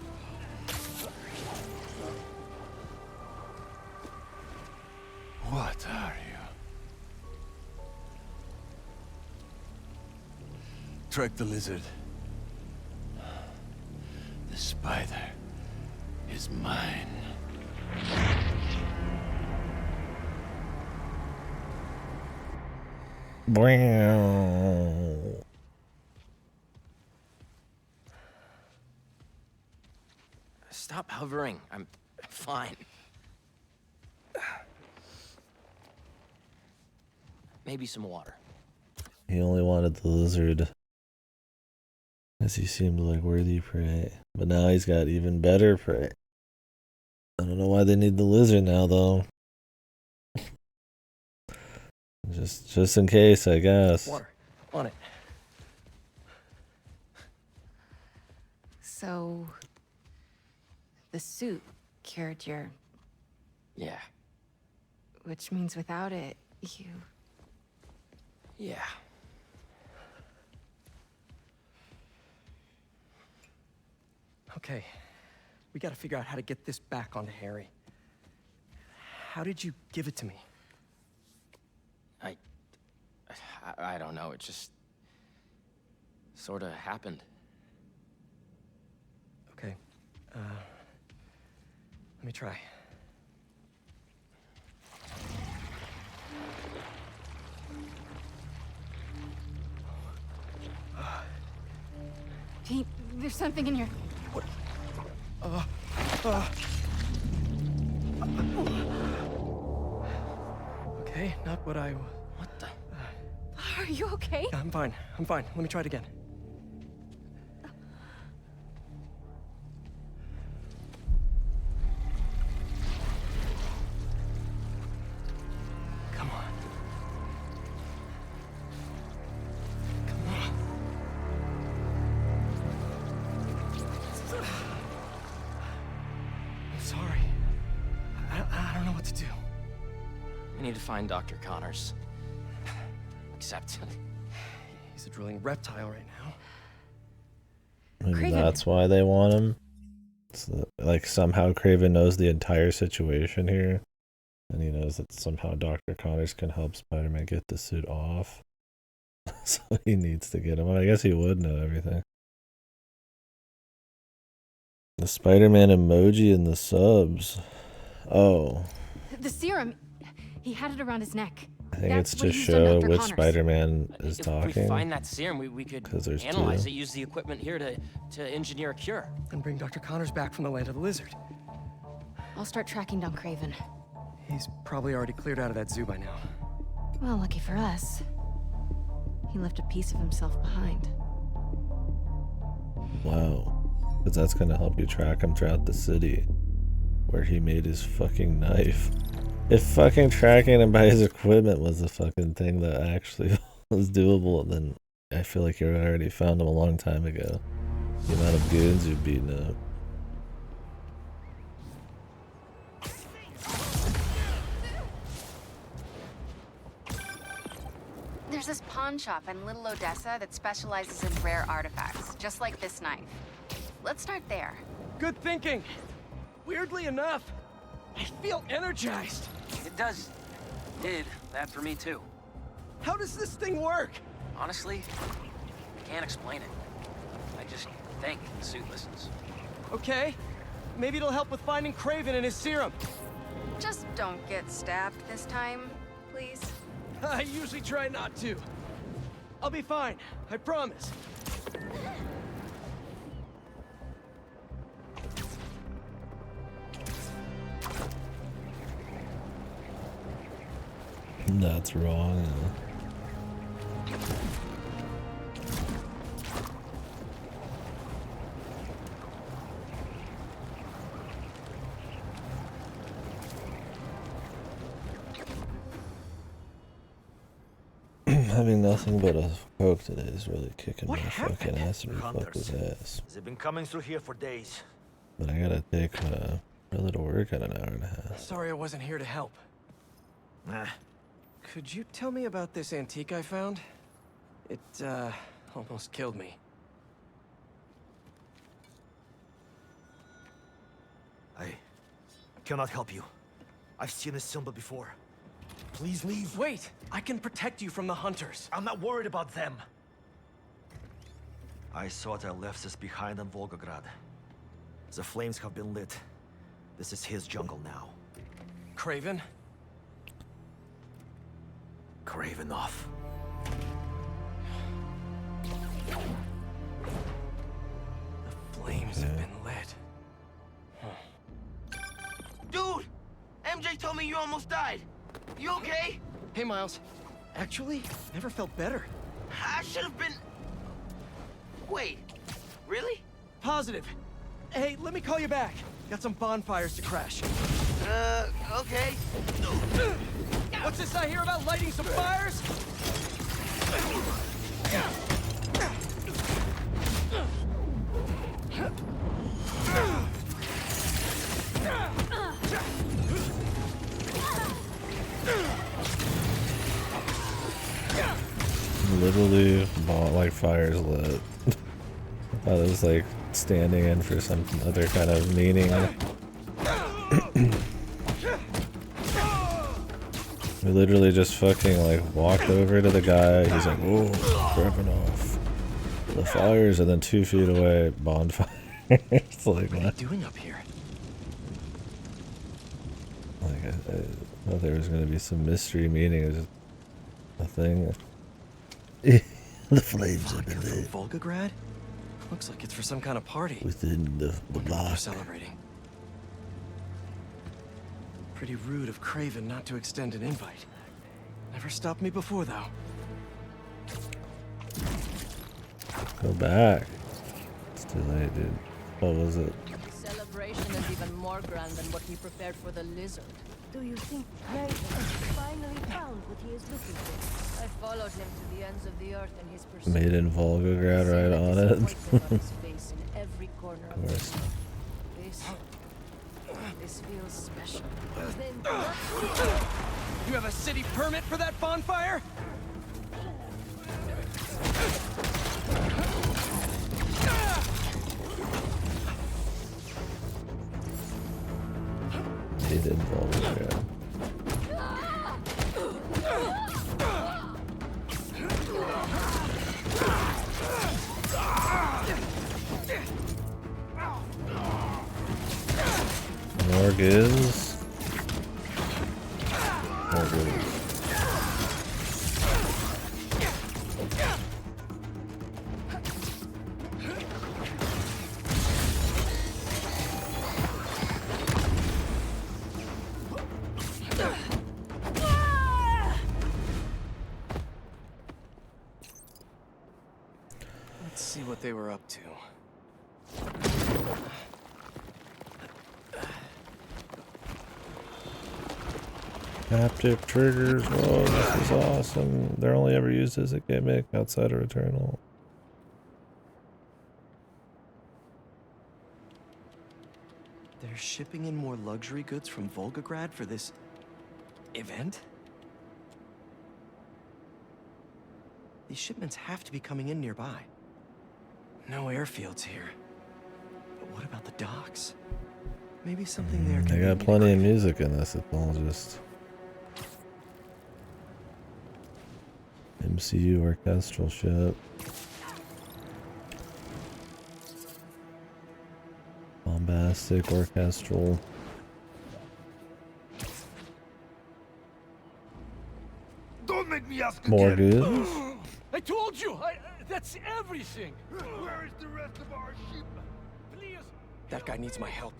What are you? Track the lizard. The spider is mine. Wow. Stop hovering. I'm fine. Maybe some water. He only wanted the lizard. As he seemed like worthy prey. But now he's got even better prey. I don't know why they need the lizard now, though. just in case, I guess. Water. On it. So... the suit cured your... Yeah. Which means without it, you... Yeah. Okay. We gotta figure out how to get this back onto Harry. How did you give it to me? I don't know. It just... sorta happened. Okay. Let me try. Pete, there's something in your... Okay, not what I... What the... Are you okay? I'm fine. I'm fine. Let me try it again. Come on. Come on. I'm sorry. I don't know what to do. We need to find Dr. Connors. Except he's a drilling reptile right now. Maybe Craven. that's why they want him. So, like, somehow Craven knows the entire situation here. And he knows that somehow Dr. Connors can help Spider-Man get the suit off. So he needs to get him. I guess he would know everything. The Spider-Man emoji in the subs. Oh. The serum. He had it around his neck. I think That's it's what to he used on show Dr. which Connors. Spider-Man is If talking. we find that serum, we could 'Cause there's analyze two. it, use the equipment here to engineer a cure. And bring Dr. Connors back from the land of the lizard. I'll start tracking down Craven. He's probably already cleared out of that zoo by now. Well, lucky for us. He left a piece of himself behind. Wow. Because that's going to help you track him throughout the city. Where he made his fucking knife. If fucking tracking him by his equipment was the fucking thing that actually was doable, then I feel like you already found him a long time ago. The amount of goons you've beaten up. There's this pawn shop in Little Odessa that specializes in rare artifacts, just like this knife. Let's start there. Good thinking. Weirdly enough, I feel energized. It did that for me too. How does this thing work? Honestly, I can't explain it. I just think the suit listens. Okay, maybe it'll help with finding Craven and his serum. Just don't get stabbed this time, please. I usually try not to. I'll be fine, I promise. That's wrong. Having nothing but a Coke today is really kicking my fucking ass and fuck his ass. They've been coming through here for days. But I gotta take Rilla to work in an hour and a half. Sorry I wasn't here to help. Nah. Could you tell me about this antique I found? It, almost killed me. I cannot help you. I've seen this symbol before. Please leave. Wait! I can protect you from the hunters. I'm not worried about them. I thought I left this behind in Volgograd. The flames have been lit. This is his jungle now. Craven? Cravenov. The flames have been lit. Dude! MJ told me you almost died. You okay? Hey, Miles. Actually, never felt better. I should have been... Wait, Really? Positive. Hey, let me call you back. Got some bonfires to crash. Okay. What's this I hear about lighting some fires? Literally, like fires lit. I thought it was like standing in for some other kind of meaning. We literally just fucking like walked over to the guy. He's like, "Oh, tripping off the fires," and then 2 feet away, bonfire. It's like, what are you doing up here? Like I thought there was gonna be some mystery meaning. It was just a thing. The flames have been lit. Volgograd? Looks like it's for some kind of party. Within the block. They're celebrating. Pretty rude of Craven not to extend an invite. Never stopped me before, though. Go back. It's too late, dude. What was it? The celebration is even more grand than what he prepared for the lizard. Do you think Craven finally found what he is looking for? I followed him to the ends of the earth in his pursuit. Made in Volgograd right on it. Face in every corner Of course. This feels special. You have a city permit for that bonfire? Made in Volgograd. Morg is. Morg is. Let's see what they were up to. Captive triggers. Whoa, this is awesome. They're only ever used as a gimmick outside of Eternal. They're shipping in more luxury goods from Volgograd for this event? These shipments have to be coming in nearby. No airfields here. But what about the docks? Maybe something there can They got plenty of music in this. It's all just MCU orchestral shit. Bombastic orchestral. Don't make me ask More again. good. I told you. That's everything. Where is the rest of our shipment? Please. That guy needs my help.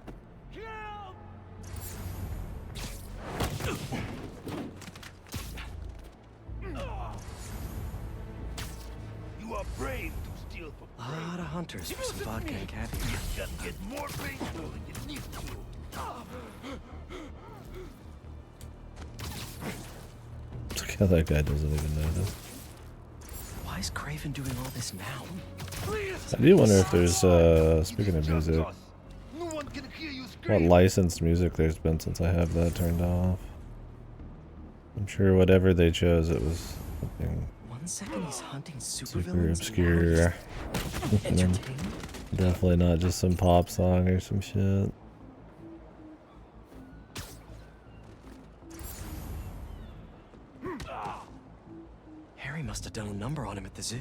You are brave to steal from A lot of hunters for some vodka and caviar. You can get more painful than you need to. Look how that guy doesn't even know this. Why is Craven doing all this now? I do wonder if there's, speaking of music, what licensed music there's been since I have that turned off. I'm sure whatever they chose, it was something 1 second he's hunting super obscure. And then definitely not just some pop song or some shit. Harry must have done a number on him at the zoo.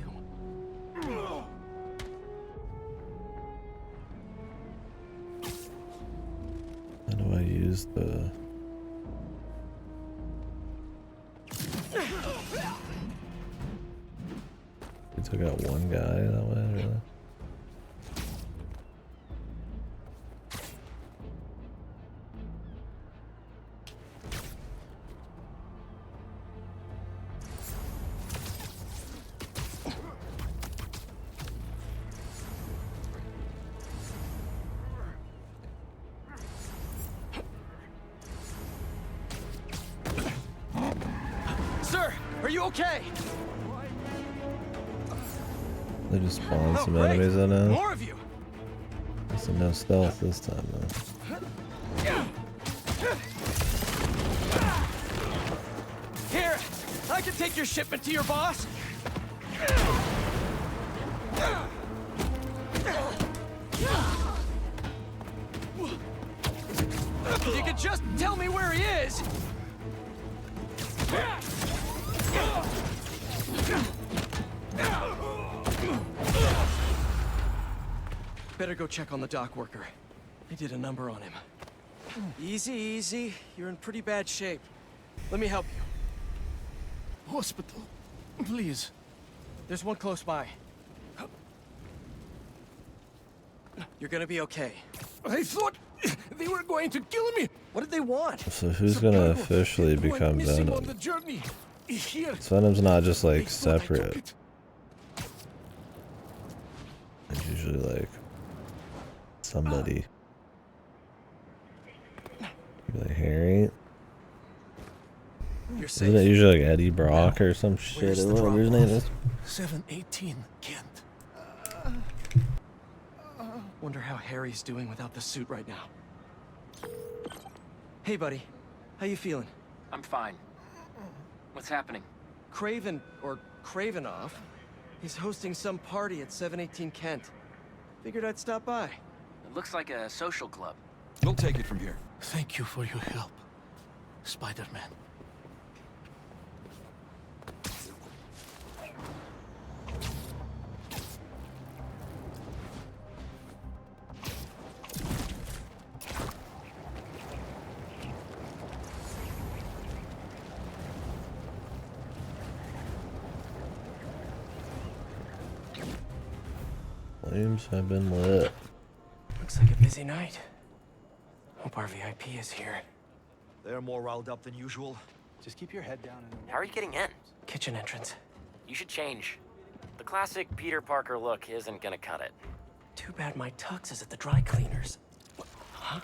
How do I use the... We took out one guy that way, really? okay. They just spawned some enemies in now. More of you. There's no stealth this time though. Here, I can take your shipment to your boss. If you could just tell me where he is. Better go check on the dock worker. They did a number on him. Easy, easy. You're in pretty bad shape. Let me help you. Hospital, please. There's one close by. You're gonna be okay. I thought they were going to kill me. What did they want? So who's gonna officially become Venom? On the journey. Here. So Venom's not just like separate. It's usually like somebody. Like Harry. You're safe. Isn't it usually like Eddie Brock or some shit or whatever his name is? 718 Kent. Wonder how Harry's doing without the suit right now. Hey, buddy. How you feeling? I'm fine. What's happening? Craven, or Cravenoff, he's hosting some party at 718 Kent. Figured I'd stop by. It looks like a social club. We'll take it from here. Thank you for your help, Spider-Man. Flames have been lit. Looks like a busy night. Hope our VIP is here. They're more riled up than usual. Just keep your head down and... How are you getting in? Kitchen entrance. You should change. The classic Peter Parker look isn't gonna cut it. Too bad my tux is at the dry cleaners. Huh?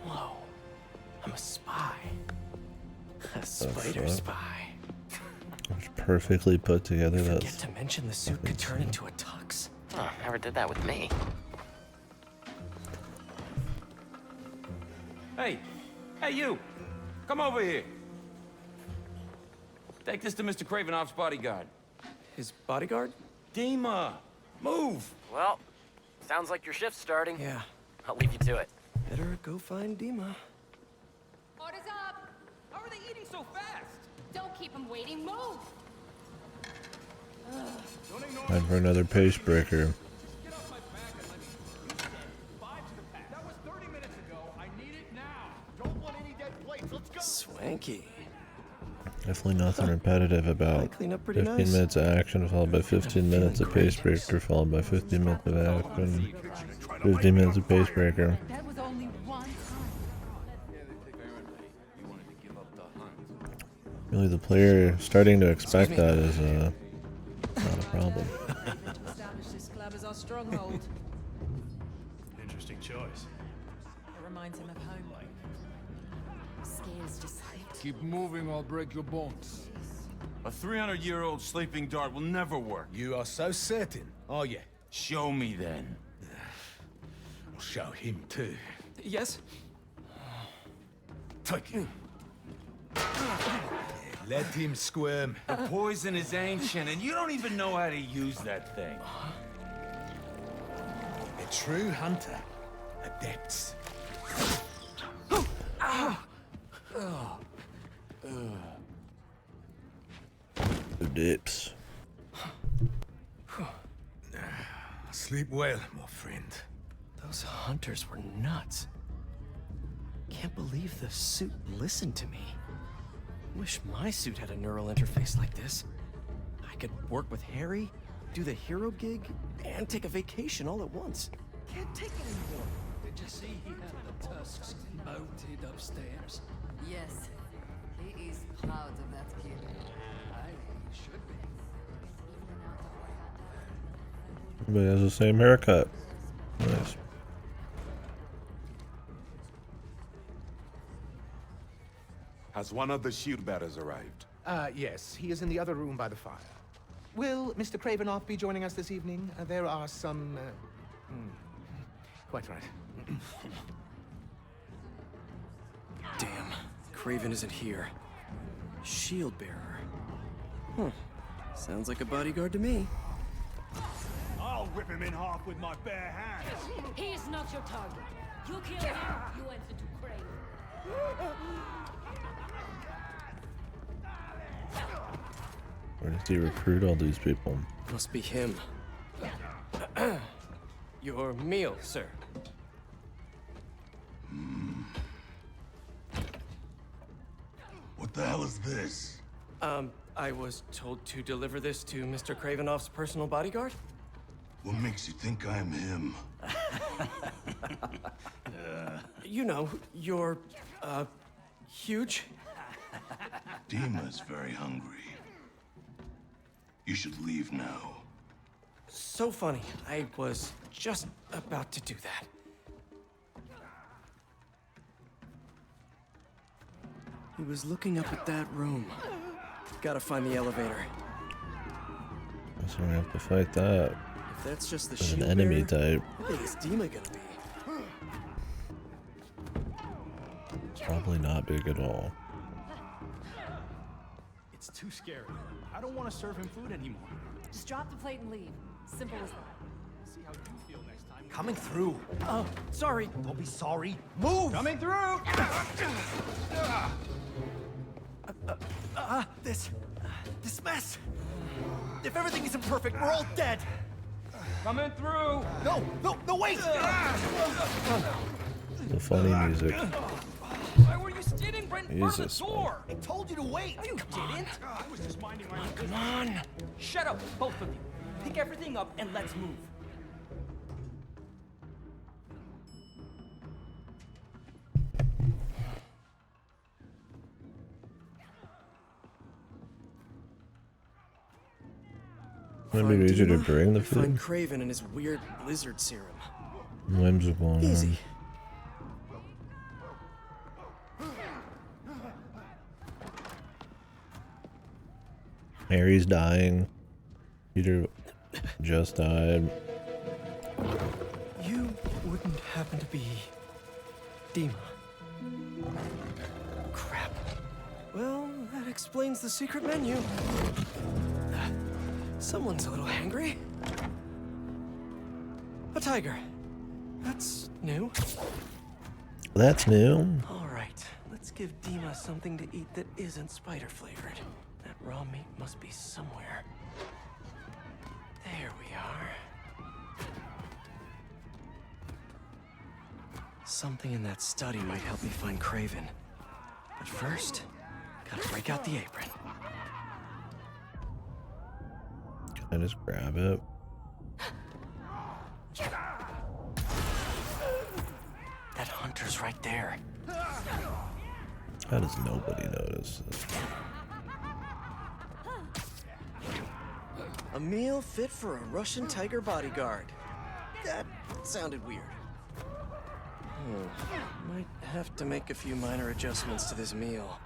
Whoa. I'm a spy. A spider spy. It's perfectly put together. Forget to mention the suit could turn into a tux. Oh, never did that with me. Hey! Hey, you! Come over here. Take this to Mr. Cravenoff's bodyguard. His bodyguard? Dima! Move! Well, sounds like your shift's starting. Yeah. I'll leave you to it. Better go find Dima. Order's up! How are they eating so fast? Don't keep them waiting, move! Time for another pace breaker. Swanky. Definitely nothing repetitive about clean up pretty 15 nice. minutes of action followed by 15 minutes of pace breaker followed by 15 minutes of action. 15 minutes of pace breaker. That was only one Really, the player starting to expect that is not a problem. Establish this club as our stronghold. Interesting choice. It reminds him of home. Scales just slipped. Keep moving, I'll break your bones. A 300-year-old sleeping dart will never work. You are so certain, are you? Show me then. I'll show him too. Yes? Take him. Let him squirm. The poison is ancient, and you don't even know how to use that thing. A true hunter. Adepts. The dips. Sleep well, my friend. Those hunters were nuts. Can't believe the suit listened to me. Wish my suit had a neural interface like this. I could work with Harry, do the hero gig, and take a vacation all at once. Can't take it anymore. Did you see he had the tusks mounted upstairs? Yes, he is proud of that kid. Aye, he should be. Everybody has the same haircut. Nice. Has one of the shield bearers arrived? Yes. He is in the other room by the fire. Will Mr. Kravinoff be joining us this evening? There are some, Quite right. Damn, Craven isn't here. Shield bearer. Huh. Sounds like a bodyguard to me. I'll rip him in half with my bare hands. He is not your target. You kill him, you answer to Craven. Where does he recruit all these people? Must be him. Your meal, sir. What the hell is this? I was told to deliver this to Mr. Kravinoff's personal bodyguard? What makes you think I'm him? You know, you're, huge. Dima's very hungry. You should leave now. So funny. I was just about to do that. He was looking up at that room. Gotta find the elevator. So we have to fight that. If that's just the With shield an enemy bearer, type. how big is Dima gonna be? Probably not big at all. It's too scary. I don't want to serve him food anymore. Just drop the plate and leave. Simple as that. See how you feel next time. Coming through. Oh, sorry. Don't be sorry. Move! Coming through! This mess. If everything isn't perfect, we're all dead. Coming through! No, wait! The funny music. Why were you standing right in front of Jesus. the door? I told you to wait. No, you didn't. I was just minding my own business. Come on. Shut up, both of you. Pick everything up and let's move. Maybe we easier to Dima, bring the Find food. Craven and his weird lizard serum. Whimsical. Easy. Harry's dying. Peter just died. You wouldn't happen to be Dima. Crap. Well, that explains the secret menu. Someone's a little hangry. A tiger. That's new. That's new. All right, let's give Dima something to eat that isn't spider flavored. That raw meat must be somewhere. There we are. Something in that study might help me find Craven. But first, gotta break out the apron. Can I just grab it? That hunter's right there. How does nobody notice this? A meal fit for a Russian tiger bodyguard. That sounded weird. Might have to make a few minor adjustments to this meal.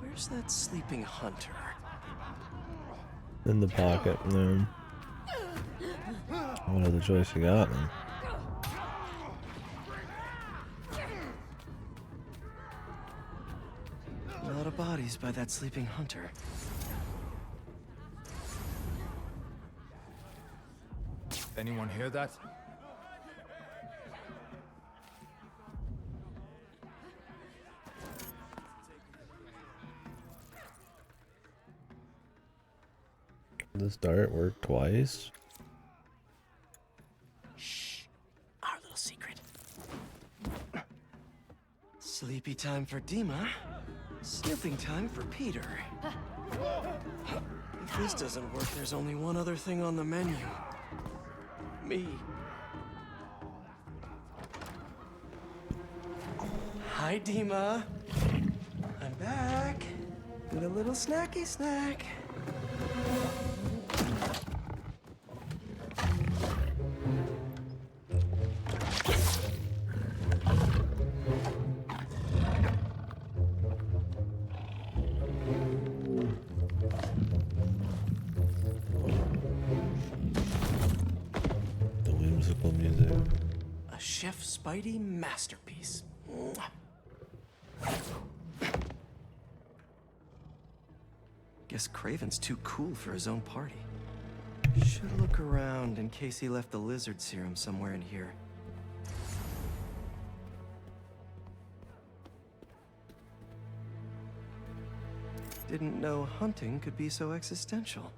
Where's that sleeping hunter? In the pocket, no. What other choice you got, man? A lot of bodies by that sleeping hunter. Anyone hear that? This dart work twice? Shh. Our little secret. Sleepy time for Dima. Snooping time for Peter. If this doesn't work, there's only one other thing on the menu. Me. Hi, Dima. I'm back with a little snacky snack. Beautiful music. A Chef Spidey masterpiece. Guess Craven's too cool for his own party. Should look around in case he left the lizard serum somewhere in here. Didn't know hunting could be so existential.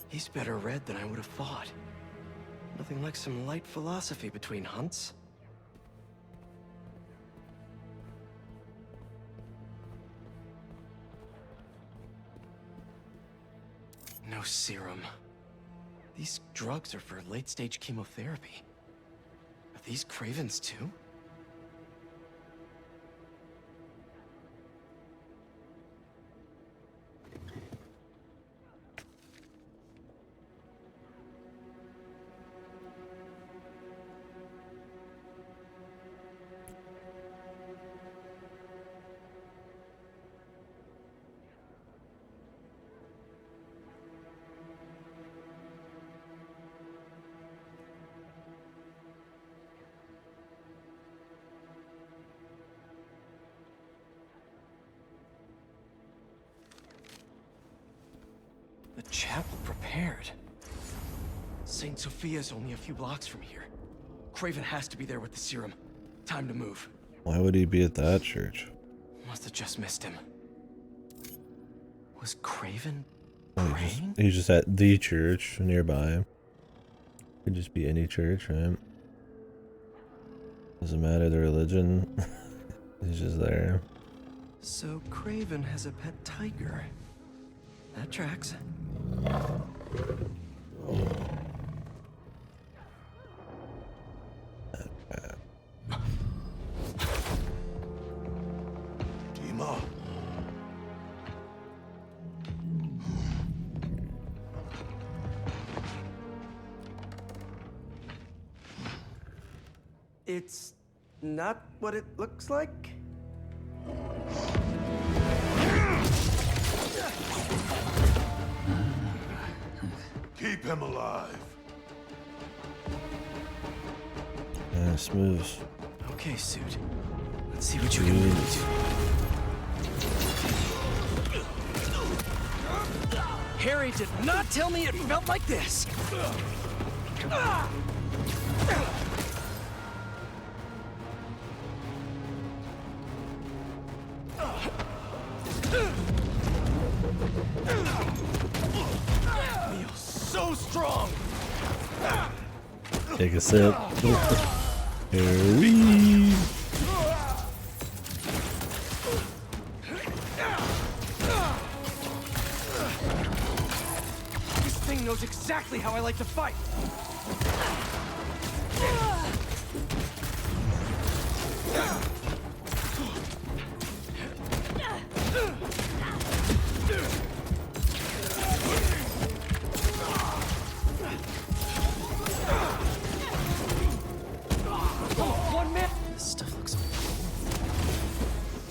He's better read than I would have thought. Nothing like some light philosophy between hunts. No serum. These drugs are for late-stage chemotherapy. Are these Cravens too? The chapel prepared. St. Sophia's only a few blocks from here. Craven has to be there with the serum. Time to move. Why would he be at that church? Must have just missed him. Was Craven Oh, praying? he's just at the church nearby. Could just be any church, right? Doesn't matter the religion. He's just there. So Craven has a pet tiger. That tracks. Dima. It's not what it looks like. Keep him alive. Nice moves. Okay, Suit. Let's see what you can really do. Harry did not tell me it felt like this. Feels so strong. Take a sip. Harry. This thing knows exactly how I like to fight. This stuff looks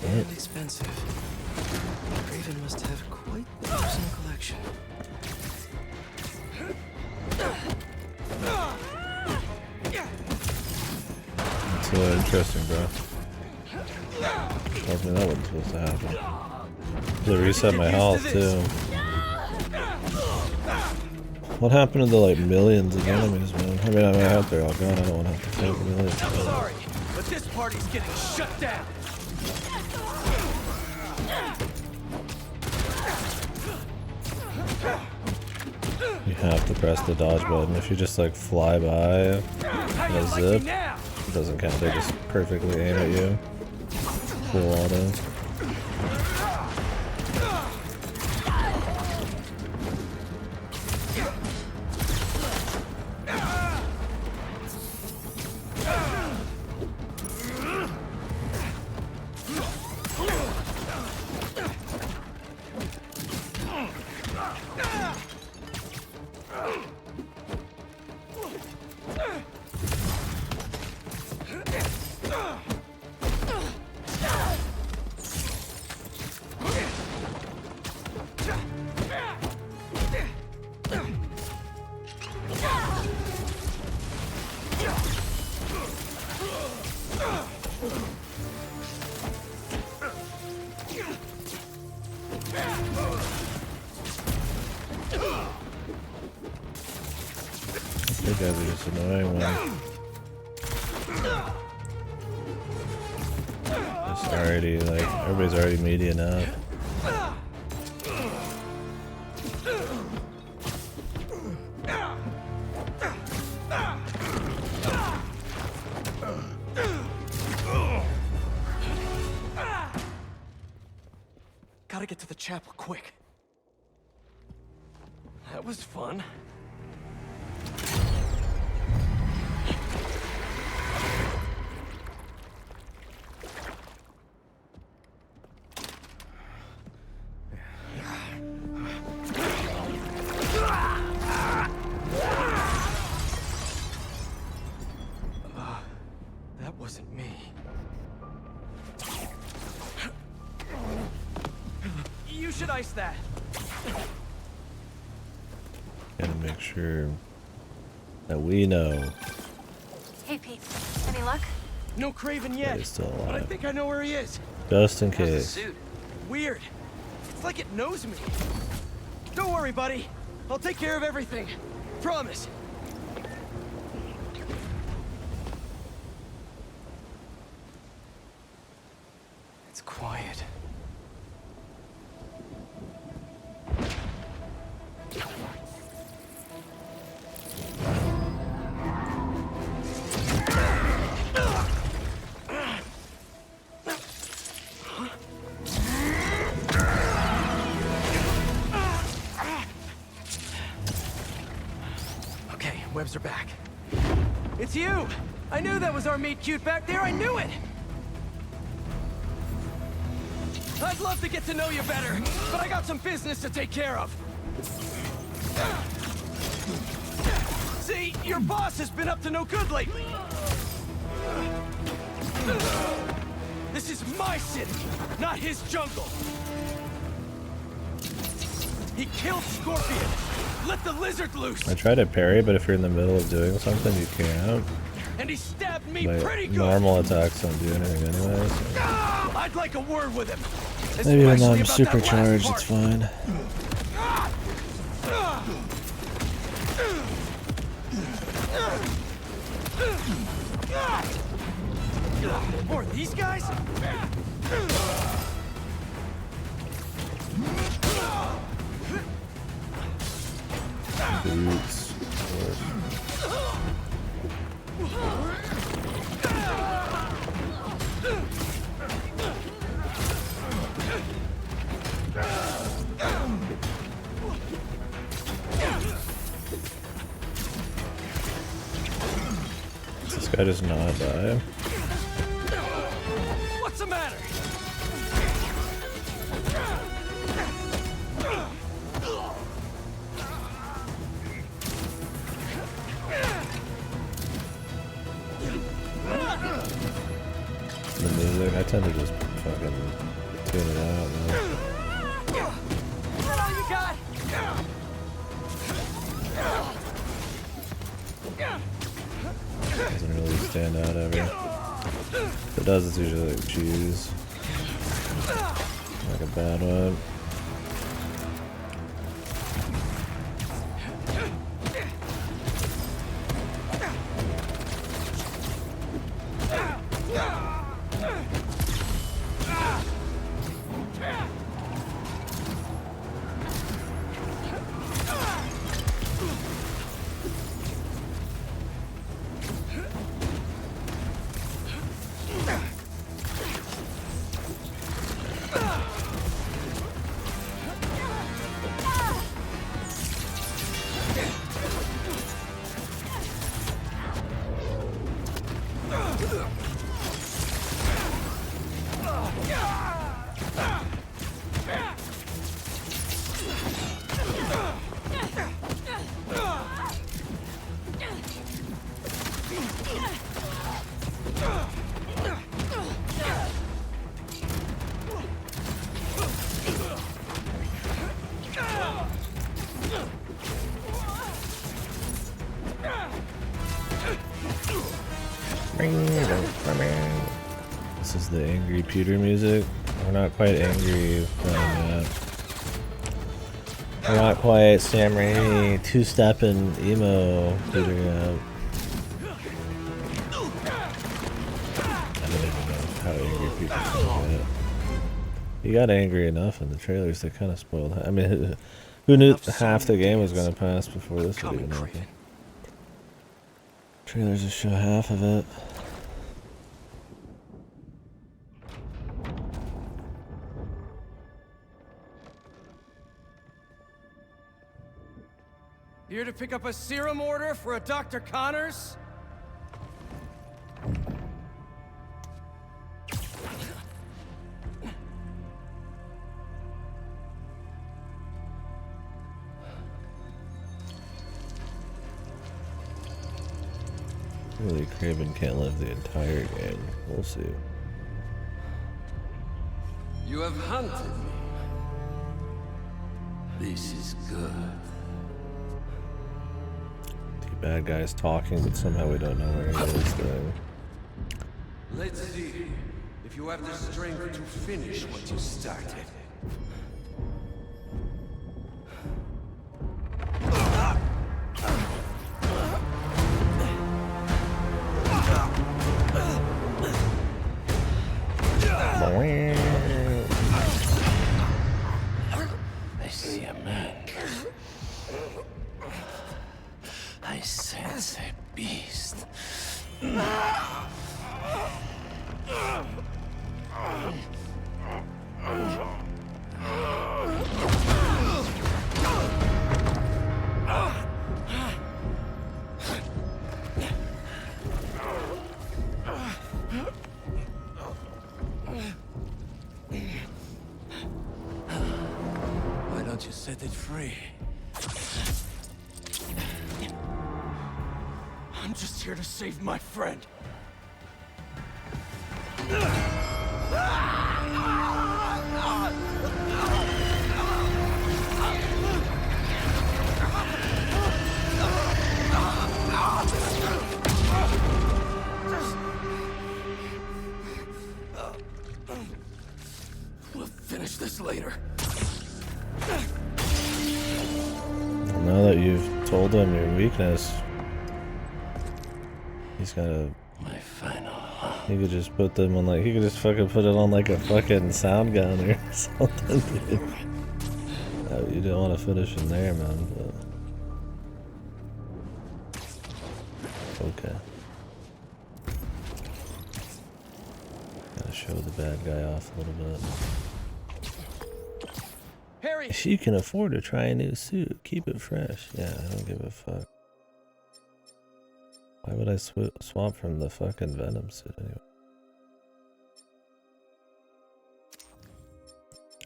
damn expensive. Craven must have quite the personal collection. That's so interesting, bro. Tells me that wasn't supposed to happen. They reset my health too. What happened to the like millions of enemies, man? I mean, I hope they're all gone. I don't want to have to fight millions. Sorry, but this party's getting shut down. You have to press the dodge button. If you just like fly by in a zip, it doesn't count. They just perfectly aim at you. Full auto. guys are just annoying one. It's already like everybody's already median up. Gotta get to the chapel quick. That was fun. That wasn't me. You should ice that. Gotta make sure that we know. Hey, Pete. Any luck? No Craven yet, He's still but I alive. think I know where he is. Just in case. Weird. It's like it knows me. Don't worry, buddy. I'll take care of everything. Promise. It's quiet. Okay, webs are back. It's you! I knew that was our meet cute back there, I knew it! I'd love to get to know you better, but I got some business to take care of. See, your boss has been up to no good lately. This is my city, not his jungle. He killed Scorpion. Let the lizard loose. I tried to parry, but if you're in the middle of doing something, you can't. And he stabbed me My pretty good. normal attacks don't do anything anyway. So. I'd like a word with him. Maybe when I'm Especially about that supercharged, last it's fine. Or these guys? Boots. This guy does not die. What's the matter? The music, I tend to just fucking tune it out, man. Is that all you got? Doesn't really stand out ever. If it does, it's usually like cheese. Like a bad one. This is the angry Peter music. We're not quite angry playing yet. Not quite Sam Raimi, two-step and emo shooting up. I don't even know how angry people can get. He got angry enough in the trailers, they kind of spoiled. I mean, who knew half the game was going to pass before this would even happen? Trailers just show half of it. Here to pick up a serum order for a Dr. Connors? Really, Kraven can't live the entire game. We'll see. You have hunted me. This is good. The bad guy's talking, but somehow we don't know where he is going. Let's see if you have the strength to finish what you started. I see a man. I sense a beast. Why don't you set it free? I'm just here to save my friend. We'll finish this later. Now that you've told him your weakness, he's gotta. My final. He could just put them on like. He could just fucking put it on like a fucking sound gun or something, dude. You don't want to finish in there, man. But... okay. Gotta show the bad guy off a little bit. Harry! If you can afford to try a new suit, keep it fresh. Yeah, I don't give a fuck. Why would I swap from the fucking Venom suit anyway?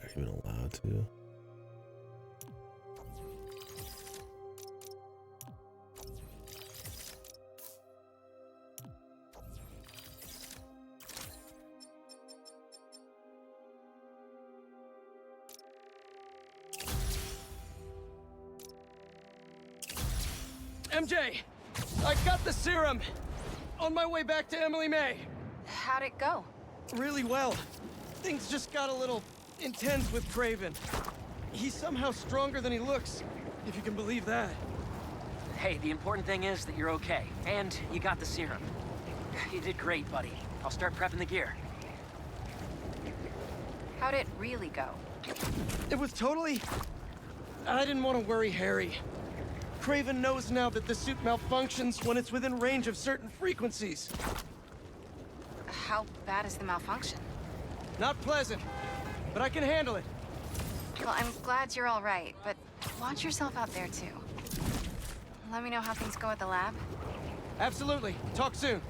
Are you even allowed to? MJ! I got the serum! On my way back to Emily May! How'd it go? Really well. Things just got a little intense with Kraven. He's somehow stronger than he looks, if you can believe that. Hey, the important thing is that you're okay, and you got the serum. You did great, buddy. I'll start prepping the gear. How'd it really go? It was totally... I didn't want to worry Harry. Kraven knows now that the suit malfunctions when it's within range of certain frequencies. How bad is the malfunction? Not pleasant, but I can handle it. Well, I'm glad you're all right, but watch yourself out there too. Let me know how things go at the lab. Absolutely. Talk soon.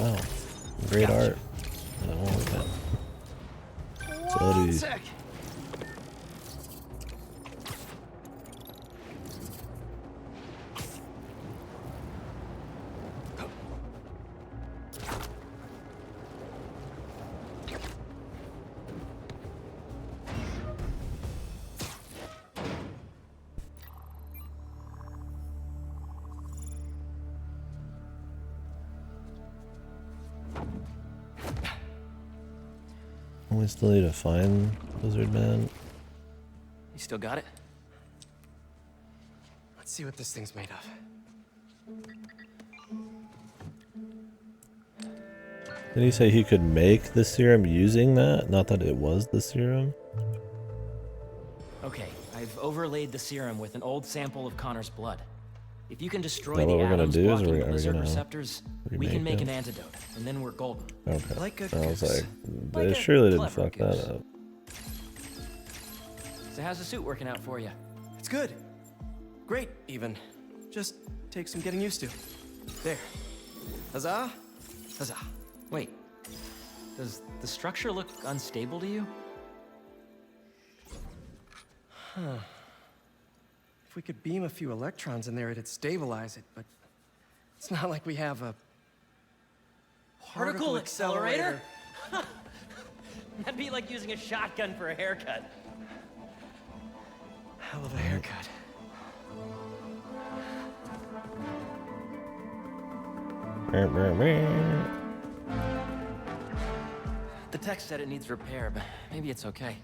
Wow, great art. I don't like that. One sec. We still need to find Lizard Man. You still got it? Let's see what this thing's made of. Did he say he could make the serum using that? Not that it was the serum? Okay, I've overlaid the serum with an old sample of Connor's blood. If you can destroy Is that the what we're gonna atoms do? Is blocking we- the are we lizard gonna receptors, we remake can make it? an antidote, and then we're golden. Okay. Like a I was goose. like, Like they a surely didn't clever fuck that goose. up. So how's the suit working out for you? It's good. Great, even. Just takes some getting used to. There. Huzzah! Huzzah. Wait, does the structure look unstable to you? Huh. If we could beam a few electrons in there, it'd stabilize it, but it's not like we have a Particle accelerator? That'd be like using a shotgun for a haircut. Hell of a haircut. The text said it needs repair, but maybe it's okay.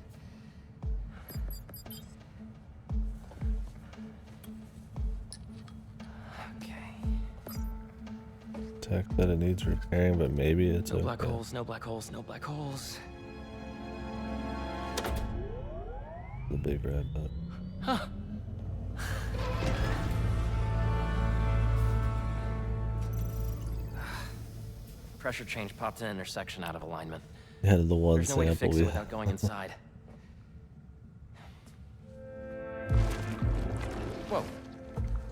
Tech that it needs repairing, but maybe it's No okay. black holes, no black holes, no black holes. The big red button. Huh. Pressure change popped an intersection out of alignment. Yeah, the one There's no way to sample fix we it without going inside. Whoa.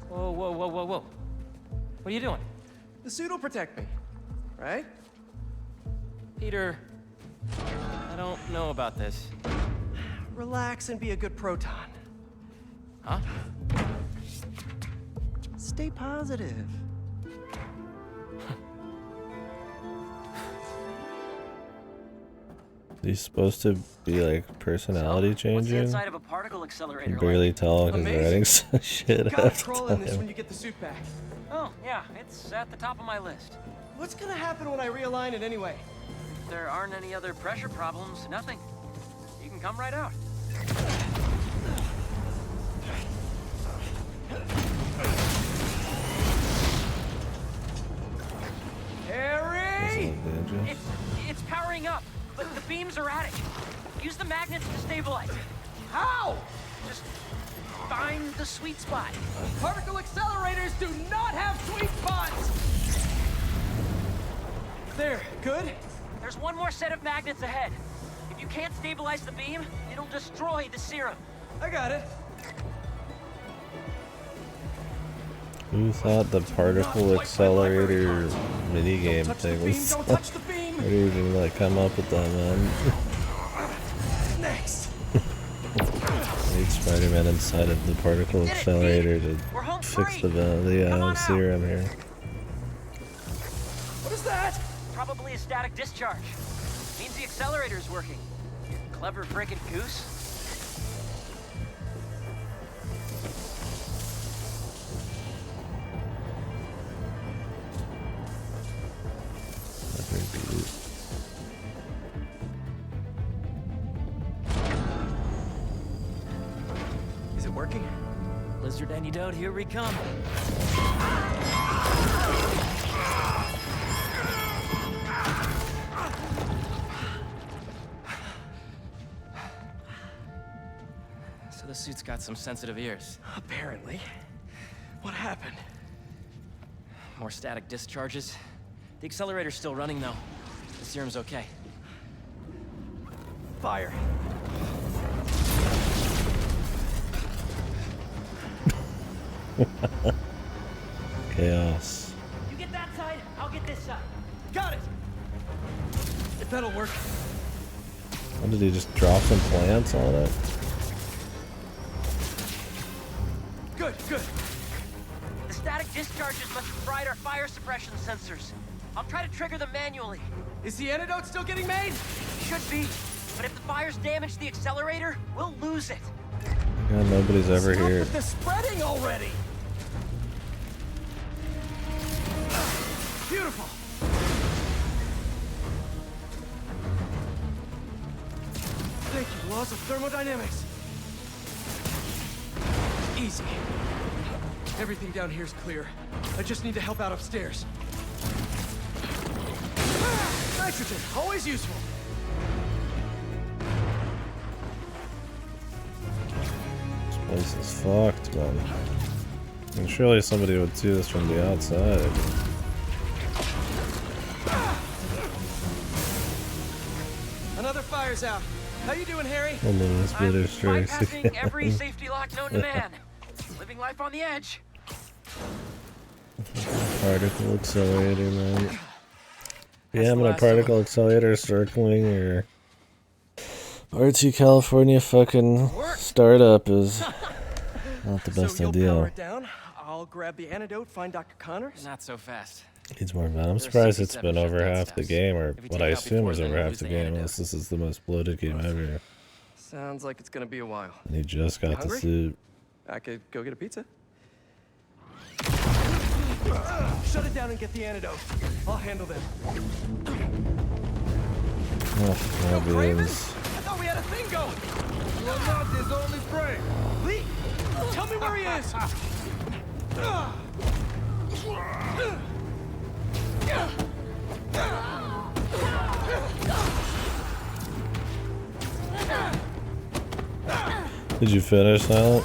Whoa, whoa, whoa, whoa, whoa. What are you doing? The suit will protect me, right? Peter, I don't know about this. Relax and be a good proton. Huh? Stay positive. He's supposed to be like personality What's the changing. inside of a particle You accelerator can barely tell because Amazing. writing some shit Gotta half the crawl in this time. when you get the suit back. Oh, yeah, it's at the top of my list. What's gonna happen when I realign it anyway? If there aren't any other pressure problems, nothing. You can come right out. Harry! It's powering up, but the beams are at it. Use the magnets to stabilize it. How? Just find the sweet spot. Particle accelerators do not have sweet spots! There, good? There's one more set of magnets ahead. If you can't stabilize the beam, it'll destroy the serum. I got it. Who thought the particle accelerator minigame thing was? Don't touch the beam! Where did you like come up with that, man? Next. I need Spider-Man inside of the particle accelerator to fix the serum here. What is that? Probably a static discharge. Means the accelerator's working. You clever frickin' goose. Is it working? Lizard antidote, here we come. So the suit's got some sensitive ears. Apparently. What happened? More static discharges. The accelerator's still running though. The serum's okay. Fire. Chaos. You get that side, I'll get this side. Got it! If that'll work. What, did he just drop some plants on it? Good, good. The static discharges must have fried our fire suppression sensors. I'll try to trigger them manually. Is the antidote still getting made? Should be. But if the fires damage the accelerator, we'll lose it. God, nobody's ever Stop here. with the spreading already! Beautiful. laws of thermodynamics. Easy. Everything down here is clear. I just need to help out upstairs. Nitrogen, always useful. This place is fucked, man. And surely somebody would see this from the outside. Another fire's out. How you doing, Harry? Oh no, this bitter strikes. Bypassing every safety lock known to man. Living life on the edge. Particle accelerator, man. Yeah, I'm in a particle accelerator circling your RT California fucking startup is not the best so idea. Power it down. I'll grab the antidote, find Dr. Connors. Not so fast. Needs more man. I'm surprised it's been over half the game, or what I assume is over half the game, unless this is the most bloated game ever. Sounds like it's gonna be a while. And he just got the suit. I could go get a pizza. Shut it down and get the antidote. I'll handle them. Oh, obvious. I thought we had a thing going. You're not his only prey. Lee, tell me where he is. Did you finish that?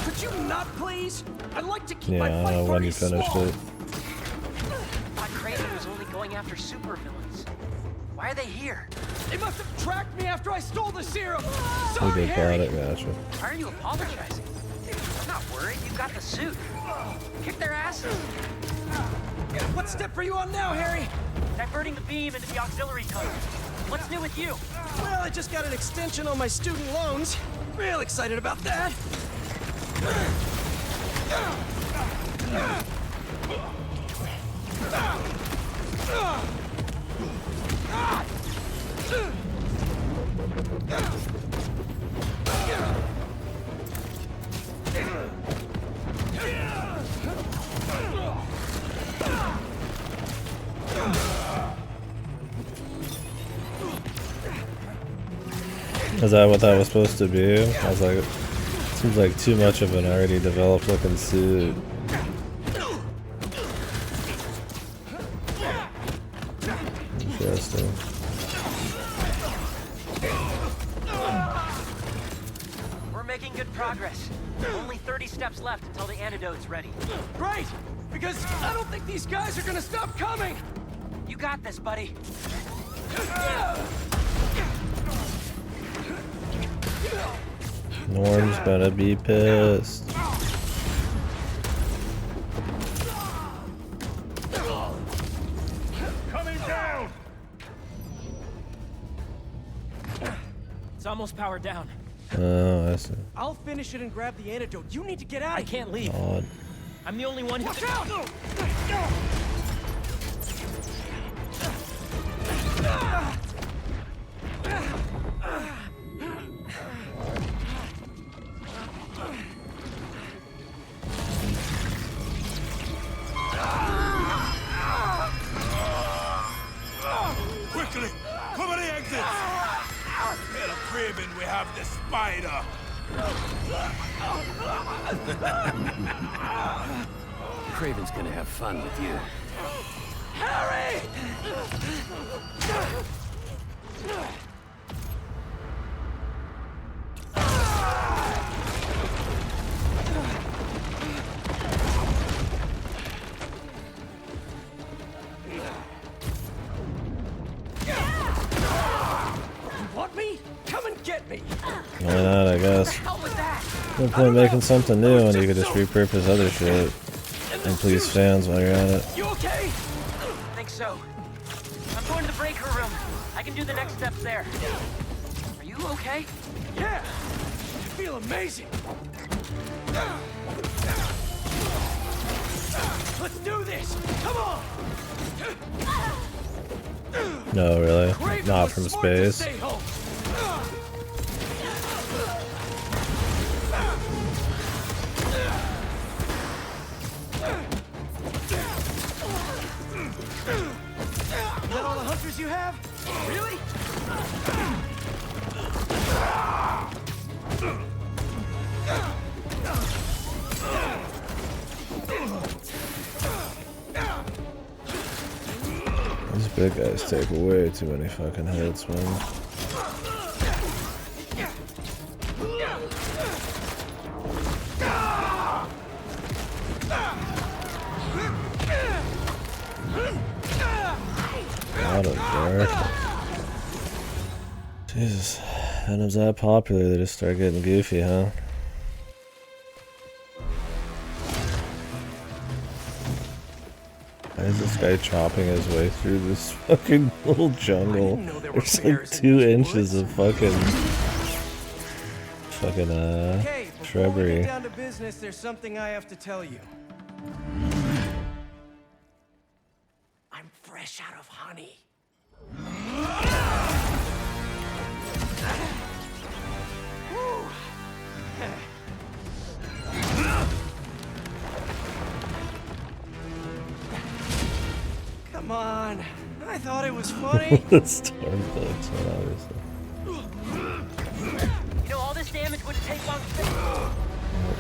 Could you not, please? I'd like to keep Yeah, I don't know when you finished it. I thought Craven was only going after supervillains. Why are they here? They must have tracked me after I stole the serum. We Sorry, did Harry. got it, gotcha. Why are you apologizing? I'm not worried. You got the suit. Kick their asses. What step are you on now, Harry? Diverting the beam into the auxiliary tunnel. What's new with you? Well, I just got an extension on my student loans. Real excited about that. Is that what that was supposed to be? I was like, it seems like too much of an already developed looking suit. Interesting. We're making good progress. Only 30 steps left until the antidote's ready. Great! Because I don't think these guys are gonna stop coming! You got this, buddy. Norm's gonna be pissed. Coming down! It's almost powered down. Oh, I see. I'll finish it and grab the antidote. You need to get out. I can't leave. Odd. I'm the only one who Watch can... out! Quickly! Cover the exits! Tell Craven we have the spider! Craven's gonna have fun with you. Harry! You want me? Come and get me! Why not, I guess. No point making something new when you could just repurpose other shit. And please fans while you're at it. You okay? I think so. I'm going to the breaker room. I can do the next steps there. Are you okay? Yeah! I feel amazing! Let's do this! Come on! No, really? Craven Not was from smart to space. stay home. Big guys take way too many fucking hits, man. Out of there. Jesus, Venom's that popular, they just start getting goofy, huh? Why is this guy chopping his way through this fucking little jungle? There's like 2 inches of fucking shrubbery. Get down to business, there's something I have to tell you. I'm fresh out of honey. Come on. I thought it was funny. The storm bugs, obviously. You know, all this damage wouldn't take long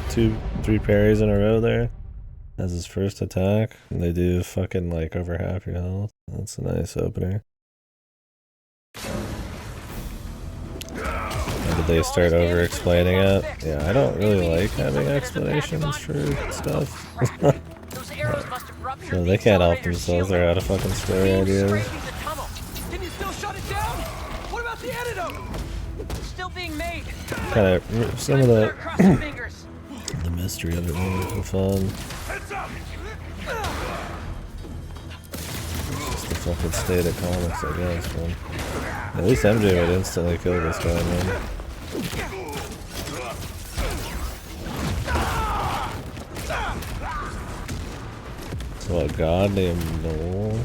to 2-3 parries in a row there. As his first attack. And they do fucking like over half your health. That's a nice opener. And did they start over explaining it? Yeah, I don't really like having explanations for stuff. So they can't help themselves, they're out of fucking story ideas. Can you still shut it down? What about the antidote? It's still being made. Kinda, some of the the mystery of it made it fun. Just the fucking state of comics, I guess, man. At least MJ would instantly kill this guy, man. What, god named Noel?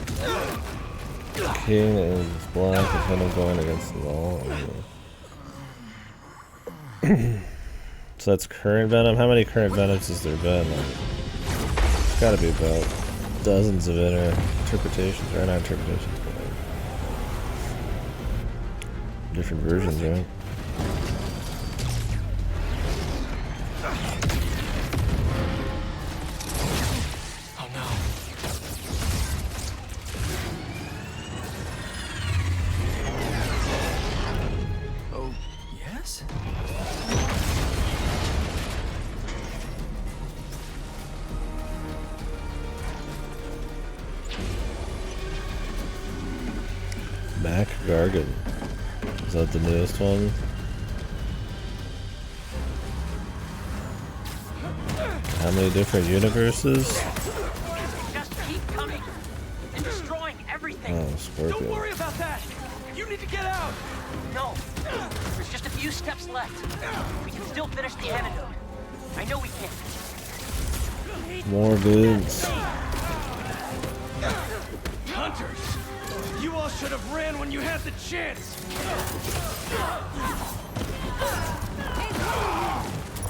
King is black, and kind of going against the wall. So that's current Venom? How many current Venoms has there been? Like, it's gotta be about dozens of interpretations, or not interpretations, but like different versions, right? Gargan. Is that the newest one? How many different universes? Just keep coming and destroying everything. Oh, Scorpion. Don't worry about that. You need to get out. No, there's just a few steps left. We can still finish the antidote. I know we can. More dudes. Hunters! You all should have ran when you had the chance!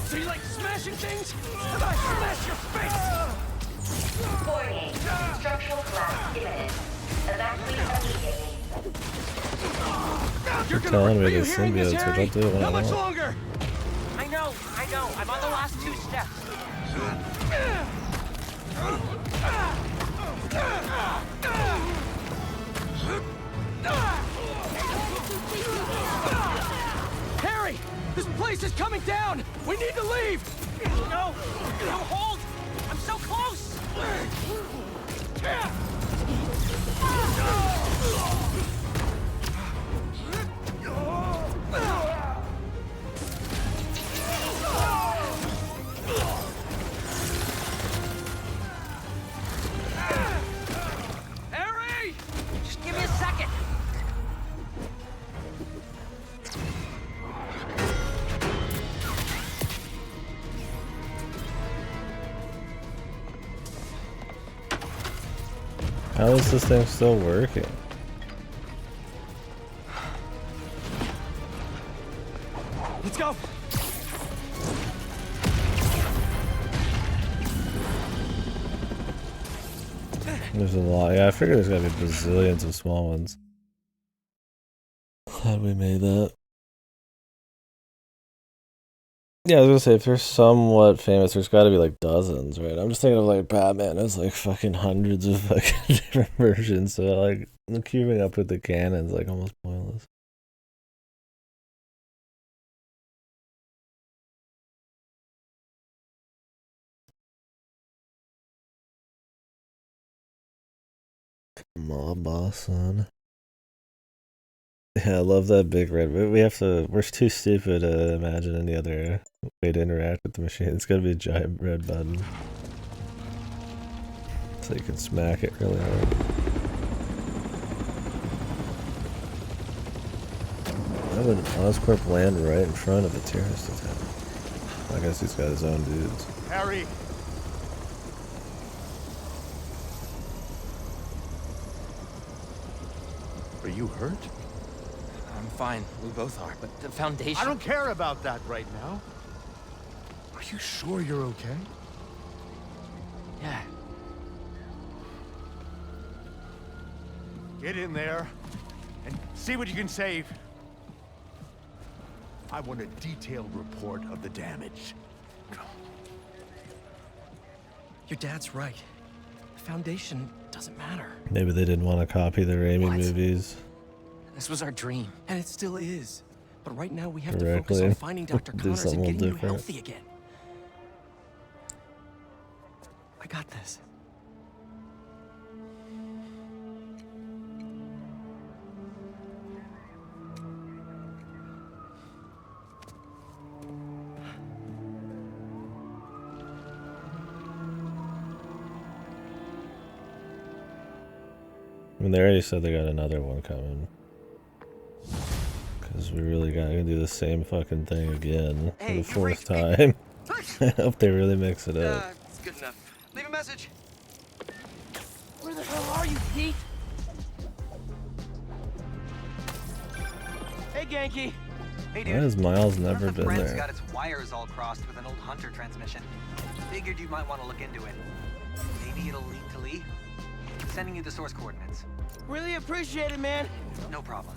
So you like smashing things? How about I smash your face? Warning. Structural collapse imminent. Evacuate immediately. You're telling me the symbiotes, so don't do it when I want. Longer? I know. I'm on the last 2 steps. Harry! This place is coming down! We need to leave! No, hold! I'm so close! Harry! Just give me a second. How is this thing still working? Let's go! There's a lot. Yeah, I figured there's gotta be bazillions of small ones. Glad we made that. Yeah, I was gonna say, if they're somewhat famous, there's gotta be like dozens, right? I'm just thinking of like Batman, there's like fucking hundreds of fucking different versions, so like The queuing up with the cannon's like almost pointless. Mob boss, son. Yeah, I love that big red. We're too stupid to imagine any other way to interact with the machine. It's gotta be a giant red button. So you can smack it really hard. Why would Oscorp land right in front of a terrorist attack? I guess he's got his own dudes. Harry! Are you hurt? I'm fine. We both are. But the Foundation... I don't care about that right now. Are you sure you're okay? Yeah. Get in there and see what you can save. I want a detailed report of the damage. Your dad's right. The Foundation doesn't matter. Maybe they didn't want to copy the Raimi movies. This was our dream. And it still is. But right now we have Correctly. to focus on finding Dr. Do Connors and something getting you different. healthy again. I got this. I mean, they already said they got another one coming. Because we really gotta do the same fucking thing again for the fourth time. I hope they really mix it up. It's good enough. Leave a message. Where the hell are you, Pete? Hey, Genki. Why has Miles never been Friend's there? got its wires all crossed with an old Hunter transmission. Figured you might want to look into it. Maybe it'll lead to Lee. Sending you the source coordinates. Really appreciate it, man. No problem.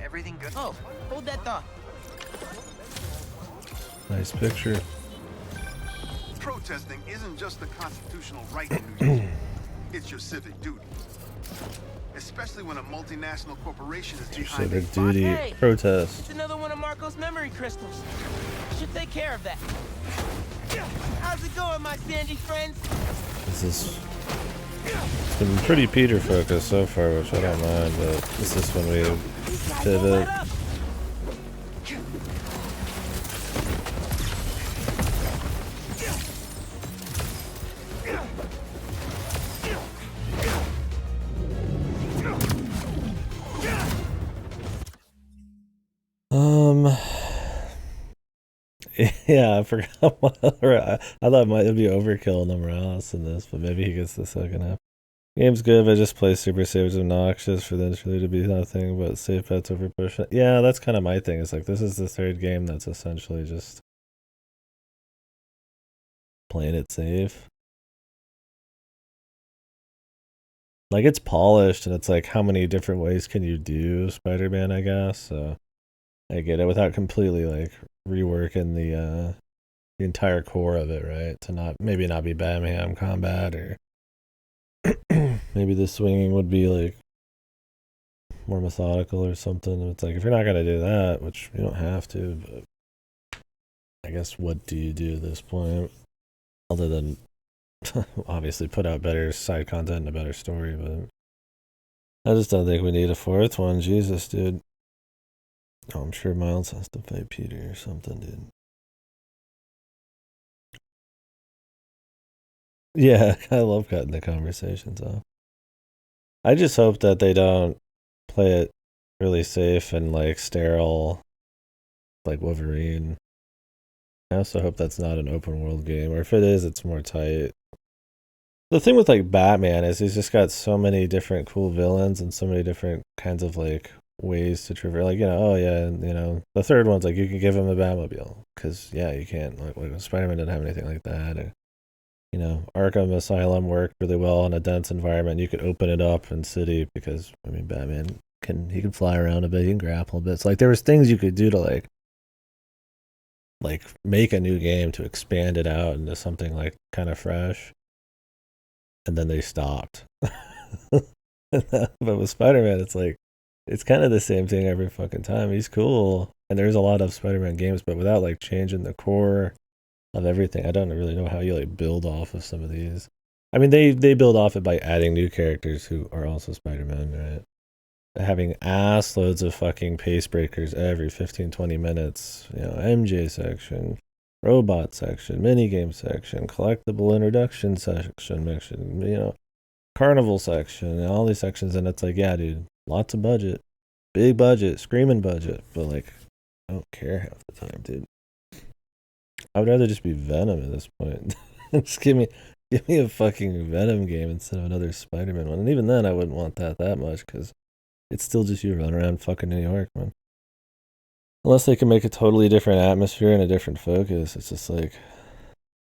Everything good? Oh, hold that thought. Nice picture. Protesting isn't just a constitutional right in New Jersey. It's your civic duty. Especially when a multinational corporation is behind Civic it. duty Hey, protest. it's another one of Marco's memory crystals. Should take care of that. How's it going, my sandy friends? It's been pretty Peter focused so far, which I don't mind, but this is when we pivot. Yeah, I forgot what other, I thought it might be overkill on the Morales in this, but maybe he gets the second half. Game's good, but I just play super safe. It's obnoxious for the interlude to be nothing but safe bets over push. Yeah, that's kind of my thing. It's like, this is the third game that's essentially just playing it safe. Like, it's polished, and it's like, how many different ways can you do Spider-Man, I guess? So, I get it without completely, like, reworking the entire core of it, right? To maybe not be Batman combat, or maybe the swinging would be, like, more methodical or something. It's like, if you're not going to do that, which you don't have to, but I guess what do you do at this point? Other than obviously put out better side content and a better story, but I just don't think we need a fourth one. Jesus, dude. Oh, I'm sure Miles has to fight Peter or something, dude. Yeah, I love cutting the conversations off. I just hope that they don't play it really safe and like sterile like Wolverine. I also hope that's not an open world game, or if it is, it's more tight. The thing with like Batman is he's just got so many different cool villains and so many different kinds of like ways to traverse. Like, you know, oh yeah, and, you know, the third one's like you can give him a Batmobile because yeah, you can't. Like Spider-Man didn't have anything like that. Or, you know, Arkham Asylum worked really well in a dense environment. You could open it up in city because I mean, Batman can fly around a bit, he can grapple a bit. It's like there was things you could do to like make a new game to expand it out into something like kind of fresh. And then they stopped. But with Spider-Man, it's like, it's kind of the same thing every fucking time. He's cool, and there's a lot of Spider-Man games, but without like changing the core of everything, I don't really know how you like build off of some of these. I mean, they build off it by adding new characters who are also Spider-Man, right? Having ass loads of fucking pace breakers every 15-20 minutes. You know, MJ section, robot section, minigame section, collectible introduction section, you know, carnival section, and all these sections, and it's like, yeah, dude, lots of budget, big budget, screaming budget, but like, I don't care half the time, dude. I would rather just be Venom at this point. Just give me a fucking Venom game instead of another Spider-Man one, and even then, I wouldn't want that much because it's still just you running around fucking New York, man. Unless they can make a totally different atmosphere and a different focus, it's just like,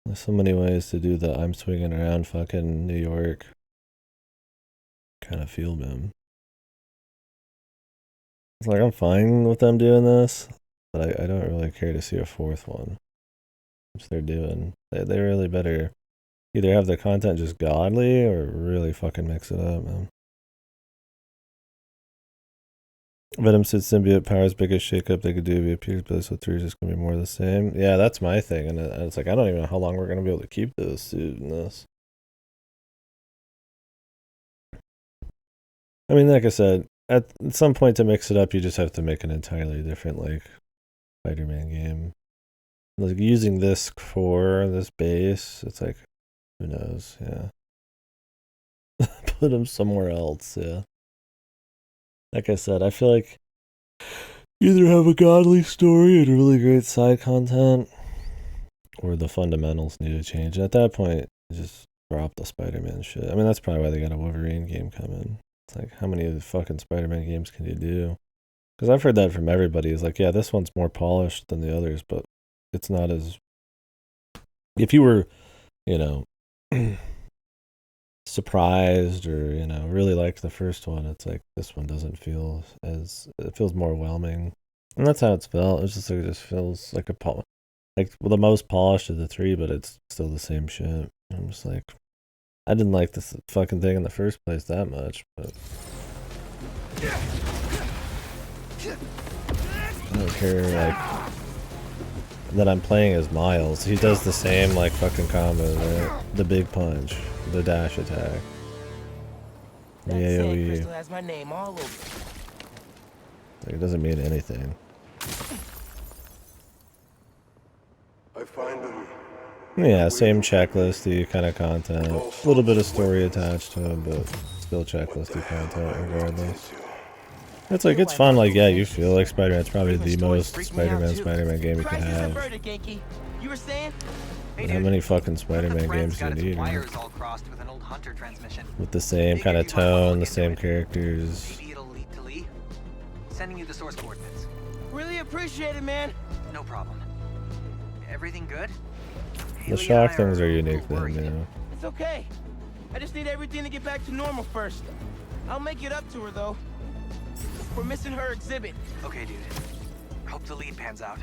there's so many ways to do the I'm swinging around fucking New York kind of feel, man. It's like, I'm fine with them doing this, but I don't really care to see a fourth one, which they're doing. They really better either have the content just godly or really fucking mix it up, man. Venom said symbiote power's biggest shakeup they could do if he appears, but so 3 is just gonna be more of the same. Yeah, that's my thing, and it's like, I don't even know how long we're gonna be able to keep this dude in this. I mean, like I said, at some point to mix it up, you just have to make an entirely different like Spider-Man game. Like using this core, this base, it's like, who knows? Yeah, put him somewhere else. Yeah. Like I said, I feel like either have a godly story and really great side content, or the fundamentals need to change. And at that point, just drop the Spider-Man shit. I mean, that's probably why they got a Wolverine game coming. It's like, how many of the fucking Spider-Man games can you do? Because I've heard that from everybody. It's like, yeah, this one's more polished than the others, but it's not as... If you were, you know, surprised or, you know, really liked the first one, it's like, this one doesn't feel as... It feels more whelming. And that's how it's felt. It's just like, it just feels like the most polished of the 3, but it's still the same shit. I'm just like, I didn't like this fucking thing in the first place that much, but I don't care, like, that I'm playing as Miles. He does the same, like, fucking combo, right? The big punch, the dash attack, the AoE. Crystal has my name all over. Like, it doesn't mean anything. I find them. Yeah, same checklisty kind of content. A little bit of story attached to it, but still checklisty content regardless. It's like, it's fun, like, yeah, you feel like Spider-Man's probably the most Spider-Man game you can have. And how many fucking Spider-Man games do you need, right? With the same kind of tone, the same characters. Maybe it'll lead to Lee. Sending you the source coordinates. Really appreciate it, man. No problem. Everything good? The shock things are unique to him, you know. It's okay. I just need everything to get back to normal first. I'll make it up to her, though. We're missing her exhibit. Okay, dude. Hope the lead pans out.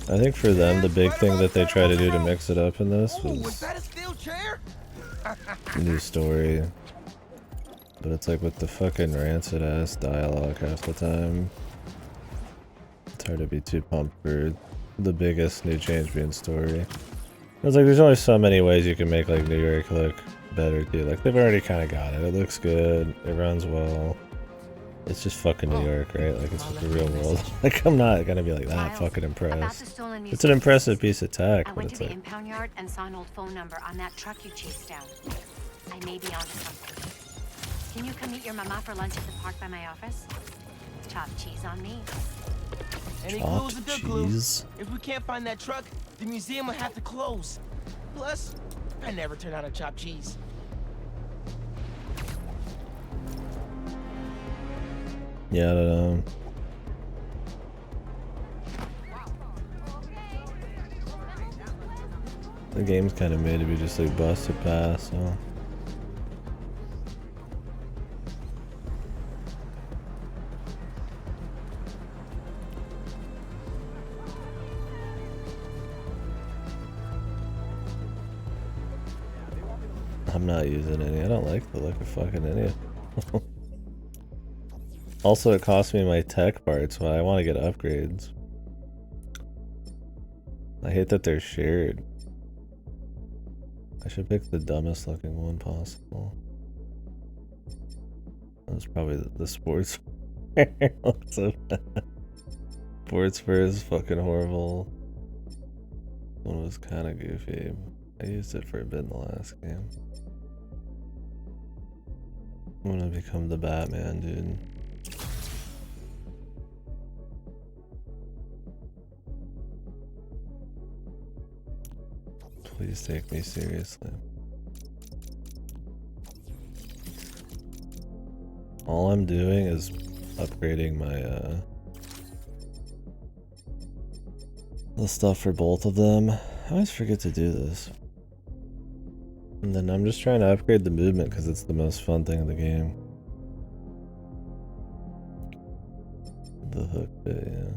I think for them, the big thing that they try to do to mix it up in this was new story. But it's like with the fucking rancid ass dialogue half the time. It's hard to be too pumped for the biggest new change being story. It's like there's only so many ways you can make like New York look better, dude. Like they've already kind of got it. It looks good. It runs well. It's just fucking New York, right? Like it's the real world. Like I'm not gonna be like that fucking impressed. It's an impressive piece of tech, I but went it's to the like impound yard and saw an old phone number on that truck you chased down. I may be onto something. Can you come meet your mama for lunch at the park by my office? Chopped cheese on me. Any clue's a good clue. If we can't find that truck, the museum will have to close. Plus, I never turn out a chopped cheese. yeah, I don't know. The game's kind of made to be just like busted past, so. I'm not using any. I don't like the look of fucking any of them. Also, it cost me my tech parts when I want to get upgrades. I hate that they're shared. I should pick the dumbest looking one possible. That's probably the sports wear. So bad. Sports wear is fucking horrible. One was kind of goofy. I used it for a bit in the last game. I'm gonna become the Batman, dude. Please take me seriously. All I'm doing is upgrading my the stuff for both of them. I always forget to do this. And then I'm just trying to upgrade the movement because it's the most fun thing in the game. The hook bit, yeah.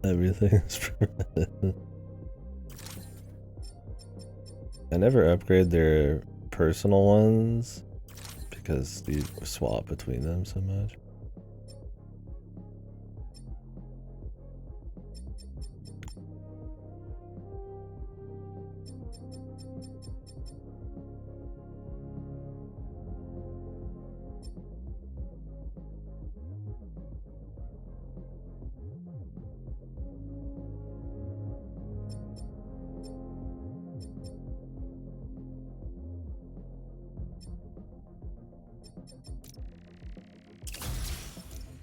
Everything's permanent. I never upgrade their personal ones because you swap between them so much.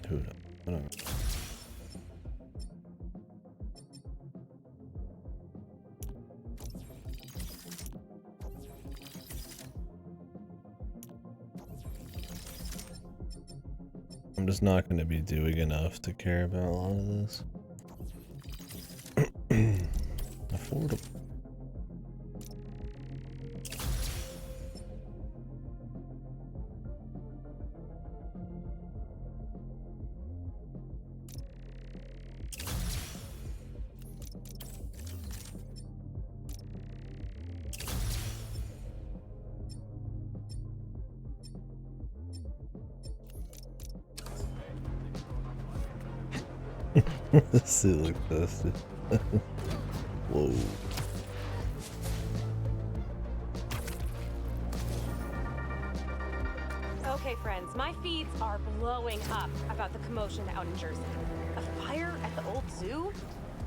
Dude, I don't know. I'm just not going to be doing enough to care about a lot of this. Affordable. This suit looks dusty. Whoa. Okay, friends, my feeds are blowing up about the commotion out in Jersey. A fire at the old zoo?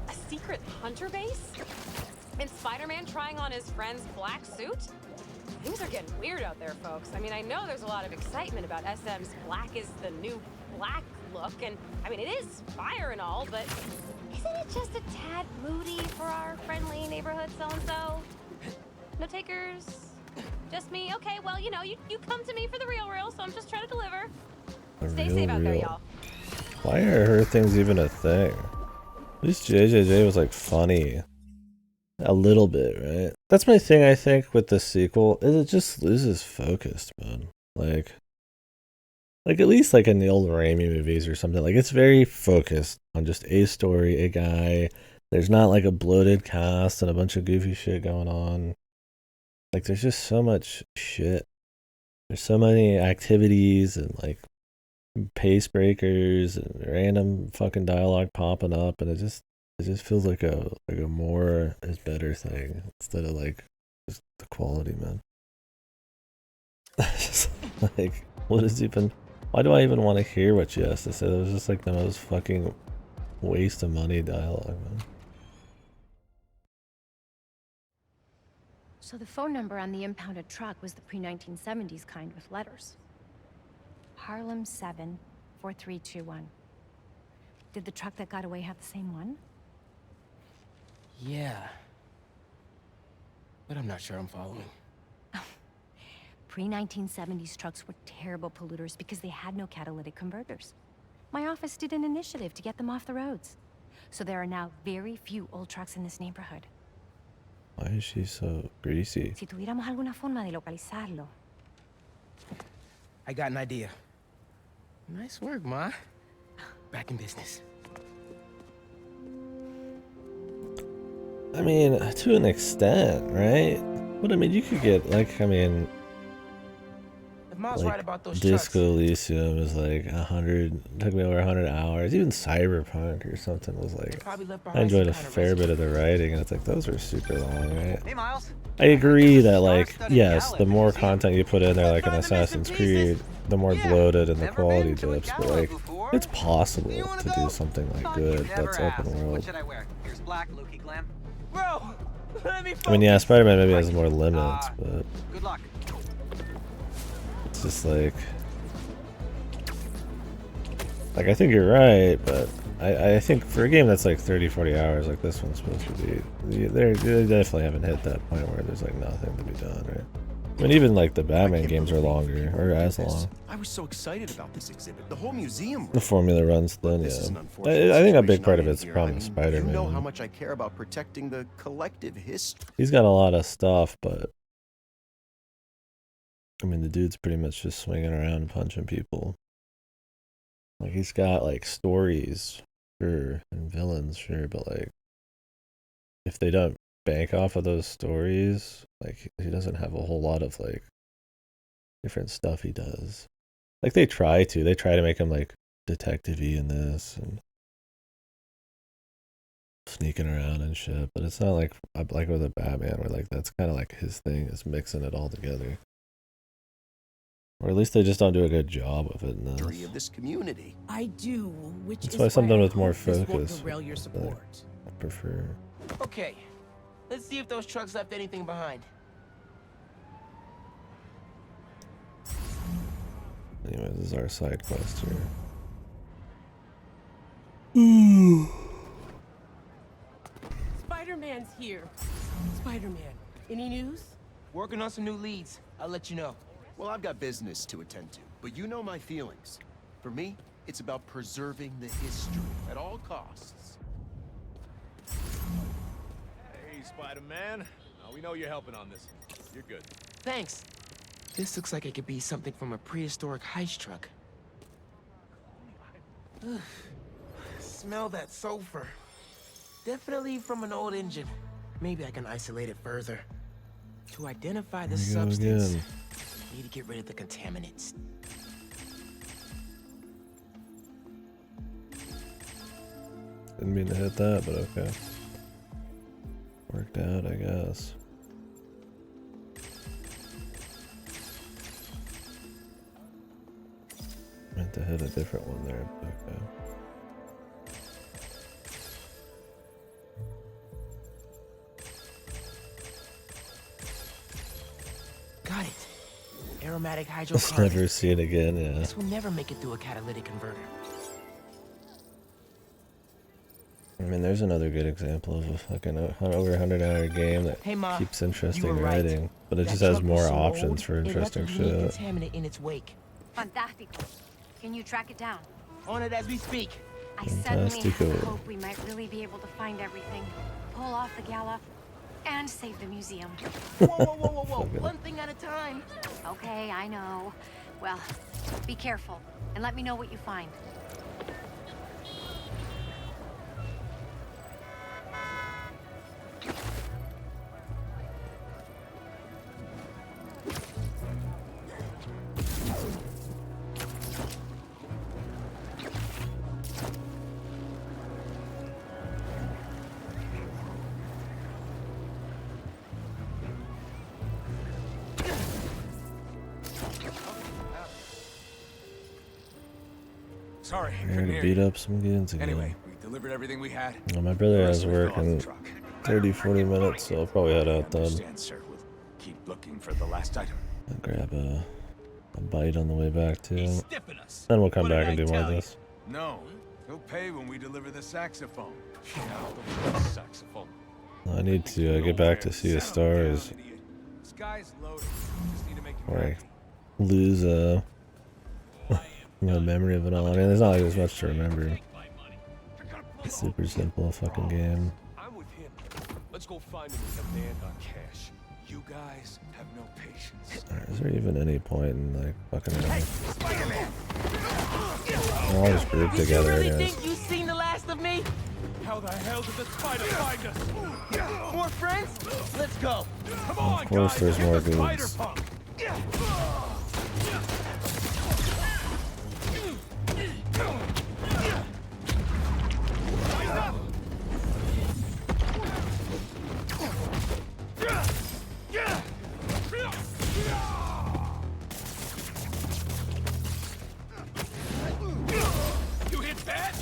A secret hunter base? And Spiderman trying on his friend's black suit? Things are getting weird out there, folks. I mean, I know there's a lot of excitement about SM's black is the new black look, and I mean, it is fire and all, but isn't it just a tad moody for our friendly neighborhood so-and-so? No takers? Just me? Okay, well, you know, you come to me for the real, so I'm just trying to deliver. Stay safe out there, y'all. Why are her things even a thing? At least JJJ was like funny. A little bit, right? That's my thing, I think, with the sequel, is it just loses focus, man. Like at least like in the old Raimi movies or something, like it's very focused on just a story, a guy. There's not like a bloated cast and a bunch of goofy shit going on. Like there's just so much shit. There's so many activities and like pace breakers and random fucking dialogue popping up, and it just feels like a more is better thing instead of like just the quality, man. Just like, what is even? Why do I even want to hear what she has to say? That was just like the most fucking waste of money dialogue, man. So the phone number on the impounded truck was the pre-1970s kind with letters. Harlem 7 4321. Did the truck that got away have the same one? Yeah. But I'm not sure I'm following. Pre-1970s trucks were terrible polluters because they had no catalytic converters. My office did an initiative to get them off the roads. So there are now very few old trucks in this neighborhood. Why is she so greasy? Si tuviéramos alguna forma de localizarlo. I got an idea. Nice work, Ma. Back in business. I mean, to an extent, right? But I mean, you could get, like, I mean, If Ma's like, right about those Disco Elysium is like 100, took me over 100 hours. Even Cyberpunk or something was like, I enjoyed a fair bit of the writing, and it's like, those were super long, right? Hey, Miles. I agree that, like, yes, the more content you put in there, like an Assassin's Creed, the more bloated and the quality dips, but like, it's possible to do something like good that's open world. What should I wear? Here's black, Loki glam. Bro, let me I mean, yeah, Spider-Man maybe has more limits, but good luck. it's just like I think you're right, but I think for a game that's like 30-40 hours like this one's supposed to be, they definitely haven't hit that point where there's like nothing to be done, right? I mean, even like the Batman games are longer, or as long. I was so excited about this exhibit. The whole museum. The formula runs thin, yeah. I think a big part of it's the problem with Spider-Man. You know how much I care about protecting the collective history. He's got a lot of stuff, but I mean, the dude's pretty much just swinging around punching people. Like, he's got like stories, sure, and villains, sure, but like, if they don't bank off of those stories, like, he doesn't have a whole lot of like different stuff he does. Like, they try to make him like detective-y in this and sneaking around and shit, but it's not like with a Batman where like that's kind of like his thing, is mixing it all together. Or at least they just don't do a good job of it in this. Of this community. I do, which That's is why something I with more hope this won't focus, derail your support. I prefer. Okay, let's see if those trucks left anything behind. Anyway, this is our side quest here. Spider-Man's here. Spider-Man, any news? Working on some new leads. I'll let you know. Well, I've got business to attend to, but you know my feelings. For me, it's about preserving the history at all costs. Hey, Spider-Man. We know you're helping on this. You're good. Thanks. This looks like it could be something from a prehistoric heist truck. Ugh. Smell that sulfur. Definitely from an old engine. Maybe I can isolate it further. To identify the substance, need to get rid of the contaminants. Didn't mean to hit that, but okay. Worked out, I guess. Meant to hit a different one there, but okay. Got it. Aromatic Let's hydrocarbons. never see it again, yeah. This will never make it through a catalytic converter. I mean, there's another good example of a fucking over 100-hour game that Hey, Ma, keeps you interesting were right. writing, but it That just has truck was more so options old, for it left a interesting unique shit. contaminant in its wake. Fantastico. Can you track it down? On it as we speak. I suddenly have Fantastico. hope we might really be able to find everything, pull off the gala, and save the museum. Whoa, whoa, whoa, whoa, whoa. One thing at a time. Okay, I know. Well, be careful, and let me know what you find. Sorry, Here couldn't to hear beat you. up some goons again. Anyway, we delivered everything we had. Well, my brother has The work rest we in fill off the truck. 30-40 minutes, so I'll probably head out then. Understand, sir. We'll keep looking for the last item. I'll grab a bite on the way back too. stiffing us. Then we'll come What back did and I do more of tell you? this. No, he'll pay when we deliver the saxophone. Yeah, the saxophone. I need to get back to see the stars, Sky's loaded. Just need to make him or I happy. lose my memory of it all. I mean, there's not like there's much to remember. Super simple fucking game. I'm with him. Let's go find him and demand our cash. You guys have no patience. Is there even any point in like fucking? Hey, Spider-Man! We're all just grouped together, I really guess. think you've seen the last of me? How the hell did the spider find us? More friends? Let's go. Come on, Of course, guys, there's get more the spider dudes. punk. You hit that?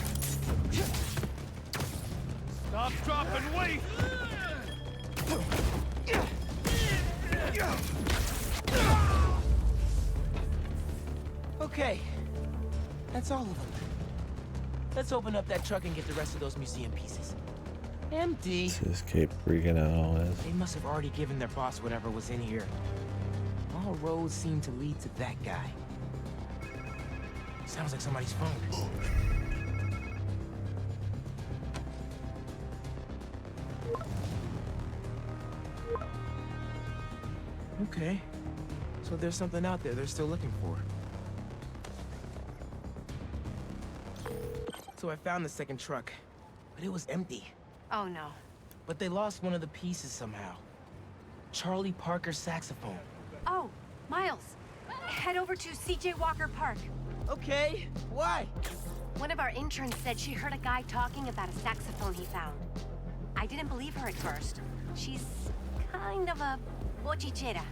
Stop, drop, and wait! Okay. That's all of them. Let's open up that truck and get the rest of those museum pieces. Empty. Just keep freaking out always. They must have already given their boss whatever was in here. All roads seem to lead to that guy. Sounds like somebody's phone. Okay. So there's something out there they're still looking for. So I found the second truck, but it was empty. Oh no. But they lost one of the pieces somehow. Charlie Parker's saxophone. Oh, Miles. Head over to CJ Walker Park. Okay, why? One of our interns said she heard a guy talking about a saxophone he found. I didn't believe her at first. She's kind of a bochichera.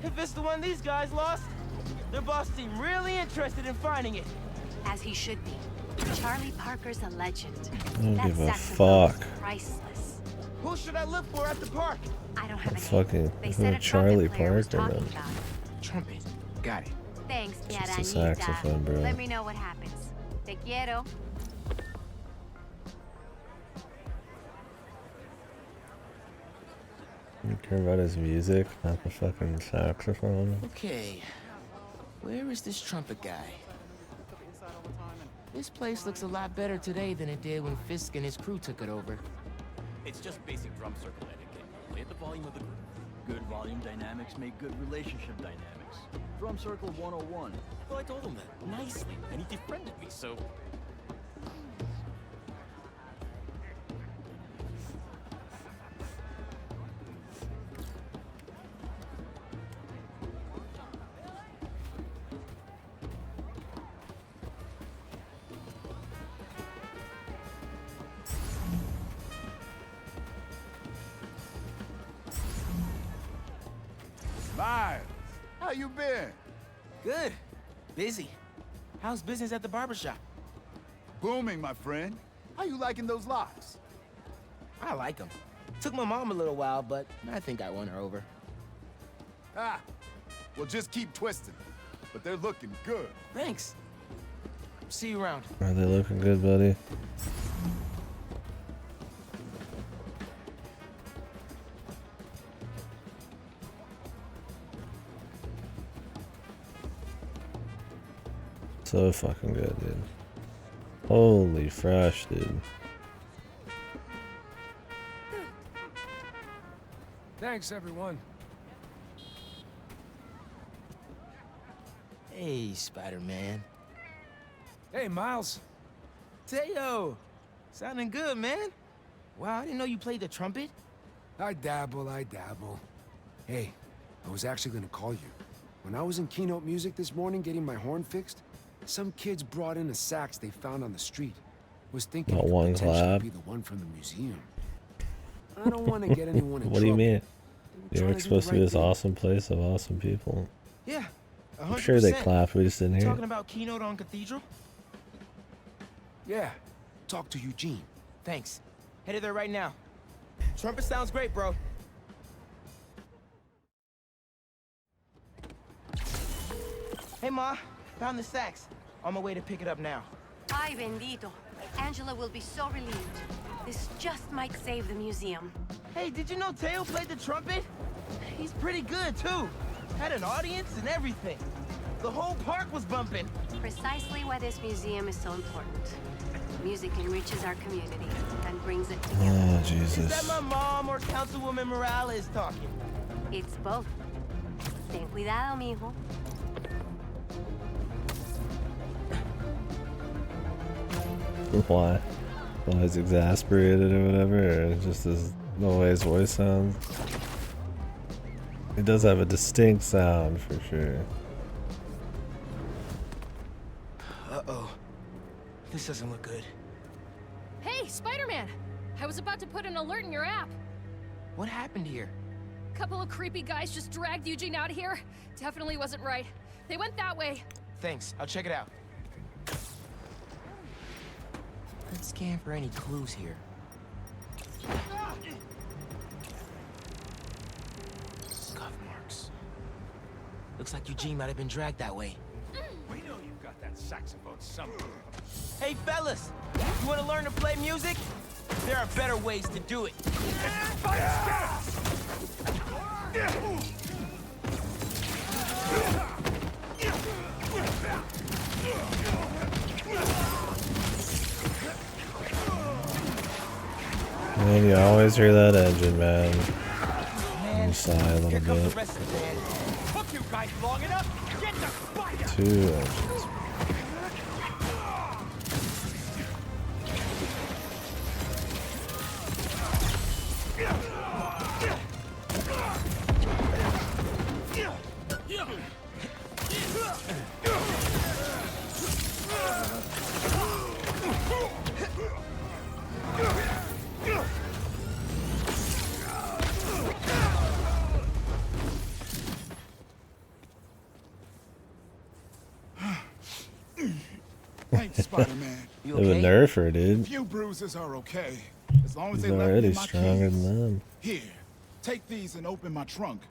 If it's the one these guys lost, their boss seemed really interested in finding it. As he should be. Charlie Parker's a legend. I don't That give a saxophone is fuck. priceless. Who should I look for at the park? I don't have a name. Fucking They said a Charlie trumpet player was Parker, talking man. about it. Trumpet. Got it. Thanks, Just a Piaranita. saxophone, bro. Let me know what happens. Te quiero. You care about his music, not the fucking saxophone. Okay. Where is this trumpet guy? This place looks a lot better today than it did when Fisk and his crew took it over. It's just basic drum circle etiquette. Play at the volume of the group. Good volume dynamics make good relationship dynamics. Drum circle 101. Well, I told him that nicely, and he defriended me, so... Miles, how you been? Good. Busy. How's business at the barbershop? Booming, my friend. How you liking those locks? I like them. Took my mom a little while, but I think I won her over. Ah, well, just keep twisting. But they're looking good. Thanks. See you around. Are they looking good, buddy? So fucking good, dude. Holy fresh, dude. Thanks, everyone. Hey, Spider-Man. Hey, Miles. Teo! Sounding good, man. Wow, I didn't know you played the trumpet. I dabble. Hey, I was actually gonna call you. When I was in Keynote Music this morning getting my horn fixed, some kids brought in a sax they found on the street. Was thinking Not it could one potentially clap. be the one from the museum. I don't want to get anyone in What do you trouble. mean? They were You're trying to do supposed the to be right this thing. awesome place of awesome people. Yeah, 100%. I'm sure they clapped, we just didn't hear Talking it. about Keynote on Cathedral? Yeah, talk to Eugene. Thanks. Headed there right now. Trumpet sounds great, bro. Hey, Ma. Found the sax. On my way to pick it up now. Ay, bendito. Angela will be so relieved. This just might save the museum. Hey, did you know Teo played the trumpet? He's pretty good, too. Had an audience and everything. The whole park was bumping. Precisely why this museum is so important. Music enriches our community and brings it together. Oh, Is Jesus. that my mom or Councilwoman Morales talking? It's both. Ten cuidado, mijo. Why? Why he's exasperated or whatever, or just his, the way his voice sounds? He does have a distinct sound for sure. Uh-oh. This doesn't look good. Hey, Spider-Man! I was about to put an alert in your app. What happened here? Couple of creepy guys just dragged Eugene out of here. Definitely wasn't right. They went that way. Thanks, I'll check it out. Let's scan for any clues here. Scuff marks. Looks like Eugene might have been dragged that way. We know you've got that saxophone somewhere. Hey, fellas, you want to learn to play music? There are better ways to do it. Man, you always hear that engine, man. You sigh a little bit. Took you guys long enough. Get the spider. 2 engines. Thanks, Spider-Man. You okay? They nerf her, dude. A few bruises are okay, as long as He's they let me already in my stronger keys. than them. Here, take these and open my trunk.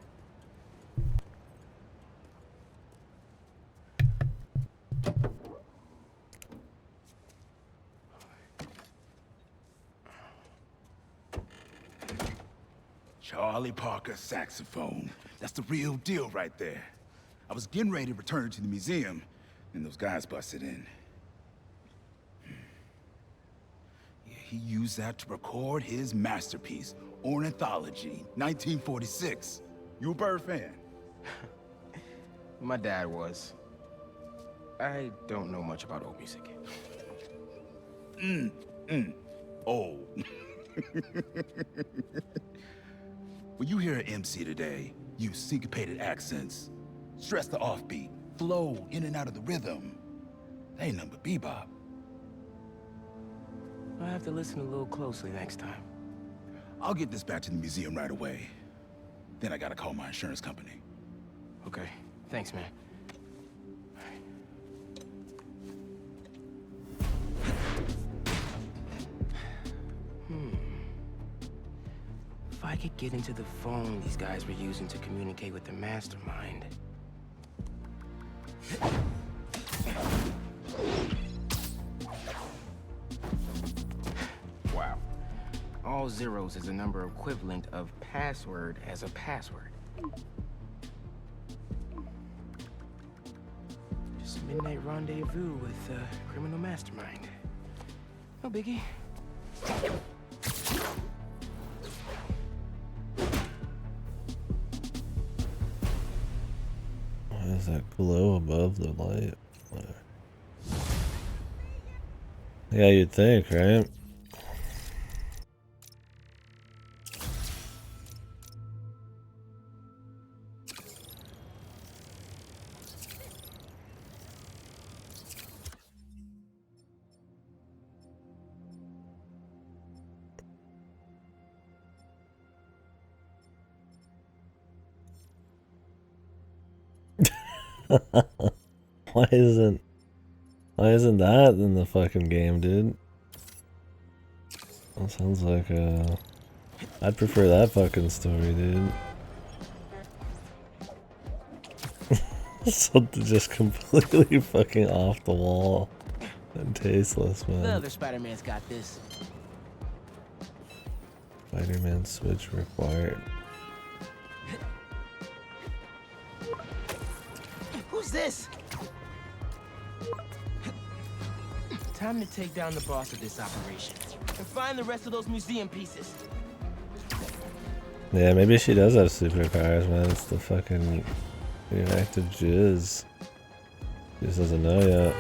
Charlie Parker saxophone. That's the real deal right there. I was getting ready to return it to the museum, and those guys busted in. Yeah, he used that to record his masterpiece, Ornithology, 1946. You a Bird fan? My dad was. I don't know much about old music. Oh. When you hear an MC today, use syncopated accents, stress the offbeat, flow in and out of the rhythm. They ain't nothing but bebop. I'll have to listen a little closely next time. I'll get this back to the museum right away. Then I gotta call my insurance company. Okay, thanks, man. If I could get into the phone these guys were using to communicate with the mastermind. Wow. All zeros is a number equivalent of password as a password. Just a midnight rendezvous with a criminal mastermind. No biggie. Why does that glow above the light? Whatever. Yeah, you'd think, right? Why isn't that in the fucking game, dude? That sounds like I'd prefer that fucking story, dude. Something just completely fucking off the wall and tasteless, man. The other Spider-Man's got this. Spider-Man switch required. Who's this? Time to take down the boss of this operation and find the rest of those museum pieces. Yeah, maybe she does have superpowers, man. It's the fucking radioactive jizz. She just doesn't know yet.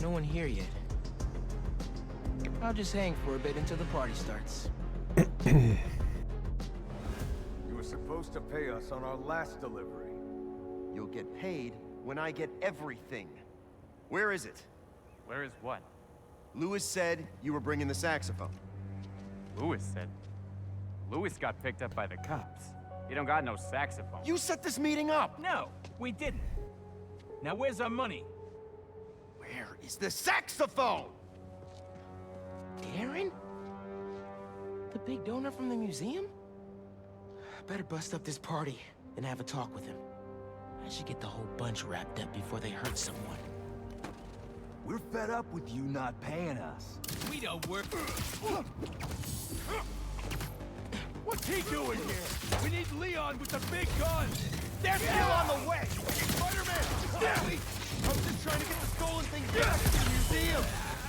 No one here yet. I'll just hang for a bit until the party starts. You were supposed to pay us on our last delivery. You'll get paid when I get everything. Where is it? Where is what? Lewis said you were bringing the saxophone. Lewis said. Lewis got picked up by the cops. He don't got no saxophone. You set this meeting up! No, we didn't. Now where's our money? Where is the saxophone? Darren? The big donor from the museum? Better bust up this party and have a talk with him. I should get the whole bunch wrapped up before they hurt someone. We're fed up with you not paying us. We don't work. What's he doing here? We need Leon with the big gun. They're still on the way! Spiderman! Wait! I was just trying to get the stolen things back to the museum!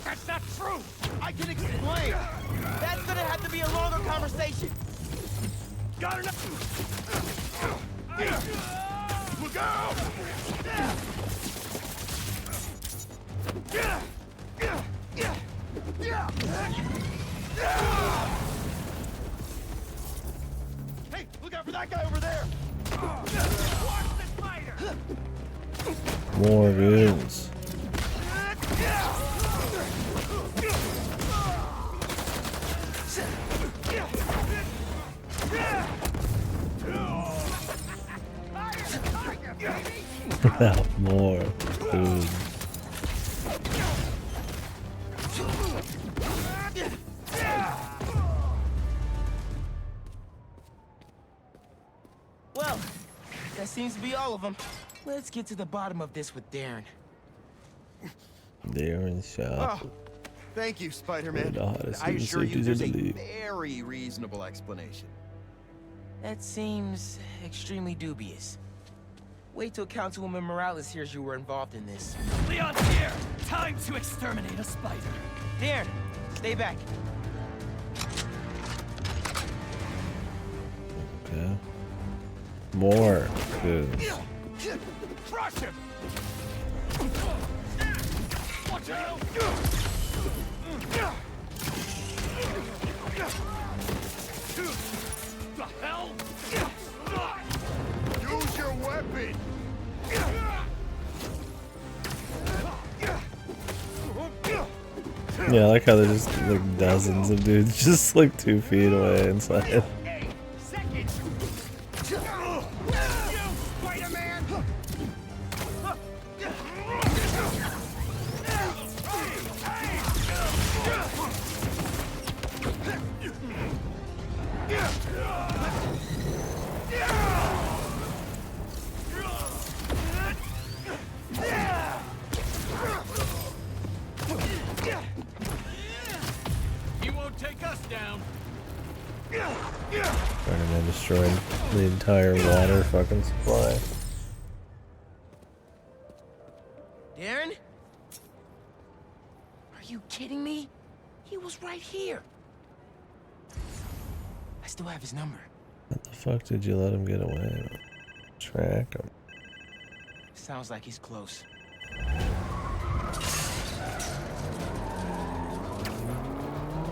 That's not true! I can explain! That's gonna have to be a longer conversation! Got enough! Look out! Hey, look out for that guy over there! Watch the spider! More goons. More goons. Well, that seems to be all of them. Let's get to the bottom of this with Darren. Darren shop. Oh, thank you, Spider-Man. The hottest I assure you there's a league. very reasonable explanation. That seems extremely dubious. Wait till Councilwoman Morales hears you were involved in this. Leon's here! Time to exterminate a spider. Darren, stay back. Okay. More goons. Crush him! Watch out! The hell? Use your weapon! Yeah, I like how there's just like dozens of dudes just like 2 feet away inside. He won't take us down. Spider-Man destroyed the entire water fucking supply. Darren? Are you kidding me? He was right here. I still have his number. What the fuck did you let him get away? Track him. Sounds like he's close.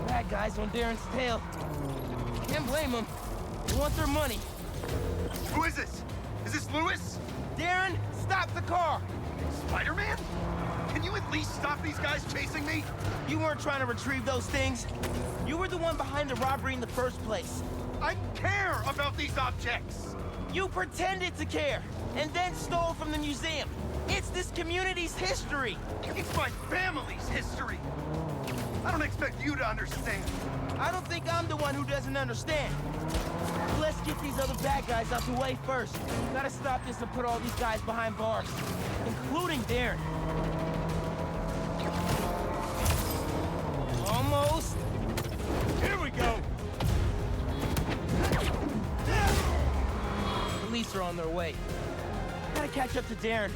Bad guys on Darren's tail. Can't blame them. They want their money. Who is this? Is this Lewis? Darren, stop the car! Spider-Man? Can you at least stop these guys chasing me? You weren't trying to retrieve those things. You were the one behind the robbery in the first place. I care about these objects! You pretended to care, and then stole from the museum. It's this community's history. It's my family's history. I don't expect you to understand. I don't think I'm the one who doesn't understand. Let's get these other bad guys out the way first. Gotta stop this and put all these guys behind bars, including Darren. Almost. Here we go. Police are on their way. Gotta catch up to Darren.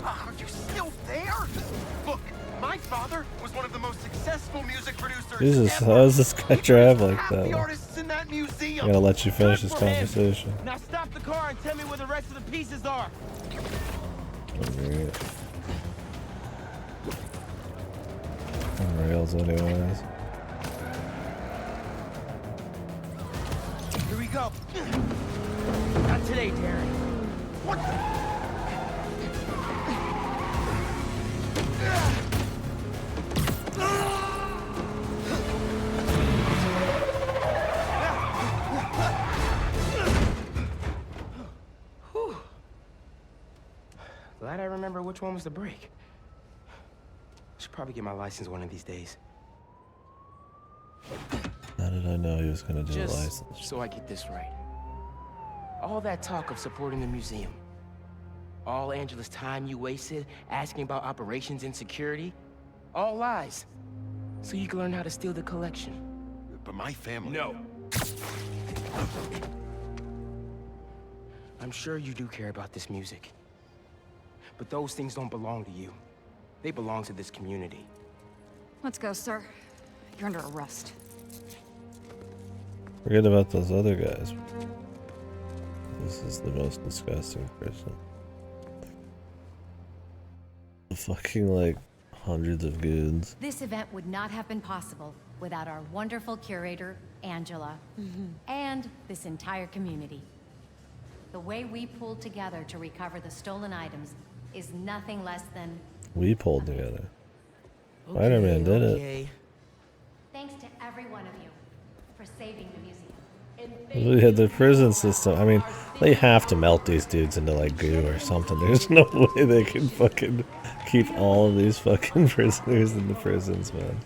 Are you still there? Look, my father was one of the most successful music producers Jesus, ever. how does this guy drive like Half the that? artists in that I museum. gotta let you finish Good this for him. conversation. Now stop the car and tell me where the rest of the pieces are. Alright. On rails, anyways. Here we go. Not today, Darren. What the? Whew. Glad I remember which one was the brake. Should probably get my license one of these days. How did I know he was gonna do a Just license? so I get this right. All that talk of supporting the museum, all Angela's time you wasted asking about operations and security, all lies. So you can learn how to steal the collection. But my family... No. I'm sure you do care about this music. But those things don't belong to you. They belong to this community. Let's go, sir. You're under arrest. Forget about those other guys. This is the most disgusting person. Fucking like hundreds of goons. This event would not have been possible without our wonderful curator, Angela, and this entire community. The way we pulled together to recover the stolen items is nothing less than... We pulled together. Spider-Man did it. Thanks to every one of you for saving the museum. We had the prison system. I mean, they have to melt these dudes into like goo or something. There's no way they can fucking keep all of these fucking prisoners in the prisons, man.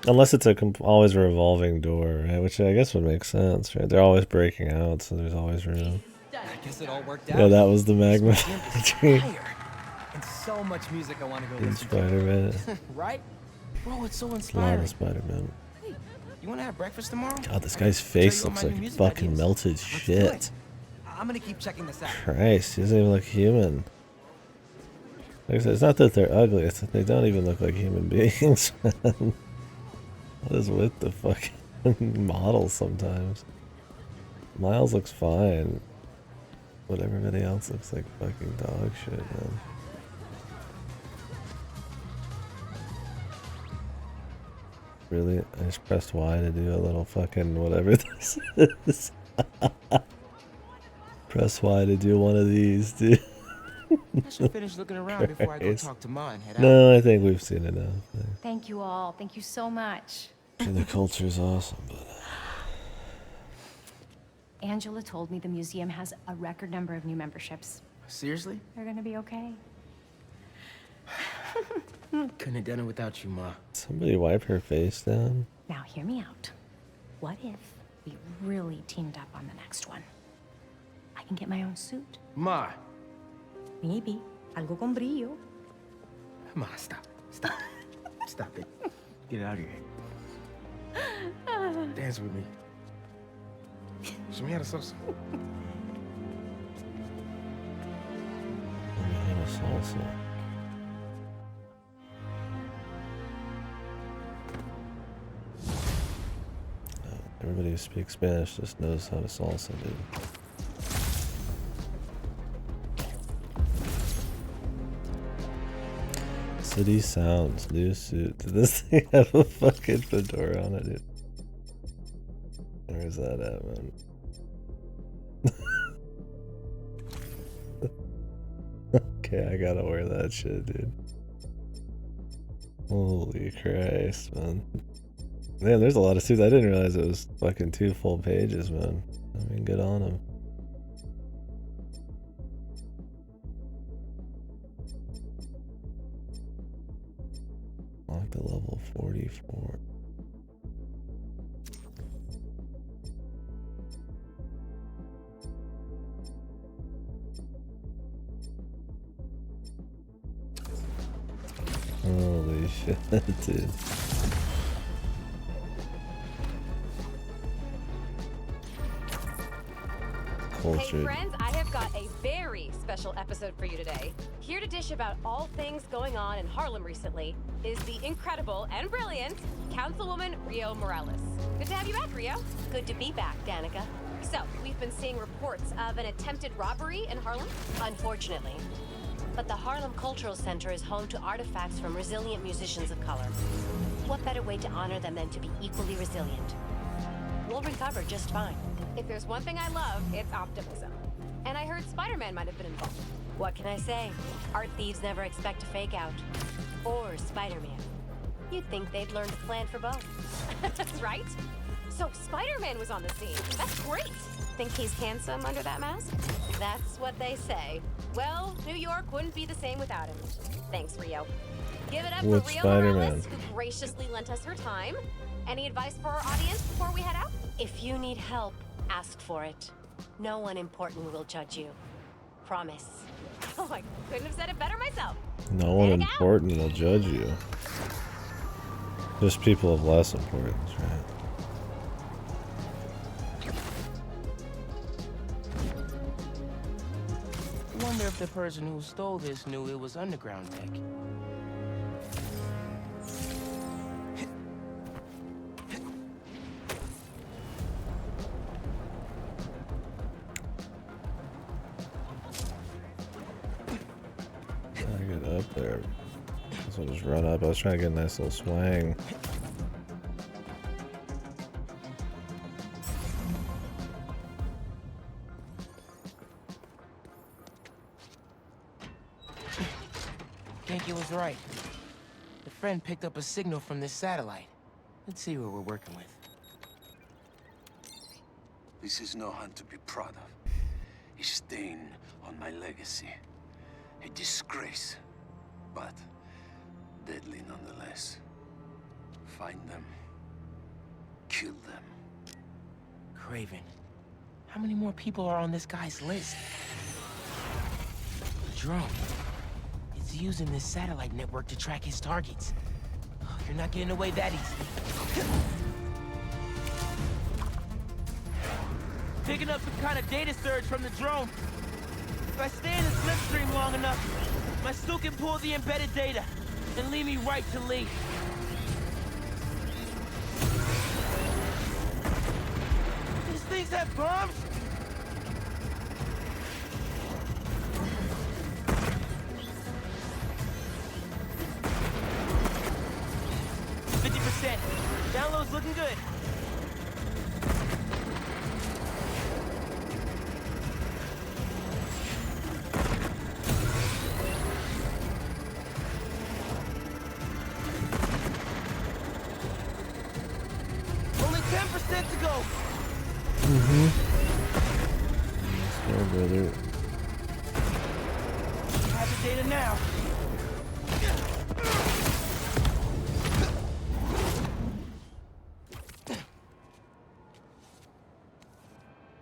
Unless it's a always a revolving door, right? Which I guess would make sense, right? They're always breaking out, so there's always room. I guess it all worked out. Yeah, that was the magma tree. And so much music I want to go In listen Spider-Man. to. Right? Bro, it's so A lot inspiring. of Spider-Man. You want to have breakfast tomorrow? God, this guy's face looks like fucking melted shit. I'm gonna keep checking this out. Christ, he doesn't even look human. Like I said, it's not that they're ugly, it's that they don't even look like human beings, man. What is with the fucking models sometimes? Miles looks fine, but everybody else looks like fucking dog shit, man. Really? I just pressed Y to do a little fucking whatever this is. Press Y to do one of these, dude. I should finish looking around before I go Christ. talk to Ma and head out. No, I think we've seen enough. Thank you all. Thank you so much. The culture's awesome, but Angela told me the museum has a record number of new memberships. Seriously? They're gonna be okay. Couldn't have done it without you, Ma. somebody wipe her face down. Now hear me out. What if we really teamed up on the next one? I can get my own suit. Ma. Maybe. Algo con brillo. Ma, stop. Stop. Stop it. Get out of here. Dance with me. Show me how to salsa. Let me hit a salsa. Everybody who speaks Spanish just knows how to salsa, dude. City Sounds, new suit. Did this thing have a fucking fedora on it, dude? Where's that at, man? Okay, I gotta wear that shit, dude. Holy Christ, man. Man, there's a lot of suits. I didn't realize it was fucking 2 full pages, man. I mean, good on him. Locked at level 44. shit, dude. Hey friends, I have got a very special episode for you today. Here to dish about all things going on in Harlem recently is the incredible and brilliant Councilwoman Rio Morales. Good to have you back, Rio. Good to be back, Danica. So, we've been seeing reports of an attempted robbery in Harlem? Unfortunately. But the Harlem Cultural Center is home to artifacts from resilient musicians of color. What better way to honor them than to be equally resilient? We'll recover just fine. If there's one thing I love, it's optimism. And I heard Spiderman might have been involved. What can I say? Art thieves never expect a fake out. Or Spider-Man. You'd think they'd learn to plan for both. That's right. So Spider-Man was on the scene. That's great. Think he's handsome under that mask? That's what they say. Well, New York wouldn't be the same without him. Thanks, Rio. Give it up With for Rio Spider-Man. Morales, who graciously lent us her time. Any advice for our audience before we head out? If you need help, ask for it. No one important will judge you. Promise. Oh, I couldn't have said it better myself. No one important will judge you. Just people of less importance, right? I wonder if the person who stole this knew it was underground tech. I get up there. So I'll just run up. I was trying to get a nice little swing. KDkill was right. The friend picked up a signal from this satellite. Let's see what we're working with. This is no hunt to be proud of. A stain on my legacy. A disgrace. But deadly nonetheless. Find them. Kill them. Craven, how many more people are on this guy's list? The drone. It's using this satellite network to track his targets. Oh, you're not getting away that easily. Picking up some kind of data surge from the drone. If I stay in the slipstream long enough, my suit can pull the embedded data and lead me right to Lee. These things have bombs? Download's looking good. Only 10% to go. Let's go, brother. Have the data now.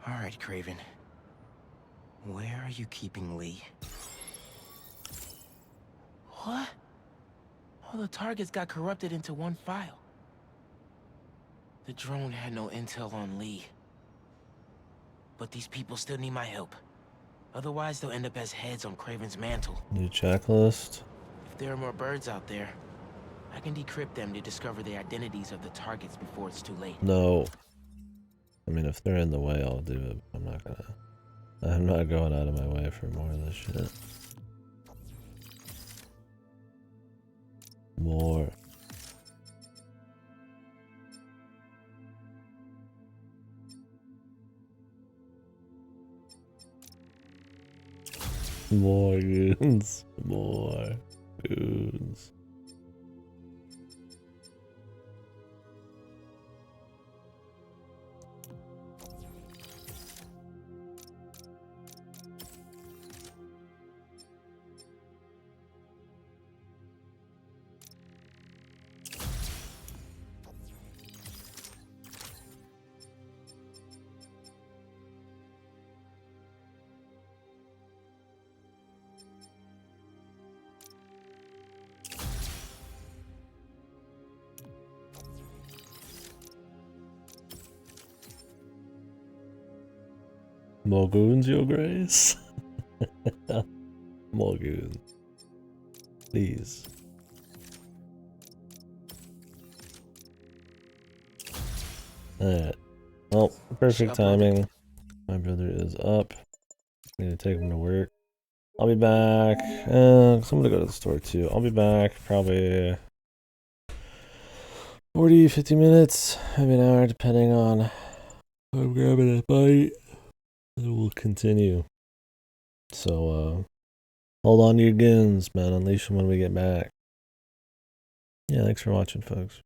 All right, Craven. Where are you keeping Lee? What? All the targets got corrupted into one file. The drone had no intel on Lee. But these people still need my help. Otherwise, they'll end up as heads on Craven's mantle. New checklist. If there are more birds out there, I can decrypt them to discover the identities of the targets before it's too late. No. I mean, if they're in the way, I'll do it. I'm not going out of my way for more of this shit. More. More goons. More goons. More goons, Your Grace. More goons. Please. Alright. Well, perfect timing. My brother is up. I need to take him to work. I'll be back. 'Cause I'm gonna go to the store too. I'll be back probably 40, 50 minutes, maybe an hour, depending on if I'm grabbing a bite. And we'll continue. So, hold on to your guns, man. Unleash them when we get back. Yeah, thanks for watching, folks.